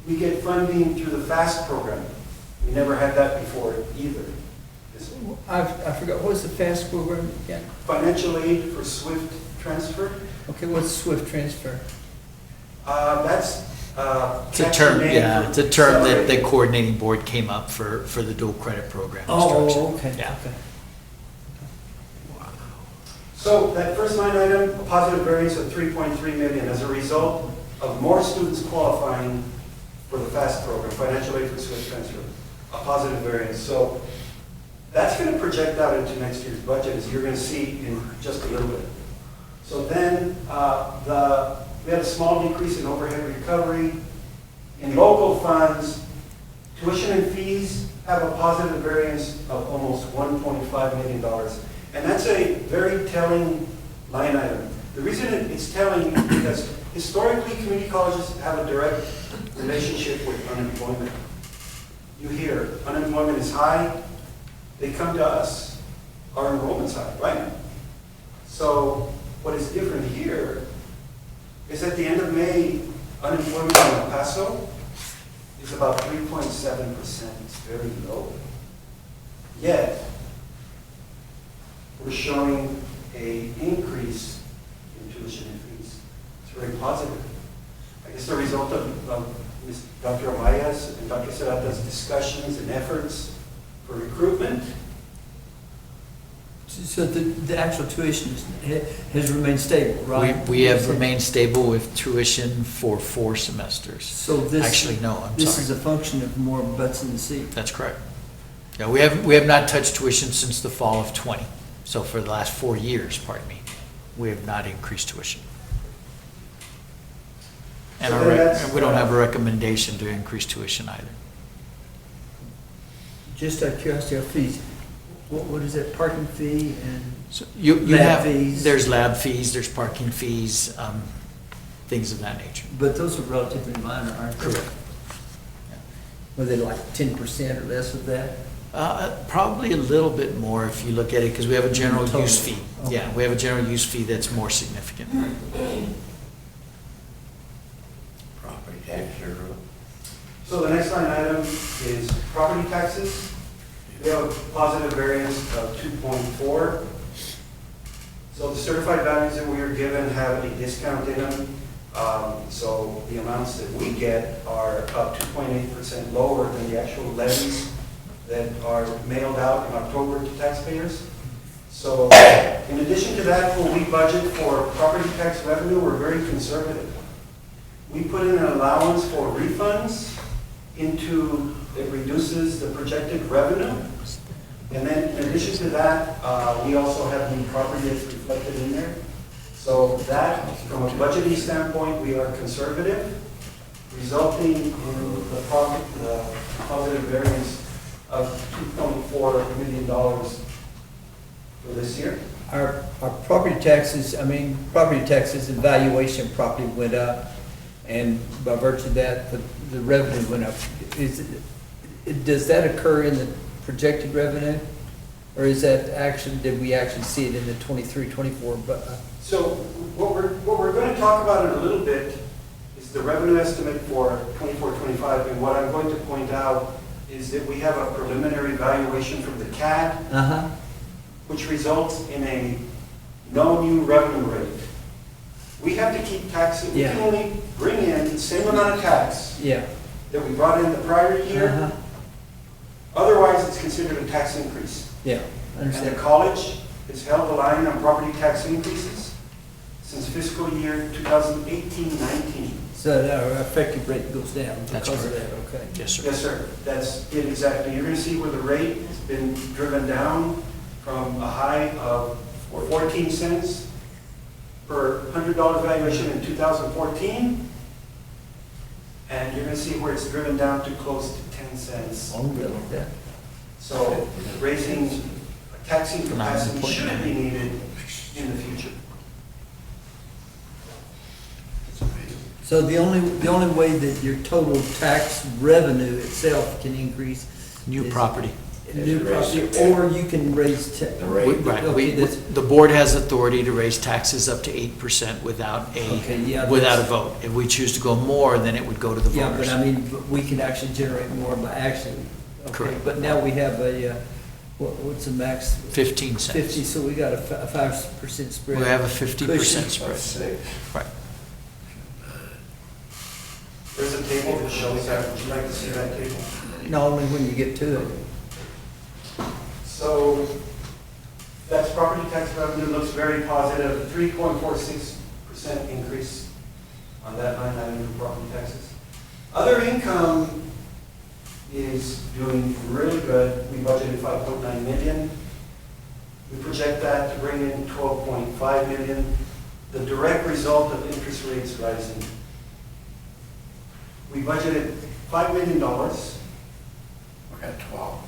we get funding through the FAST program. We never had that before either. It's I forgot, what was the FAST program again? financial aid for SWIFT transfer. Okay, what's SWIFT transfer? That's It's a term, yeah, it's a term that the coordinating board came up for the dual credit program instruction. Oh, okay, Yeah. okay. So that first line item, a positive variance of 3.3 million as a result of more students qualifying for the FAST program, financial aid for SWIFT transfer, a positive variance. So that's going to project out into next year's budget, as you're going to see in just a little bit. So then we had a small decrease in overhead recovery. In local funds, tuition and fees have a positive variance of almost $1.5 million. And that's a very telling line item. The reason it's telling is because historically community colleges have a direct relationship with unemployment. You hear unemployment is high, they come to us, our enrollment's high, right? So what is different here is at the end of May, unemployment in El Paso is about 3.7%. It's very low. Yet, we're showing an increase in tuition and fees. It's very positive. I guess the result of Ms. Dr. Amaya's and Dr. Serrata's discussions and efforts for recruitment. So the actual tuition has remained stable, right? We have remained stable with tuition for 4 semesters. So this. Actually, no, I'm This sorry. is a function of more butts in the seat. That's correct. Yeah, we have not touched tuition since the fall of 20. So for the last 4 years, pardon me, we have not increased tuition. And So that's- we don't have a recommendation to increase tuition either. Just out of curiosity, our fees, what is that, parking fee and? So you Lab have, fees. there's lab fees, there's parking fees, things of that nature. But those are relatively minor, aren't they? Correct. Were they like 10% or less of that? Probably a little bit more if you look at it, because we have a general Total. use fee. Okay. Yeah, we have a general use fee that's more significant. Property tax, So the next line item is property taxes. We have a positive variance of 2.4. So the certified values that we are given have a discount in them. So the amounts that we get are about 2.8% lower than the actual levies that are mailed out in October to taxpayers. So in addition to that, when we budget for property tax revenue, we're very conservative. We put in an allowance for refunds into, it reduces the projected revenue. And then in addition to that, we also have the property that's reflected in there. So that, from a budgeting standpoint, we are conservative, resulting in the positive variance of $2.4 million for this year. Our property taxes, property taxes and valuation property went up, and by virtue of that, the revenue went up. Does that occur in the projected revenue? Or is that actually, did we actually see it in the 23-24? So what we're going to talk about in a little bit is the revenue estimate for 24-25, and what I'm going to point out is that we have a preliminary valuation from the CAD, which results in no new revenue rate. We have to keep taxing, we can only bring in the same amount of tax that we brought in the prior year. Otherwise, it's considered a tax increase. Yeah, I And the understand. college has held the line on property tax increases since fiscal year 2018-19. So our effective rate goes down That's because of correct. that, okay? Yes, sir. Yes, sir, that's it exactly. You're gonna see where the rate has been driven down from a high of 14 cents per $100 valuation in 2014. And you're gonna see where it's driven down to close to 10 cents. Oh, really? That- So raising, taxing capacity should be needed in the future. So the only way that your total tax revenue itself can increase. New is property. New property, or you can raise. The rate. Right, Okay, that's- the board has authority to raise taxes up to 8% without Okay, yeah, without a that's- vote. If we choose to go more, then it would go to the Yeah, voters. but I mean, we can actually generate more by actually. Okay, Correct. but now we have a, what's the max? 15 cents. 50, so we got a 5% spread. We have a 50% Cushion. spread. Right. There's a table that shows that. Would you like to see that table? Not only when you get to it. So that's property tax revenue, looks very positive, 3.46% increase on that line item for property taxes. Other income is doing really good. We budgeted 5.9 million. We project that to bring in 12.5 million. The direct result of interest rates rising. We budgeted $5 million. We're at 12.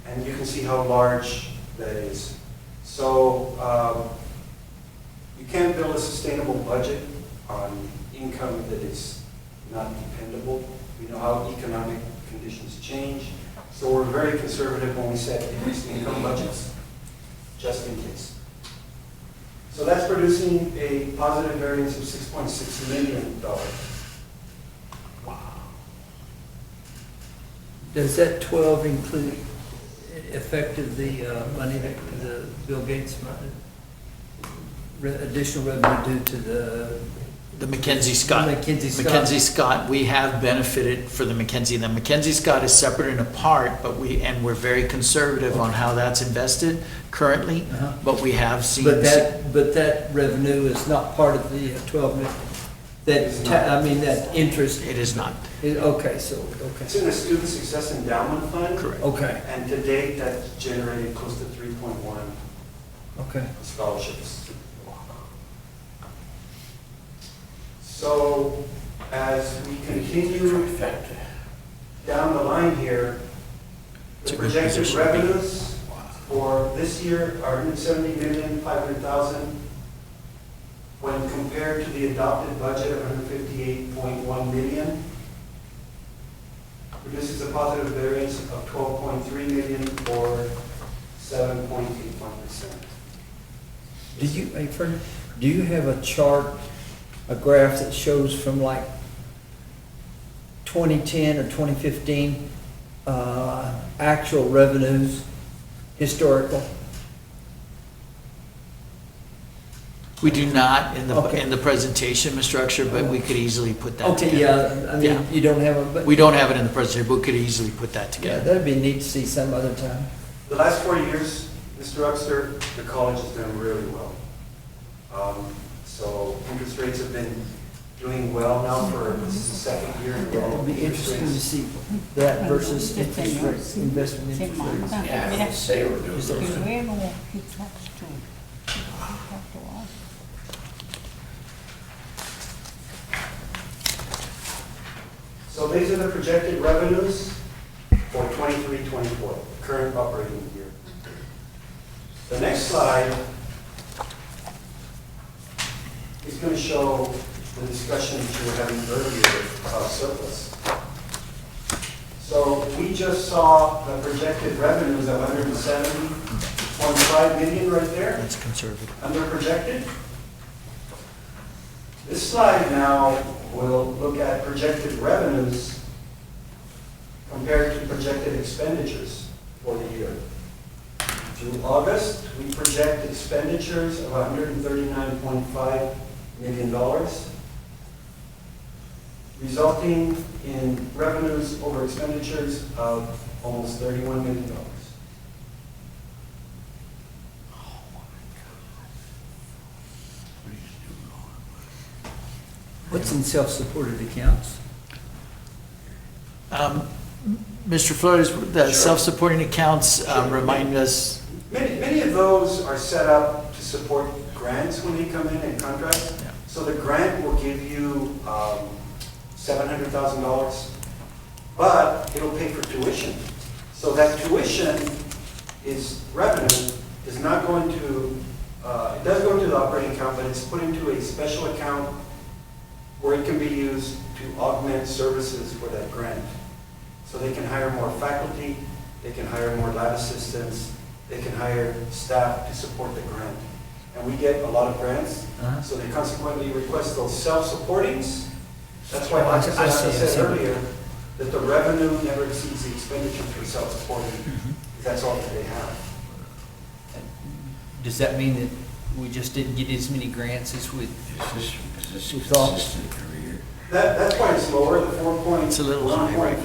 And you can see how large that is. So you can't build a sustainable budget on income that is not dependable. We know how economic conditions change. So we're very conservative when we set fixed income budgets, just in case. So that's producing a positive variance of $6.6 million. Does that 12 include effect of the money that the Bill Gates money? Additional revenue due to The Mackenzie Scott. Mackenzie Scott. Mackenzie Scott, we have benefited for the Mackenzie. The Mackenzie Scott is separate and apart, but we're very conservative on how that's invested currently, Uh-huh. but we have seen. But that revenue is not part of the 12 million? That interest, It is not. okay, so, It's okay. in a student success endowment fund. Correct. Okay, And to date, that's generated close to 3.1 okay. scholarships. So as we continue Trifecta. down the line here, It's the a good projected position to be. revenues for this year are $170,500,000. When compared to the adopted budget of $158.1 million, produces a positive variance of $12.3 million or 7.81%. Do you, hey, Fred, do you have a chart, a graph that shows from like 2010 or 2015, actual revenues, historical? We do not in Okay. the presentation, Mr. Uxer, but we could easily put that Okay, together. yeah, I Yeah. mean, you don't have a, but, We don't have it in the presentation, but we could easily put that yeah, together. that'd be neat to see some other time. The last 4 years, Mr. Uxter, the college has done really well. So interest rates have been doing well now for, this is the second year in a row. It'd be Interest interesting to rates- see that versus interest rates, investment interest rates. Yeah, say we're doing Is those. there- luego he talks to us. So these are the projected revenues for 23-24, current operating year. The next slide is going to show the discussion that you were having earlier about surplus. So we just saw the projected revenues of 170.5 million right there, That's conservative. under projected. This slide now will look at projected revenues compared to projected expenditures for the year. Through August, we project expenditures of $139.5 million, resulting in revenues over expenditures of almost $31 million. What's in self-supported accounts? Mr. Flores, the self-supporting accounts, remind us, Many of those are set up to support grants when they come in and contracts. Yeah. So the grant will give you $700,000, but it'll pay for tuition. So that tuition is revenue, is not going to, it does go into the operating account, but it's put into a special account where it can be used to augment services for that grant. So they can hire more faculty, they can hire more lab assistants, they can hire staff to support the grant. And we get a lot of grants, so they consequently request those self-supportings. That's why, like I said earlier, that the revenue never exceeds the expenditures for self-supporting. That's all that they have. Does that mean that we just didn't get as many grants as we Is this We thought- consistent every year? That's why it's lower, the 4.1.4. It's a little high right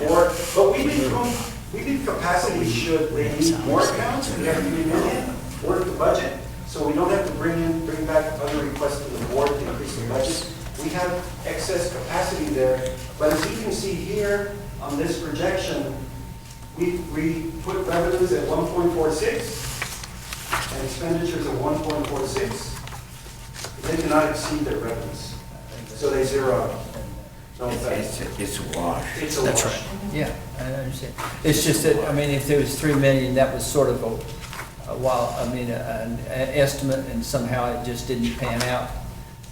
But we leave capacity should they need more accounts, we have 3 million, worth the budget, so we don't have to bring back other requests to the board to increase the budget. We have excess capacity there, but as you can see here on this projection, we put revenues at 1.46 and expenditures at 1.46. They cannot exceed their revenues, so they zero out. No offense. It's a wash. It's a That's wash. right. Yeah, I understand. It's just that, I mean, if there was 3 million, that was sort of an estimate, and somehow it just didn't pan out.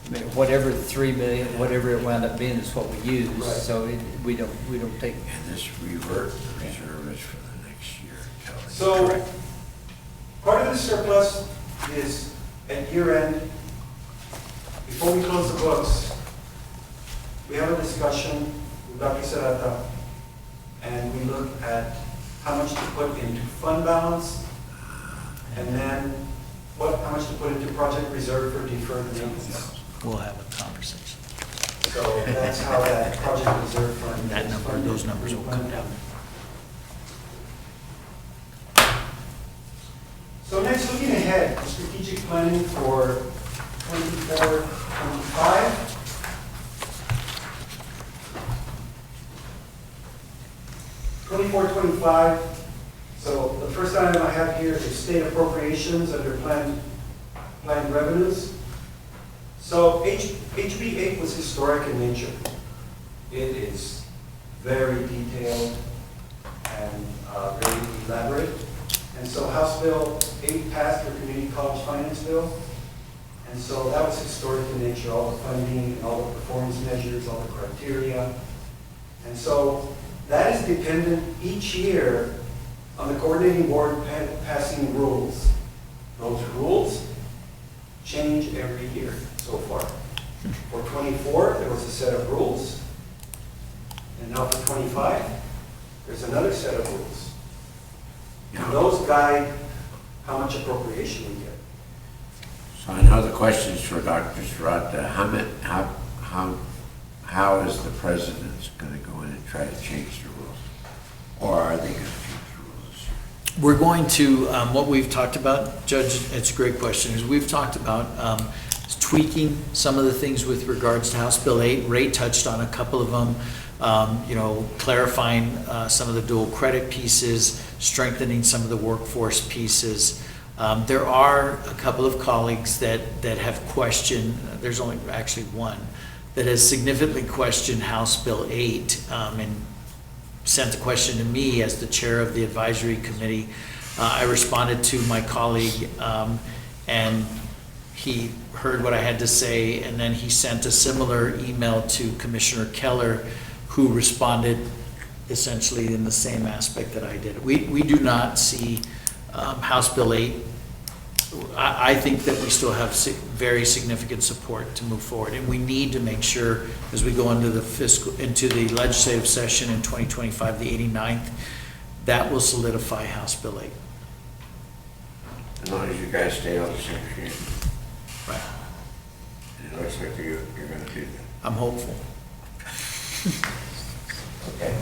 I mean, whatever the 3 million, whatever it wound up being is what we use, Right. so we don't take. And this reserve is for the next year, Kelly. So, Correct. part of the surplus is at year end, before we close the books, we have a discussion with Dr. Serrata, and we look at how much to put into fund balance, and then how much to put into project reserve for deferred maintenance. we'll have a conversation. So that's how that project reserve fund. That is number, funded. those numbers will come down. So next, looking ahead, strategic planning for 24-25. So the first item I have here is state appropriations under planned revenues. So HB 8 was historic in nature. It is very detailed and very elaborate. And so House Bill 8 passed the Community College Finance Bill. And so that was historic in nature, all the funding, and all the performance measures, all the criteria. And so that is dependent each year on the coordinating board passing rules. Those rules change every year so far. For 24, there was a set of rules. And now for 25, there's another set of rules. And those guide how much appropriation we get. So I know the question's for Dr. Serrata. How is the president going to go in and try to change the rules? Or are they going to change the rules this year? We're going to, what we've talked about, Judge, it's a great question, is we've talked about tweaking some of the things with regards to House Bill 8. Ray touched on a couple of them, clarifying some of the dual credit pieces, strengthening some of the workforce pieces. There are a couple of colleagues that have questioned, there's only actually one, that has significantly questioned House Bill 8 and sent the question to me as the chair of the advisory committee. I responded to my colleague and he heard what I had to say, and then he sent a similar email to Commissioner Keller, who responded essentially in the same aspect that I did. We do not see House Bill 8. I think that we still have very significant support to move forward, and we need to make sure as we go into the legislative session in 2025, the 89th, that will solidify House Bill 8. As long as you guys stay on the same sheet. Right. And it looks like you're going to do that. I'm hopeful. Okay.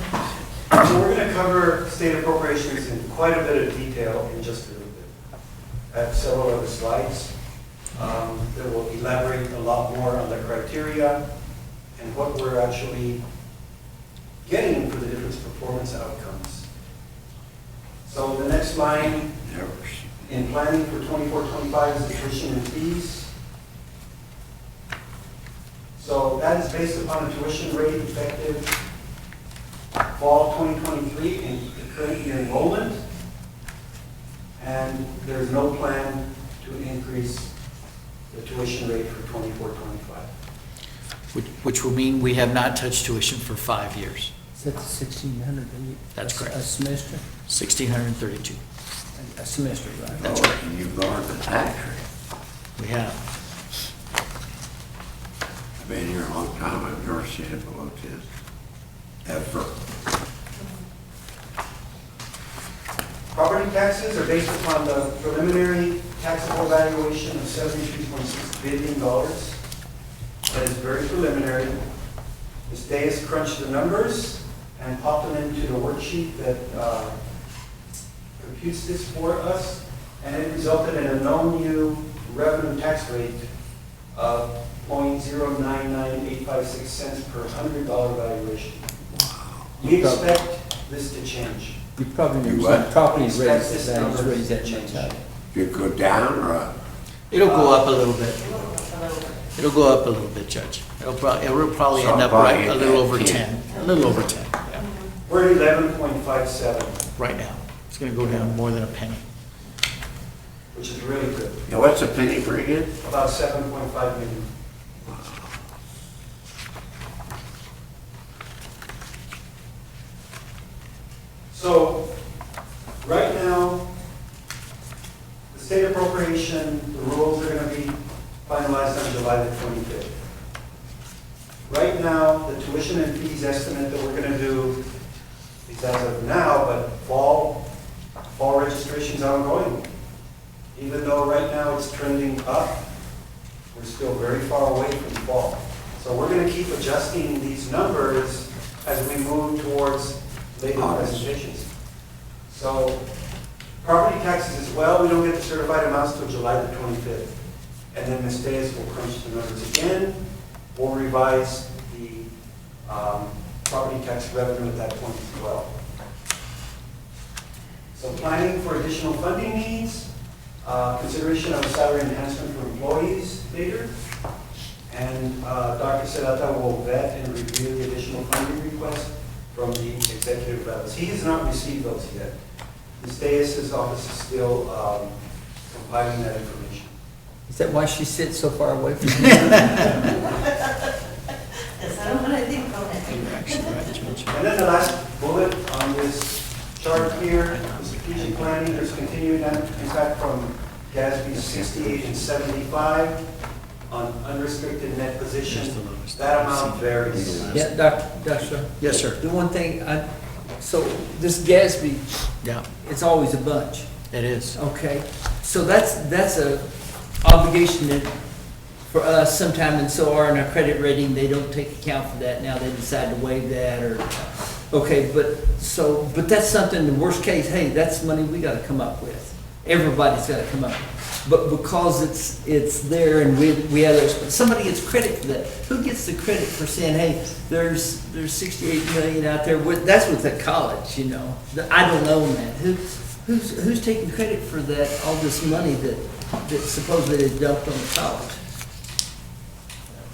So we're going to cover state appropriations in quite a bit of detail in just a little bit. I have several other slides that will elaborate a lot more on the criteria and what we're actually getting for the different performance outcomes. So the next line Never seen. in planning for 24-25 is the tuition and fees. So that is based upon a tuition rate effective fall 2023 in the current year enrollment. And there's no plan to increase the tuition rate for 24-25. Which will mean we have not touched tuition for 5 years. Is that the 1,600? That's correct. A semester? 1,632. A semester, right? That's Oh, and you've lowered the tax rate. We have. I've been here a long time, I've never seen it below 10, ever. Property taxes are based upon the preliminary taxable valuation of $73.6 billion. That is very preliminary. Ms. Diaz crunched the numbers and popped them into the worksheet that computes this for us, and it resulted in a known new revenue tax rate of 0.099856 cents per $100 valuation. We expect this to change. You probably You never what? seen property Expect raise, this values number raise to that change. much. You go down or up? It'll go up a little bit. It'll go up a little bit, Judge. It'll probably So end up probably right a at little over 10. 10. A little over 10, yeah. We're at 11.57, Right now. It's gonna go down more than a penny. which is really good, Now, what's a penny for again? about 7.5 million. So, right now, the state appropriation, the rules are going to be finalized on July the 25th. Right now, the tuition and fees estimate that we're going to do is as of now, but fall registration's ongoing. Even though right now it's trending up, we're still very far away from fall. So we're going to keep adjusting these numbers as we move towards later presentations. So property taxes as well, we don't get the certified amounts till July the 25th. And then Ms. Diaz will crunch the numbers again. We'll revise the property tax revenue at that point as well. So planning for additional funding needs, consideration of a salary enhancement for employees later. And Dr. Serrata will vet and review the additional funding request from the executive levels. He has not received those yet. Ms. Diaz's office is still compiling that information. Is that why she sits so far away from you? Yes, I don't want to think on it. You're actually right, Judge. And then the last bullet on this chart here, the strategic planning, there's continued impact from GASB 68 and 75 on unrestricted net position. That amount varies. Yeah, Dr. Yes, sir. The one thing, so this GASB, Yeah, it's always a bunch, it is. okay? So that's a obligation that for us sometime, and so are in our credit rating, they don't take account for that now, they decide to waive that, or, okay, but that's something, the worst case, hey, that's money we gotta come up with. Everybody's gotta come up. But because it's there and we have, somebody gets credit for that. Who gets the credit for saying, hey, there's 68 million out there, that's with the college, you know? I don't own that. Who's taking credit for that, all this money that supposedly is dumped on the college?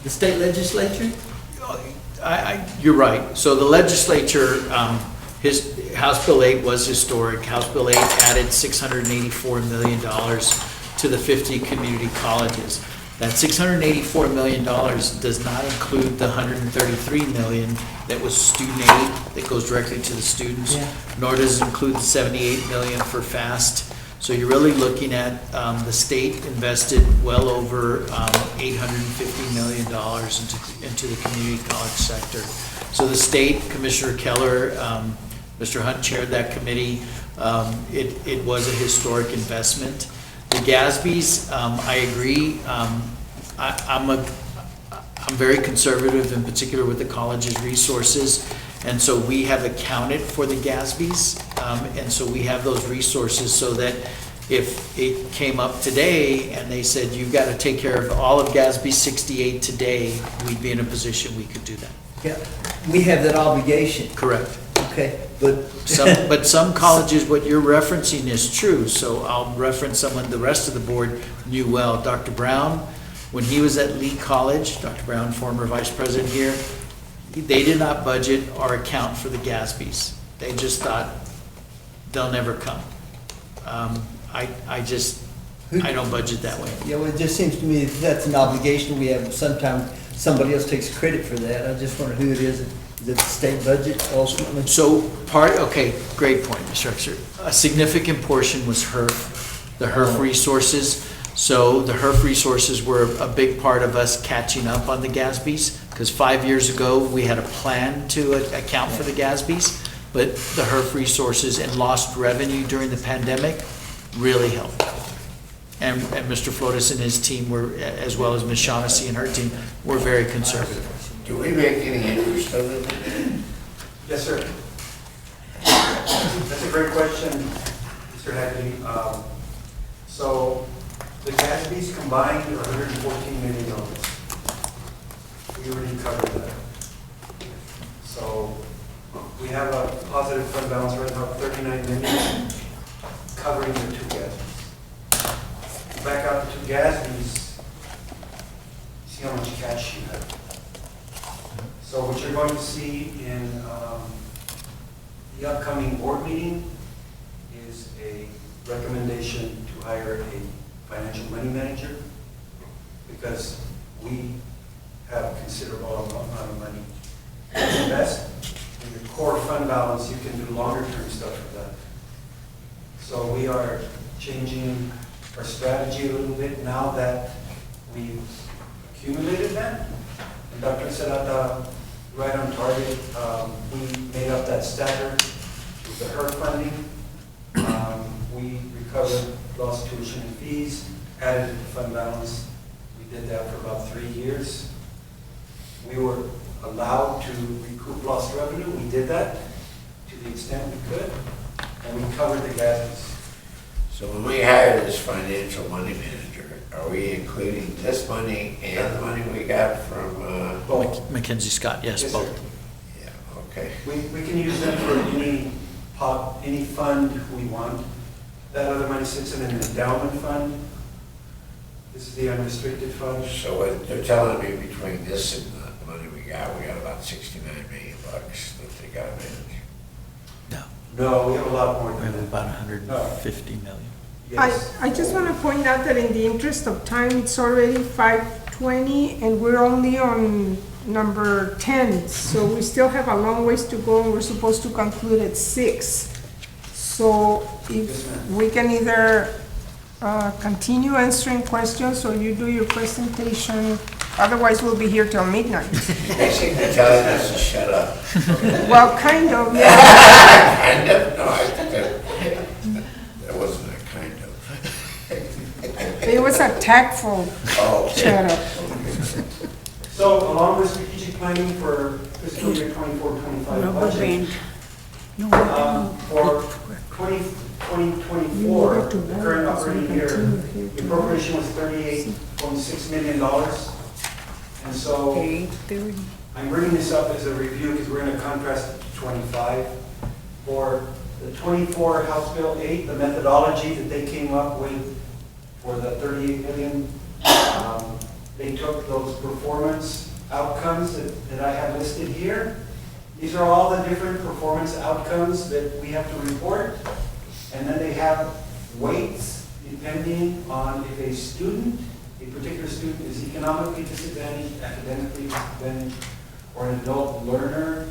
The state legislature? You're right. So the legislature, his House Bill 8 was historic. House Bill 8 added $684 million to the 50 community colleges. That $684 million does not include the $133 million that was student aid that goes directly to the students, Yeah. nor does it include the $78 million for FAST. So you're really looking at the state invested well over $850 million into the community college sector. So the state, Commissioner Keller, Mr. Hunt chaired that committee. It was a historic investment. The GASBs, I agree. I'm very conservative, in particular with the college's resources, and so we have accounted for the GASBs, and so we have those resources so that If it came up today and they said, you've got to take care of all of GASB 68 today, we'd be in a position we could do that. Yeah, we have that obligation, Correct. okay, but. But some colleges, what you're referencing is true, so I'll reference someone the rest of the board knew well. Dr. Brown, when he was at Lee College, Dr. Brown, former vice president here, they did not budget or account for the GASBs. They just thought, they'll never come. I don't budget that way. Yeah, well, it just seems to me that's an obligation we have. Sometimes somebody else takes credit for that. I just wonder who it is. Is it the state budget ultimately? So okay, great point, Mr. Exer. A significant portion was the HERF resources. So the HERF resources were a big part of us catching up on the GASBs, because 5 years ago, we had a plan to account for the GASBs, but the HERF resources and lost revenue during the pandemic really helped. And Mr. Flores and his team were, as well as Ms. Shaughnessy and her team, were very conservative. Do we make any interest of it? Yes, sir. That's a great question, Mr. Hagley. So the GASBs combined are $114 million. We already covered that. So we have a positive fund balance right now of $39 million, covering the two GASBs. Back out to two GASBs, see how much cash you have. So what you're going to see in the upcoming board meeting is a recommendation to hire a financial money manager, because we have a considerable amount of money to invest. In your core fund balance, you can do longer term stuff with that. So we are changing our strategy a little bit now that we've accumulated that. And Dr. Serrata, right on target, we made up that stagger with the HERF funding. We recovered lost tuition and fees, added to the fund balance. We did that for about 3 years. We were allowed to recoup lost revenue. We did that to the extent we could, and we covered the GASBs. So when we hire this financial money manager, are we including this money and the money we got from, Mackenzie Scott, yes, Yes, both. sir. yeah, okay. We can use them for any fund we want. That other money sits in an endowment fund. This is the unrestricted fund. So what they're telling me, between this and the money we got about $69 million that they got to manage. No, No, we have a lot more we than have that. about 150 million. Yes. I just want to point out that in the interest of time, it's already 5:20 and we're only on number 10. So we still have a long ways to go and we're supposed to conclude at 6. So if we can either continue answering questions or you do your presentation, otherwise we'll be here till midnight. Basically telling us to shut up. Well, kind of, yeah. Kind of? No, I think that wasn't a kind of. It was a tactful Oh. shut up. So along with strategic planning for fiscal year 24-25 budget, for 2024, the current operating year, the appropriation was $38.6 million. And so I'm bringing this up as a review because we're going to contrast it to 25. For the 24 House Bill 8, the methodology that they came up with for the $38 million, they took those performance outcomes that I have listed here. These are all the different performance outcomes that we have to report. And then they have weights depending on if a student, a particular student is economically disadvantaged, academically disadvantaged, or an adult learner.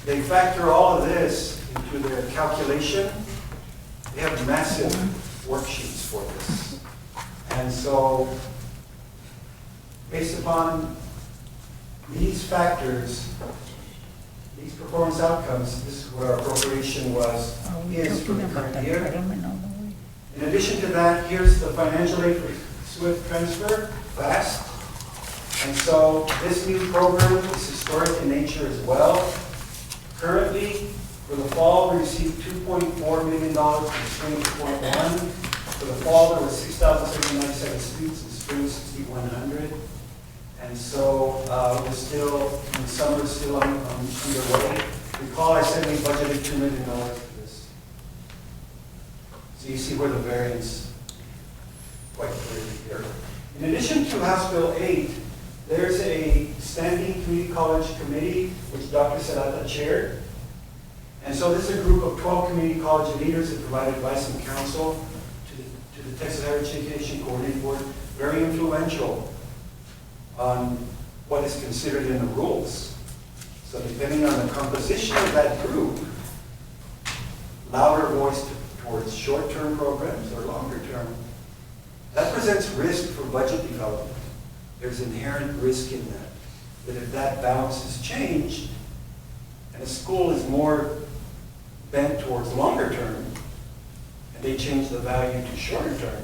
They factor all of this into their calculation. They have massive worksheets for this. And so, based upon these factors, these performance outcomes, this is what our appropriation is for the current year. In addition to that, here's the financial aid for SWIFT transfer, FAST. And so this new program is historic in nature as well. Currently, For the fall, we received $2.4 million, for the spring, 2.1. For the fall, there was 6,797 students, in spring, 6,100. And so we're still, in summer, still underway. Recall I said we budgeted $2 million for this. So you see where the variance quite clearly here. In addition to House Bill 8, there's a standing community college committee, which Dr. Serrata chaired. And so this is a group of 12 community college leaders that provide advice and counsel to the Texas Higher Education Coordinating Board, very influential on what is considered in the rules. So depending on the composition of that group, louder voice towards short-term programs or longer-term, that presents risk for budget development. There's inherent risk in that. That if that balance is changed, and a school is more bent towards longer term, and they change the value to shorter term.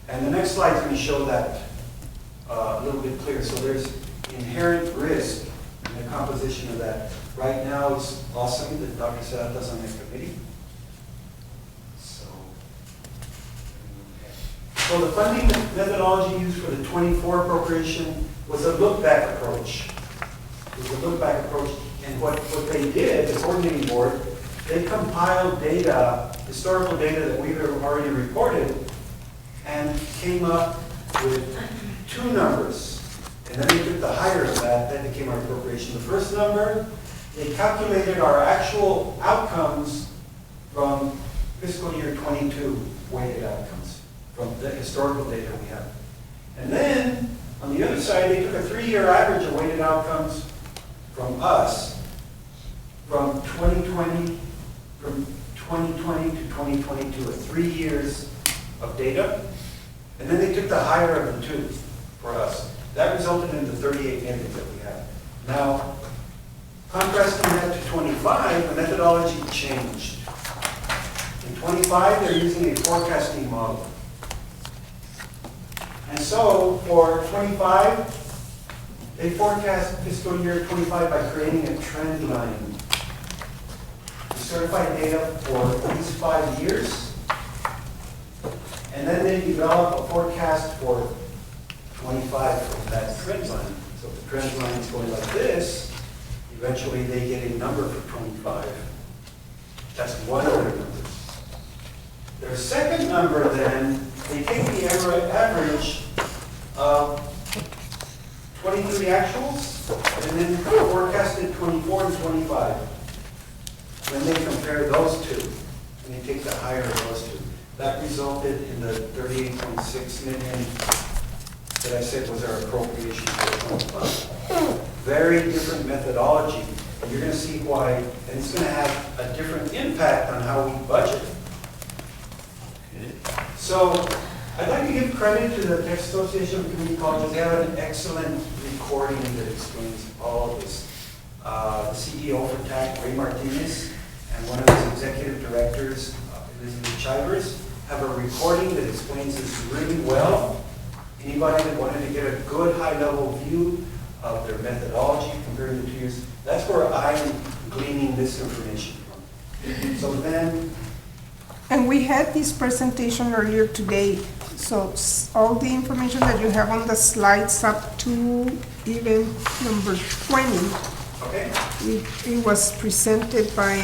And the next slide is going to show that a little bit clearer. So there's inherent risk in the composition of that. Right now, it's awesome that Dr. Serrata's on that committee. So the funding methodology used for the 24 appropriation was a look-back approach. It was a look-back approach. And what they did, the coordinating board, they compiled data, historical data that we have already reported, and came up with two numbers. And then they took the higher of that became our appropriation. The first number, they calculated our actual outcomes from fiscal year 22 weighted outcomes, from the historical data we have. And then, on the other side, they took a 3-year average of weighted outcomes from us, from 2020 to 2022, 3 years of data. And then they took the higher of the two for us. That resulted in the 38 million that we have. Now, contrasting that to 25, the methodology changed. In 25, they're using a forecasting model. And so, for 25, they forecast fiscal year 25 by creating a trend line. They certify data for at least 5 years, and then they develop a forecast for 25 from that trend line. So if the trend line is going like this, eventually they get a number for 25. That's one of their numbers. Their second number then, they take the average of 23 actuals and then forecasted 24 and 25. When they compare those two, and they take the higher of those two, that resulted in the 38.6 million that I said was our appropriation for 25. Very different methodology. And you're going to see why, and it's going to have a different impact on how we budget. So I'd like to give credit to the Texas Association of Community Colleges. They have an excellent recording that explains all of this. The CEO for TAC, Ray Martinez, and one of his executive directors, Elizabeth Chivers, have a recording that explains this really well. Anybody that wanted to get a good high-level view of their methodology comparing the 2 years, that's where I'm gleaning this information from. So then, And we had this presentation earlier today, so all the information that you have on the slides up to even number 20, okay, it was presented by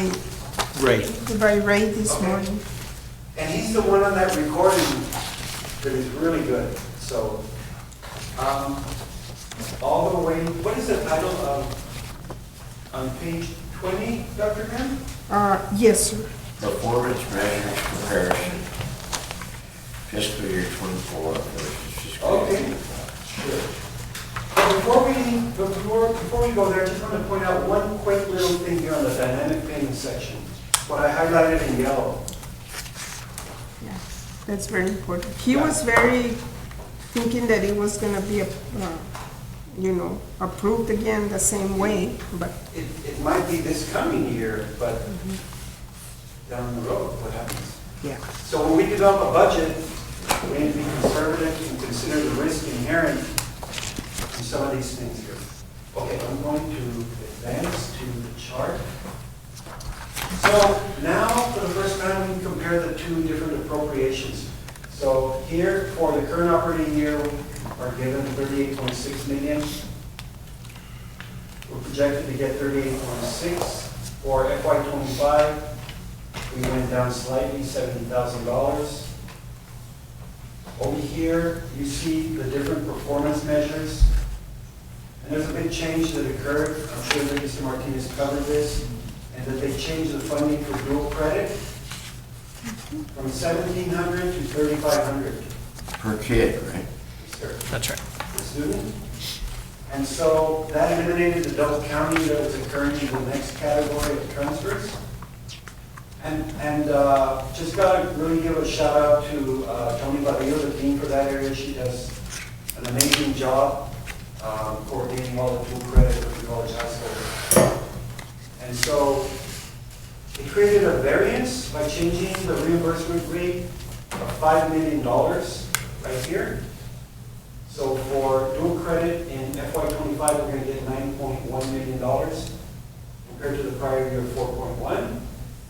Ray. Ray this morning. and he's the one on that recording that is really good. So, all the way, what is the title of, on page 20, Dr. Graham? Yes, sir. Performance measures comparison, fiscal year 24 versus fiscal year Okay, 25. sure. But before we go there, I just want to point out one quick little thing here on the dynamic payment section, what I highlighted in yellow. Yeah, that's very important. He was very thinking that it was gonna be, approved again the same way, but It might be this coming year, but down the road, what happens? yeah. So when we develop a budget, we need to be conservative and consider the risk inherent in some of these things here. Okay, I'm going to advance to the chart. So now, for the first time, we compare the two different appropriations. So here, for the current operating year, we are given 38.6 million. We're projected to get 38.6. For FY '25, we went down slightly, $70,000. Over here, you see the different performance measures. And there's a big change that occurred. I'm sure that Mr. Martinez covered this, and that they changed the funding for dual credit from $1,700 to $3,500 Per kid, right? That's right. per student. And so that eliminated the double counting that was occurring in the next category of transfers. And just gotta really give a shout out to Tony Badillo, the dean for that area. She does an amazing job coordinating all the dual credit with the college high school. And so it created a variance by changing the reimbursement rate of $5 million right here. So for dual credit in FY '25, we're going to get $9.1 million compared to the prior year of 4.1.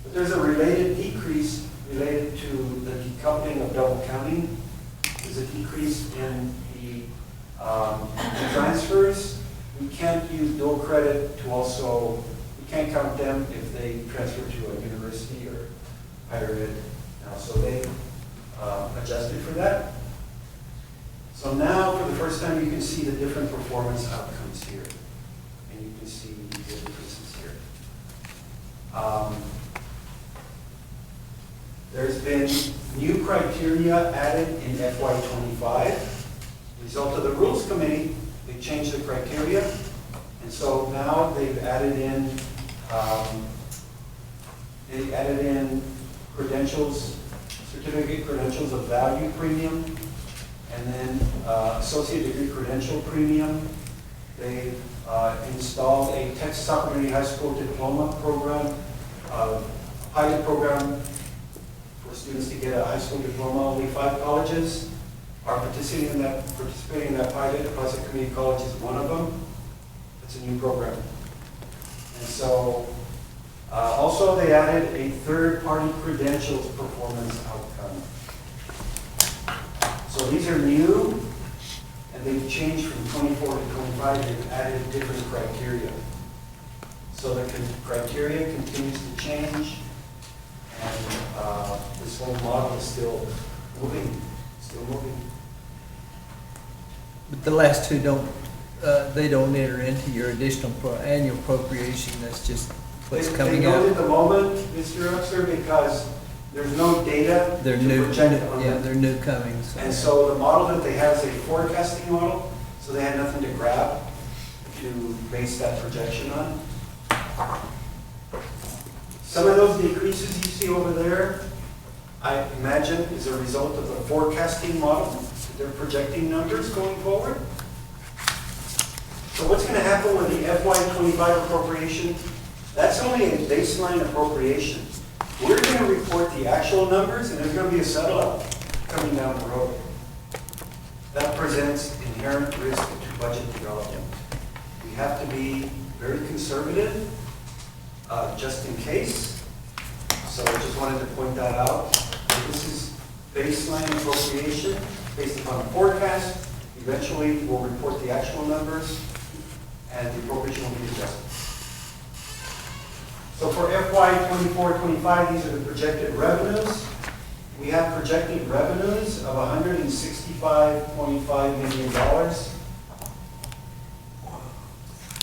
But there's a related decrease related to the decoupling of double counting. There's a decrease in the transfers. We can't use dual credit to also, we can't count them if they transfer to a university or higher ed. So they adjusted for that. So now, for the first time, you can see the different performance outcomes here. And you can see the differences here. There's been new criteria added in FY '25. Result of the Rules Committee, they changed the criteria. And so now they've added in credentials, certificate credentials of value premium, and then associate degree credential premium. They've installed a Texas Opportunity High School diploma program, pilot program for students to get a high school diploma. Only 5 colleges are participating in that pilot. Plaza Community College is one of them. It's a new program. And so also they added a third-party credentials performance outcome. So these are new, and they've changed from 24 to 25. They've added different criteria. So the criteria continues to change, and this whole model is still moving. But the last two don't, they don't enter into your additional annual appropriation, that's just what's coming They don't out. at the moment, Mr. Upser, because there's no data They're to new, project on yeah, them. they're new coming, so. And so the model that they have is a forecasting model, so they had nothing to grab to base that projection on. Some of those decreases you see over there, I imagine is a result of the forecasting model. They're projecting numbers going forward. So what's going to happen with the FY '25 appropriation? That's only a baseline appropriation. We're going to report the actual numbers, and there's going to be a settle-out coming down the road. That presents inherent risk to budget development. We have to be very conservative, just in case. So I just wanted to point that out. This is baseline appropriation based upon the forecast. Eventually, we'll report the actual numbers, and the appropriation will be adjusted. So for FY '24-25, these are the projected revenues. We have projected revenues of $165.5 million.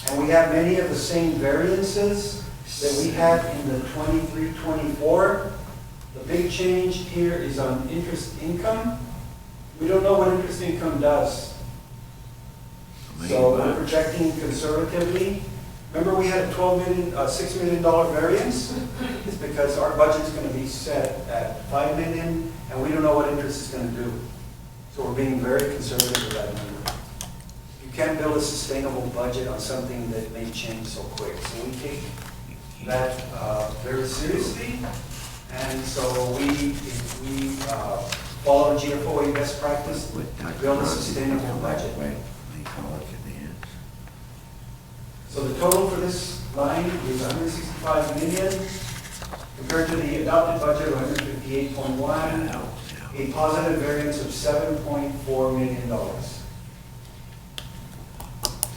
And we have many of the same variances that we had in the 23-24. The big change here is on interest income. We don't know what interest income does. So we're projecting conservatively. Remember, we had a $6 million variance? It's because our budget's going to be set at $5 million, and we don't know what interest is going to do. So we're being very conservative with that number. You can't build a sustainable budget on something that may change so quick. So we take that very seriously, and so we follow GFOA best practice to build a sustainable budget. So the total for this line is $165 million. compared to the adopted budget of 158.1, a positive variance of $7.4 million.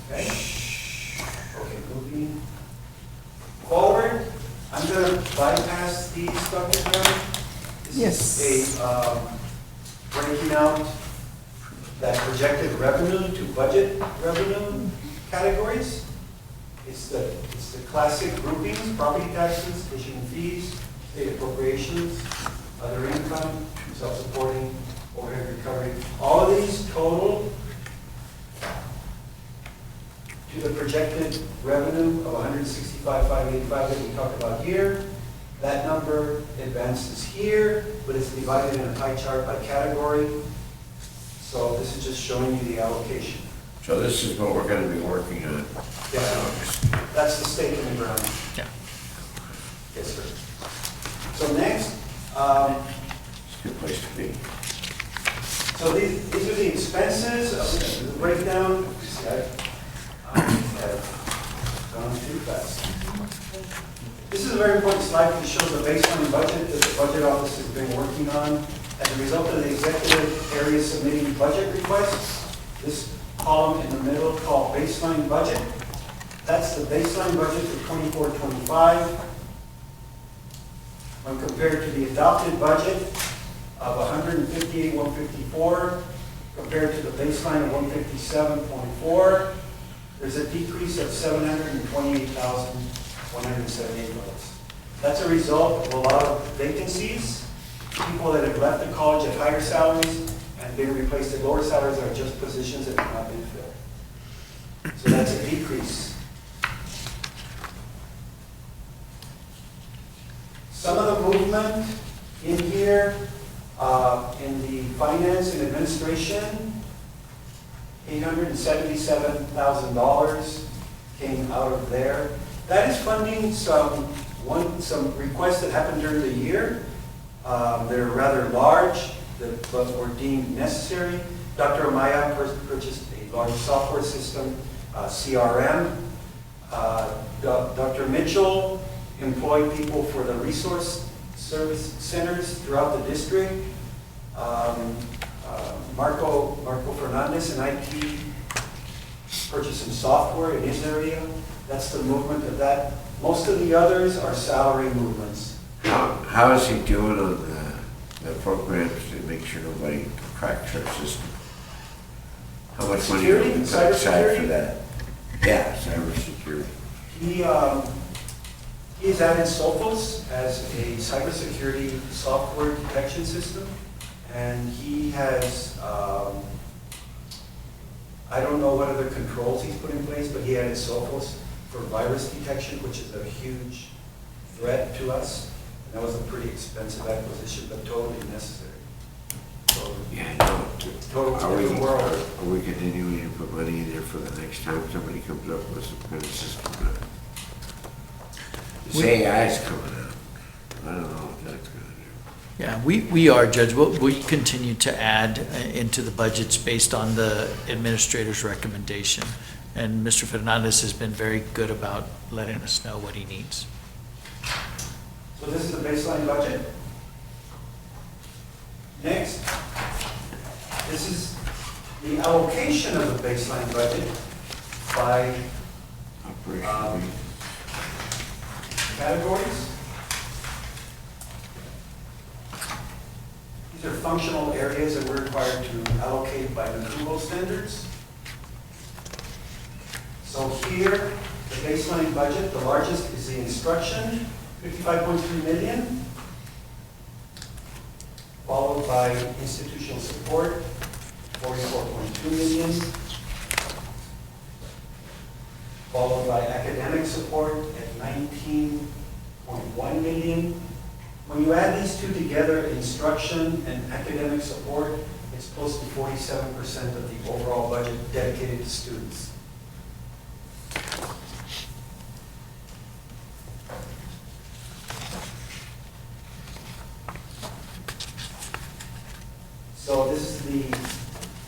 Okay? Okay, moving forward, I'm going to bypass these, Dr. Brown. Yes. This is a breaking out that projected revenue to budget revenue categories. It's the classic groupings: property taxes, tuition fees, state appropriations, other income, self-supporting, overhead recovery. All of these total to the projected revenue of 165,585 that we talked about here. That number advances here, but it's divided in a pie chart by category. So this is just showing you the allocation. So this is what we're gonna be working on. Yeah, that's the stake in the ground. Yeah. Yes, sir. So next, It's a good place to be. so these are the expenses, the breakdown. See, I've gone too fast. This is a very important slide because it shows the baseline budget that the budget office has been working on. As a result of the executive area submitting budget requests, this column in the middle called baseline budget, that's the baseline budget for 24-25. When compared to the adopted budget of 158,154, compared to the baseline of 157.4, there's a decrease of $728,178. That's a result of a lot of vacancies, people that have left the college at higher salaries and been replaced at lower salaries are just positions that have not been filled. So that's a decrease. Some of the movement in here, in the finance and administration, $877,000 came out of there. That is funding some requests that happened during the year. They're rather large, but were deemed necessary. Dr. Amaya purchased a large software system, CRM. Dr. Mitchell employed people for the resource service centers throughout the district. Marco Fernandez in IT purchased some software in his area. That's the movement of that. Most of the others are salary movements. How is he doing on the programs to make sure nobody cracks our system? How much money do we put aside for Cybersecurity? that? Yeah, cybersecurity. He's added Sophos as a cybersecurity software detection system, and he has, I don't know what other controls he's put in place, but he added Sophos for virus detection, which is a huge threat to us. And that was a pretty expensive acquisition, but totally necessary. So, Yeah, I know. total Are we, different world. are we continuing to put money in there for the next time somebody comes up with some kind of system? This AI is coming out. I don't know what that's gonna do. Yeah, we are, Judge. We continue to add into the budgets based on the administrator's recommendation. And Mr. Fernandez has been very good about letting us know what he needs. So this is the baseline budget. Next, this is the allocation of the baseline budget by Operation. categories. These are functional areas that we're required to allocate by the Google standards. So here, the baseline budget, the largest is the instruction, 55.3 million, followed by institutional support, 44.2 million, followed by academic support at 19.1 million. When you add these two together, instruction and academic support, it's close to 47% of the overall budget dedicated to students. So this is the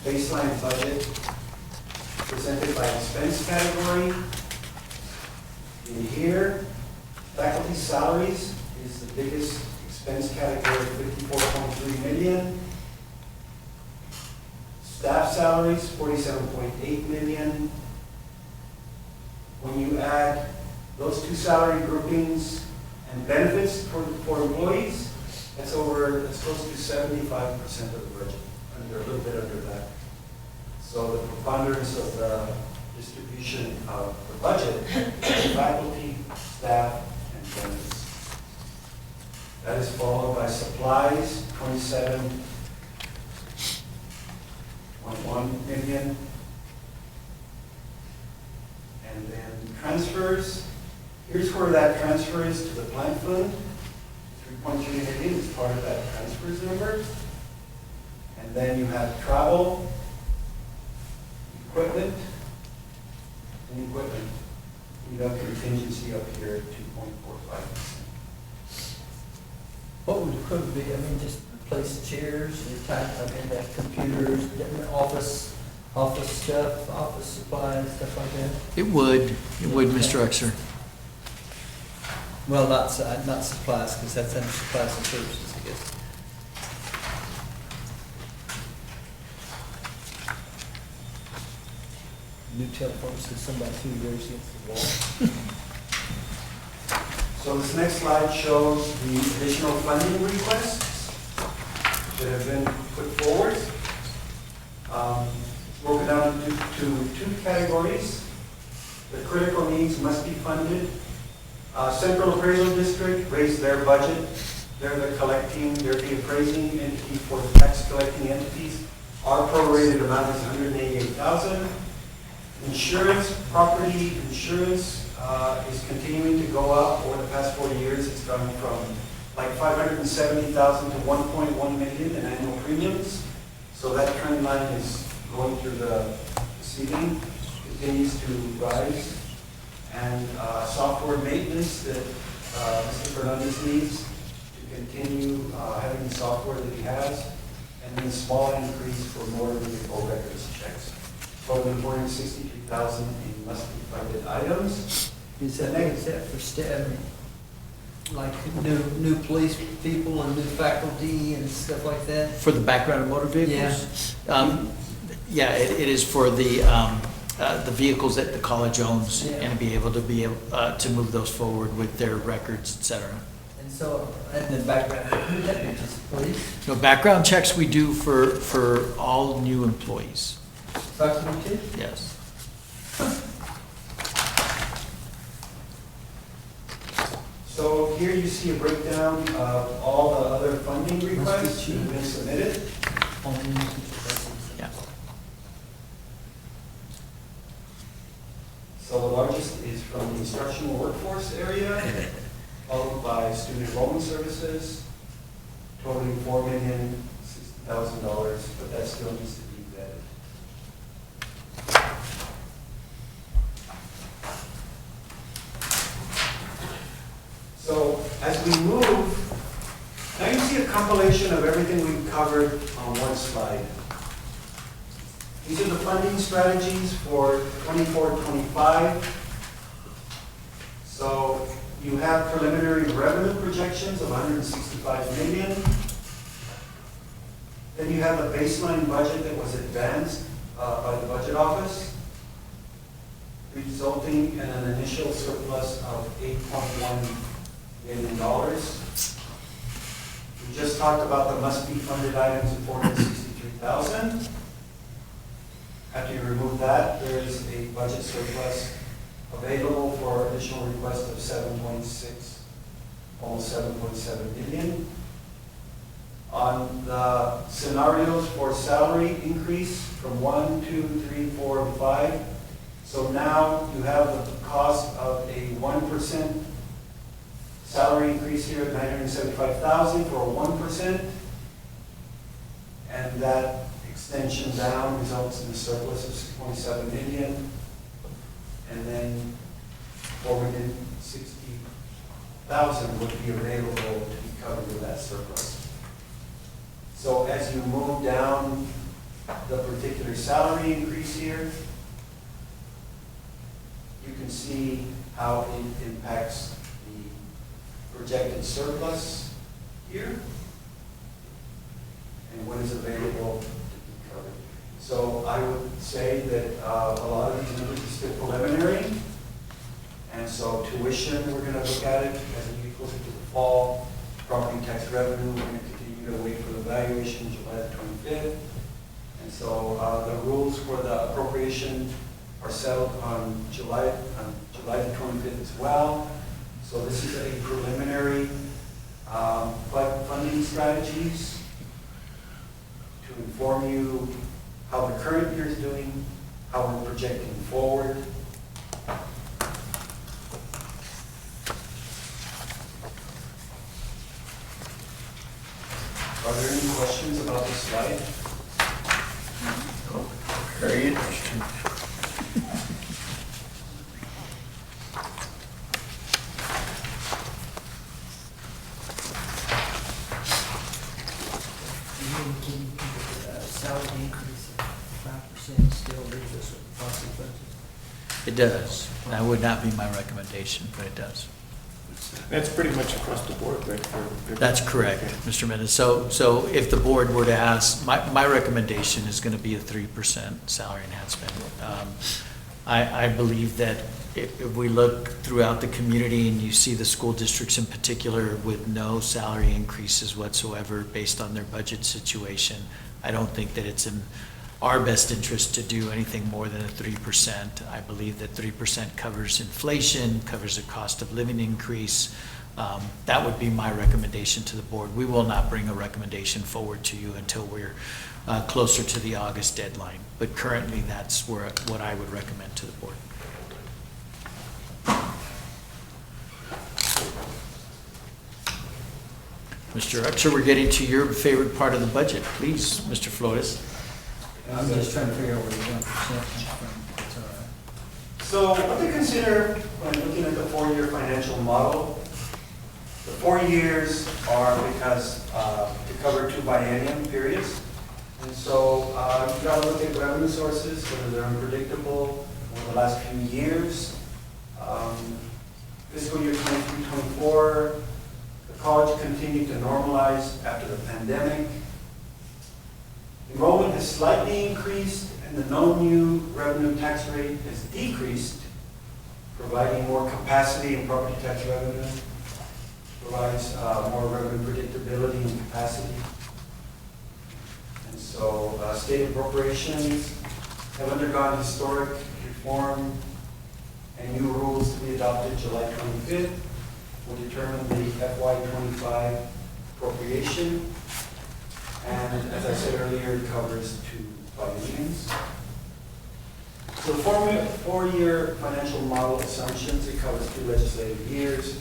baseline budget presented by expense category. In here, faculty salaries is the biggest expense category, 54.3 million. Staff salaries, 47.8 million. When you add those two salary groupings and benefits for employees, that's close to 75% of the budget, a little bit under that. So the preponderance of the distribution of the budget is faculty, staff, and benefits. That is followed by supplies, 27.1 million. And then transfers, here's where that transfer is to the plant fund. 3.3 million is part of that transfers number. And then you have travel, equipment, and equipment. You have contingency up here at 2.45%. What would equipment be? I mean, just replace chairs, that computers, office stuff, office supplies, stuff like that? It would, Mr. Uxer. Well, not supplies, because that's under supplies and services, I guess. New telephones, because somebody threw yours against the wall. So this next slide shows the additional funding requests that have been put forward. Broken down into two categories. The critical needs must be funded. Central Appraisal District raised their budget. They're the appraising entity for the tax collecting entities. Our prorated amount is $188,000. Insurance, property insurance is continuing to go up. Over the past 4 years, it's gone from like $570,000 to $1.1 million in annual premiums. So that trend line is going through the ceiling, continues to rise. And software maintenance that Mr. Fernandez needs to continue having the software that he has. And then a small increase for motor vehicle records checks. Totaling $463,000 in must be funded items. Is that for staff, like new police people and new faculty and stuff like that? For the background of motor vehicles? Yeah, it is for the vehicles that the college owns, and be able to move those forward with their records, et cetera. And so, and then background, who that be, just police? No, background checks we do for all new employees, Faculty too? yes. So here you see a breakdown of all the other funding requests that have been submitted. Yeah. So the largest is from the instructional workforce area, followed by student enrollment services, totaling $4,060,000, but that still needs to be vetted. So as we move, now you see a compilation of everything we've covered on one slide. These are the funding strategies for 24-25. So you have preliminary revenue projections of 165 million. Then you have a baseline budget that was advanced by the budget office, resulting in an initial surplus of $8.1 million. We just talked about the must-be funded items of $463,000. After you remove that, there is a budget surplus available for additional request of 7.6, almost 7.7 million. On the scenarios for salary increase from 1, 2, 3, 4, and 5. So now you have the cost of a 1% salary increase here at $975,000 for a 1%. And that extension down results in a surplus of 6.7 million. And then $460,000 would be available to be covered with that surplus. So as you move down the particular salary increase here, you can see how it impacts the projected surplus here, and what is available to be covered. So I would say that a lot of these numbers are still preliminary, and so tuition, we're gonna look at it as we get closer to the fall. Property tax revenue, we're gonna continue to wait for the valuation July the 25th. And so the rules for the appropriation are settled on July the 25th as well. So this is a preliminary funding strategies to inform you how the current year is doing, how we're projecting forward. Are there any questions about this slide? Very interesting. Salary increase of 5% still leaves us with a positive budget. It does. That would not be my recommendation, but it does. That's pretty much across the board, right? for- That's correct, Mr. Mendez. So if the board were to ask, my recommendation is going to be a 3% salary enhancement. I believe that if we look throughout the community and you see the school districts in particular with no salary increases whatsoever based on their budget situation, I don't think that it's in our best interest to do anything more than a 3%. I believe that 3% covers inflation, covers the cost of living increase. That would be my recommendation to the board. We will not bring a recommendation forward to you until we're closer to the August deadline. But currently, that's what I would recommend to the board. Mr. Uxer, we're getting to your favorite part of the budget. Please, Mr. Flores. I'm just trying to figure out where the 1% comes from. It's all right. So what to consider when looking at the 4-year financial model? The 4 years are because to cover 2 biennium periods. And so you got to look at revenue sources, whether they're unpredictable over the last few years. Fiscal year 23-24, the college continued to normalize after the pandemic. Enrollment has slightly increased, and the no new revenue tax rate has decreased, providing more capacity in property tax revenue, provides more revenue predictability and capacity. And so state appropriations have undergone historic reform, and new rules to be adopted July 25th will determine the FY25 appropriation. And as I said earlier, it covers 2 bienniums. So the 4-year financial model assumptions, it covers 2 legislative years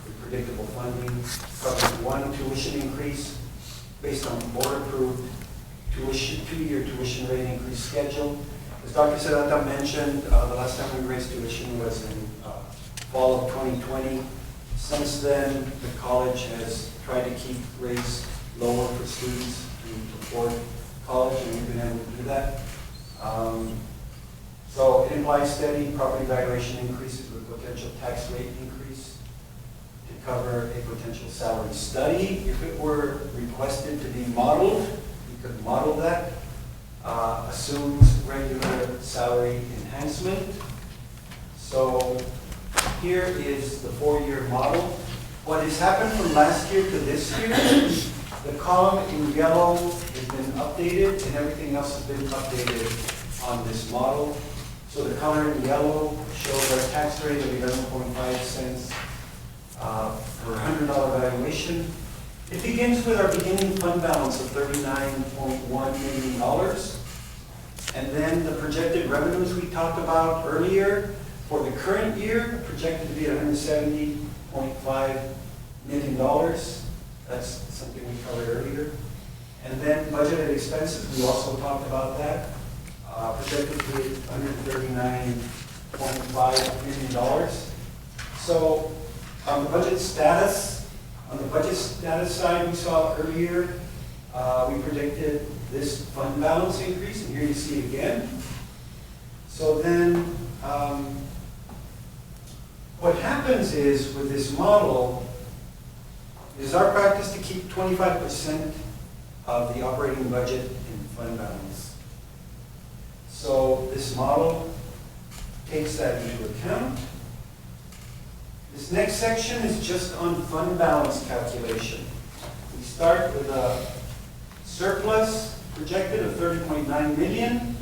with predictable funding, covers 1 tuition increase based on board-approved tuition, 2-year tuition rate increase schedule. As Dr. Serrata mentioned, the last time we raised tuition was in fall of 2020. Since then, the college has tried to keep rates lower for students to afford college, and we've been able to do that. So it implies steady property valuation increases with potential tax rate increase to cover a potential salary study. If it were requested to be modeled, we could model that. Assumes regular salary enhancement. So here is the 4-year model. What has happened from last year to this year, the column in yellow has been updated and everything else has been updated on this model. So the color in yellow shows our tax rate of 11.5 cents per $100 valuation. It begins with our beginning fund balance of $39.1 million. And then the projected revenues we talked about earlier for the current year projected to be $170.5 million. That's something we covered earlier. And then budgeted expenses, we also talked about that, projected to be $139.5 million. So on the budget status side we saw earlier, we predicted this fund balance increase, and here you see it again. So then, what happens is with this model, It is our practice to keep 25% of the operating budget in fund balance. So this model takes that into account. This next section is just on fund balance calculation. We start with a surplus projected of 30.9 million,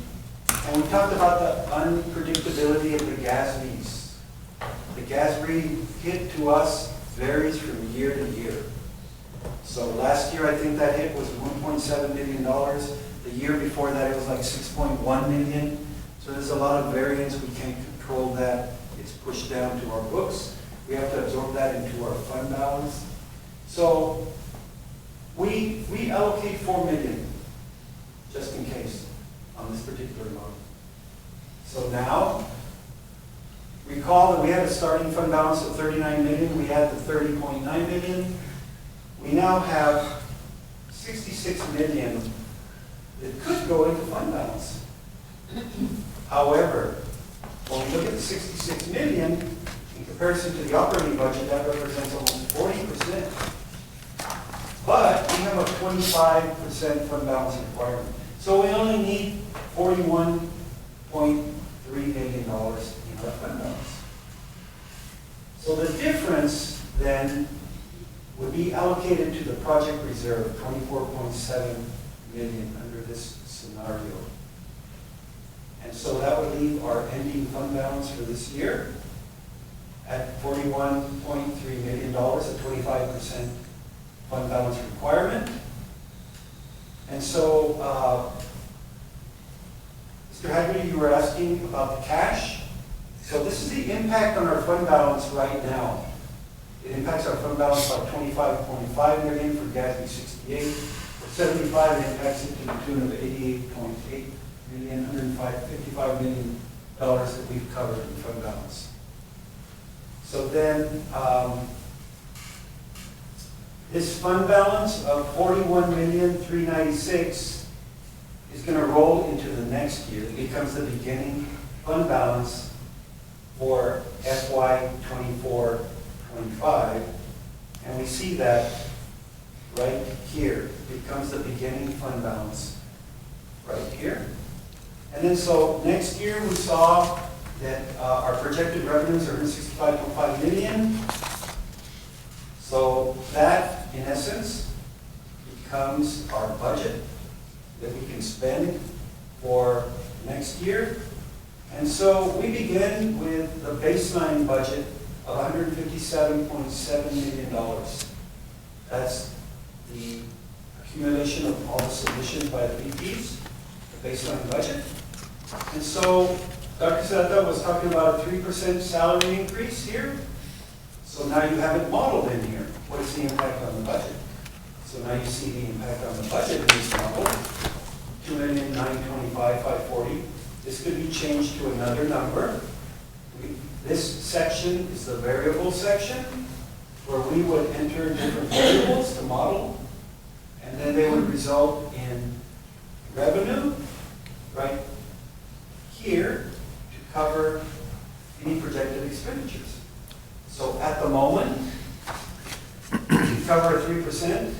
and we talked about the unpredictability of the GASBs. The GASB hit to us varies from year to year. So last year, I think that hit was $1.7 million. The year before that, it was like 6.1 million. So there's a lot of variance. We can't control that. It's pushed down to our books. We have to absorb that into our fund balance. So we allocate 4 million, just in case, on this particular model. So now, recall that we had a starting fund balance of 39 million. We had the 30.9 million. We now have 66 million that could go into fund balance. However, when we look at the 66 million, in comparison to the operating budget, that represents almost 40%. But we have a 25% fund balance requirement. So we only need $41.3 million in our fund balance. So the difference then would be allocated to the project reserve, 24.7 million under this scenario. And so that would leave our ending fund balance for this year at $41.3 million, a 25% fund balance requirement. And so, Mr. Haggerty, you were asking about the cash. So this is the impact on our fund balance right now. It impacts our fund balance by 25.5 million for GASB 68. For 75, it impacts it to the tune of 88.8 million, $55 million that we've covered in fund balance. So then, this fund balance of 41,396,000 is going to roll into the next year. It becomes the beginning fund balance for FY 24-25, and we see that right here. It becomes the beginning fund balance right here. And then so next year we saw that our projected revenues are 165.5 million. So that, in essence, becomes our budget that we can spend for next year. And so we begin with the baseline budget of $157.7 million. That's the accumulation of all the submissions by the VPs, the baseline budget. And so Dr. Serrata was talking about a 3% salary increase here. So now you have it modeled in here. What is the impact on the budget? So now you see the impact on the budget in this model, $2,925,540. This could be changed to another number. This section is the variable section, where we would enter different variables to model, and then they would result in revenue right here to cover any projected expenditures. So at the moment, we cover 3%,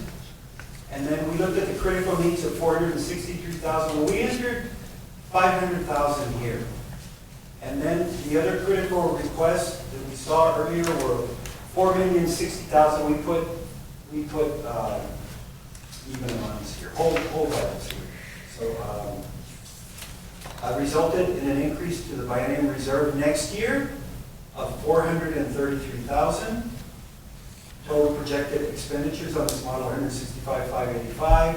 and then we looked at the critical needs of 463,000. We entered 500,000 here. And then the other critical requests that we saw earlier were 4,060,000. We put even amounts here, whole items here. So resulted in an increase to the biennium reserve next year of 433,000. Total projected expenditures on this model, 165,585,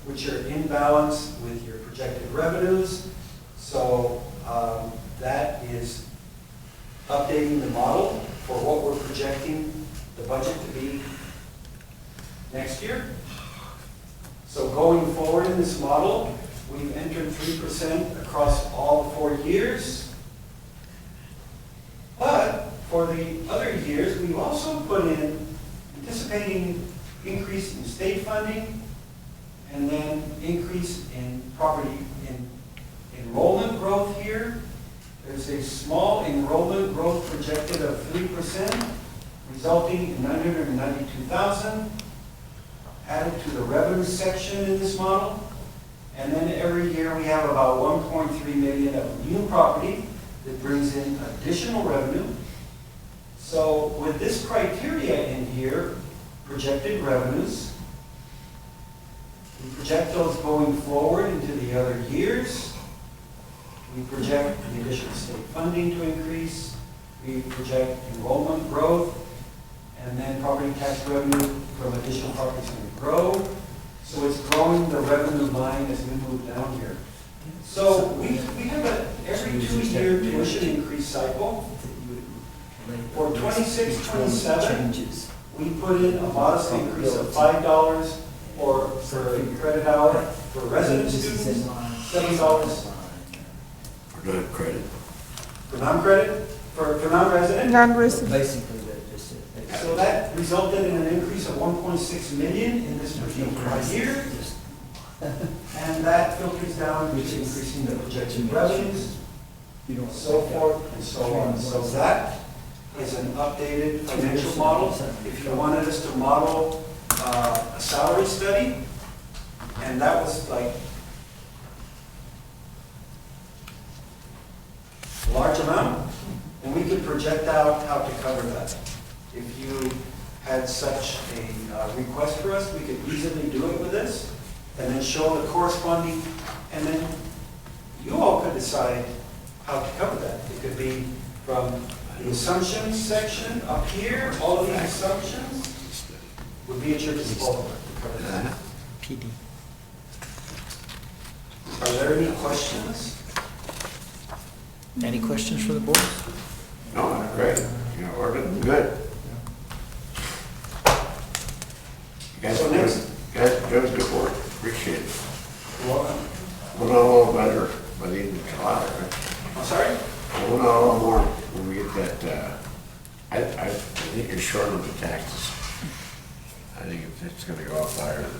which are in balance with your projected revenues. So that is updating the model for what we're projecting the budget to be next year. So going forward in this model, we've entered 3% across all 4 years. But for the other years, we've also put in anticipating increase in state funding, and then increase in property in enrollment growth here. There's a small enrollment growth projected of 3%, resulting in $992,000 added to the revenue section in this model. And then every year we have about $1.3 million of new property that brings in additional revenue. So with this criteria in here, projected revenues, we project those going forward into the other years. We project the additional state funding to increase. We project enrollment growth, and then property tax revenue from additional properties going to grow. So it's growing the revenue line as we move down here. So we have a every 2-year tuition increase cycle. For 26-27, we put in a modest increase of $5 per credit hour for resident students, $7 For non credit. for non-credit, for non-resident. Non-resident. Basically, that just it. So that resulted in an increase of 1.6 million in this particular year. And that filters down to increasing the projected revenues, so forth and so on. So that is an updated financial model. If you wanted us to model a salary study, and that was like a large amount, and we could project out how to cover that. If you had such a request for us, we could easily do it with this, and then show the corresponding, and then you all could decide how to cover that. It could be from the assumptions section up here, all of these assumptions would be at your disposal to cover that. PD. Are there any questions? Any questions for the board? No, that's great. You know, we're looking good. You guys, So next- guys doing good work. Appreciate it. Welcome. We'll know a little better by the end of July, right? I'm sorry? We'll know a little more when we get that, I think you're short on the taxes. I think it's gonna go up higher than,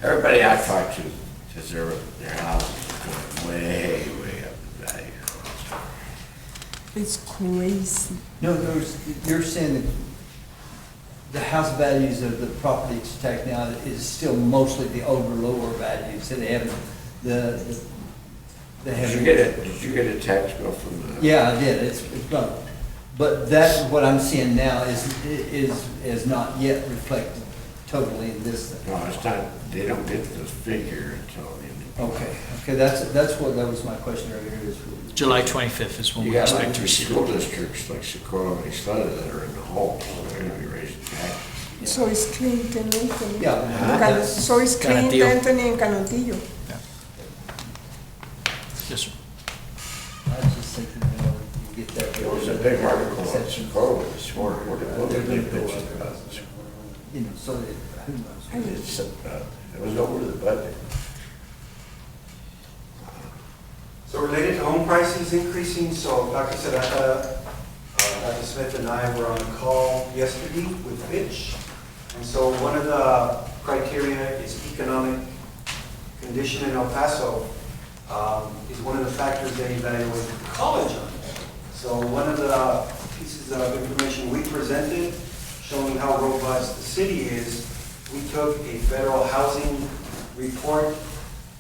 everybody I talk to says their house is going way up in value. It's crazy. No, you're saying that the house values of the property tax now is still mostly the older, lower values, so they haven't, they haven't. Did you get a tax bill from the? Yeah, I did, it's not, but that's what I'm seeing now is not yet reflected totally in this thing. No, it's not, they don't get the figure until the end of. Okay, that was my question earlier, is. July 25th is when You we got expect like to these receive school it. districts like Socorro and Isleta that are in the hole, so they're gonna be raising taxes. So it's Clinton, Anthony. Yeah. So it's Clinton, Canutillo. Anthony, and Canutillo. Yes, sir. I was just thinking, you get that. There was a big article on Socorro this morning, what did they mention about this? You know, so that, who knows? It was over the budget. So related to home prices increasing, so Dr. Serrata, Dr. Smith and I were on a call yesterday with Fitch. And so one of the criteria is economic condition in El Paso is one of the factors they evaluate the college on. So one of the pieces of information we presented showing how robust the city is, we took a federal housing report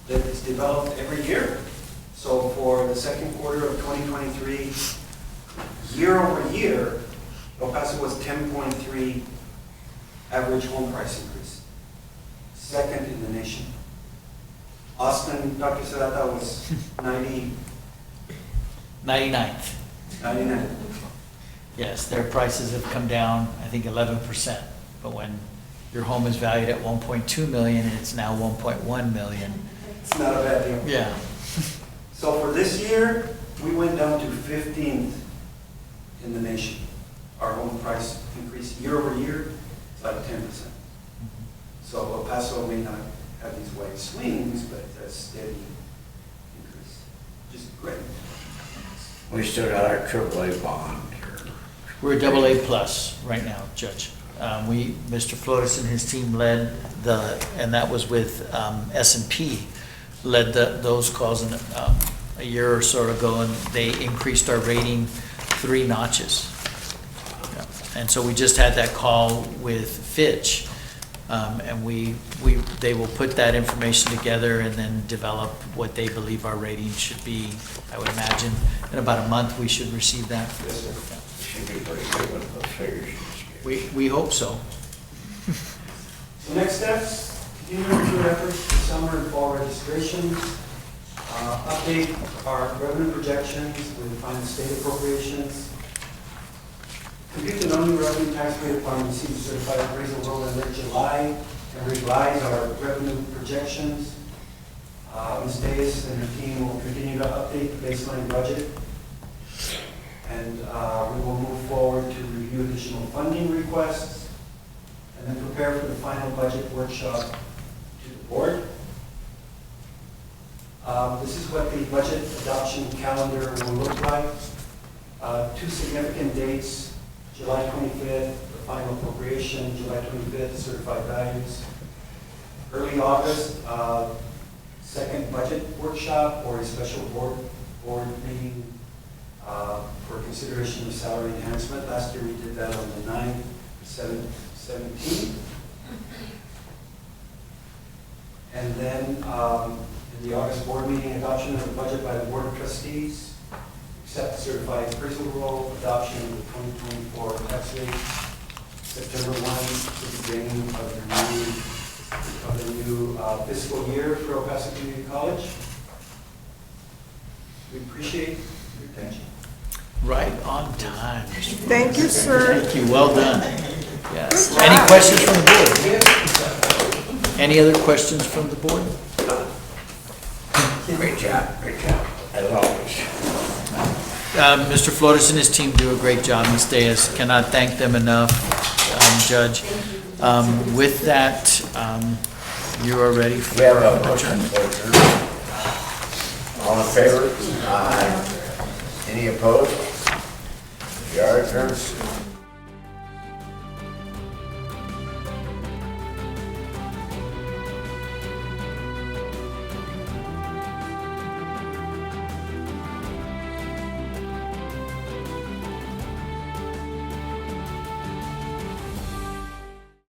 that is developed every year. So for the second quarter of 2023, year over year, El Paso was 10.3 average home price increase, second in the nation. Austin, Dr. Serrata, was 99th. 99. Yes, their prices have come down, I think 11%. But when your home is valued at 1.2 million and it's now 1.1 million, It's not a bad deal. yeah. So for this year, we went down to 15th in the nation. Our home price increase year over year, it's like 10%. So El Paso may not have these wide swings, but a steady increase, which is great. We still got our AAA bond here. We're a AA plus right now, Judge. Mr. Flores and his team led and that was with S&P, led those calls a year or so ago, and they increased our rating 3 notches. And so we just had that call with Fitch, and they will put that information together and then develop what they believe our rating should be. I would imagine in about a month, we should receive that. Should be pretty good with those figures. We hope so. So next steps, continuing your efforts to summer and fall registrations, update our revenue projections with final state appropriations, compute the non-new revenue tax rate upon receipt of certified appraisal roll in late July, and revise our revenue projections. Ms. Davis and her team will continue to update the baseline budget, and we will move forward to review additional funding requests, and then prepare for the final budget workshop to the board. This is what the budget adoption calendar will look like. Two significant dates, July 25th, the final appropriation, July 25th, certified values. Early August, second budget workshop or a special board meeting for consideration of salary enhancement. Last year we did that on the 9th, 17th. And then in the August board meeting, adoption of the budget by the Board of Trustees, accept certified appraisal roll, adoption of the 2024 tax rate, September 1, the beginning of the new fiscal year for El Paso Community College. We appreciate your attention. Right on time. Thank you, sir. Thank you, well done. Yes. Any questions from the board? Any other questions from the board? Great job, as always. Mr. Flores and his team do a great job, Ms. Diaz. Cannot thank them enough, Judge. With that, you are ready for We have a motion adjournment. for adjournment. All in favor? Aye. Any opposed? We are adjourned.